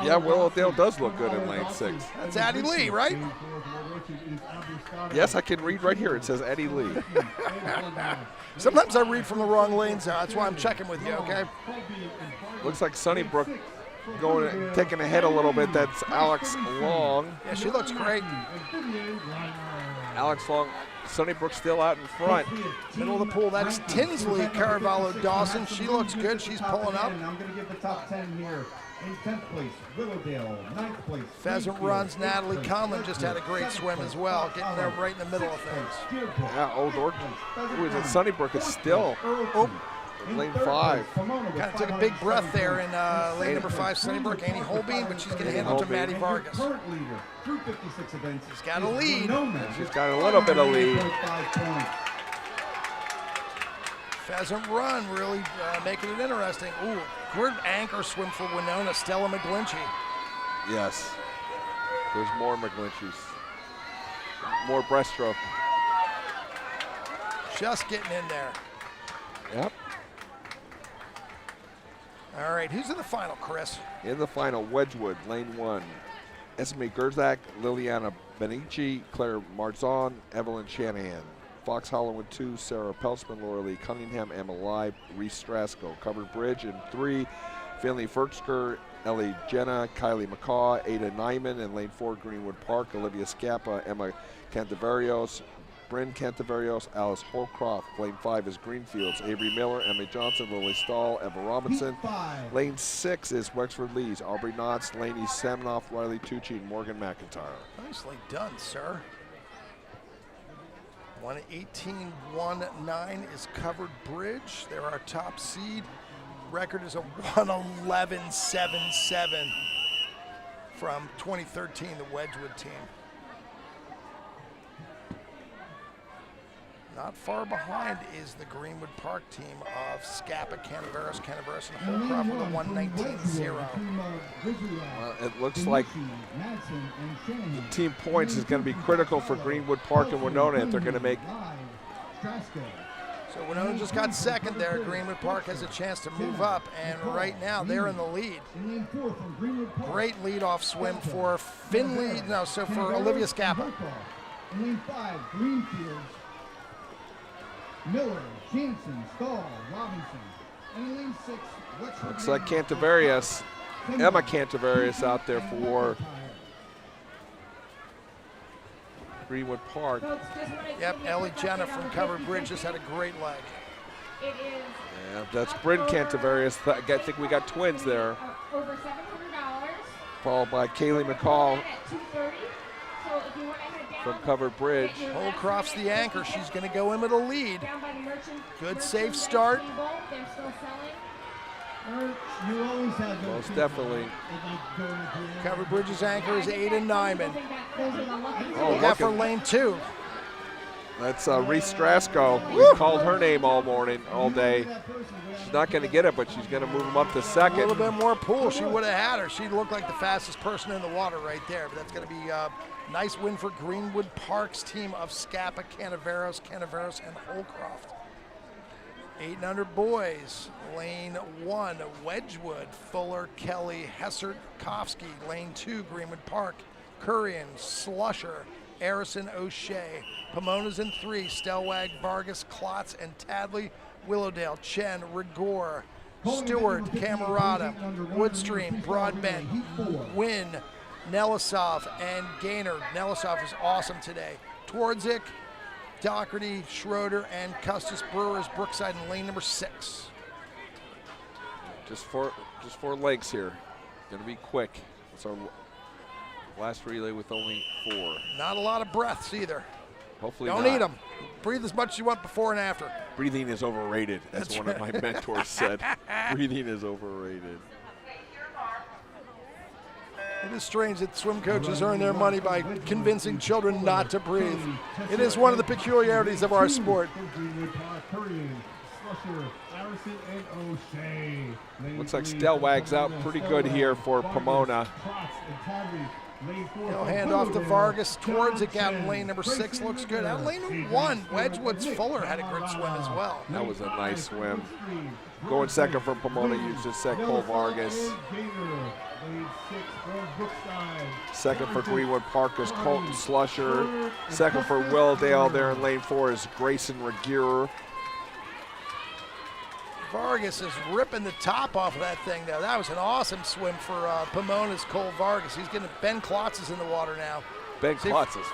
Yeah, Willowdale does look good in lane 6. That's Addie Lee, right? Yes, I can read right here. It says Eddie Lee. Sometimes I read from the wrong lanes though. That's why I'm checking with you, okay? Looks like Sunnybrook taking ahead a little bit. That's Alex Long. Yeah, she looks great. Alex Long, Sunnybrook still out in front. Middle of the pool, that's Tinsley Carvalho Dawson. She looks good. She's pulling up. I'm going to give the top 10 here. In 10th place, Willowdale. 9th place, Pheasant Runs, Natalie Conlin just had a great swim as well, getting there right in the middle of things. Yeah, Old Orchard. Sunnybrook is still lane 5. Kind of took a big breath there in lane number 5, Sunnybrook, Annie Holbein, but she's going to hand it to Maddie Vargas. She's got a lead. She's got a little bit of lead. Pheasant Run really making it interesting. Ooh, good anchor swim for Winona, Stella McGlinchey. Yes. There's more McGlincheys. More breaststroke. Just getting in there. Yep. All right, who's in the final, Chris? In the final, Wedgwood, lane 1. Esme Gerzak, Liliana Benici, Claire Marzon, Evelyn Shanahan. Fox Hollow in 2, Sarah Peltzman, Laura Lee Cunningham, Emma Lai, Reese Strasco. Covered Bridge in 3, Finley Fertzker, Ellie Jenna, Kylie McCaw, Ada Nyman. In lane 4, Greenwood Park, Olivia Scappa, Emma Cantavarios, Bryn Cantavarios, Alice Holcroft. Lane 5 is Greenfields, Avery Miller, Emma Johnson, Lily Stahl, Eva Robinson. Lane 6 is Wexford Lees, Aubrey Knotts, Laney Samnoff, Riley Tucci, and Morgan McIntyre. Nicely done, sir. 1:18.19 is Covered Bridge. They're our top seed. Record is a 1:11.77 from 2013, the Wedgwood team. Not far behind is the Greenwood Park team of Scappa, Canaveras, and Holcroft with a 1:19.0. Well, it looks like the team points is going to be critical for Greenwood Park and Winona if they're going to make. So Winona just got second there. Greenwood Park has a chance to move up, and right now they're in the lead. Great leadoff swim for for Olivia Scappa. Lane 5, Greenfield, Miller, Jameson, Stahl, Robinson. And lane 6, Wexford. Looks like Cantavarius, Emma Cantavarius out there for Greenwood Park. Yep, Ellie Jenna from Covered Bridge just had a great leg. Yeah, that's Bryn Cantavarius. I think we got twins there. Over $700. Followed by Kaylee McCall from Covered Bridge. Holcroft's the anchor. She's going to go in with a lead. Good safe start. You always have Most definitely. Covered Bridge's anchor is Ada Nyman. Oh, Look out for lane 2. That's Reese Strasco. We called her name all morning, all day. She's not going to get it, but she's going to move him up to second. A little bit more pull. She would have had her. She looked like the fastest person in the water right there. But that's going to be a nice win for Greenwood Park's team of Scappa, Canaveras, and Holcroft. 8 and under boys. Lane 1, Wedgwood, Fuller, Kelly, Hessert, Kofsky. Lane 2, Greenwood Park, Currian, Slusher, Arison, O'Shea. Pomona's in 3, Stelwag, Vargas, Klotz, and Tadley. Willowdale, Chen, Rigor, Stewart, Camerata, Woodstream, Broadbent, Wynn, Nelisov, and Gaynor. Nelisov is awesome today. Twardzik, Doherty, Schroeder, and Custis Brewer is Brookside in lane number 6. Just four legs here. Going to be quick. It's our last relay with only 4. Not a lot of breaths either. Hopefully Don't not. eat them. Breathe as much as you want before and after. Breathing is overrated, as one of my mentors said. Breathing is overrated. It is strange that swim coaches earn their money by convincing children not to breathe. It is one of the peculiarities of our sport. Looks like Stelwag's out pretty good here for Pomona. He'll hand off to Vargas. Twardzik out in lane number 6 looks good. Out in lane 1, Wedgwood's Fuller had a good swim as well. That was a nice swim. Going second from Pomona, you just said Cole Vargas. Second for Greenwood Park is Colton Slusher. Second for Willdale there in lane 4 is Grayson Regier. Vargas is ripping the top off of that thing, though. That was an awesome swim for Pomona's Cole Vargas. He's getting Ben Klotz is in the water now. Ben Klotz is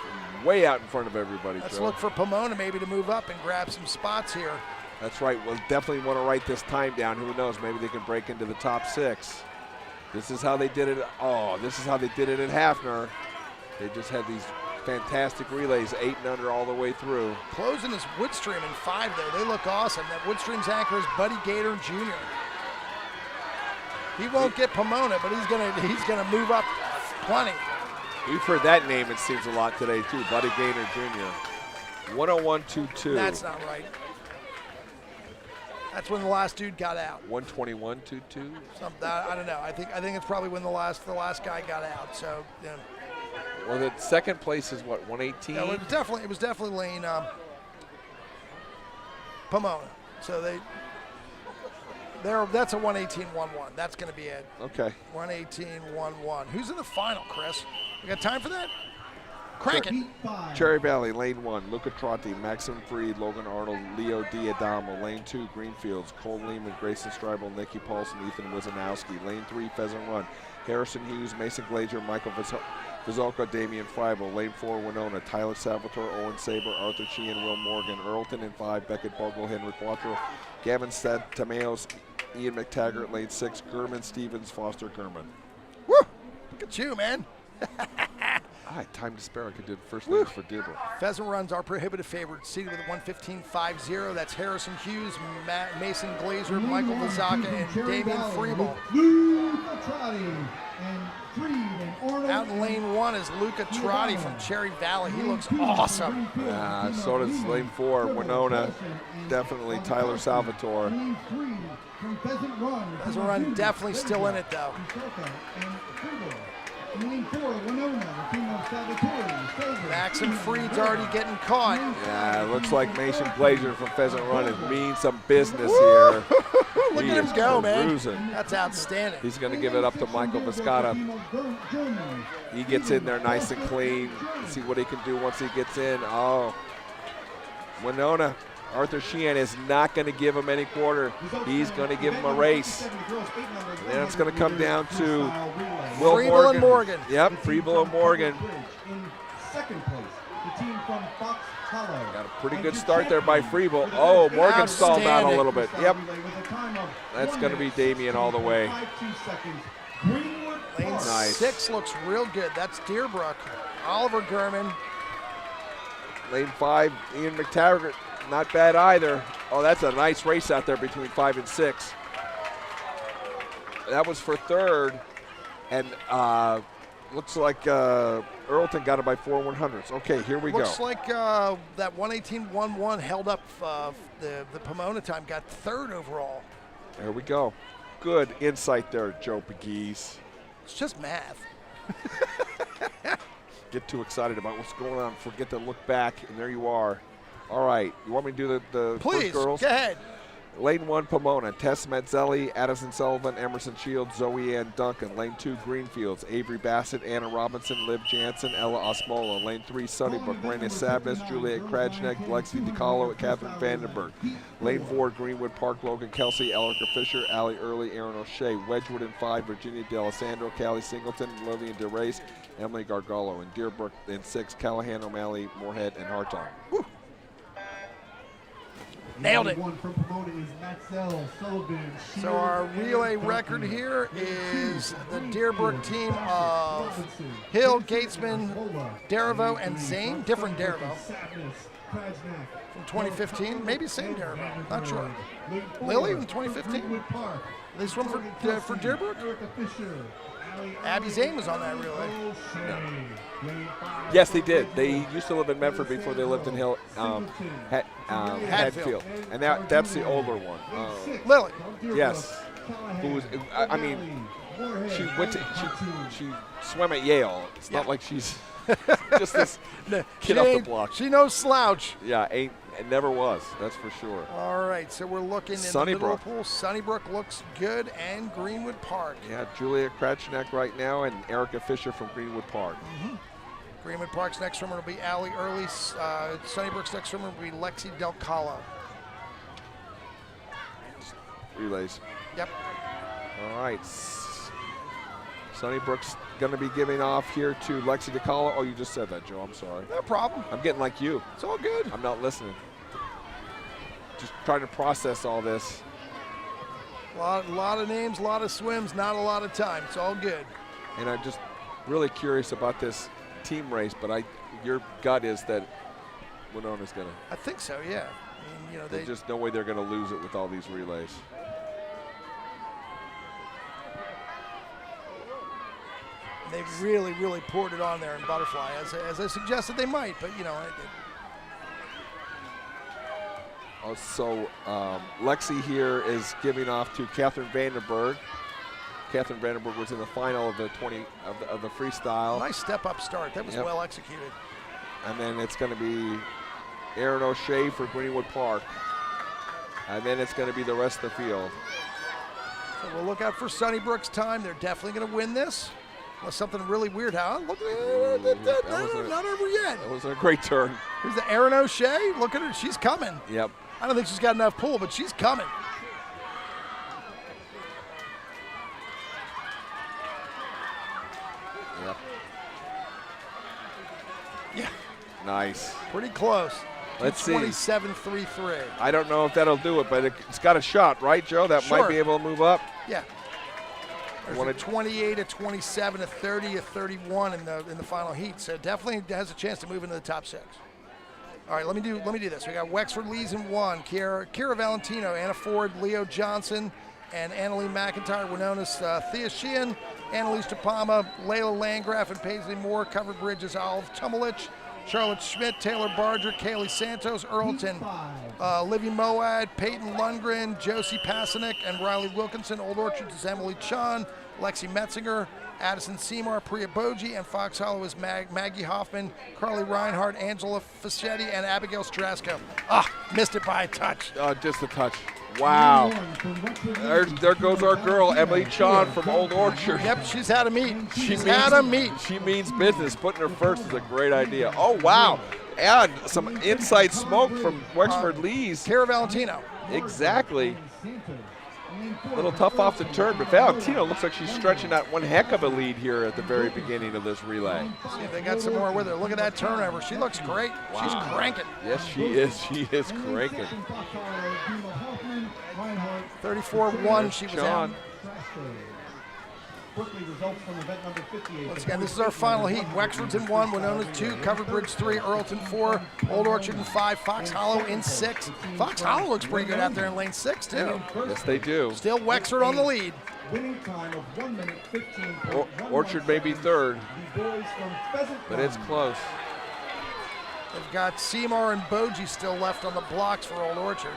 way out in front of everybody, Let's Joe. look for Pomona maybe to move up and grab some spots here. That's right. We'll definitely want to write this time down. Who knows? Maybe they can break into the top 6. This is how they did it. Oh, this is how they did it at Hafner. They just had these fantastic relays, 8 and under all the way through. Closing is Woodstream in 5, though. They look awesome. That Woodstream's anchor is Buddy Gator Jr. He won't get Pomona, but he's gonna move up plenty. We've heard that name, it seems, a lot today, too. Buddy Gaynor Jr. 101.22. That's not right. That's when the last dude got out. 121.22. Something, I don't know. I think it's probably when the last guy got out. So yeah. Well, the second place is what, 118? Yeah, it was definitely Lane Pomona. So that's a 118.11. That's going to be it. Okay. 118.11. Who's in the final, Chris? We got time for that? Crank it. Cherry Valley, lane 1, Luca Trotti, Maxim Freed, Logan Arnold, Leo Diadamo. Lane 2, Greenfields, Cole Lehman, Grayson Stribel, Nikki Paulson, Ethan Wizanowski. Lane 3, Pheasant Run, Harrison Hughes, Mason Glazier, Michael Vizolka, Damian Freibel. Lane 4, Winona, Tyler Salvatore, Owen Saber, Arthur Sheehan, Will Morgan. Earlton in 5, Beckett Bogle, Henry Quattro, Gavin Tamaos, Ian McTaggart. Lane 6, Gurman, Stevens, Foster Gurman. Woo! Look at you, man. I had time to spare. I could do the first lanes for Dearborn. Pheasant Run's our prohibitive favorite, seated with a 115.50. That's Harrison Hughes, Mason Glazer, Michael Vizaka, and Damian Freeball. Out in lane 1 is Luca Trotti from Cherry Valley. He looks awesome. So does lane 4, Winona. Definitely Tyler Salvatore. Pheasant Run definitely still in it, though. Maxim Freed's already getting caught. Yeah, it looks like Mason Glazier from Pheasant Run is mean some business here. Look at him go, man. That's outstanding. He's going to give it up to Michael Viscata. He gets in there nice and clean. See what he can do once he gets in. Oh, Winona. Arthur Sheehan is not going to give him any quarter. He's going to give him a race. And then it's going to come down to Will Freebel and Morgan. Yep, Freebel and Morgan. In second place, the team from Fox Hollow. Got a pretty good start there by Freebel. Oh, Morgan stalled out a little bit. Yep. That's going to be Damien all the way. Lane 6 looks real good. That's Deerbrook. Oliver Gurman. Lane 5, Ian McTaggart. Not bad either. Oh, that's a nice race out there between 5 and 6. That was for third, and looks like Earlton got it by 4 100ths. Okay, here we go. Looks like that 118.11 held up the Pomona time, got third overall. There we go. Good insight there, Joe Pegues. It's just math. Get too excited about what's going on. Forget to look back, and there you are. All right, you want me to do the Please, first girls? Go ahead. Lane 1, Pomona, Tess Mazzelli, Addison Sullivan, Emerson Shields, Zoe Ann Duncan. Lane 2, Greenfields, Avery Bassett, Anna Robinson, Liv Jansen, Ella Osmola. Lane 3, Sunnybrook, Raina Sabnis, Juliet Krajnek, Lexi DiCarlo, Catherine Vandenberg. Lane 4, Greenwood Park, Logan Kelsey, Elrica Fisher, Allie Early, Aaron O'Shea. Wedgwood in 5, Virginia D'Alessandro, Callie Singleton, Lillian DeRace, Emily Gargalo. And Deerbrook in 6, Callahan, O'Malley, Moorhead, and Hartong. Woo. Nailed it. So our relay record here is the Deerbrook team of Hill, Gatesman, Daravo, and Zane. Different Daravo from 2015. Maybe same Daravo. Not sure. Lily in 2015. They swim for Deerbrook. Abby Zane was on that relay. No. Yes, they did. They used to live in Medford before they lived in Hatfield. And that's the older one. Lily. Yes. Who was, I mean, she swam at Yale. It's not like she's just this kid off the block. She no slouch. Yeah, it never was. That's for sure. All right, so we're looking in the middle pool. Sunnybrook looks good, and Greenwood Park. Yeah, Julia Krachnek right now, and Erica Fisher from Greenwood Park. Mm-hmm. Greenwood Park's next swimmer will be Allie Early. Sunnybrook's next swimmer will be Lexi Del Calo. Relays. Yep. All right. Sunnybrook's going to be giving off here to Lexi DeCalla. Oh, you just said that, Joe. I'm sorry. No problem. I'm getting like you. It's all good. I'm not listening. Just trying to process all this. A lot of names, a lot of swims, not a lot of time. It's all good. And I'm just really curious about this team race, but your gut is that Winona's going to. I think so, yeah. I mean, there's just no way they're going to lose it with all these relays. They've really, really poured it on there in Butterfly, as I suggested they might, but So Lexi here is giving off to Catherine Vandenberg. Catherine Vandenberg was in the final of the of the freestyle. Nice step-up start. That was well executed. And then it's going to be Aaron O'Shea for Greenwood Park. And then it's going to be the rest of the field. So we'll look out for Sunnybrook's time. They're definitely going to win this. Unless something really weird happens. Look, not over yet. That was a great turn. Here's the Aaron O'Shea. Look at her. She's coming. Yep. I don't think she's got enough pull, but she's coming. Yep. Yeah. Nice. Pretty close. Let's see. 27-3-3. I don't know if that'll do it, but it's got a shot, right, Joe? That might be able to move up. Yeah. There's a 28, a 27, a 30, a 31 in the final heat. So definitely has a chance to move into the top 6. All right, let me do this. We got Wexford Lees in 1, Kira Valentino, Anna Ford, Leo Johnson, and Annalie McIntyre were known as Thea Sheehan, Annalise DePalma, Layla Landgraf, and Paisley Moore. Covered bridges Olive Tumelich, Charlotte Schmidt, Taylor Barger, Kaylee Santos, Earlton, Livy Moad, Peyton Lundgren, Josie Pasanik, and Riley Wilkinson. Old Orchards is Emily Chan, Lexi Metzinger, Addison Seymour, Priya Boji, and Fox Hollow is Maggie Hoffman, Carly Reinhardt, Angela Fischetti, and Abigail Strasco. Missed it by a touch. Just a touch. Wow. There goes our girl, Emily Chan from Old Orchard. Yep, she's had a meet. She's had a meet. She means business. Putting her first is a great idea. Oh, wow. And some inside smoke from Wexford Lees. Kara Valentino. Exactly. A little tough off the turn, but Valentino looks like she's stretching out one heck of a lead here at the very beginning of this relay. See if they got some more with her. Look at that turnover. She looks great. Wow. She's cranking. Yes, she is. She is cranking. 34-1 she was out. Results from event number 58. Once again, this is our final heat. Wexford's in 1, Winona 2, Covered Bridge 3, Earlton 4, Old Orchard in 5, Fox Hollow in 6. Fox Hollow looks pretty good out there in lane 6 too. Yes, they do. Still Wexford on the lead. Winning time of 1 minute 15. Orchard may be third, but it's close. They've got Seymour and Boji still left on the blocks for Old Orchard.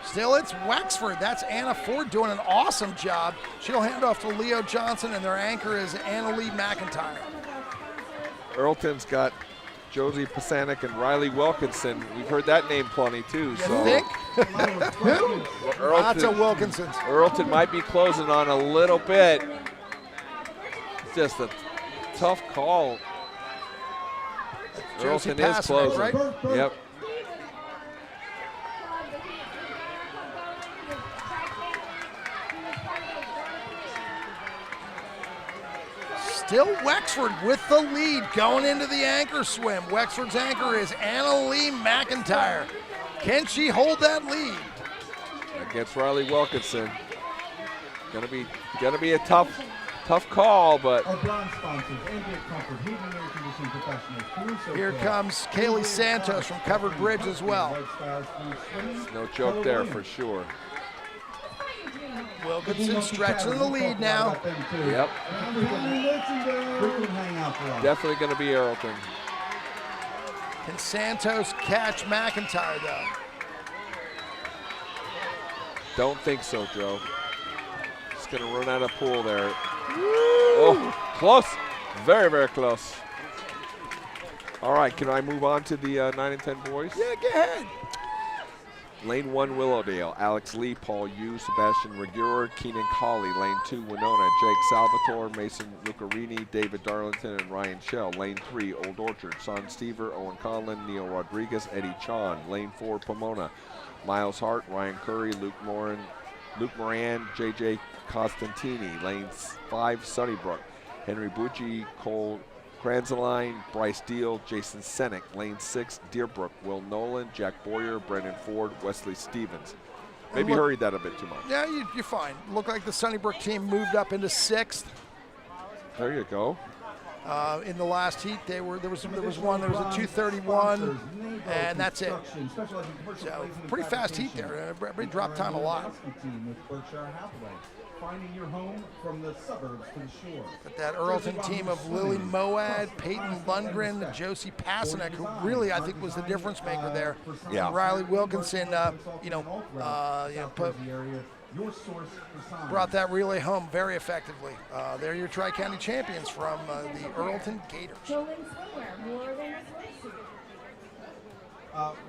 Still, it's Wexford. That's Anna Ford doing an awesome job. She'll hand off to Leo Johnson, and their anchor is Annalie McIntyre. Earlton's got Josie Pasanik and Riley Wilkinson. We've heard that name plenty, too. You think? Who? Lots of Wilkinsons. Earlton might be closing on a little bit. It's just a tough call. Josie Earlton is Pasanik, closing. right? Yep. Still Wexford with the lead going into the anchor swim. Wexford's anchor is Annalie McIntyre. Can she hold that lead? Against Riley Wilkinson. Gonna be a tough call, but our bronze sponsors, Ambient Comfort, Heating and Air Conditioning Professionals. Here comes Kaylee Santos from Covered Bridge as well. no joke there for sure. Wilkinson stretching the lead now. Yep. Definitely going to be Earlton. Can Santos catch McIntyre, though? Don't think so, Joe. Just going to run out of pool there. Oh, close. Very, very close. All right, can I move on to the 9 and 10 boys? Yeah, go ahead. Lane 1, Willowdale, Alex Lee, Paul Yu, Sebastian Reguer, Keenan Colley. Lane 2, Winona, Jake Salvatore, Mason Lucarini, David Darlington, and Ryan Shell. Lane 3, Old Orchard, Son Stever, Owen Conlon, Neil Rodriguez, Eddie Chan. Lane 4, Pomona, Miles Hart, Ryan Curry, Luke Moran, JJ Costantini. Lane 5, Sunnybrook, Henry Bucci, Cole Kranzeline, Bryce Deal, Jason Senick. Lane 6, Deerbrook, Will Nolan, Jack Boyer, Brendan Ford, Wesley Stevens. Maybe hurried that a bit too much. Yeah, you're fine. Looked like the Sunnybrook team moved up into 6th. There you go. In the last heat, there was a 2:31, and that's it. So pretty fast heat there. Everybody dropped time a lot. Finding your home from the suburbs to the shore. But that Earlton team of Lily Moad, Peyton Lundgren, Josie Pasanek, who really I think was the difference maker there. Yeah. And Riley Wilkinson, brought that relay home very effectively. They're your Tri-County champions from the Earlton Gators.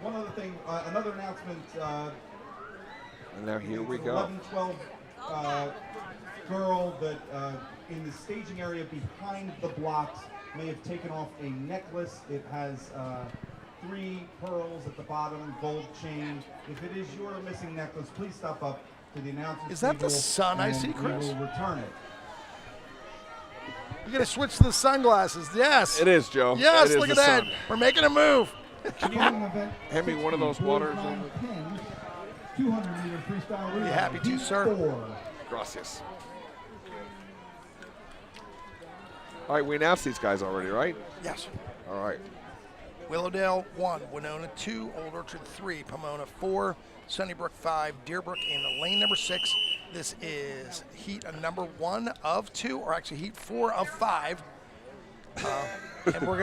One other thing, another announcement. And now here we go. 11-12 girl that in the staging area behind the blocks may have taken off a necklace. It has 3 pearls at the bottom, gold chain. If it is your missing necklace, please step up to the announcers. Is that the table sun I and see, Chris? we will return it. You're going to switch to the sunglasses. Yes. It is, Joe. Yes, It is look the at that. sun. We're making a move. Can you hand me one of those waters? 200-meter freestyle relay. Be happy to, sir. 4. Gracias. All right, we announced these guys already, right? Yes. All right. Willowdale 1, Winona 2, Old Orchard 3, Pomona 4, Sunnybrook 5, Deerbrook in lane number 6. This is heat number 1 of 2, or actually heat 4 of 5. And we're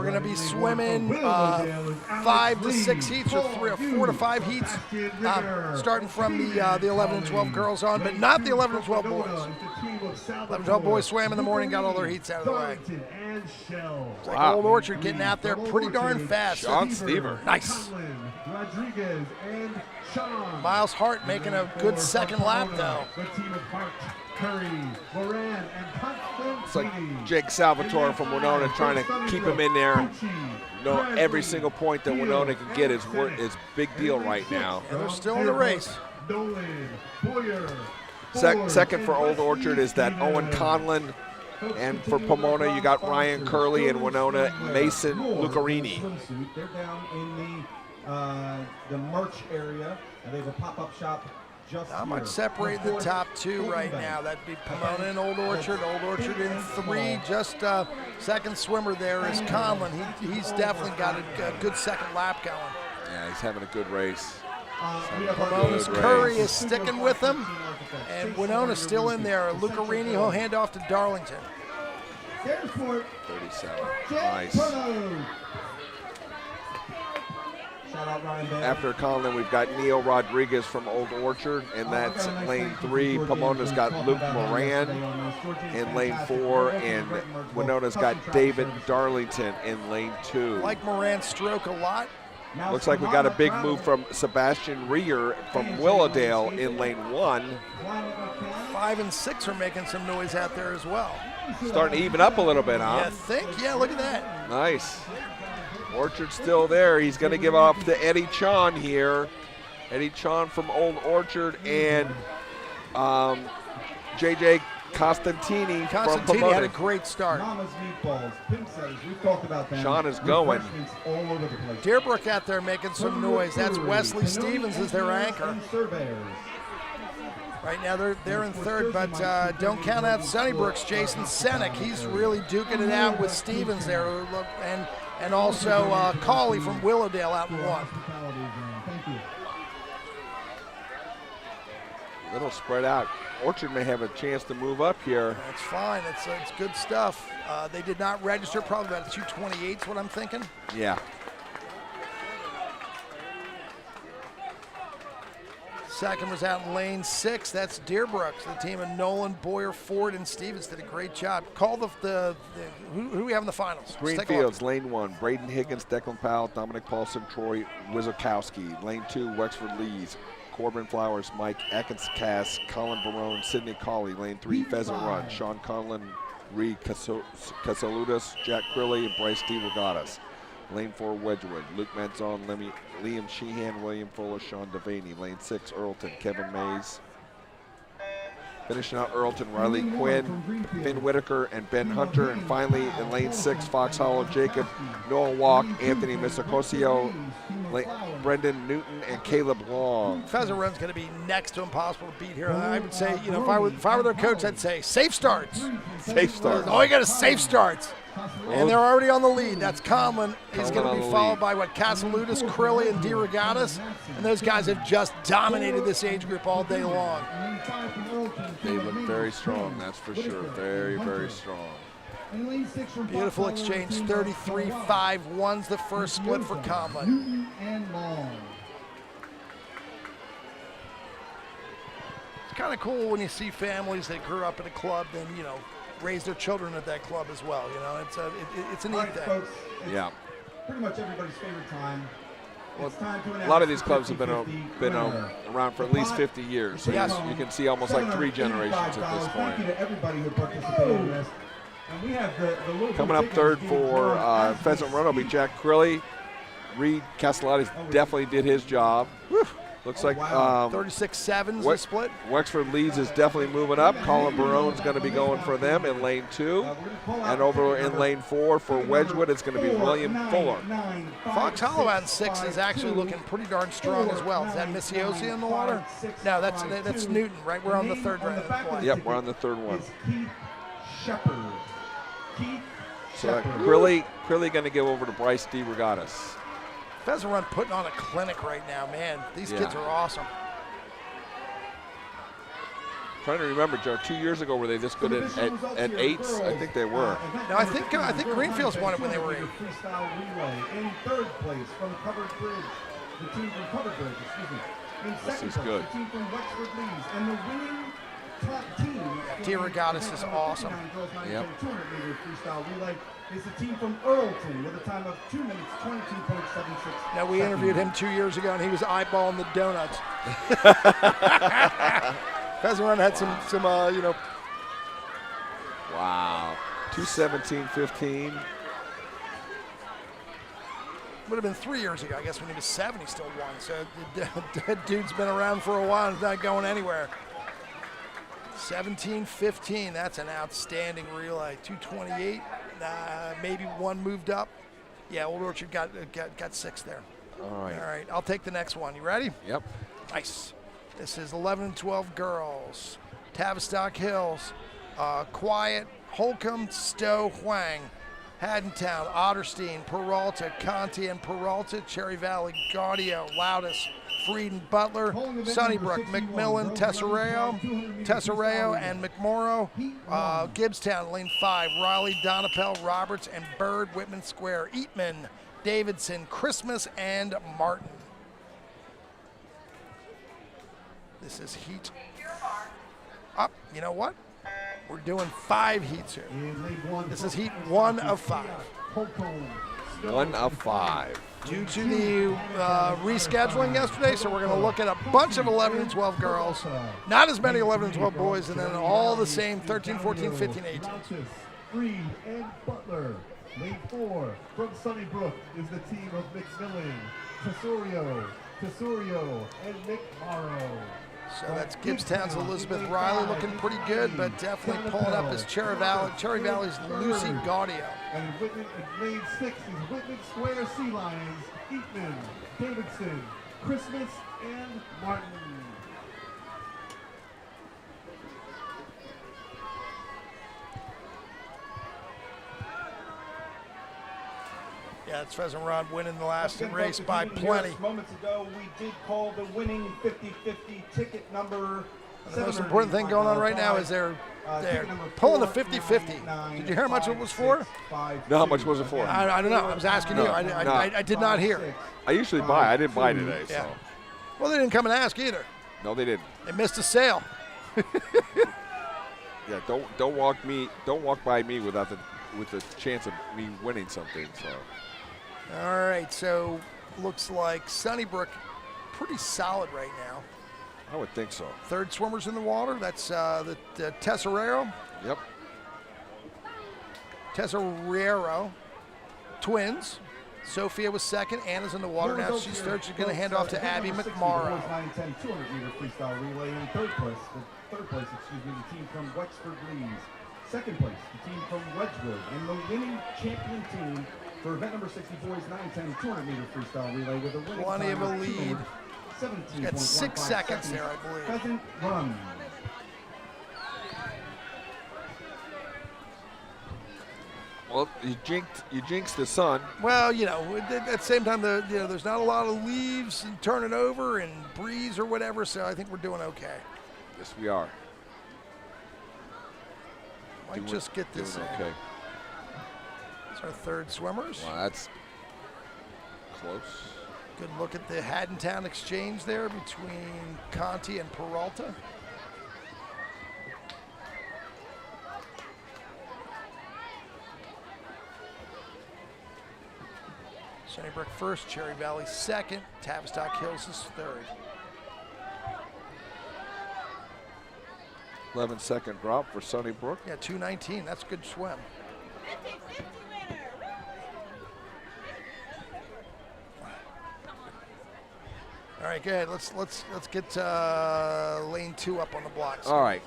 gonna be swimming 5 to 6 heats, or 4 to 5 heats, starting from the 11 and 12 girls on, but not the 11 and 12 boys. 11 and 12 boys swam in the morning, got all their heats out of the way. It's like Old Orchard getting out there pretty darn fast. Sean Stever. Nice. Rodriguez and Sean. Miles Hart making a good second lap, though. The team of Hart, Curry, Moran, and Constantini. It's like Jake Salvatore from Winona trying to keep him in there. Know every single point that Winona can get is big deal right now. And they're still in the race. Nolan, Boyer, Second for Old Orchard is that Owen Conlon. And for Pomona, you got Ryan Curley and Winona Mason Lucarini. They're down in the merch area, and they have a pop-up shop just Not here. much separating the top 2 right now. That'd be Pomona and Old Orchard. Old Orchard in 3. Just second swimmer there is Conlon. He's definitely got a good second lap going. Yeah, he's having a good race. Pomona's Curry is sticking with them, and Winona's still in there. Lucarini will hand off to Darlington. 37. Nice. Shout out Ryan Bell. After Conlon, we've got Neil Rodriguez from Old Orchard, and that's lane 3. Pomona's got Luke Moran in lane 4, and Winona's got David Darlington in lane 2. Like Moran's stroke a lot. Looks like we got a big move from Sebastian Rear from Willowdale in lane 1. 5 and 6 are making some noise out there as well. Starting to even up a little bit, huh? You think? Yeah, look at that. Nice. Orchard's still there. He's going to give off to Eddie Chon here. Eddie Chon from Old Orchard and JJ Costantini from Pomona. Had a great start. Mama's meatballs, pimp setters, we've talked about them. Sean is going. Refreshments all over the place. Deerbrook out there making some noise. That's Wesley Stevens as their anchor. And surveyors. Right now they're in 3rd, but don't count out Sunnybrook's Jason Senek. He's really duking it out with Stevens there, and also Cawley from Willowdale out in 1. Thank you. Little spread out. Orchard may have a chance to move up here. That's fine. It's good stuff. They did not register. Probably about 2:28 is what I'm thinking. Yeah. Second was out in lane 6. That's Deerbrook. The team of Nolan, Boyer, Ford, and Stevens did a great job. Call who do we have in the finals? Greenfields, lane 1. Braden Higgins, Declan Powell, Dominic Paulson, Troy Wizakowski. Lane 2, Wexford Lees, Corbin Flowers, Mike Atkins-Cass, Colin Barone, Sidney Colley. Lane 3, Pheasant Run, Sean Conlon, Reed Casaludas, Jack Crilly, and Bryce D. Regattas. Lane 4, Wedgwood, Luke Manzon, Liam Sheehan, William Fuller, Sean Devaney. Lane 6, Earlton, Kevin Mays. Finishing out Earlton, Riley Quinn, Finn Whitaker, and Ben Hunter. And finally, in lane 6, Fox Hollow, Jacob, Noah Walk, Anthony Misacosio, Brendan Newton, and Caleb Long. Pheasant Run's going to be next to impossible to beat here. I would say, you know, if I were their coach, I'd say safe starts. Safe starts. All you got is safe starts. And they're already on the lead. That's Conlon. He's going to be followed by Casaludis, Crilly, and DeRogatis. And those guys have just dominated this age group all day long. They look very strong, that's for sure. Very, very strong. Beautiful exchange. 33-5 the first split for Conlon. It's kind of cool when you see families that grew up in a club and, you know, raise their children at that club as well. You know, it's a neat thing. Folks, Yeah. Pretty much everybody's favorite time. Well, It's time to a announce lot of these the clubs have been 50-50 around for at least 50 years. So Yes. you can see almost like 3 generations at this Thank you point. to everybody who participated in this. And we have the local Coming up tickets third being for drawn as we Pheasant Run will be speak. Jack Crilly. Reed Castellatis definitely did his job. Looks like 36-7 the split. Wexford Leeds is definitely moving up. Colin Barone's going to be going for them in lane 2. And over in lane 4 for Wedgwood, it's going to be William Fuller. Fox Hollow on 6 is actually looking pretty darn strong as well. Is that Missiosi in the water? No, that's Newton, right? We're on the third round of the play. Yep, we're on the third one. Keith Shepard. Keith So Shepard. Crilly going to give over to Bryce DeRogatis. Pheasant Run putting on a clinic right now, man. These kids are awesome. Trying to remember, Joe, 2 years ago were they this good at 8s? I think they were. No, I think Greenfields won it when they were 8. Freestyle relay in third place from Covered Bridge. The team from Covered Bridge, excuse me. In second is place, good. the team from Wexford Leeds. And the winning top team. DeRogatis is awesome. Yep. 200-meter freestyle relay is the team from Earlton with a time of 2 minutes 22.76. Now, we interviewed him 2 years ago, and he was eyeballing the donuts. Pheasant Run had some you know. Wow. 2:17.15. Would have been 3 years ago, I guess, when he was 7, he still won. So that dude's been around for a while and is not going anywhere. 17:15, that's an outstanding relay. 2:28, maybe one moved up. Yeah, Old Orchard got 6 there. All right. All right, I'll take the next one. You ready? Yep. Nice. This is 11 and 12 girls. Tavistock Hills, Quiet, Holcomb, Stowe, Huang, Haddontown, Otterstein, Peralta, Conti and Peralta, Cherry Valley, Gaudio, Loudis, Frieden, Butler, Sunnybrook, McMillan, Tessereo, and McMorrow, Gibbstown, lane 5, Raleigh, Donapel, Roberts, and Bird, Whitman Square, Eatman, Davidson, Christmas, and Martin. This is heat. You know what? We're doing 5 heats here. This is heat 1 of 5. 1 of 5. Due to the rescheduling yesterday, so we're going to look at a bunch of 11 and 12 girls, not as many 11 and 12 boys, and then all the same 13, 14, 15, 18. Reed and Butler. Lane 4 from Sunnybrook is the team of McMillan, Tesorio, and McMorrow. So that's Gibbstown's Elizabeth Riley looking pretty good, but definitely pulling up is Cherry Valley's Lucy Gaudio. And Whitman in lane 6 is Whitman Square Sea Lions, Eatman, Davidson, Christmas, and Martin. Yeah, it's Pheasant Run winning the last race by plenty. Moments ago, we did call the winning 50-50 ticket number. The most important thing going on right now is they're pulling the 50-50. Did you hear how much it was for? No, how much was it for? I don't know. I was asking you. I did not hear. I usually buy. I didn't buy today. So. Yeah. Well, they didn't come and ask either. No, they didn't. They missed a sale. Yeah, don't walk by me with the chance of me winning something. So. All right, so looks like Sunnybrook pretty solid right now. I would think so. Third swimmers in the water. That's the Tesserero. Yep. Tesserero. Twins. Sophia was second. Anna's in the water. Now she's third. She's going to hand off to Abby McMorrow. 9-10 200-meter freestyle relay in third place. third place, the team from Wexford Lees. Second place, the team from Wedgwood. And the winning champion team for event number 60 boys 910 200-meter freestyle relay with a winning Plenty of a time lead. 17.15 Got 6 seconds there, I believe. Pheasant Run. Well, you jinxed the sun. Well, you know, at the same time, there's not a lot of leaves and turning over and breeze or whatever, so I think we're doing okay. Yes, we are. Might just get this in. Okay. It's our third swimmers. Well, that's close. Good look at the Haddontown exchange there between Conti and Peralta. Sunnybrook first, Cherry Valley second, Tavistock Hills is third. 11-second drop for Sunnybrook. Yeah, 2:19. That's a good swim. All right, good. Let's get lane 2 up on the blocks. All right.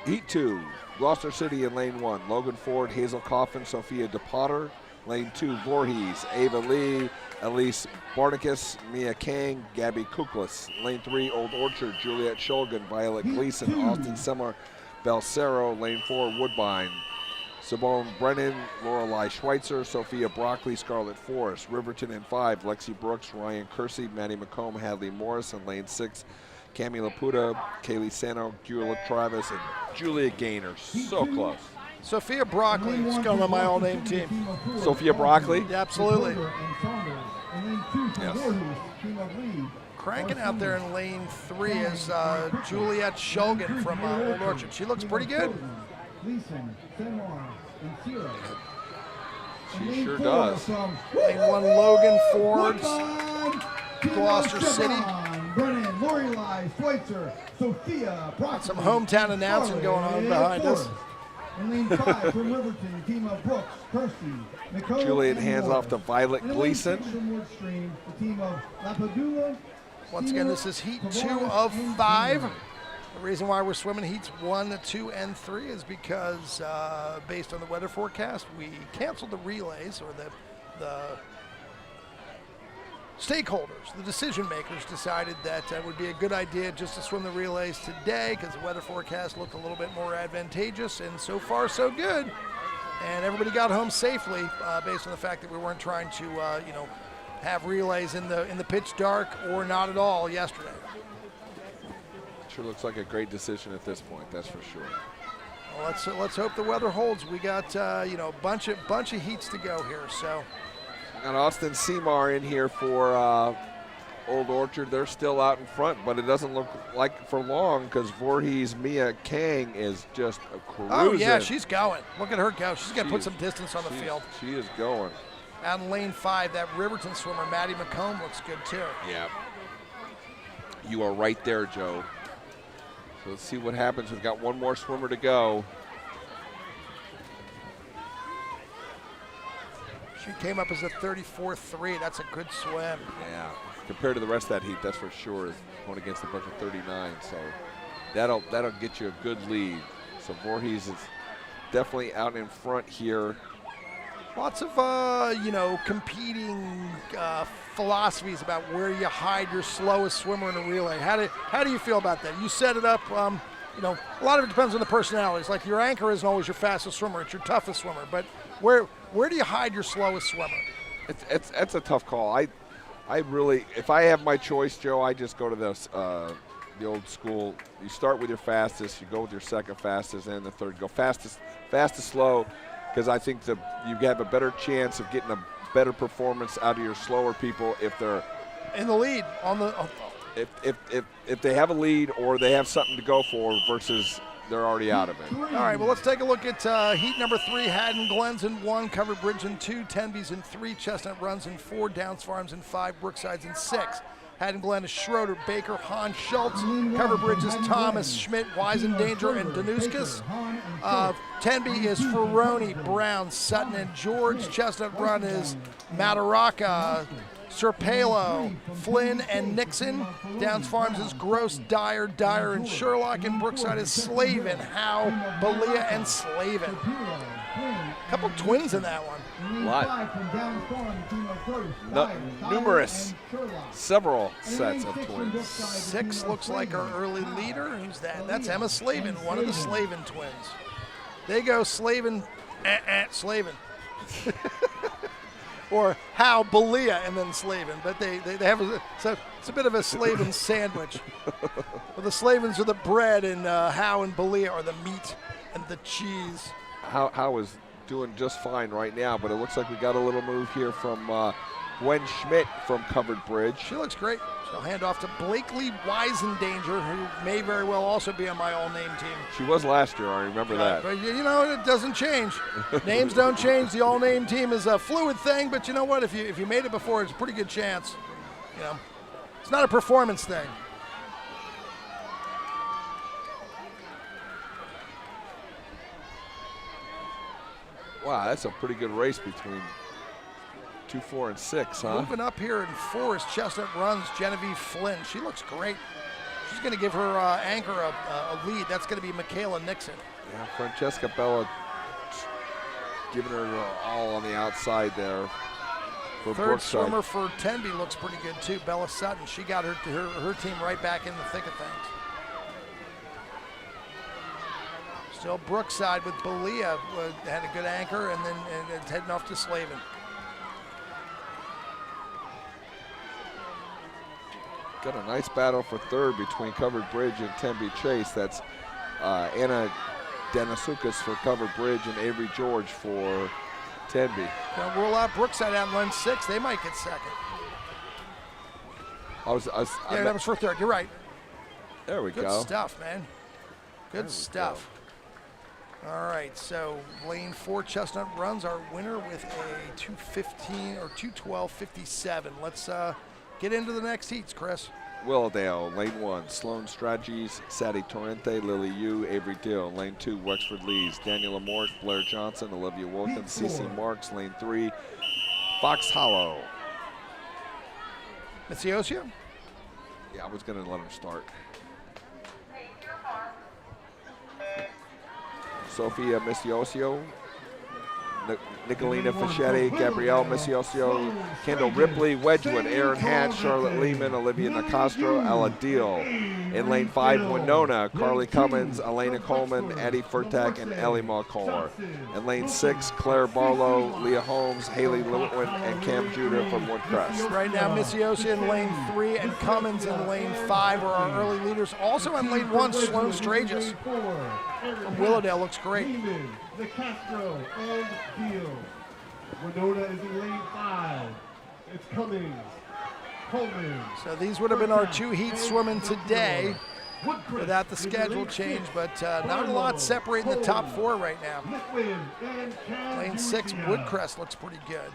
Heat 2, Gloucester City in lane 1. Logan Ford, Hazel Coffin, Sophia DePotter. Lane 2, Voorhees, Ava Lee, Elise Barnicus, Mia Kang, Gabby Kuklis. Lane 3, Old Orchard, Juliet Shulgin, Violet Gleason, Austin Semler, Belcero. Lane 4, Woodbine, Simone Brennan, Lorelei Schweitzer, Sophia Broccoli, Scarlett Forrest. Riverton in 5, Lexi Brooks, Ryan Kersey, Maddie McComb, Hadley Morris. And lane 6, Cami Laputa, Kaylee Sano, Julia Travis, and Julia Gaynor. So close. Sophia Broccoli is going on my all-name team. Sophia Broccoli? Yeah, absolutely. Yes. Cranking out there in lane 3 is Juliet Shulgin from Old Orchard. She looks pretty good. She sure does. Lane 1, Logan Ford, Gloucester City. Brennan, Lorelei, Schweitzer, Sophia, Brock. Some hometown announcing going on behind us. And lane 5 from Riverton, team of Brooks, Kersey, Nicole, Julian and hands Morris. off to Violet And Gleason. lane 6 from Woodstream, the team of Lapadula. Once again, this is heat 2 of 5. The reason why we're swimming heats 1, 2, and 3 is because, based on the weather forecast, we canceled the relays, or the stakeholders, the decision makers, decided that it would be a good idea just to swim the relays today because the weather forecast looked a little bit more advantageous, and so far so good. And everybody got home safely based on the fact that we weren't trying to, have relays in the pitch dark or not at all yesterday. Sure looks like a great decision at this point, that's for sure. Well, let's hope the weather holds. We got a bunch of heats to go here, so. Got Austin Seymour in here for Old Orchard. They're still out in front, but it doesn't look like for long because Voorhees Mia Kang is just cruising. Oh, yeah, she's going. Look at her go. She's going to put some distance on the field. She is going. Out in lane 5, that Riverton swimmer, Maddie McComb, looks good too. Yeah. You are right there, Joe. So let's see what happens. We've got one more swimmer to go. She came up as a 34.3. That's a good swim. Yeah. Compared to the rest of that heat, that's for sure. Is going against a bunch of 39. So that'll get you a good lead. So Voorhees is definitely out in front here. Lots of competing philosophies about where you hide your slowest swimmer in a relay. How do you feel about that? You set it up. A lot of it depends on the personalities. Like your anchor isn't always your fastest swimmer; it's your toughest swimmer. But where do you hide your slowest swimmer? It's a tough call. I really, if I have my choice, Joe, I just go to the old school. You start with your fastest, you go with your second fastest, and the third. Go fastest, slow, because I think you have a better chance of getting a better performance out of your slower people if they're in the lead on the. If they have a lead or they have something to go for versus they're already out of it. All right, well, let's take a look at heat number 3. Haddon Glens in 1, Covered Bridge in 2, Tenby's in 3, Chestnut Runs in 4, Downs Farms in 5, Brookside's in 6. Haddon Glen is Schroeder, Baker, Hahn, Schultz. Covered Bridge is Thomas, Schmidt, Weisendanger, and Danuskis. Tenby is Ferroni, Brown, Sutton, and George. Chestnut Run is Mataraka, Serpalo, Flynn, and Nixon. Downs Farms is Gross, Dyer, and Sherlock. And Brookside is Slavin, Howe, Balia, and Slavin. Couple twins in that one. Lot. Numerous, several sets of twins. 6 looks like our early leader. Who's that? That's Emma Slavin, one of the Slavin twins. They go Slavin, Slavin. Or Howe, Balia, and then Slavin. But they have so it's a bit of a Slavin sandwich. Well, the Slavins are the bread, and Howe and Balia are the meat and the cheese. Howe is doing just fine right now, but it looks like we got a little move here from Gwen Schmidt from Covered Bridge. She looks great. She'll hand off to Blakely Weisendanger, who may very well also be on my all-name team. She was last year, I remember that. But you know, it doesn't change. Names don't change. The all-name team is a fluid thing, but you know what? If you made it before, it's a pretty good chance. You know, it's not a performance thing. Wow, that's a pretty good race between 2, 4, and 6, huh? Moving up here in 4 is Chestnut Run's Genevieve Flynn. She looks great. She's going to give her anchor a lead. That's going to be Michaela Nixon. Yeah, Francesca Bella giving her all on the outside there. For Third Brookside. swimmer for Tenby looks pretty good too. Bella Sutton. She got her team right back in the thick of things. Still Brookside with Balia had a good anchor, and then it's heading off to Slavin. Got a nice battle for third between Covered Bridge and Tenby Chase. That's Anna Denisukis for Covered Bridge and Avery George for Tenby. Gonna rule out Brookside out in line 6. They might get second. That was for third. You're right. There we Good go. stuff, man. Good stuff. All right, so lane 4 Chestnut Runs our winner with a 2:15 or 2:12:57. Let's get into the next heats, Chris. Willowdale, lane 1, Sloan Strategies, Sadie Torrente, Lily Yu, Avery Dill. Lane 2, Wexford Lees, Daniela Mort, Blair Johnson, Olivia Wilkins, Cece Marks. Lane 3, Fox Hollow. Mitsiosio? Yeah, I was going to let him start. Sophia Missiosio, Nicolina Fischetti, Gabrielle Missiosio, Kendall Ripley, Wedgwood, Aaron Hatch, Charlotte Lehman, Olivia Nicastro, Ella Deal. In lane 5, Winona, Carly Cummins, Elena Coleman, Eddie Furtak, and Ellie Malcor. In lane 6, Claire Barlow, Leah Holmes, Haley Litwin, and Cam Judah from Woodcrest. Right now, Missiosio in lane 3 and Cummins in lane 5 are our early leaders. Also in lane 1, Sloan Strategis from Willowdale looks great. The Castro and Deal. Winona is in lane 5. It's Cummings, Coleman. So these would have been our 2 heats swimming today without the schedule change, but not a lot separating the top 4 right now. Lane 6, Woodcrest looks pretty good.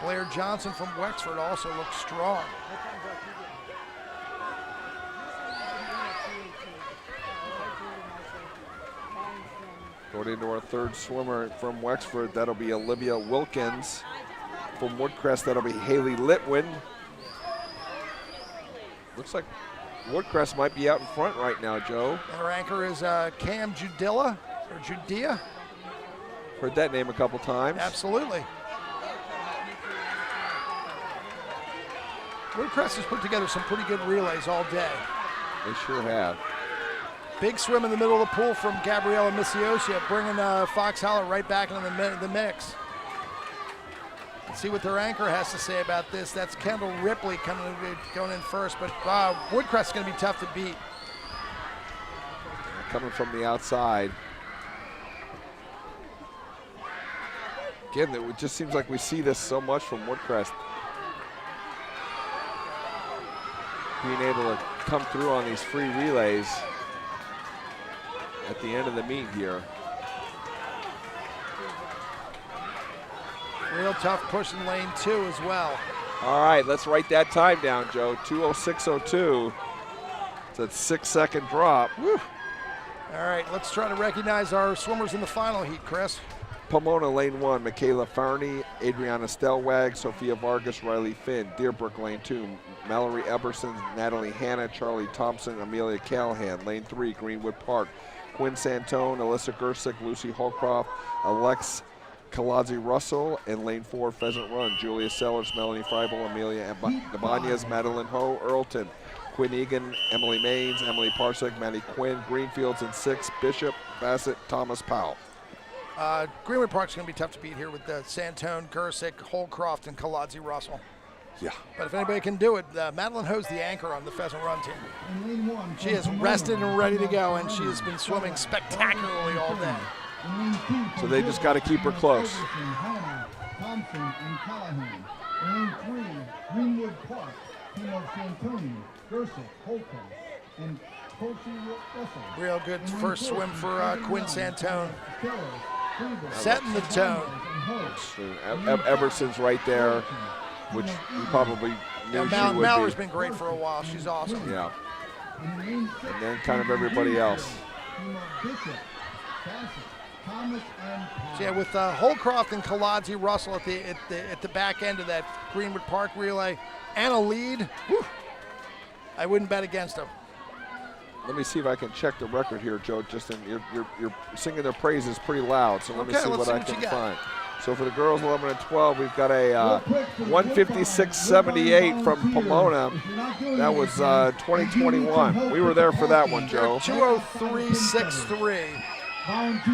Blair Johnson from Wexford also looks strong. Going into our 3rd swimmer from Wexford, that'll be Olivia Wilkins. From Woodcrest, that'll be Haley Litwin. Looks like Woodcrest might be out in front right now, Joe. Our anchor is Cam Judea. Heard that name a couple times. Absolutely. Woodcrest has put together some pretty good relays all day. They sure have. Big swim in the middle of the pool from Gabriella Missiosio, bringing Fox Hollow right back into the mix. Let's see what their anchor has to say about this. That's Kendall Ripley going in first, but Woodcrest is going to be tough to beat. Coming from the outside. Again, it just seems like we see this so much from Woodcrest. Being able to come through on these free relays at the end of the meet here. Real tough push in lane 2 as well. All right, let's write that time down, Joe. 2:06:02. It's a 6-second drop. Woo. All right, let's try to recognize our swimmers in the final heat, Chris. Pomona lane 1, Michaela Farney, Adriana Stelwag, Sophia Vargas, Riley Finn. Deerbrook lane 2, Mallory Eberson, Natalie Hanna, Charlie Thompson, Amelia Callahan. Lane 3, Greenwood Park, Quinn Santone, Alyssa Gersick, Lucy Holcroft, Alex Kalazzi Russell. And lane 4, Pheasant Run, Julia Sellers, Melanie Freibel, Amelia Ibanez, Madeline Ho, Earlton. Quinn Egan, Emily Maines, Emily Parsek, Maddie Quinn. Greenfields in 6, Bishop, Bassett, Thomas Powell. Greenwood Park's going to be tough to beat here with Santone, Gersick, Holcroft, and Kalazzi Russell. Yeah. But if anybody can do it, Madeline Ho's the anchor on the Pheasant Run team. She is rested and ready to go, and she has been swimming spectacularly all day. So they just got to keep her close. Thompson and Callahan. Lane 3, Greenwood Park, team of Santoni, Gersick, Holcroft, and Russell. Real good first swim for Quinn Santone. Setting the tone. Everson's right there, which we probably knew she would Mallory's be. been great for a while. She's awesome. Yeah. And then kind of everybody else. So yeah, with Holcroft and Kalazzi Russell at the back end of that Greenwood Park relay and a lead, whew, I wouldn't bet against them. Let me see if I can check the record here, Joe. Just you're singing their praises pretty loud, so let me see what I can find. So for the girls 11 and 12, we've got a 156.78 from Pomona. That was 2021. We were there for that one, Joe. 2:03.63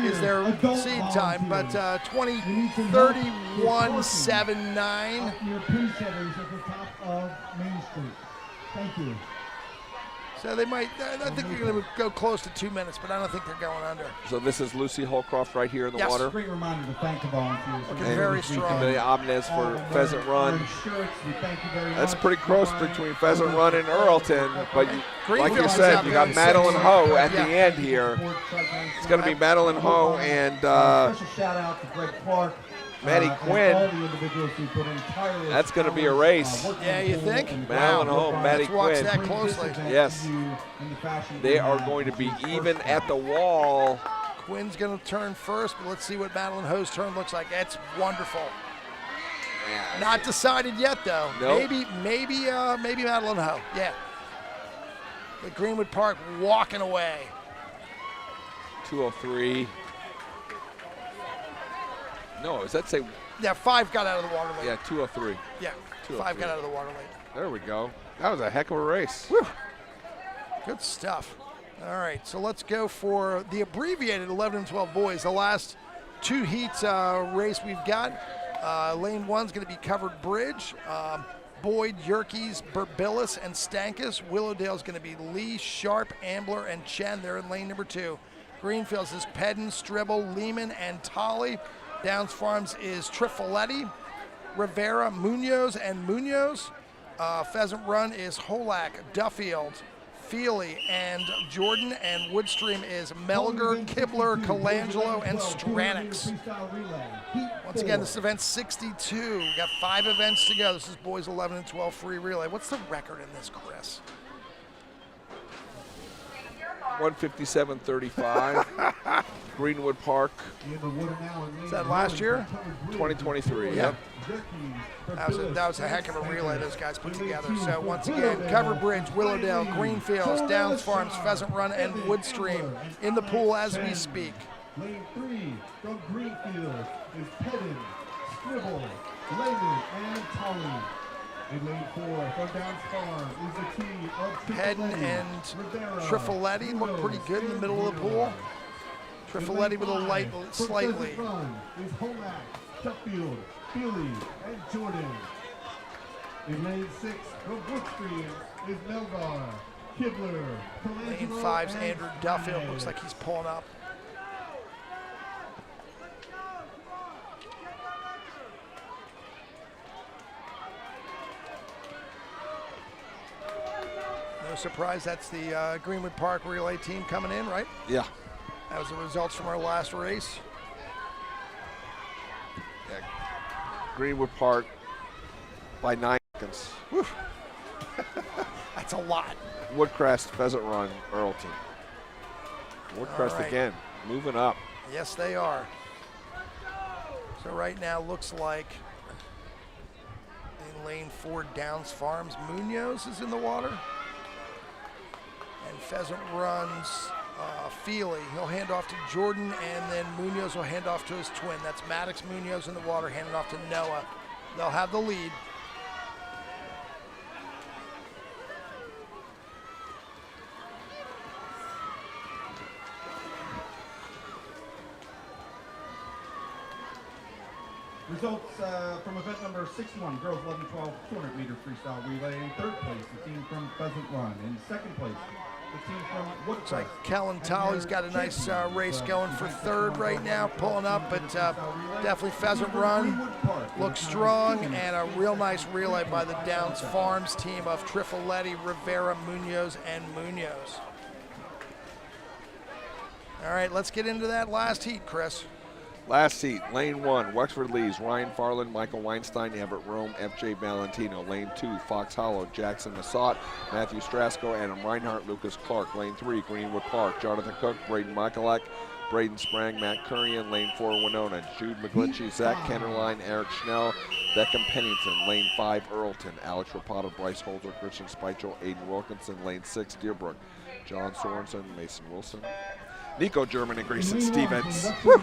is their seed time, but 20:31.79. Your pin setters at the top of Main Street. Thank you. So they might, I think they're going to go close to 2 minutes, but I don't think they're going under. So this is Lucy Holcroft right here in the water. Great reminder to thank the volunteers. Looking very strong. Amelia Abnez for Pheasant Run. That's pretty close between Pheasant Run and Earlton, but like you said, you got Madeline Ho at the end here. It's going to be Madeline Ho and Special shout out to Greg Clark. Maddie Quinn. That's going to be a race. Yeah, you think? Madeline Ho, Maddie Quinn. Watch that closely. Yes. They are going to be even at the wall. Quinn's going to turn first, but let's see what Madeline Ho's turn looks like. That's wonderful. Yeah. Not decided yet, though. Nope. Maybe Madeline Ho. Yeah. But Greenwood Park walking away. 2:03. No, does that say? Yeah, 5 got out of the water late. Yeah, 2:03. Yeah, 5 got out of the water late. There we go. That was a heck of a race. Whew. Good stuff. All right, so let's go for the abbreviated 11 and 12 boys. The last 2 heats race we've got. Lane 1's going to be Covered Bridge. Boyd, Yerkes, Burbillis, and Stankus. Willowdale's going to be Lee, Sharp, Ambler, and Chen. They're in lane number 2. Greenfields is Pedden, Stribble, Lehman, and Tolley. Downs Farms is Trifoletti, Rivera, Munoz, and Munoz. Pheasant Run is Holak, Duffield, Feely, and Jordan. And Woodstream is Melger, Kibler, Colangelo, and Stranix. Once again, this is event 62. We got 5 events to go. This is boys 11 and 12 free relay. What's the record in this, Chris? 157.35. Greenwood Park. Is that last year? 2023. Yeah. Yep. That was a heck of a relay those guys put together. So once again, Covered Bridge, Willowdale, Greenfields, Downs Farms, Pheasant Run, and Woodstream in the pool as we speak. Lane 3 from Greenfield is Pedden, Scribble, Lehman, and Tolley. In lane 4 from Downs Farm is the team of Pedden and Trifoletti look pretty good in the middle of the pool. Trifoletti with a light slightly. Is Holmack, Duffield, Feely, and Jordan. In lane 6 from Woodstream is Melgar, Kibler, Lane 5's Andrew Duffield. Looks like he's pulling up. No surprise, that's the Greenwood Park relay team coming in, right? Yeah. That was the results from our last race. Yeah. Greenwood Park by 9 seconds. Whew. That's a lot. Woodcrest, Pheasant Run, Earlton. Woodcrest right. again, moving up. Yes, they are. So right now looks like in lane 4, Downs Farms, Munoz is in the water. And Pheasant runs Feely. He'll hand off to Jordan, and then Munoz will hand off to his twin. That's Maddox Munoz in the water, handing off to Noah. They'll have the lead. Results from event number 61, girls 11-12, 200-meter freestyle relay. In third place, the team from Pheasant Run. In second place, the team from Woodcrest. Looks like Kellen Tolley's got a nice race going for third right now, pulling up, but definitely Pheasant Run looks strong, and a real nice relay by the Downs Farms team of Trifoletti, Rivera, Munoz, and Munoz. All right, let's get into that last heat, Chris. Last heat, lane 1, Wexford Lees, Ryan Farland, Michael Weinstein, Everett Rome, FJ Valentino. Lane 2, Fox Hollow, Jackson Massot, Matthew Strasco, Adam Reinhardt, Lucas Clark. Lane 3, Greenwood Park, Jonathan Cook, Braden Michaelak, Braden Sprang, Matt Currian. Lane 4, Winona, Jude McGlinchey, Zach Kennerline, Eric Schnell, Beckham Pennington. Lane 5, Earlton, Alex Rapata, Bryce Holder, Christian Speichel, Aiden Wilkinson. Lane 6, Deerbrook, John Sorensen, Mason Wilson, Nico German, and Grayson Stevens. All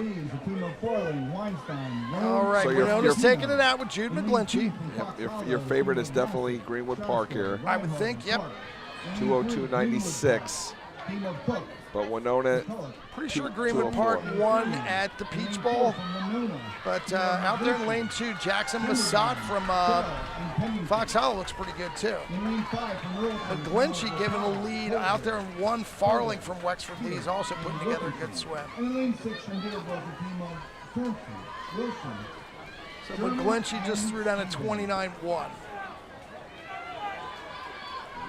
right, so Winona's taking it out with Jude McGlinchey. Yep, your favorite is definitely Greenwood Park here. I would think, yep. 202.96. But Winona, pretty sure Greenwood Park won at the Peach Bowl. But out there in lane 2, Jackson Massot from Fox Hollow looks pretty good too. McGlinchey giving the lead out there in 1. Farling from Wexford Lees also putting together a good swim. So McGlinchey just threw down a 29.1.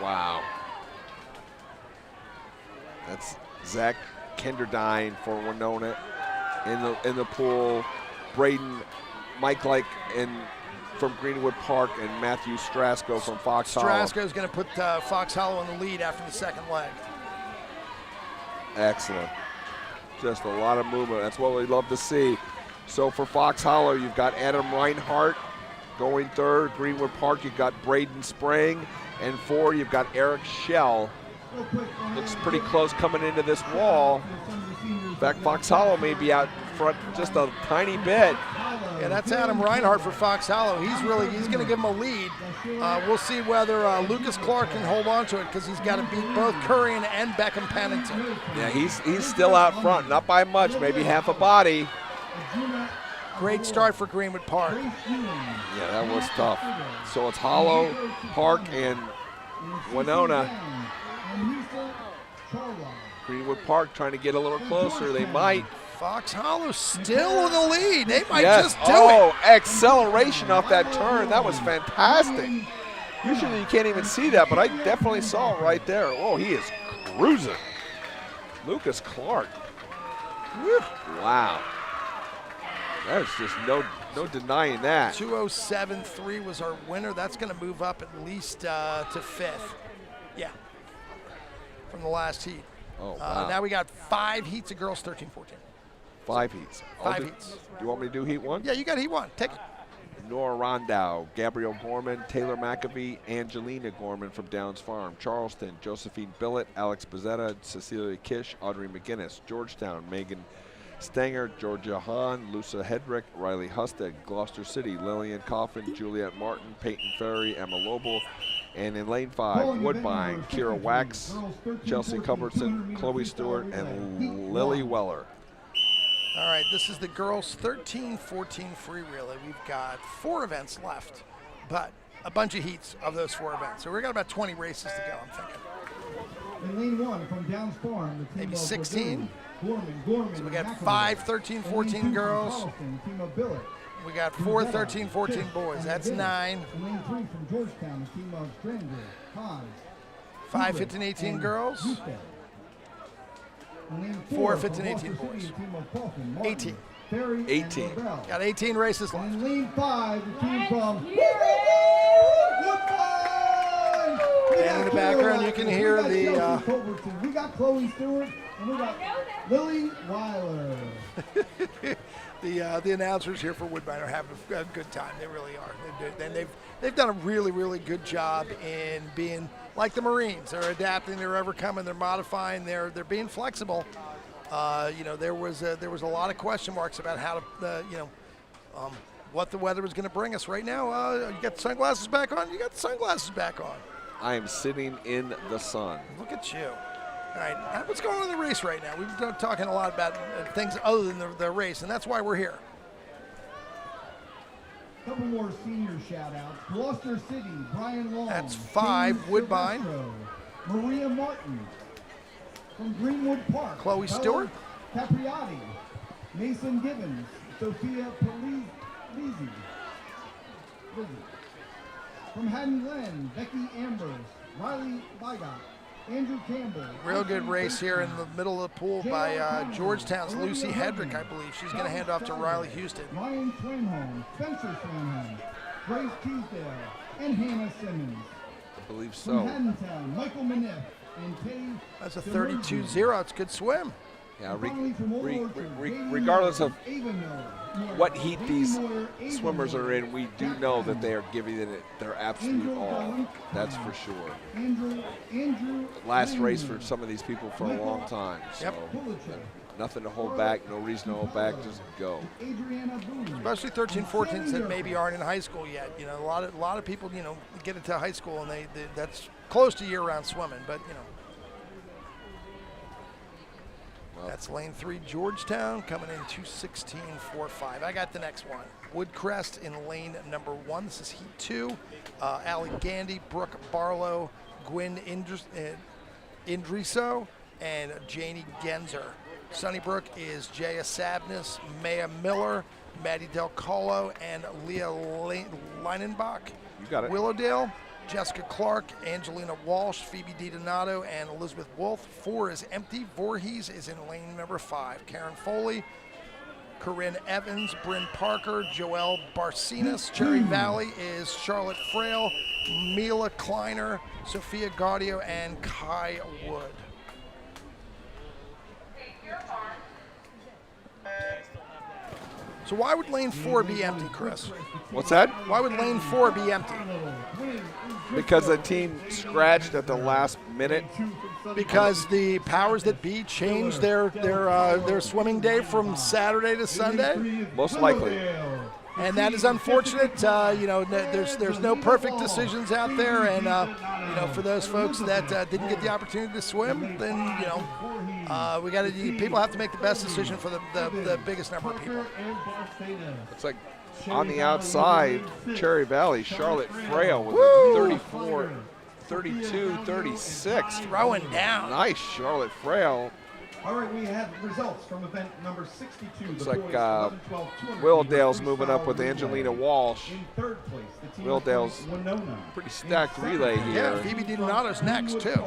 Wow. That's Zach Kenderdine for Winona in the pool. Braden Mike Like from Greenwood Park, and Matthew Strasco from Fox Hollow. Strasco's going to put Fox Hollow in the lead after the second leg. Excellent. Just a lot of movement. That's what we love to see. So for Fox Hollow, you've got Adam Reinhardt going third. Greenwood Park, you've got Braden Sprang. And 4, you've got Eric Schell. Looks pretty close coming into this wall. In fact, Fox Hollow may be out front just a tiny bit. Yeah, that's Adam Reinhardt for Fox Hollow. He's going to give him a lead. We'll see whether Lucas Clark can hold on to it, because he's got to beat both Currian and Beckham Pennington. Yeah, he's still out front, not by much, maybe half a body. Great start for Greenwood Park. Yeah, that was tough. So it's Hollow, Park, and Winona. Greenwood Park trying to get a little closer. They might. Fox Hollow still in the lead. They might just do it. Oh, acceleration off that turn. That was fantastic. Usually you can't even see that, but I definitely saw it right there. Oh, he is cruising. Lucas Clark. Woo. Wow. There's just no denying that. 207.3 was our winner. That's going to move up at least to 5th. Yeah. From the last heat. Oh, wow. Now we got 5 heats of girls 13-14. 5 heats. 5 heats. Do you want me to do heat 1? Yeah, you got heat 1. Take it. Nora Rondow, Gabrielle Gorman, Taylor McAfee, Angelina Gorman from Downs Farm, Charleston, Josephine Billett, Alex Bezzetta, Cecilia Kish, Audrey McGinnis, Georgetown, Megan Stanger, Georgia Hahn, Lucia Hedrick, Riley Husted, Gloucester City, Lillian Coffin, Juliet Martin, Peyton Ferry, Emma Lobel, and in lane 5, Woodbine, Kira Wax, Chelsea Culbertson, Chloe Stewart, and Lily Weller. All right, this is the girls 13-14 free relay. We've got 4 events left, but a bunch of heats of those 4 events. So we've got about 20 races to go, I'm thinking. In lane 1 from Downs Farm, the team maybe of 16. Gorman, So we got 5 13-14 girls. Team of Billett. We got 4 13-14 boys. That's 9. In lane 3 from Georgetown, the team of Stranger, Haas. 5 15-18 girls. 4 15-18 boys. 18. 18. Got 18 races left. In lane 5, the team from And in the background, you can hear the we got Chloe Stewart, And we got Lily Weiler. The announcers here for Woodbine are having a good time. They really are. They've done a really, really good job in being like the Marines. They're adapting. They're overcoming. They're modifying. They're being flexible. There was a lot of question marks about how to what the weather was going to bring us. Right now, you got the sunglasses back on. You got the sunglasses back on. I am sitting in the sun. Look at you. All right, what's going on in the race right now? We've been talking a lot about things other than the race, and that's why we're here. Couple more senior shout-outs. Gloucester City, Brian Long. That's 5, James Woodbine. Silvestro, Maria Martin. From Greenwood Park, Chloe Bella Stewart. Capriati. Mason Gibbons. Sophia Polizzi. From Haddon Glen, Becky Ambers. Riley Bigot. Andrew Campbell. Real good race here in the middle of the pool by Georgetown's Lucy Hedrick, I believe. She's going to hand off to Riley Houston. Ryan Swanholm, Spencer Swanholm, Grace Teasdale, and Hannah Simmons. I believe From so. Haddontown, Michael Maniff and Kay. That's a 32-0. It's a good swim. Yeah, regardless of what heat these swimmers are in, we do know that they are giving it their absolute all. That's for sure. Last race for some of these people for a long time. So nothing to hold back, no reason to hold back, just go. Especially 13, 14s that maybe aren't in high school yet. A lot of people, get into high school and they that's close to year-round swimming, but that's lane 3, Georgetown, coming in 2:16.45. I got the next one. Woodcrest in lane number 1. This is heat 2. Allie Gandy, Brooke Barlow, Gwyn Indriso, and Janie Genzer. Sunnybrook is Jaya Sabnis, Maya Miller, Maddie Del Colo, and Leah Leinenbach. You got it. Willowdale, Jessica Clark, Angelina Walsh, Phoebe DiDonato, and Elizabeth Wolf. 4 is empty. Voorhees is in lane number 5. Karen Foley, Corinne Evans, Bryn Parker, Joelle Barcinas. Cherry Valley is Charlotte Frail, Mila Kleiner, Sophia Gaudio, and Kai Wood. So why would lane 4 be empty, Chris? What's that? Why would lane 4 be empty? Because the team scratched at the last minute. Because the powers that be changed their swimming day from Saturday to Sunday? Most likely. And that is unfortunate. There's no perfect decisions out there, and for those folks that didn't get the opportunity to swim, then people have to make the best decision for the biggest number of people. It's like on the outside, Cherry Valley, Charlotte Frail with a 34, 32, 36. Throwing down. Nice, Charlotte Frail. All right, we have results from event number 62. Looks like Willdale's moving up with Angelina Walsh. In third place, the team Willdale's from Winona. pretty stacked relay here. Yeah, Phoebe DiDonato's next, too.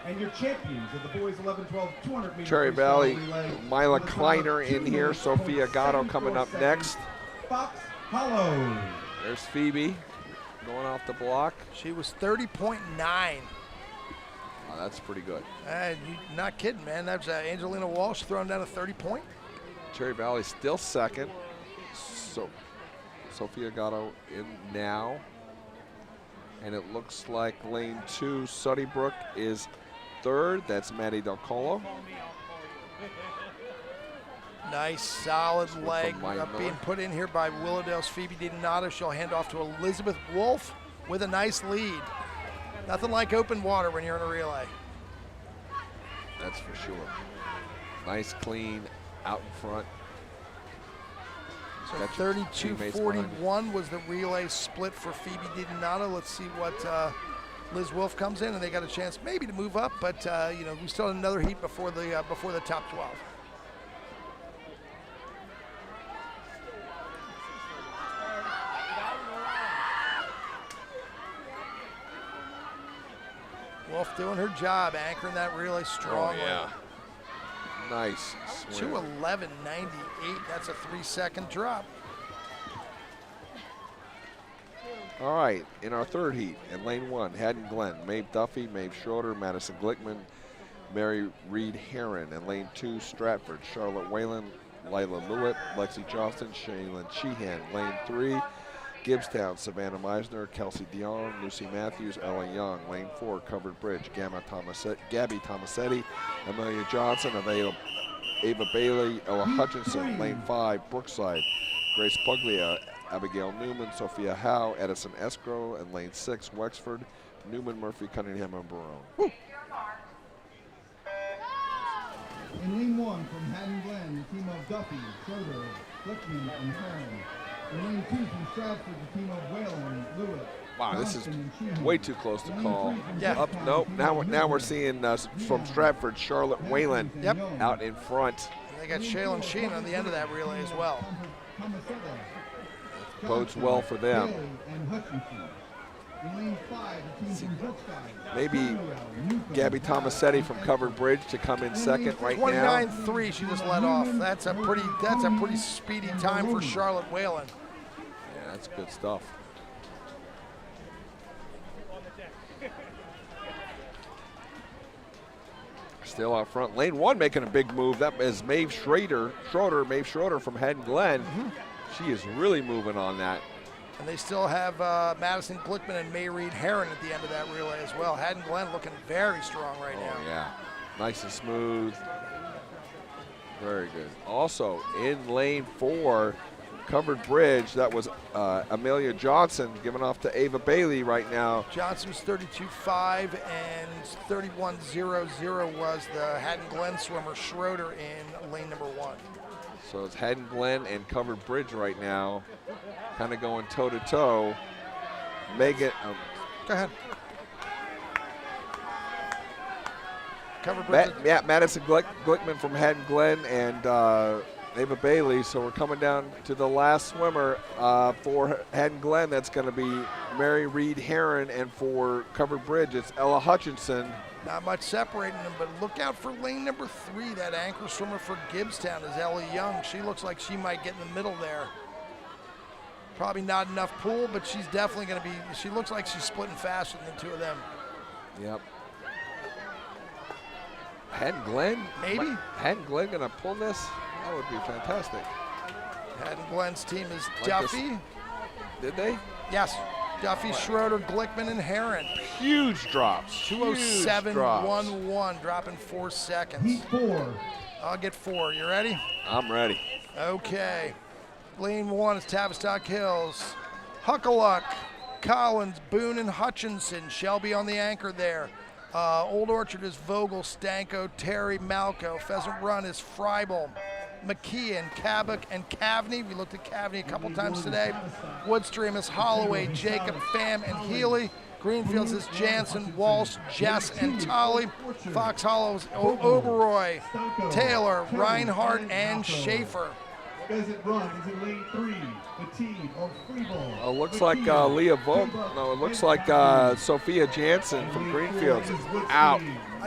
And your champions of the boys 11-12 200 meter Cherry freestyle Valley, relay. Mila With a Kleiner time of in here. 2 minutes, Sophia Gatto coming up 24 next. seconds. Fox Hollow. There's Phoebe going off the block. She was 30.9. Oh, that's pretty good. You're not kidding, man. That's Angelina Walsh throwing down a 30-point. Cherry Valley still second. So Sophia Gatto in now. And it looks like lane 2, Sunnybrook is third. That's Maddie Del Colo. Nice, solid leg from Maya being Miller. put in here by Willowdale's Phoebe DiDonato. She'll hand off to Elizabeth Wolf with a nice lead. Nothing like open water when you're in a relay. That's for sure. Nice, clean, out in front. So Got your teammates behind 32-41 was the relay split for Phoebe DiDonato. Let's see what Liz Wolf comes in, and they got a chance maybe to move up, but we still have another heat before the top 12. Wolf doing her job, anchoring that relay strongly. Oh, yeah. Nice. 2:11.98. That's a 3-second drop. All right, in our third heat, in lane 1, Haddon Glen, Maeve Duffy, Maeve Schroeder, Madison Glickman, Mary Reed Heron. In lane 2, Stratford, Charlotte Whalen, Lila Lewitt, Lexi Johnston, Shaylin Sheehan. Lane 3, Gibbstown, Savannah Meisner, Kelsey Dion, Lucy Matthews, Ella Young. Lane 4, Covered Bridge, Gabby Tomasetti, Amelia Johnson, Ava Bailey, Ella Hutchinson. Lane 5, Brookside, Grace Puglia, Abigail Newman, Sophia Howe, Edison Escrow. And lane 6, Wexford, Newman, Murphy, Cunningham, and Barone. In lane 1 from Haddon Glen, the team of Duffy, Schroeder, Glickman, and Heron. In lane 2 from Stratford, the team of Whalen, Lewitt. Wow, this is Johnston, and Sheehan. way too close to call. Yeah. Up, nope. Now we're seeing from Stratford, Charlotte Whalen out in front. They got Shaylin Sheen on the end of that relay as well. Bodes well for them. Maybe Gabby Tomasetti from Covered Bridge to come in second right now. 29.3 she just let off. That's a pretty speedy time for Charlotte Whalen. Yeah, that's good stuff. Still out front. Lane 1 making a big move. That is Maeve Schroeder from Haddon Glen. She is really moving on that. And they still have Madison Glickman and May Reed Heron at the end of that relay as well. Haddon Glen looking very strong right now. Yeah, nice and smooth. Very good. Also in lane 4, Covered Bridge, that was Amelia Johnson giving off to Ava Bailey right now. Johnson's 32.5 and 31.00 was the Haddon Glen swimmer Schroeder in lane number 1. So it's Haddon Glen and Covered Bridge right now, kind of going toe-to-toe. Megan, go ahead. Covered Bridge. Madison Glickman from Haddon Glen and Ava Bailey. So we're coming down to the last swimmer for Haddon Glen. That's going to be Mary Reed Heron, and for Covered Bridge, it's Ella Hutchinson. Not much separating them, but look out for lane number 3. That anchor swimmer for Gibbstown is Ellie Young. She looks like she might get in the middle there. Probably not enough pool, but she's definitely going to be, she looks like she's splitting faster than the two of them. Yep. Haddon Glen? Maybe. Haddon Glen going to pull this? That would be fantastic. Haddon Glen's team is Duffy. Did they? Yes. Duffy, Schroeder, Glickman, and Heron. Huge drops. 2:07.11, dropping 4 seconds. Heat 4. I'll get 4. You ready? I'm ready. Okay. Lane 1 is Tavistock Hills. Huckaluck, Collins, Boone, and Hutchinson. Shelby on the anchor there. Old Orchard is Vogel, Stanko, Terry, Malco. Pheasant Run is Freibel, McKeon, Cabot, and Cavney. We looked at Cavney a couple times today. Woodstream is Holloway, Jacob, Pham, and Healy. Greenfields is Jansen, Walsh, Jess, and Tolley. Fox Hollow is Oberoi, Taylor, Reinhardt, and Schaefer. Pheasant Run is in lane 3. The team of Freeball. Looks like Leah Vogt. No, it looks like Sophia Jansen from Greenfields is out.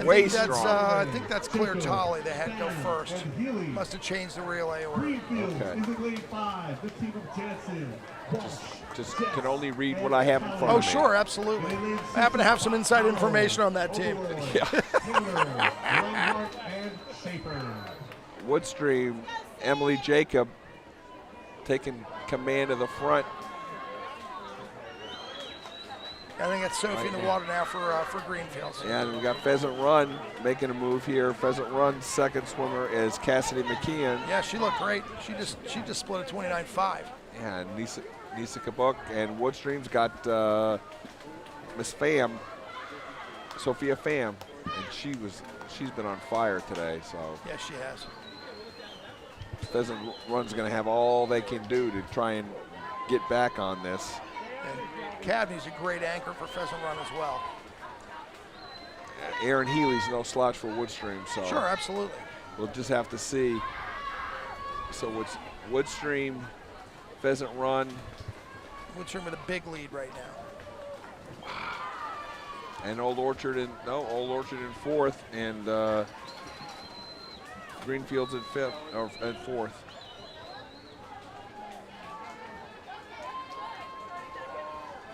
Way strong. I think that's Claire Tolley. They had to go first. Must have changed the relay order. Greenfields Okay. is in lane 5. The team of Jansen. Just can only read what I have in front of me. Oh, sure, absolutely. I happen to have some inside information on that team. Yeah. Taylor, Reinhardt, and Schaefer. Woodstream, Emily Jacob taking command of the front. I think that's Sophie in the water now for Greenfields. Yeah, and we got Pheasant Run making a move here. Pheasant Run's second swimmer is Cassidy McKeon. Yeah, she looked great. She just split a 29.5. Yeah, Nisa Kabuk, and Woodstream's got Miss Pham, Sophia Pham, and she's been on fire today. So yeah, she has. Pheasant Run's going to have all they can do to try and get back on this. And Cavney's a great anchor for Pheasant Run as well. Aaron Healy's no slouch for Woodstream, so sure, absolutely. We'll just have to see. So it's Woodstream, Pheasant Run. Woodstream with a big lead right now. And Old Orchard in fourth, and Greenfields in fifth or at fourth.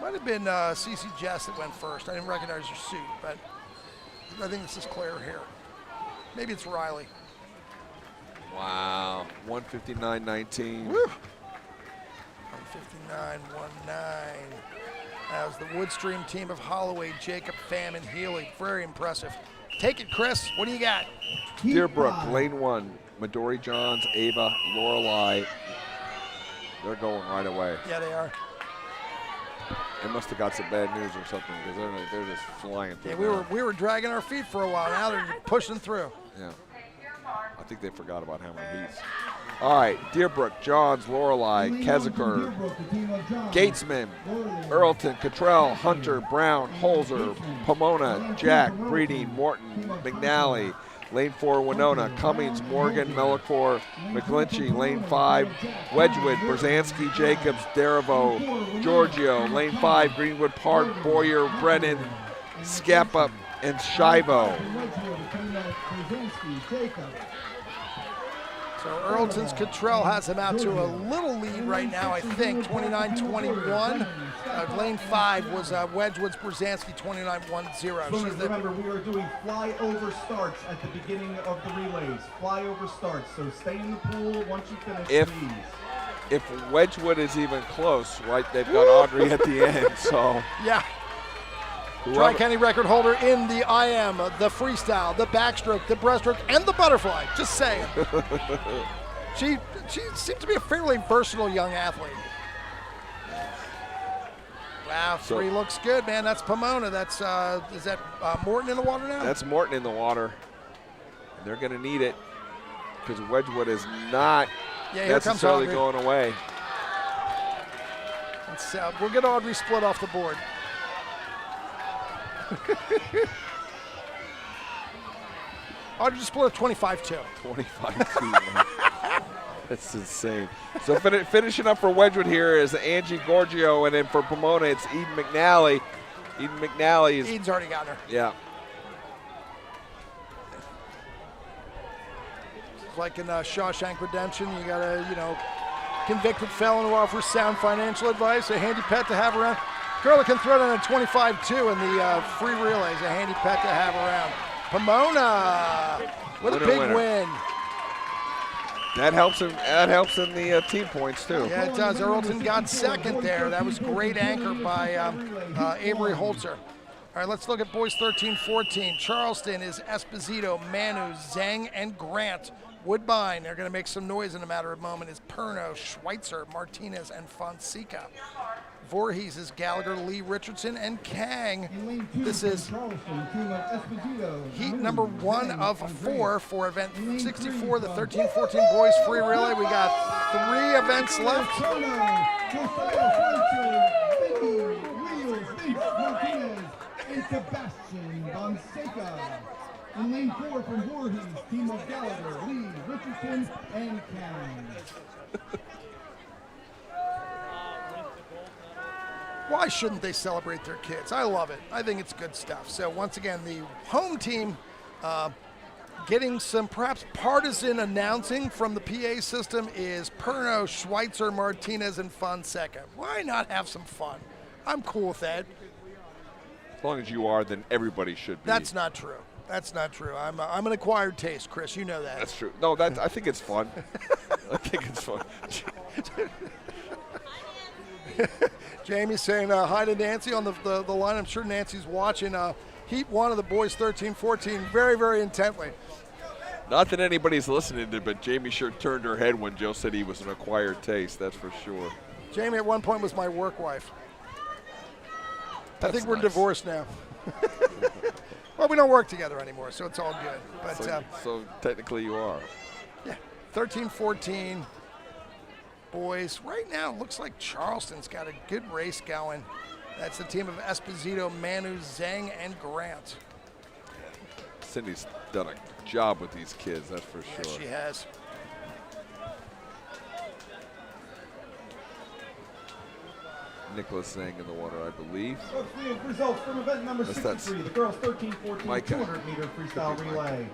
Might have been Cece Jess that went first. I didn't recognize your suit, but I think this is Claire here. Maybe it's Riley. Wow, 159.19. Woo! 159.19. That was the Woodstream team of Holloway, Jacob, Pham, and Healy. Very impressive. Take it, Chris. What do you got? Deerbrook, lane 1. Midori Johns, Ava, Lorelei. They're going right away. Yeah, they are. They must have got some bad news or something because they're just flying through. Yeah, we were dragging our feet for a while. Now they're pushing through. Yeah. I think they forgot about how many heats. All right, Deerbrook, Johns, Lorelei, Keziker, Gatesman, Earlton, Cottrell, Hunter, Brown, Holzer, Pomona, Jack, Breeding, Morton, McNally. Lane 4, Winona, Cummings, Morgan, Melicor, McGlinchey. Lane 5, Wedgwood, Brzezinski, Jacobs, Daravo, Giorgio. Lane 5, Greenwood Park, Boyer, Brennan, Scappa, and Shivo. So Earlton's Cottrell has him out to a little lead right now, I think, 29-21. Lane 5 was Wedgwood's Brzezinski, 29-10. Remember, we are doing flyover starts at the beginning of the relays. Flyover starts, so stay in the pool once you finish, please. If Wedgwood is even close, right, they've got Audrey at the end, so. Yeah. Tri-County record holder in the IM, the freestyle, the backstroke, the breaststroke, and the butterfly. Just saying. She seems to be a fairly versatile young athlete. Wow, 3 looks good, man. That's Pomona. That's is that Morton in the water now? That's Morton in the water. And they're going to need it because Wedgwood is not necessarily going away. We'll get Audrey split off the board. Audrey just split a 25-2. 25-2. That's insane. So finishing up for Wedgwood here is Angie Giorgio, and then for Pomona it's Eden McNally. Eden McNally is. Eden's already got her. Yeah. It's like in Shawshank Redemption, you got a convicted felon who offers sound financial advice, a handy pet to have around. Girl that can throw down a 25-2 in the free relays, a handy pet to have around. Pomona with a big win. That helps him. That helps in the team points too. Yeah, it does. Earlton got second there. That was great anchor by Avery Holzer. All right, let's look at boys 13-14. Charleston is Esposito, Manu, Zhang, and Grant. Woodbine, they're going to make some noise in a matter of moment, is Perno, Schweitzer, Martinez, and Fonseca. Voorhees is Gallagher, Lee Richardson, and Kang. This is heat number 1 of 4 for event 64, the 13-14 boys free relay. We got 3 events left. In lane 4 from Voorhees, team of Gallagher, Lee, Richardson, and Kang. Why shouldn't they celebrate their kids? I love it. I think it's good stuff. So once again, the home team getting some perhaps partisan announcing from the PA system is Perno, Schweitzer, Martinez, and Fonseca. Why not have some fun? I'm cool with that. As long as you are, then everybody should be. That's not true. That's not true. I'm an acquired taste, Chris. You know that. That's true. No, I think it's fun. I think it's fun. Jamie's saying hi to Nancy on the line. I'm sure Nancy's watching Heat 1 of the boys 13-14 very, very intently. Not that anybody's listening to, but Jamie sure turned her head when Joe said he was an acquired taste. That's for sure. Jamie at one point was my work wife. That's I think we're nice. Divorced now. Well, we don't work together anymore, so it's all good. But so technically you are. Yeah, 13-14 boys. Right now, it looks like Charleston's got a good race going. That's the team of Esposito, Manu, Zhang, and Grant. Cindy's done a job with these kids, that's for sure. Yes, she has. Nicholas Zhang in the water, I believe. Results from event number 63, the girls 13-14 200-meter freestyle relay.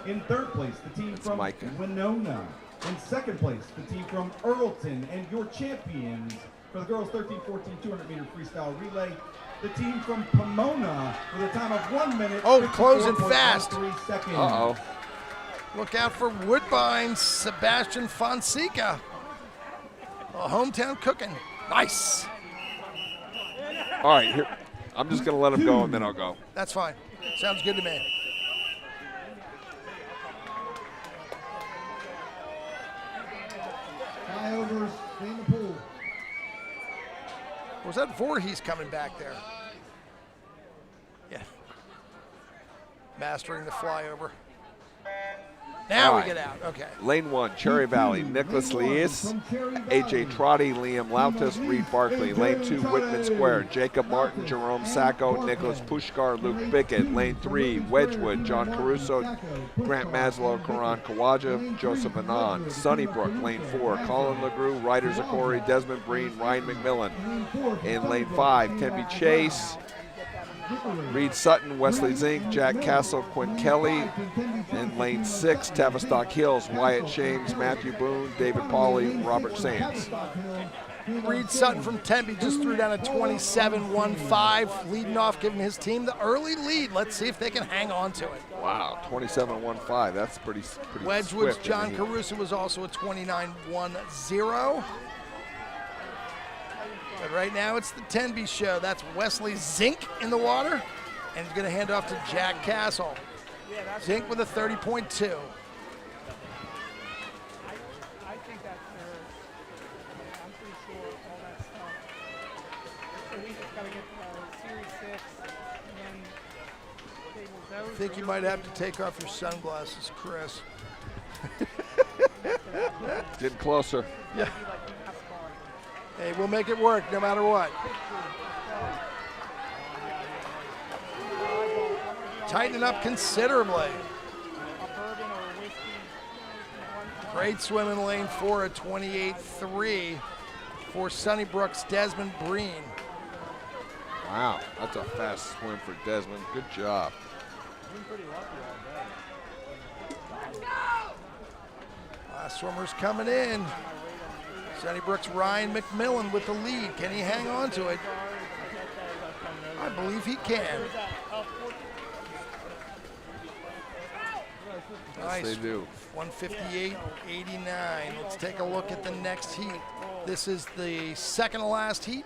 In third place, the team from Winona. In second place, the team from Earlton. And your champions for the girls 13-14 200-meter freestyle relay, the team from Pomona with a time of 1 minute. Oh, closing fast. 3 seconds. Uh-oh. Look out for Woodbine's Sebastian Fonseca. Hometown cooking. Nice. All right, here. I'm just going to let him go, and then I'll go. That's fine. Sounds good to me. Flyovers in the pool. Was that Voorhees coming back there? Yeah. Mastering the flyover. Now we get out. Okay. Lane 1, Cherry Valley, Nicholas Lees, AJ Trotty, Liam Lautis, Reed Barkley. Lane 2, Whitman Square, Jacob Martin, Jerome Sacco, Nicholas Pushkar, Luke Bickett. Lane 3, Wedgwood, John Caruso, Grant Maslow, Karan Kawaja, Joseph Anand. Sunnybrook, Lane 4, Colin LeGroux, Ryder Zakori, Desmond Breen, Ryan McMillan. In Lane 5, Tenby Chase, Reed Sutton, Wesley Zink, Jack Castle, Quinn Kelly. In Lane 6, Tavistock Hills, Wyatt Shames, Matthew Boone, David Pauly, Robert Sands. Reed Sutton from Tempe just threw down a 27-1-5, leading off, giving his team the early lead. Let's see if they can hang on to it. Wow, 27-1-5. That's pretty Wedgwood's swift. John Caruso was also a 29-1-0. But right now it's the Tenby show. That's Wesley Zink in the water, and he's going to hand off to Jack Castle. Zink with a 30.2. I think that's fair. I'm pretty sure all that stuff. So we just got to get Series 6 and then tables those. I think you might have to take off your sunglasses, Chris. Getting closer. Yeah. Hey, we'll make it work no matter what. Tightening up considerably. Great swim in lane 4 at 28.3 for Sunnybrook's Desmond Breen. Wow, that's a fast swim for Desmond. Good job. Last swimmer's coming in. Sunnybrook's Ryan McMillan with the lead. Can he hang on to it? I believe he can. Nice. Yes, they do. 158.89. Let's take a look at the next heat. This is the second to last heat.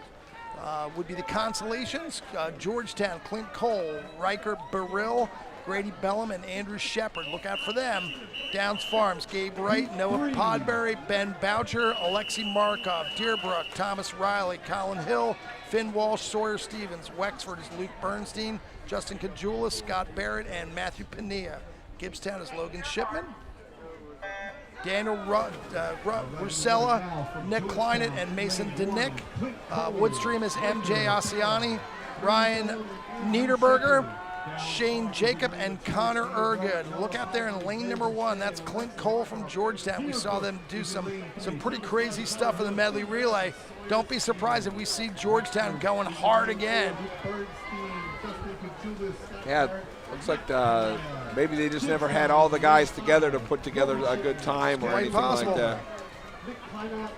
Would be the consolations. Georgetown, Clint Cole, Riker Burrill, Grady Bellum, and Andrew Shepard. Look out for them. Downs Farms, Gabe Wright, Noah Podberry, Ben Boucher, Alexei Markov, Deerbrook, Thomas Riley, Colin Hill, Finn Walsh, Sawyer Stevens. Wexford is Luke Bernstein, Justin Kajula, Scott Barrett, and Matthew Pania. Gibbstown is Logan Shipman. Daniel Rusella, Nick Kleinert, and Mason Denick. Woodstream is MJ Asiani, Ryan Niederberger, Shane Jacob, and Connor Ergood. Look out there in lane number 1. That's Clint Cole from Georgetown. We saw them do some pretty crazy stuff in the medley relay. Don't be surprised if we see Georgetown going hard again. Yeah, looks like maybe they just never had all the guys together to put together a good time or anything like that.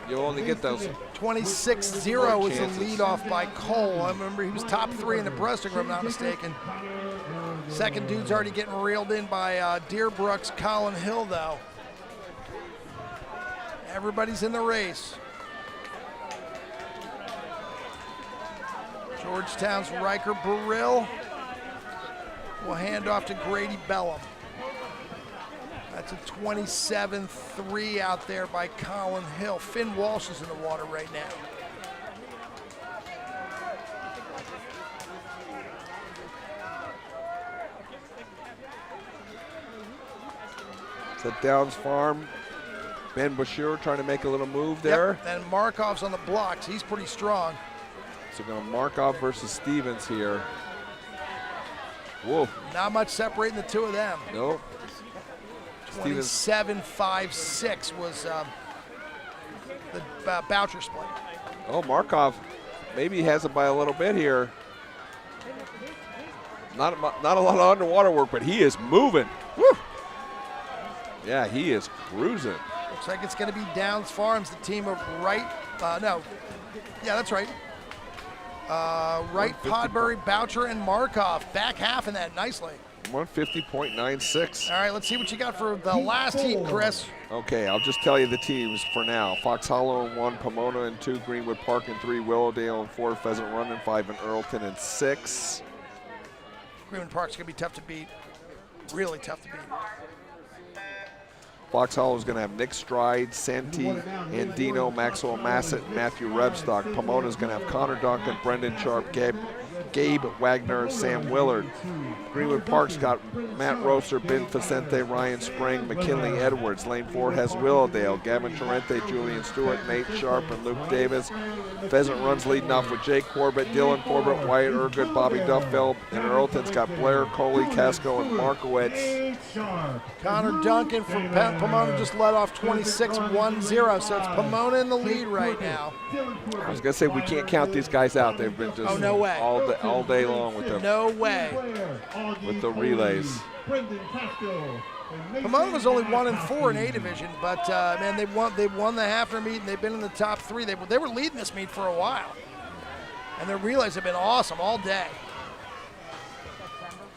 You'll only get those. 26-0 was the lead off by Cole. I remember he was top 3 in the breaststroke, if I'm not mistaken. Second dude's already getting reeled in by Deerbrook's Colin Hill, though. Everybody's in the race. Georgetown's Riker Burrill will hand off to Grady Bellum. That's a 27-3 out there by Colin Hill. Finn Walsh is in the water right now. It's at Downs Farm. Ben Bashir trying to make a little move there. Yep, and Markov's on the blocks. He's pretty strong. So going to Markov versus Stevens here. Whoa. Not much separating the two of them. Nope. 27-5-6 was the Boucher split. Oh, Markov maybe has it by a little bit here. Not a lot of underwater work, but he is moving. Woo. Yeah, he is cruising. Looks like it's going to be Downs Farms, the team of Wright. No. Yeah, that's right. Wright, Podbury, Boucher, and Markov. Back half in that nicely. 150.96. All right, let's see what you got for the last heat, Chris. Okay, I'll just tell you the teams for now. Fox Hollow in 1, Pomona in 2, Greenwood Park in 3, Willowdale in 4, Pheasant Run in 5, and Earlton in 6. Greenwood Park's going to be tough to beat. Really tough to beat. Fox Hollow is going to have Nick Stride, Santi Andino, Maxwell Massett, Matthew Rebstock. Pomona is going to have Connor Duncan, Brendan Sharp, Gabe Wagner, Sam Willard. Greenwood Park's got Matt Roser, Ben Vicente, Ryan Spring, McKinley Edwards. Lane 4 has Willowdale, Gavin Torrente, Julian Stewart, Nate Sharp, and Luke Davis. Pheasant Run's leading off with Jake Corbett, Dylan Corbett, Wyatt Ergood, Bobby Duffeld, and Earlton's got Blair, Coley, Casco, and Markowitz. Connor Duncan from Pomona just led off 26-1-0, so it's Pomona in the lead right now. I was going to say, we can't count these guys out. They've been just no way. all day long with them. No way. With the relays. Pomona was only 1-4 in A division, but man, they won the Hafner meet and they've been in the top 3. They were leading this meet for a while, and their relays have been awesome all day.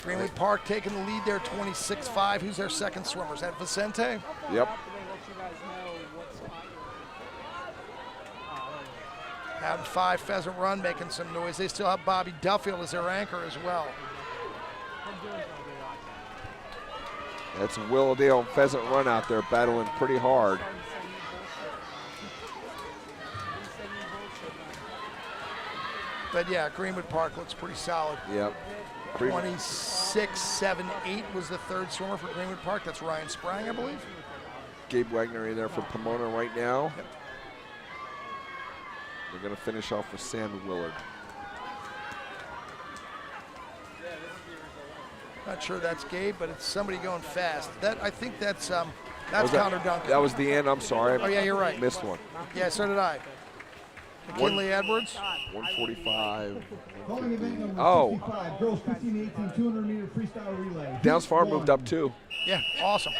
Greenwood Park taking the lead there, 26-5. Who's their second swimmer? Is that Vicente? Yep. Out in 5, Pheasant Run making some noise. They still have Bobby Duffield as their anchor as well. That's Willowdale and Pheasant Run out there battling pretty hard. But yeah, Greenwood Park looks pretty solid. Yep. 26-7-8 was the third swimmer for Greenwood Park. That's Ryan Sprang, I believe. Gabe Wagner in there for Pomona right now. Yep. They're going to finish off with Sam Willard. Not sure that's Gabe, but it's somebody going fast. I think that's Connor Duncan. That was the end. I'm sorry. Oh yeah, you're right. Missed one. Yeah, so did I. McKinley Edwards. 145. Oh. Girls 15-18, 200-meter freestyle relay. Downs Farm moved up too. Yeah, awesome.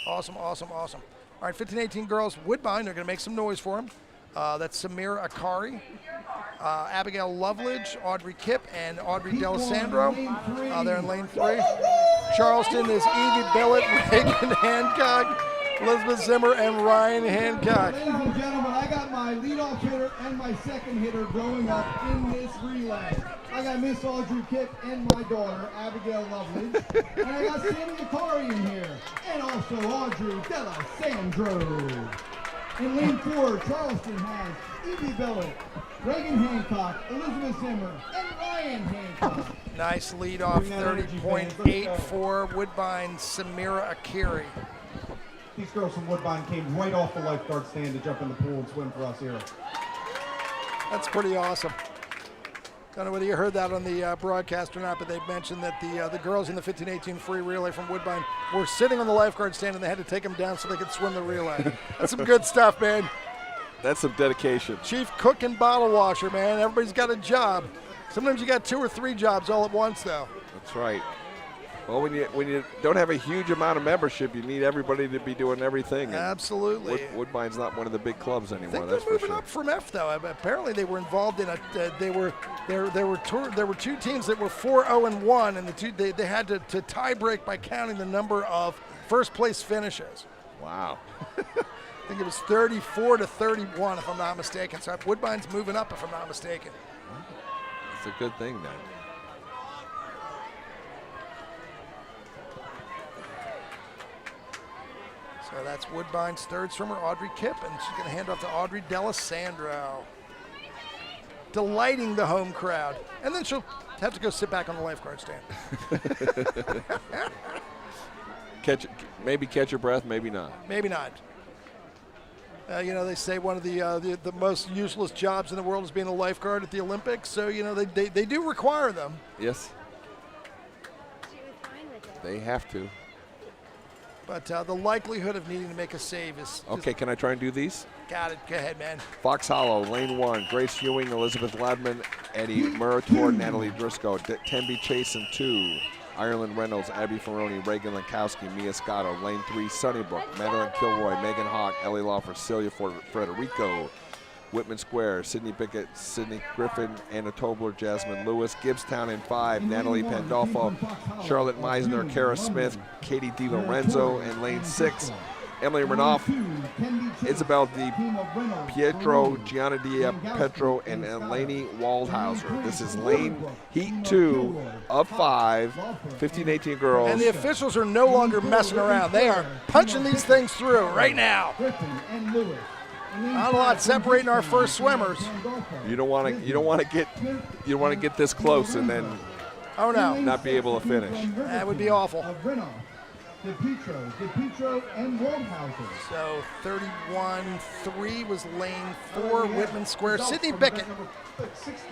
Awesome. All right, 15-18 girls, Woodbine, they're going to make some noise for them. That's Samira Akari, Abigail Loveridge, Audrey Kipp, and Audrey D'Alessandro. They're in lane 3. Charleston is Evie Billett, Reagan Hancock, Elizabeth Zimmer, and Ryan Hancock. Ladies and gentlemen, I got my leadoff hitter and my second hitter growing up in this relay. I got Miss Audrey Kipp and my daughter, Abigail Loveridge. And I got Sammy Akari in here, and also Audrey D'Alessandro. In lane 4, Charleston has Evie Billett, Reagan Hancock, Elizabeth Zimmer, and Ryan Hancock. Nice lead off, 30.84. Woodbine, Samira Akiri. These girls from Woodbine came right off the lifeguard stand to jump in the pool and swim for us here. That's pretty awesome. Don't know whether you heard that on the broadcast or not, but they mentioned that the girls in the 15-18 free relay from Woodbine were sitting on the lifeguard stand and they had to take them down so they could swim the relay. That's some good stuff, man. That's some dedication. Chief cook and bottle washer, man. Everybody's got a job. Sometimes you got 2 or 3 jobs all at once, though. That's right. Well, when you don't have a huge amount of membership, you need everybody to be doing everything. Absolutely. Woodbine's not one of the big clubs anymore. I think that's they're moving for sure. up from F though. Apparently they were involved in there were 2 teams that were 4-0-1, and they had to tie break by counting the number of first place finishes. Wow. I think it was 34-31 if I'm not mistaken. So Woodbine's moving up if I'm not mistaken. It's a good thing then. So that's Woodbine's third swimmer, Audrey Kipp, and she's going to hand off to Audrey D'Alessandro. Delighting the home crowd. And then she'll have to go sit back on the lifeguard stand. Maybe catch your breath, maybe not. Maybe not. They say one of the most useless jobs in the world is being a lifeguard at the Olympics. So, they do require them. Yes. They have to. But the likelihood of needing to make a save is... Okay, can I try and do these? Got it. Go ahead, man. Fox Hollow, lane 1, Grace Ewing, Elizabeth Ladman, Eddie Murator, Natalie Driscoll, Temby Chase in 2, Ireland Reynolds, Abby Ferroni, Reagan Lankowski, Mia Scotto, lane 3, Sunnybrook, Madeline Kilroy, Megan Hawk, Ellie Lawfer, Celia Federico, Whitman Square, Sydney Bickett, Sydney Griffin, Anna Tobler, Jasmine Lewis. Gibbstown in 5, Natalie Pandolfo, Charlotte Meisner, Kara Smith, Katie DiLorenzo. And lane 6, Emily Renoff, Isabel Di Pietro, Gianna Di Petro, and Eleni Waldhauser. This is lane heat 2 of 5, 15-18 girls. And the officials are no longer messing around. They are punching these things through right now. Not a lot separating our first swimmers. You don't want to get this close and then not be able to finish. That would be awful. DePietro, and Waldhauser. So 31-3 was lane 4, Whitman Square. Sydney Bickett.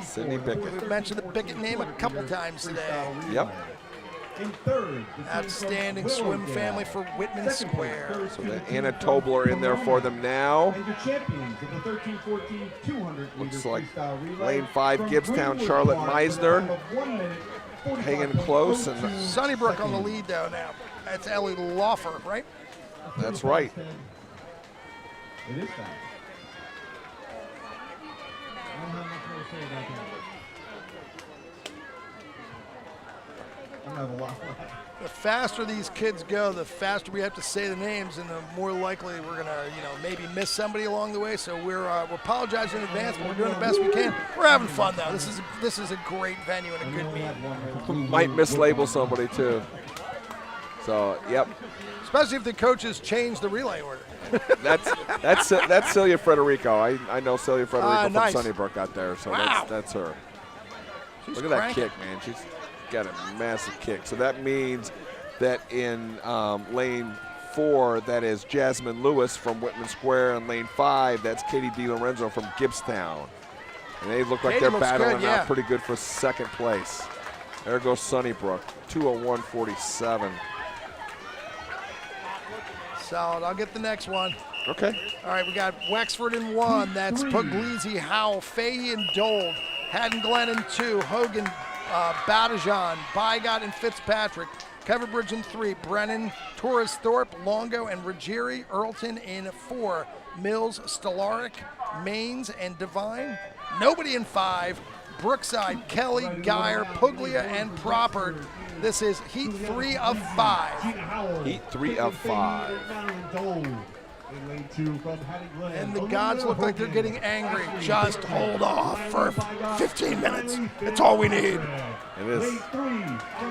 Sydney Bickett. We've mentioned the Bickett name a couple times today. Yep. In third, outstanding swim family for Whitman Square. So the Anna Tobler in there for them now. And your champions of the 13-14 200 Looks like lane 5, Gibbstown, Charlotte Meisner. Hanging close. And Sunnybrook on the lead though now. That's Ellie Laufer, right? That's right. It is fast. I don't have much more to say about that. I don't have a lot left. The faster these kids go, the faster we have to say the names, and the more likely we're gonna, maybe miss somebody along the way. So we're apologizing in advance, but we're doing the best we can. We're having fun though. This is a great venue and a good meet. Might mislabel somebody too. So yep. Especially if the coaches change the relay order. that's Celia Frederico. I know Celia Frederico nice. from Sunnybrook out there, so wow. that's her. She's Look at that kick, man. She's got a massive kick. So that means that in lane 4, that is Jasmine Lewis from Whitman Square, and lane 5, that's Katie DiLorenzo from Gibbstown. And they look like they're battling out pretty good for second place. There goes Sunnybrook, 201.47. Solid. I'll get the next one. Okay. All right, we got Wexford in 1. That's Puglisi, Howell, Fahey, and Dold. Haddon Glen in 2. Hogan, Badajan, Bygott, and Fitzpatrick. Coverbridge in 3. Brennan, Torres Thorpe, Longo, and Ruggieri. Earlton in 4. Mills, Stellaric, Maines, and Devine. Nobody in 5. Brookside, Kelly, Geyer, Puglia, and Proppert. This is heat 3 of 5. Heat 3 of 5. And the gods look like they're getting angry. Just hold off for 15 minutes. That's all we need. It is.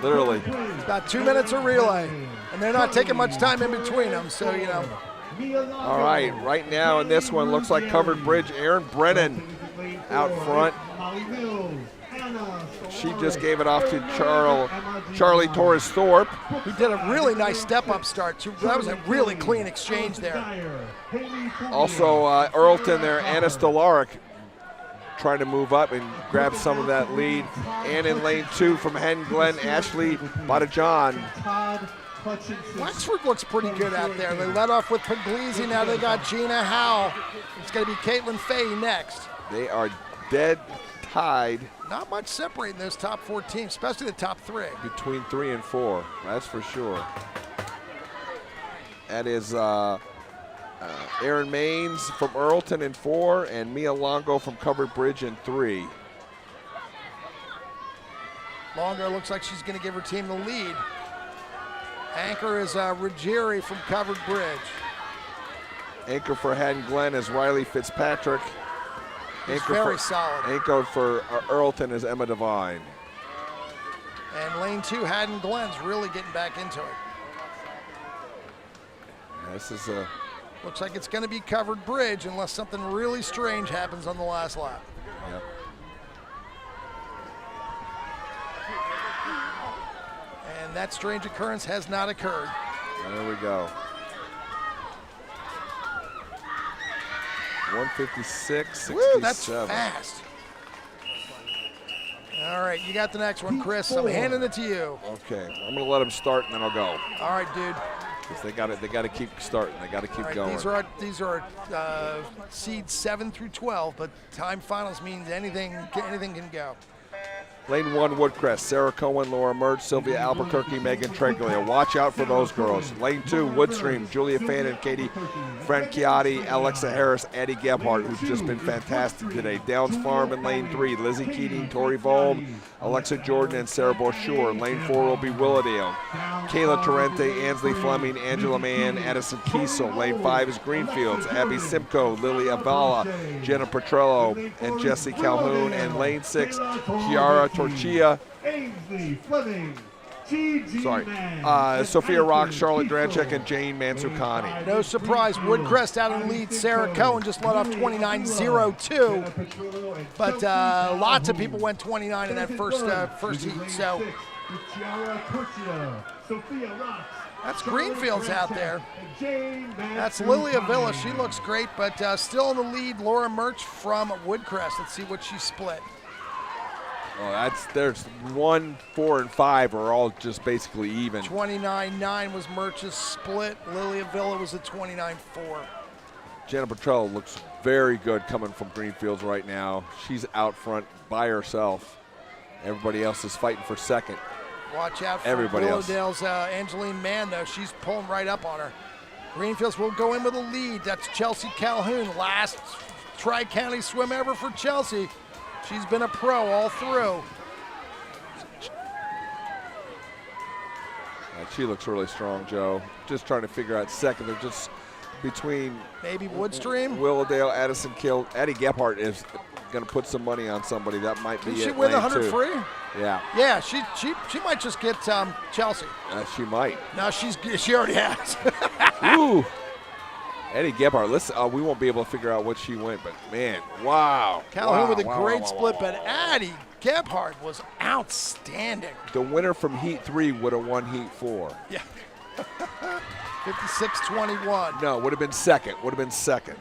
Literally. It's about 2 minutes of relay. And they're not taking much time in between them, so, All right, right now in this one, looks like Covered Bridge, Aaron Brennan out front. She just gave it off to Charlie Torres Thorpe, who did a really nice step-up start. That was a really clean exchange there. Also, Earlton there, Anna Stellaric trying to move up and grab some of that lead. And in lane 2 from Haddon Glen, Ashley Badajan. Wexford looks pretty good out there. They led off with Puglisi. Now they got Gina Howell. It's going to be Caitlin Fahey next. They are dead tied. Not much separating those top 4 teams, especially the top 3. Between 3 and 4, that's for sure. That is Erin Maines from Earlton in 4 and Mia Longo from Covered Bridge in 3. Longo looks like she's going to give her team the lead. Anchor is Ruggieri from Covered Bridge. Anchor for Haddon Glen is Riley Fitzpatrick. Anchor very solid. Anchor for Earlton is Emma Devine. And lane 2, Haddon Glen's really getting back into it. This is a... Looks like it's going to be Covered Bridge unless something really strange happens on the last lap. Yep. And that strange occurrence has not occurred. There we go. 156.67. Woo, that's fast. All right, you got the next one, Chris. I'm handing it to you. Okay, I'm going to let them start and then I'll go. All right, dude. Because they got to keep starting. They got to keep going. These are seeds 7 through 12, but time finals means anything can go. Lane 1, Woodcrest, Sarah Cohen, Laura Mertz, Sylvia Albuquerque, Megan Treglia. Watch out for those girls. Lane 2, Woodstream, Julia Fannin, Katie Franchiotti, Alexa Harris, Addie Gebhardt, who's just been fantastic today. Downs Farm in Lane 3, Lizzie Keating, Tori Volm, Alexa Jordan, and Sarah Bouchur. Lane 4 will be Willowdale. Kayla Torrente, Ansley Fleming, Angela Mann, Addison Kiesel. Lane 5 is Greenfields, Abby Simcoe, Lily Avala, Jenna Petrello, and Jessie Calhoun. And Lane 6, Kiara Torchia. Sophia Rock, Charlotte Dranchek, and Jane Mansukhani. No surprise, Woodcrest out in the lead. Sarah Cohen just let off 29.02. But lots of people went 29 in that first heat. So that's Greenfields out there. That's Lily Avila. She looks great, but still in the lead, Laura Mertz from Woodcrest. Let's see what she split. Oh, there's 1, 4, and 5 are all just basically even. 29.9 was Mertz's split. Lily Avila was at 29.4. Jenna Petrello looks very good coming from Greenfields right now. She's out front by herself. Everybody else is fighting for second. Watch out for everybody else. Willowdale's Angeline Mann, though. She's pulling right up on her. Greenfields will go in with a lead. That's Chelsea Calhoun. Last Tri-County swim ever for Chelsea. She's been a pro all through. She looks really strong, Joe. Just trying to figure out second. They're just between maybe Woodstream, Willowdale, Addison Kill. Addie Gebhardt is going to put some money on somebody. That might be it. Did she win the 100 free? Yeah. Yeah, she might just get Chelsea. She might. No, she already has. Ooh. Eddie Gebhardt, listen, we won't be able to figure out what she went, but man, wow. Calhoun with a great split, but Addie Gebhardt was outstanding. The winner from Heat 3 would have won Heat 4. Yeah. 56-21. No, would have been second.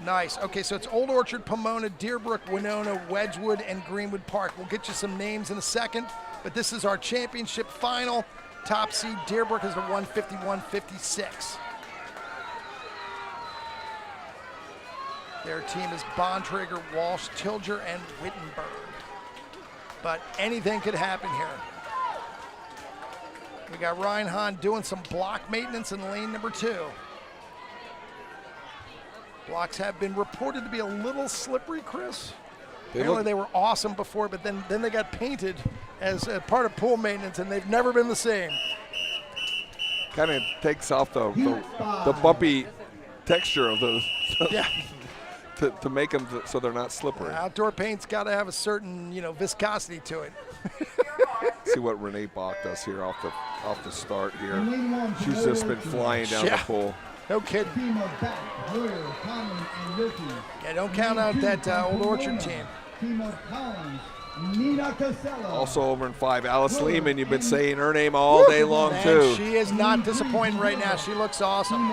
Nice. Okay, so it's Old Orchard, Pomona, Deerbrook, Winona, Wedgwood, and Greenwood Park. We'll get you some names in a second, but this is our championship final. Top seed Deerbrook is the 151-56. Their team is Bontrager, Walsh, Tilger, and Wittenberg. But anything could happen here. We got Ryan Hahn doing some block maintenance in lane number 2. Blocks have been reported to be a little slippery, Chris. Apparently they were awesome before, but then they got painted as a part of pool maintenance, and they've never been the same. Kind of takes off the bumpy texture of those. Yeah. To make them so they're not slippery. Outdoor paint's got to have a certain, viscosity to it. See what Renee Bach does here off the start here. She's just been flying down the pool. No kidding. Yeah, don't count out that Old Orchard team. Also over in 5, Alice Lehman. You've been saying her name all day long, too. She is not disappointing right now. She looks awesome.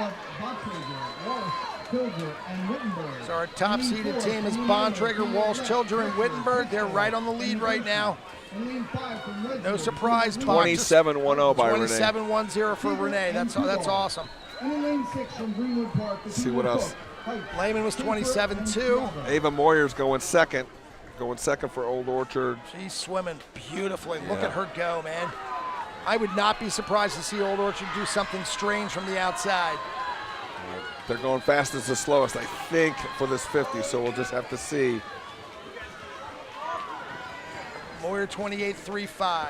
So our top-seeded team is Bontrager, Walsh, Tilger, and Wittenberg. They're right on the lead right now. No surprise. 27-10 by Renee. 27-10 for Renee. That's awesome. Let's see what else. Lehman was 27-2. Ava Moyer's going second. Going second for Old Orchard. She's swimming beautifully. Look at her go, man. I would not be surprised to see Old Orchard do something strange from the outside. They're going fastest the slowest, I think, for this 50, so we'll just have to see. Moyer 28.35.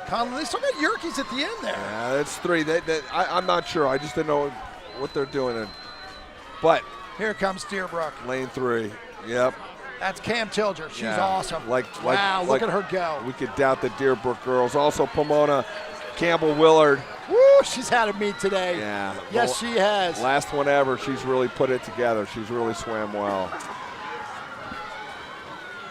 Conlon, they still got Yerkes at the end there. Yeah, that's 3. I'm not sure. I just didn't know what they're doing. But here comes Deerbrook. Lane 3. Yep. That's Cam Tilger. She's awesome. Wow, look at her go. We could doubt the Deerbrook girls. Also Pomona, Campbell Willard. Woo, she's had a meet today. Yeah. Yes, she has. Last one ever. She's really put it together. She's really swam well.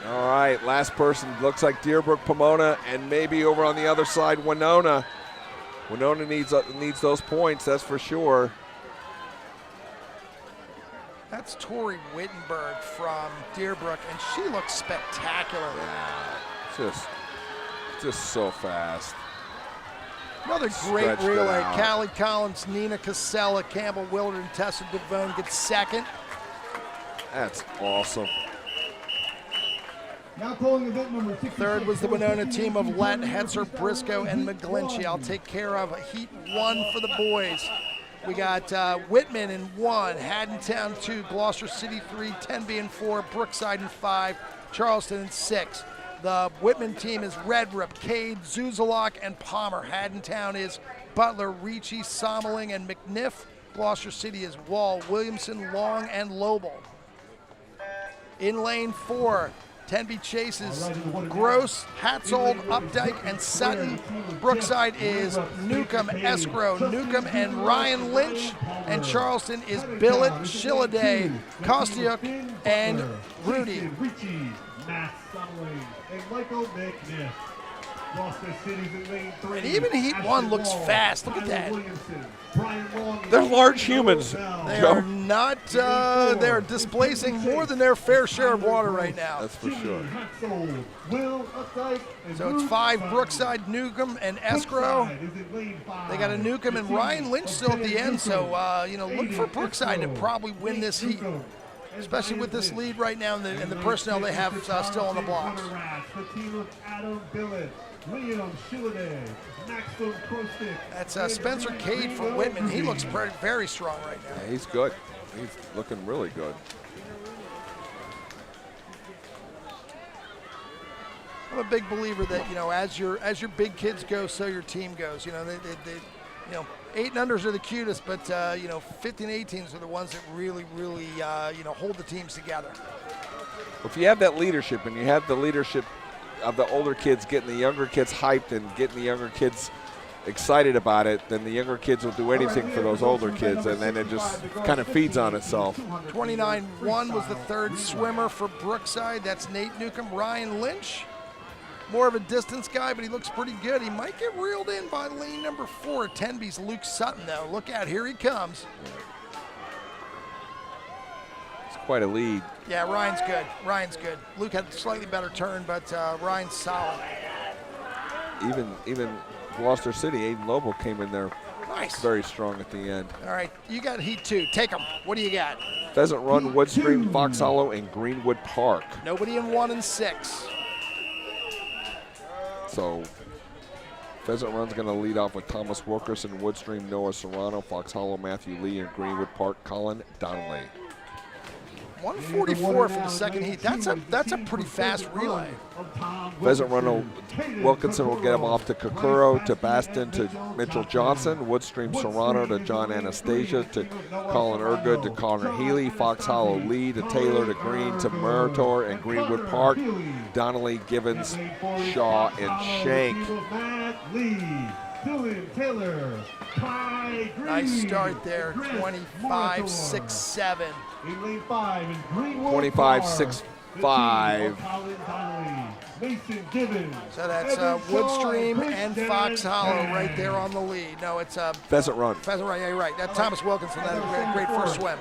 All right, last person. Looks like Deerbrook, Pomona, and maybe over on the other side, Winona. Winona needs those points, that's for sure. That's Tori Wittenberg from Deerbrook, and she looks spectacular. Yeah, just so fast. Another great relay. Callie Collins, Nina Casella, Campbell Willard, and Tessa Devone get second. That's awesome. Now calling event number 66. Third was the Winona team of Lett, Hetzer, Briscoe, and McGlinchey. I'll take care of Heat 1 for the boys. We got Whitman in 1, Haddontown 2, Gloucester City 3, Tenby in 4, Brookside in 5, Charleston in 6. The Whitman team is Redrup, Cade, Zuzalok, and Palmer. Haddontown is Butler, Ricci, Sommerling, and McNiff. Gloucester City is Wall, Williamson, Long, and Lobel. In lane 4, Tenby chases Gross, Hatzold, Updike, and Sutton. Brookside is Newcomb, Escrow, Newcomb, and Ryan Lynch. And Charleston is Billet, Shilladay, Kostiuk, and Rudy. Matt Sommerling and Michael McNiff. Gloucester City's in lane 3. And even Heat 1 looks fast. Look at that. They're large humans, They Joe. are not, they're displacing more than their fair share of water right now. That's for sure. So it's 5 Brookside, Newcomb, and Escrow. They got a Newcomb and Ryan Lynch still at the end, so, look for Brookside to probably win this heat, especially with this lead right now and the personnel they have still on the blocks. The team of Adam Billet, Liam Shilladay, Maxwell Krostik. That's Spencer Cade from Whitman. He looks very strong right now. Yeah, he's good. He's looking really good. I'm a big believer that as your big kids go, so your team goes. They 8 and unders are the cutest, but 15 and 18s are the ones that really hold the teams together. If you have that leadership and you have the leadership of the older kids getting the younger kids hyped and getting the younger kids excited about it, then the younger kids will do anything for those older kids, and then it just kind of feeds on itself. 29-1 was the third swimmer for Brookside. That's Nate Newcomb. Ryan Lynch, more of a distance guy, but he looks pretty good. He might get reeled in by lane number 4. Tenby's Luke Sutton, though. Look out, here he comes. It's quite a lead. Yeah, Ryan's good. Ryan's good. Luke had a slightly better turn, but Ryan's solid. Even Gloucester City, Aiden Lobel came in there nice, very strong at the end. All right, you got Heat 2. Take them. What do you got? Pheasant Run, Woodstream, Fox Hollow, and Greenwood Park. Nobody in 1 and 6. So Pheasant Run's going to lead off with Thomas Wilkerson, Woodstream, Noah Serrano, Fox Hollow, Matthew Lee, and Greenwood Park, Colin Donnelly. 144 for the second heat. That's a pretty fast relay. Pheasant Run, Wilkinson will get him off to Kokoro, to Baston, to Mitchell Johnson, Woodstream Serrano to John Anastasia, to Colin Ergood, to Connor Healy, Fox Hollow Lee, to Taylor, to Green, to Meritor, and Greenwood Park, Donnelly, Givens, Shaw, and Shank. Dylan Taylor, Ty Green. Nice start there, 25-6-7. In lane 5 in Greenwood 25-6-5. Mason Givens. So that's Woodstream and Fox Hollow right there on the lead. No, it's Pheasant Run. Pheasant Run, yeah, you're right. That's Thomas Wilkinson. That a great first swim.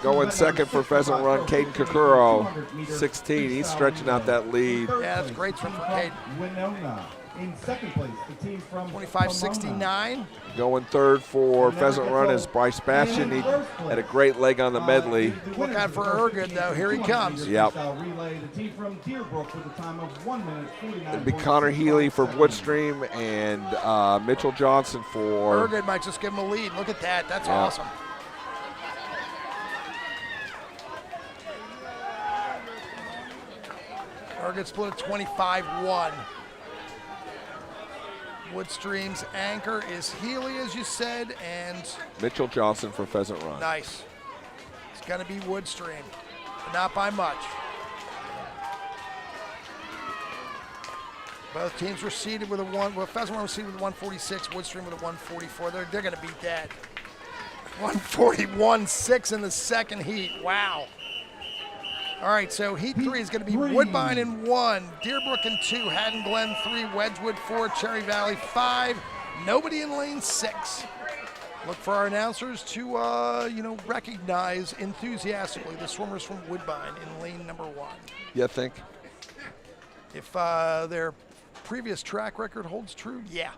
Going second for Pheasant Run, Caden Kokoro, 16. He's stretching out that lead. Yeah, that's a great swim for Caden. Winona. In second place, the team from 25-69. Going third for Pheasant Run is Bryce Bastion. He had a great leg on the medley. Look out for Ergood, though. Here he comes. Yep. Relay, the team from Deerbrook with a time of 1 minute 49. It'll be Connor Healy for Woodstream and Mitchell Johnson for. Ergood might just give him a lead. Look at that. That's awesome. Ergood split at 25-1. Woodstream's anchor is Healy, as you said, and Mitchell Johnson for Pheasant Run. Nice. It's going to be Woodstream, but not by much. Both teams were seeded with a one. Well, Pheasant Run was seeded with a 146. Woodstream with a 144. They're going to beat that. 141-6 in the second heat. Wow. All right, so Heat 3 is going to be Woodbine in 1, Deerbrook in 2, Haddon Glen 3, Wedgwood 4, Cherry Valley 5, nobody in lane 6. Look for our announcers to, recognize enthusiastically the swimmers from Woodbine in lane number 1. You think? If their previous track record holds true, yeah.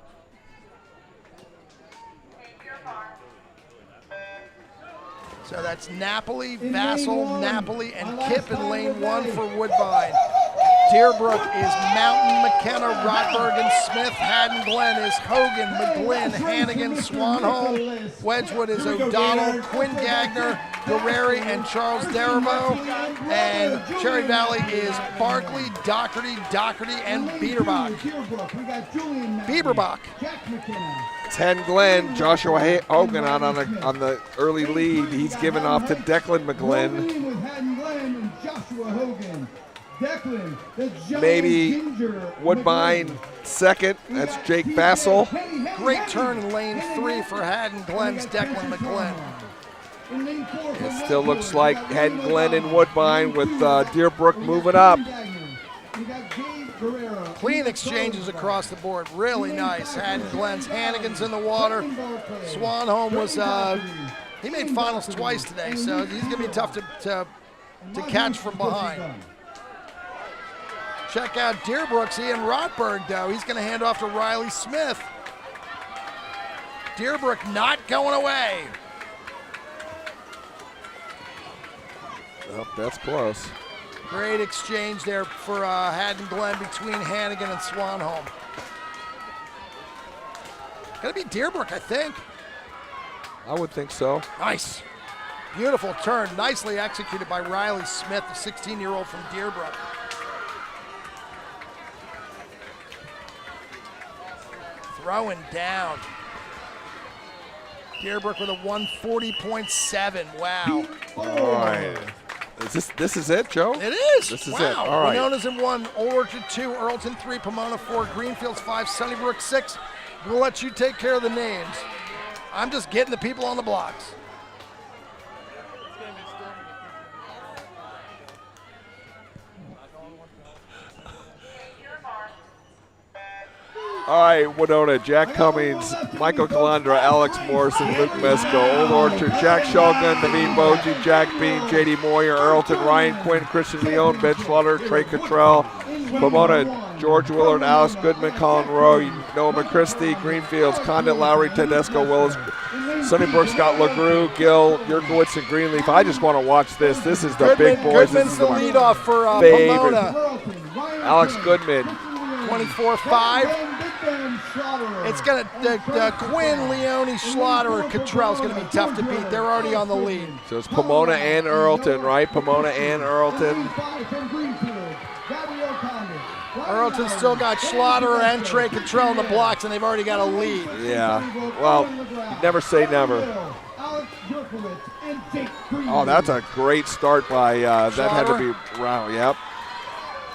So that's Napoli, Vassal, Napoli, and Kip in lane 1 for Woodbine. Deerbrook is Mountain, McKenna, Rodberg, and Smith. Haddon Glen is Hogan, McGlynn, Hannigan, Swanholm. Wedgwood is O'Donnell, Quinn Gagner, Guerreri, and Charles Darabo. And Cherry Valley is Barkley, Doherty, and Bieberbach. Bieberbach. 10 Glen, Joshua Hogan out on the early lead. He's given off to Declan McGlynn. Maybe Woodbine second. That's Jake Bassel. Great turn in lane 3 for Haddon Glen's Declan McGlynn. It still looks like Haddon Glen and Woodbine with Deerbrook moving up. Clean exchanges across the board. Really nice. Haddon Glen's Hannigan's in the water. Swanholm was, he made finals twice today, so he's going to be tough to catch from behind. Check out Deerbrook's Ian Rotberg, though. He's going to hand off to Riley Smith. Deerbrook not going away. Oh, that's close. Great exchange there for Haddon Glen between Hannigan and Swanholm. Gonna be Deerbrook, I think. I would think so. Nice. Beautiful turn. Nicely executed by Riley Smith, the 16-year-old from Deerbrook. Throwing down. Deerbrook with a 140.7. Wow. All right. This is it, Joe? It is. This is wow. it. All right. Winona's in 1, Old Orchard 2, Earlton 3, Pomona 4, Greenfields 5, Sunnybrook 6. We'll let you take care of the names. I'm just getting the people on the blocks. All right, Winona, Jack Cummings, Michael Calandra, Alex Morrison, Luke Mesco, Old Orchard, Jack Shulgin, Naveen Boji, Jack Bean, J.D. Moyer, Earlton, Ryan Quinn, Christian Leone, Ben Slaughter, Trey Cottrell, Pomona, George Willard, Alice Goodman, Colin Rowe, Noah McChristy, Greenfields, Condit, Lowry, Tedesco, Willis, Sunnybrook, Scott LaGrue, Gill, Yerkowitz, and Greenleaf. I just want to watch this. This is the big boys. Goodman's the leadoff for favorite. Pomona. Alex Goodman. 24-5. It's going to Quinn, Leone, Schlatter, Cottrell is going to be tough to beat. They're already on the lead. So it's Pomona and Earlton, right? Pomona and Earlton. Earlton's still got Schlatter and Trey Cottrell in the blocks, and they've already got a lead. Yeah. Well, never say never. Oh, that's a great start by, that had to be Rao, yep.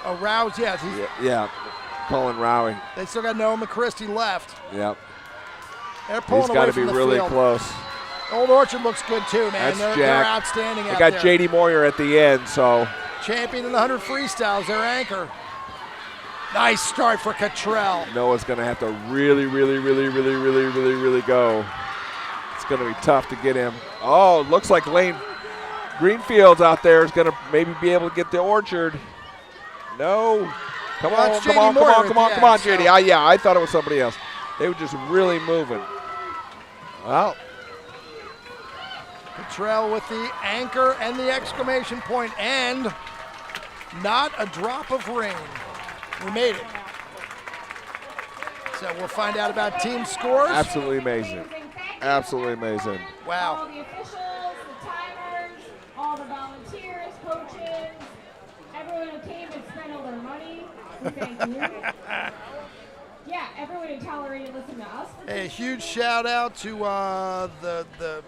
Oh, Rouse, yes. Yeah. Colin Rowie. They still got Noah McChristy left. Yep. They're pulling He's got to be really field. close. Old Orchard looks good too, man. That's They're outstanding out there. They there. got J.D. Moyer at the end, so. Champion in the 100 freestyles, their anchor. Nice start for Cottrell. Noah's going to have to really go. It's going to be tough to get him. Oh, looks like Lane Greenfields out there is going to maybe be able to get the Orchard. No. Come on, JD. Yeah, I thought it was somebody else. They were just really moving. Well. Cottrell with the anchor and the exclamation point, and not a drop of rain. We made it. So we'll find out about team scores. Absolutely amazing. Absolutely amazing. Wow. All the officials, the timers, all the volunteers, coaches, everyone who came and spent all their money. Thank you. Yeah, everyone who tolerated listening to us. Hey, a huge shout out to the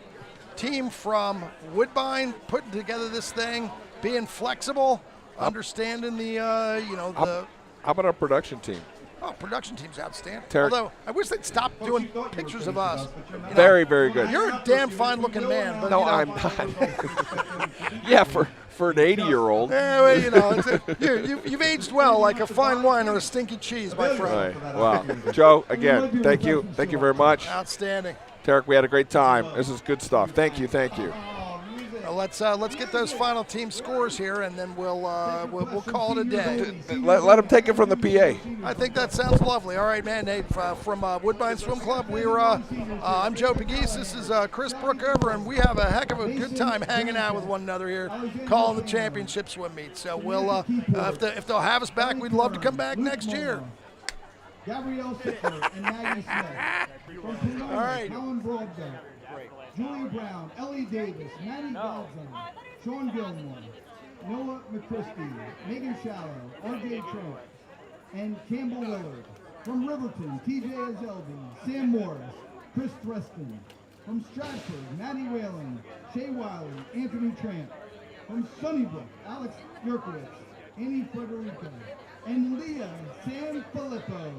team from Woodbine putting together this thing, being flexible, understanding the How about our production team? Oh, production team's outstanding. Tarek. Although I wish they'd stop doing pictures of us. Very good. You're a damn fine-looking man, but no, I'm not. Yeah, for an 80-year-old. Yeah, well, you've aged well, like a fine wine or a stinky cheese, my friend. Right. Wow, Joe, again, thank you very much. Outstanding. Tarek, we had a great time. This is good stuff. Thank you. let's get those final team scores here, and then we'll call it a day. Let them take it from the PA. I think that sounds lovely. All right, man, Nate, from Woodbine Swim Club, I'm Joe Pegues. This is Chris Brookover, and we have a heck of a good time hanging out with one another here, calling the championship swim meet. So we'll, if they'll have us back, we'd love to come back next year. Gabrielle Sickler and Maggie Smith. From Pomona, All right. Helen Broadbent. Julie Brown, Ellie Davis, Maddie Godson, Sean Gilmore, Noah McChristie, Megan Shallow, R.J. Trump, and Campbell Willard. From Riverton, T.J. Azelby, Sam Morris, Chris Threston. From Stratford, Maddie Whalen, Shay Wiley, Anthony Tramp. From Sunnybrook, Alex Yerkowitz, Annie Frederico, and Leah San Filippo.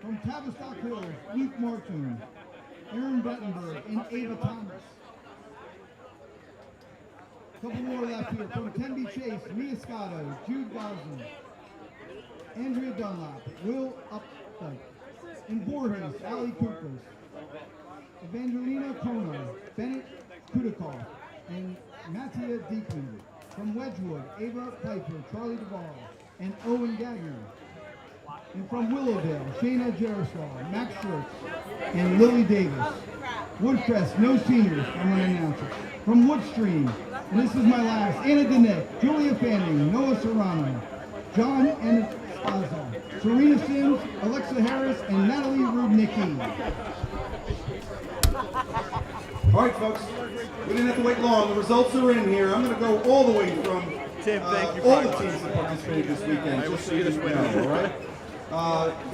From Tavistock Hills, Luke Martin, Aaron Bettenberg, and Ava Thomas. Couple more left here. From Tenby Chase, Mia Scotto, Jude Boston, Andrea Dunlap, Will Updike, and Voorhees, Ali Kupers, Evangelina Kona, Bennett Kudikoff, and Mattia Diekman. From Wedgwood, Ava Piper, Charlie Duvall, and Owen Gagner. And from Willowdale, Shayna Jaroslaw, Max Schwartz, and Lily Davis. Woodcrest, no seniors, I'm going to announce it. From Woodstream, and this is my last, Anna Denick, Julia Fanning, Noah Serrano, John Anastasia, Serena Sims, Alexa Harris, and Natalie Rudnicki. All right, folks, we didn't have to wait long. The results are in here. I'm going to go all the way from Tim, thank you all the teams that participated this weekend. I will just see you this so weekend. know, all right?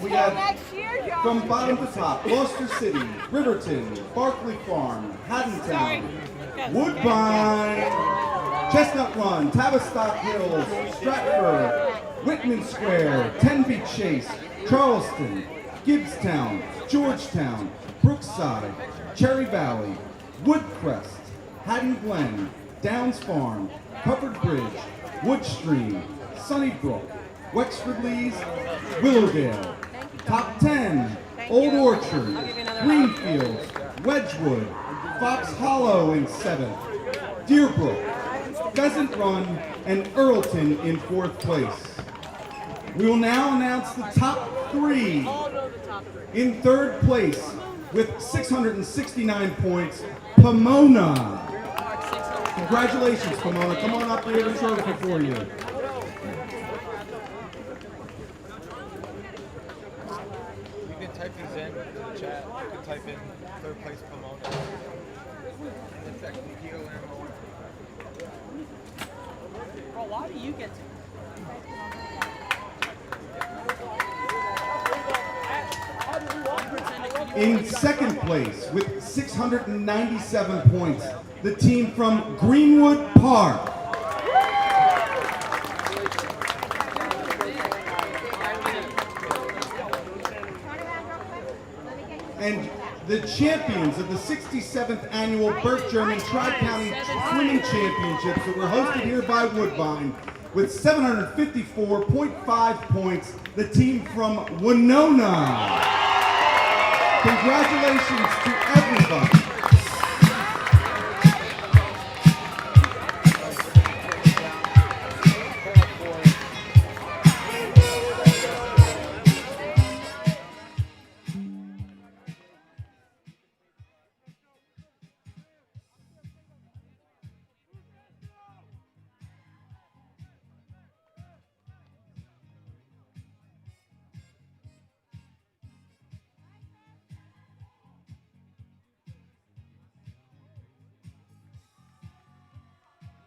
We had from bottom to top, Gloucester City, Riverton, Barkley Farm, Haddontown, Woodbine, Chestnut Run, Tavistock Hills, Stratford, Whitman Square, Tenby Chase, Charleston, Gibbstown, Georgetown, Brookside, Cherry Valley, Woodcrest, Haddon Glen, Downs Farm, Covered Bridge, Woodstream, Sunnybrook, Wexford Lees, Willowdale. Top 10, Old Orchard, Greenfields, Wedgwood, Fox Hollow in 7th, Deerbrook, Pheasant Run, and Earlton in 4th place. We will now announce the top 3. In 3rd place, with 669 points, Pomona. Congratulations, Pomona. Come on up, we have a trophy for you. You can type these in the chat. You can type in 3rd place Pomona. And then Kiko and everyone. Bro, why do you get to? In 2nd place, with 697 points, the team from Greenwood Park. And the champions of the 67th annual Burke German Tri-County Swimming Championships that were hosted here by Woodbine with 754.5 points, the team from Winona. Congratulations to everybody.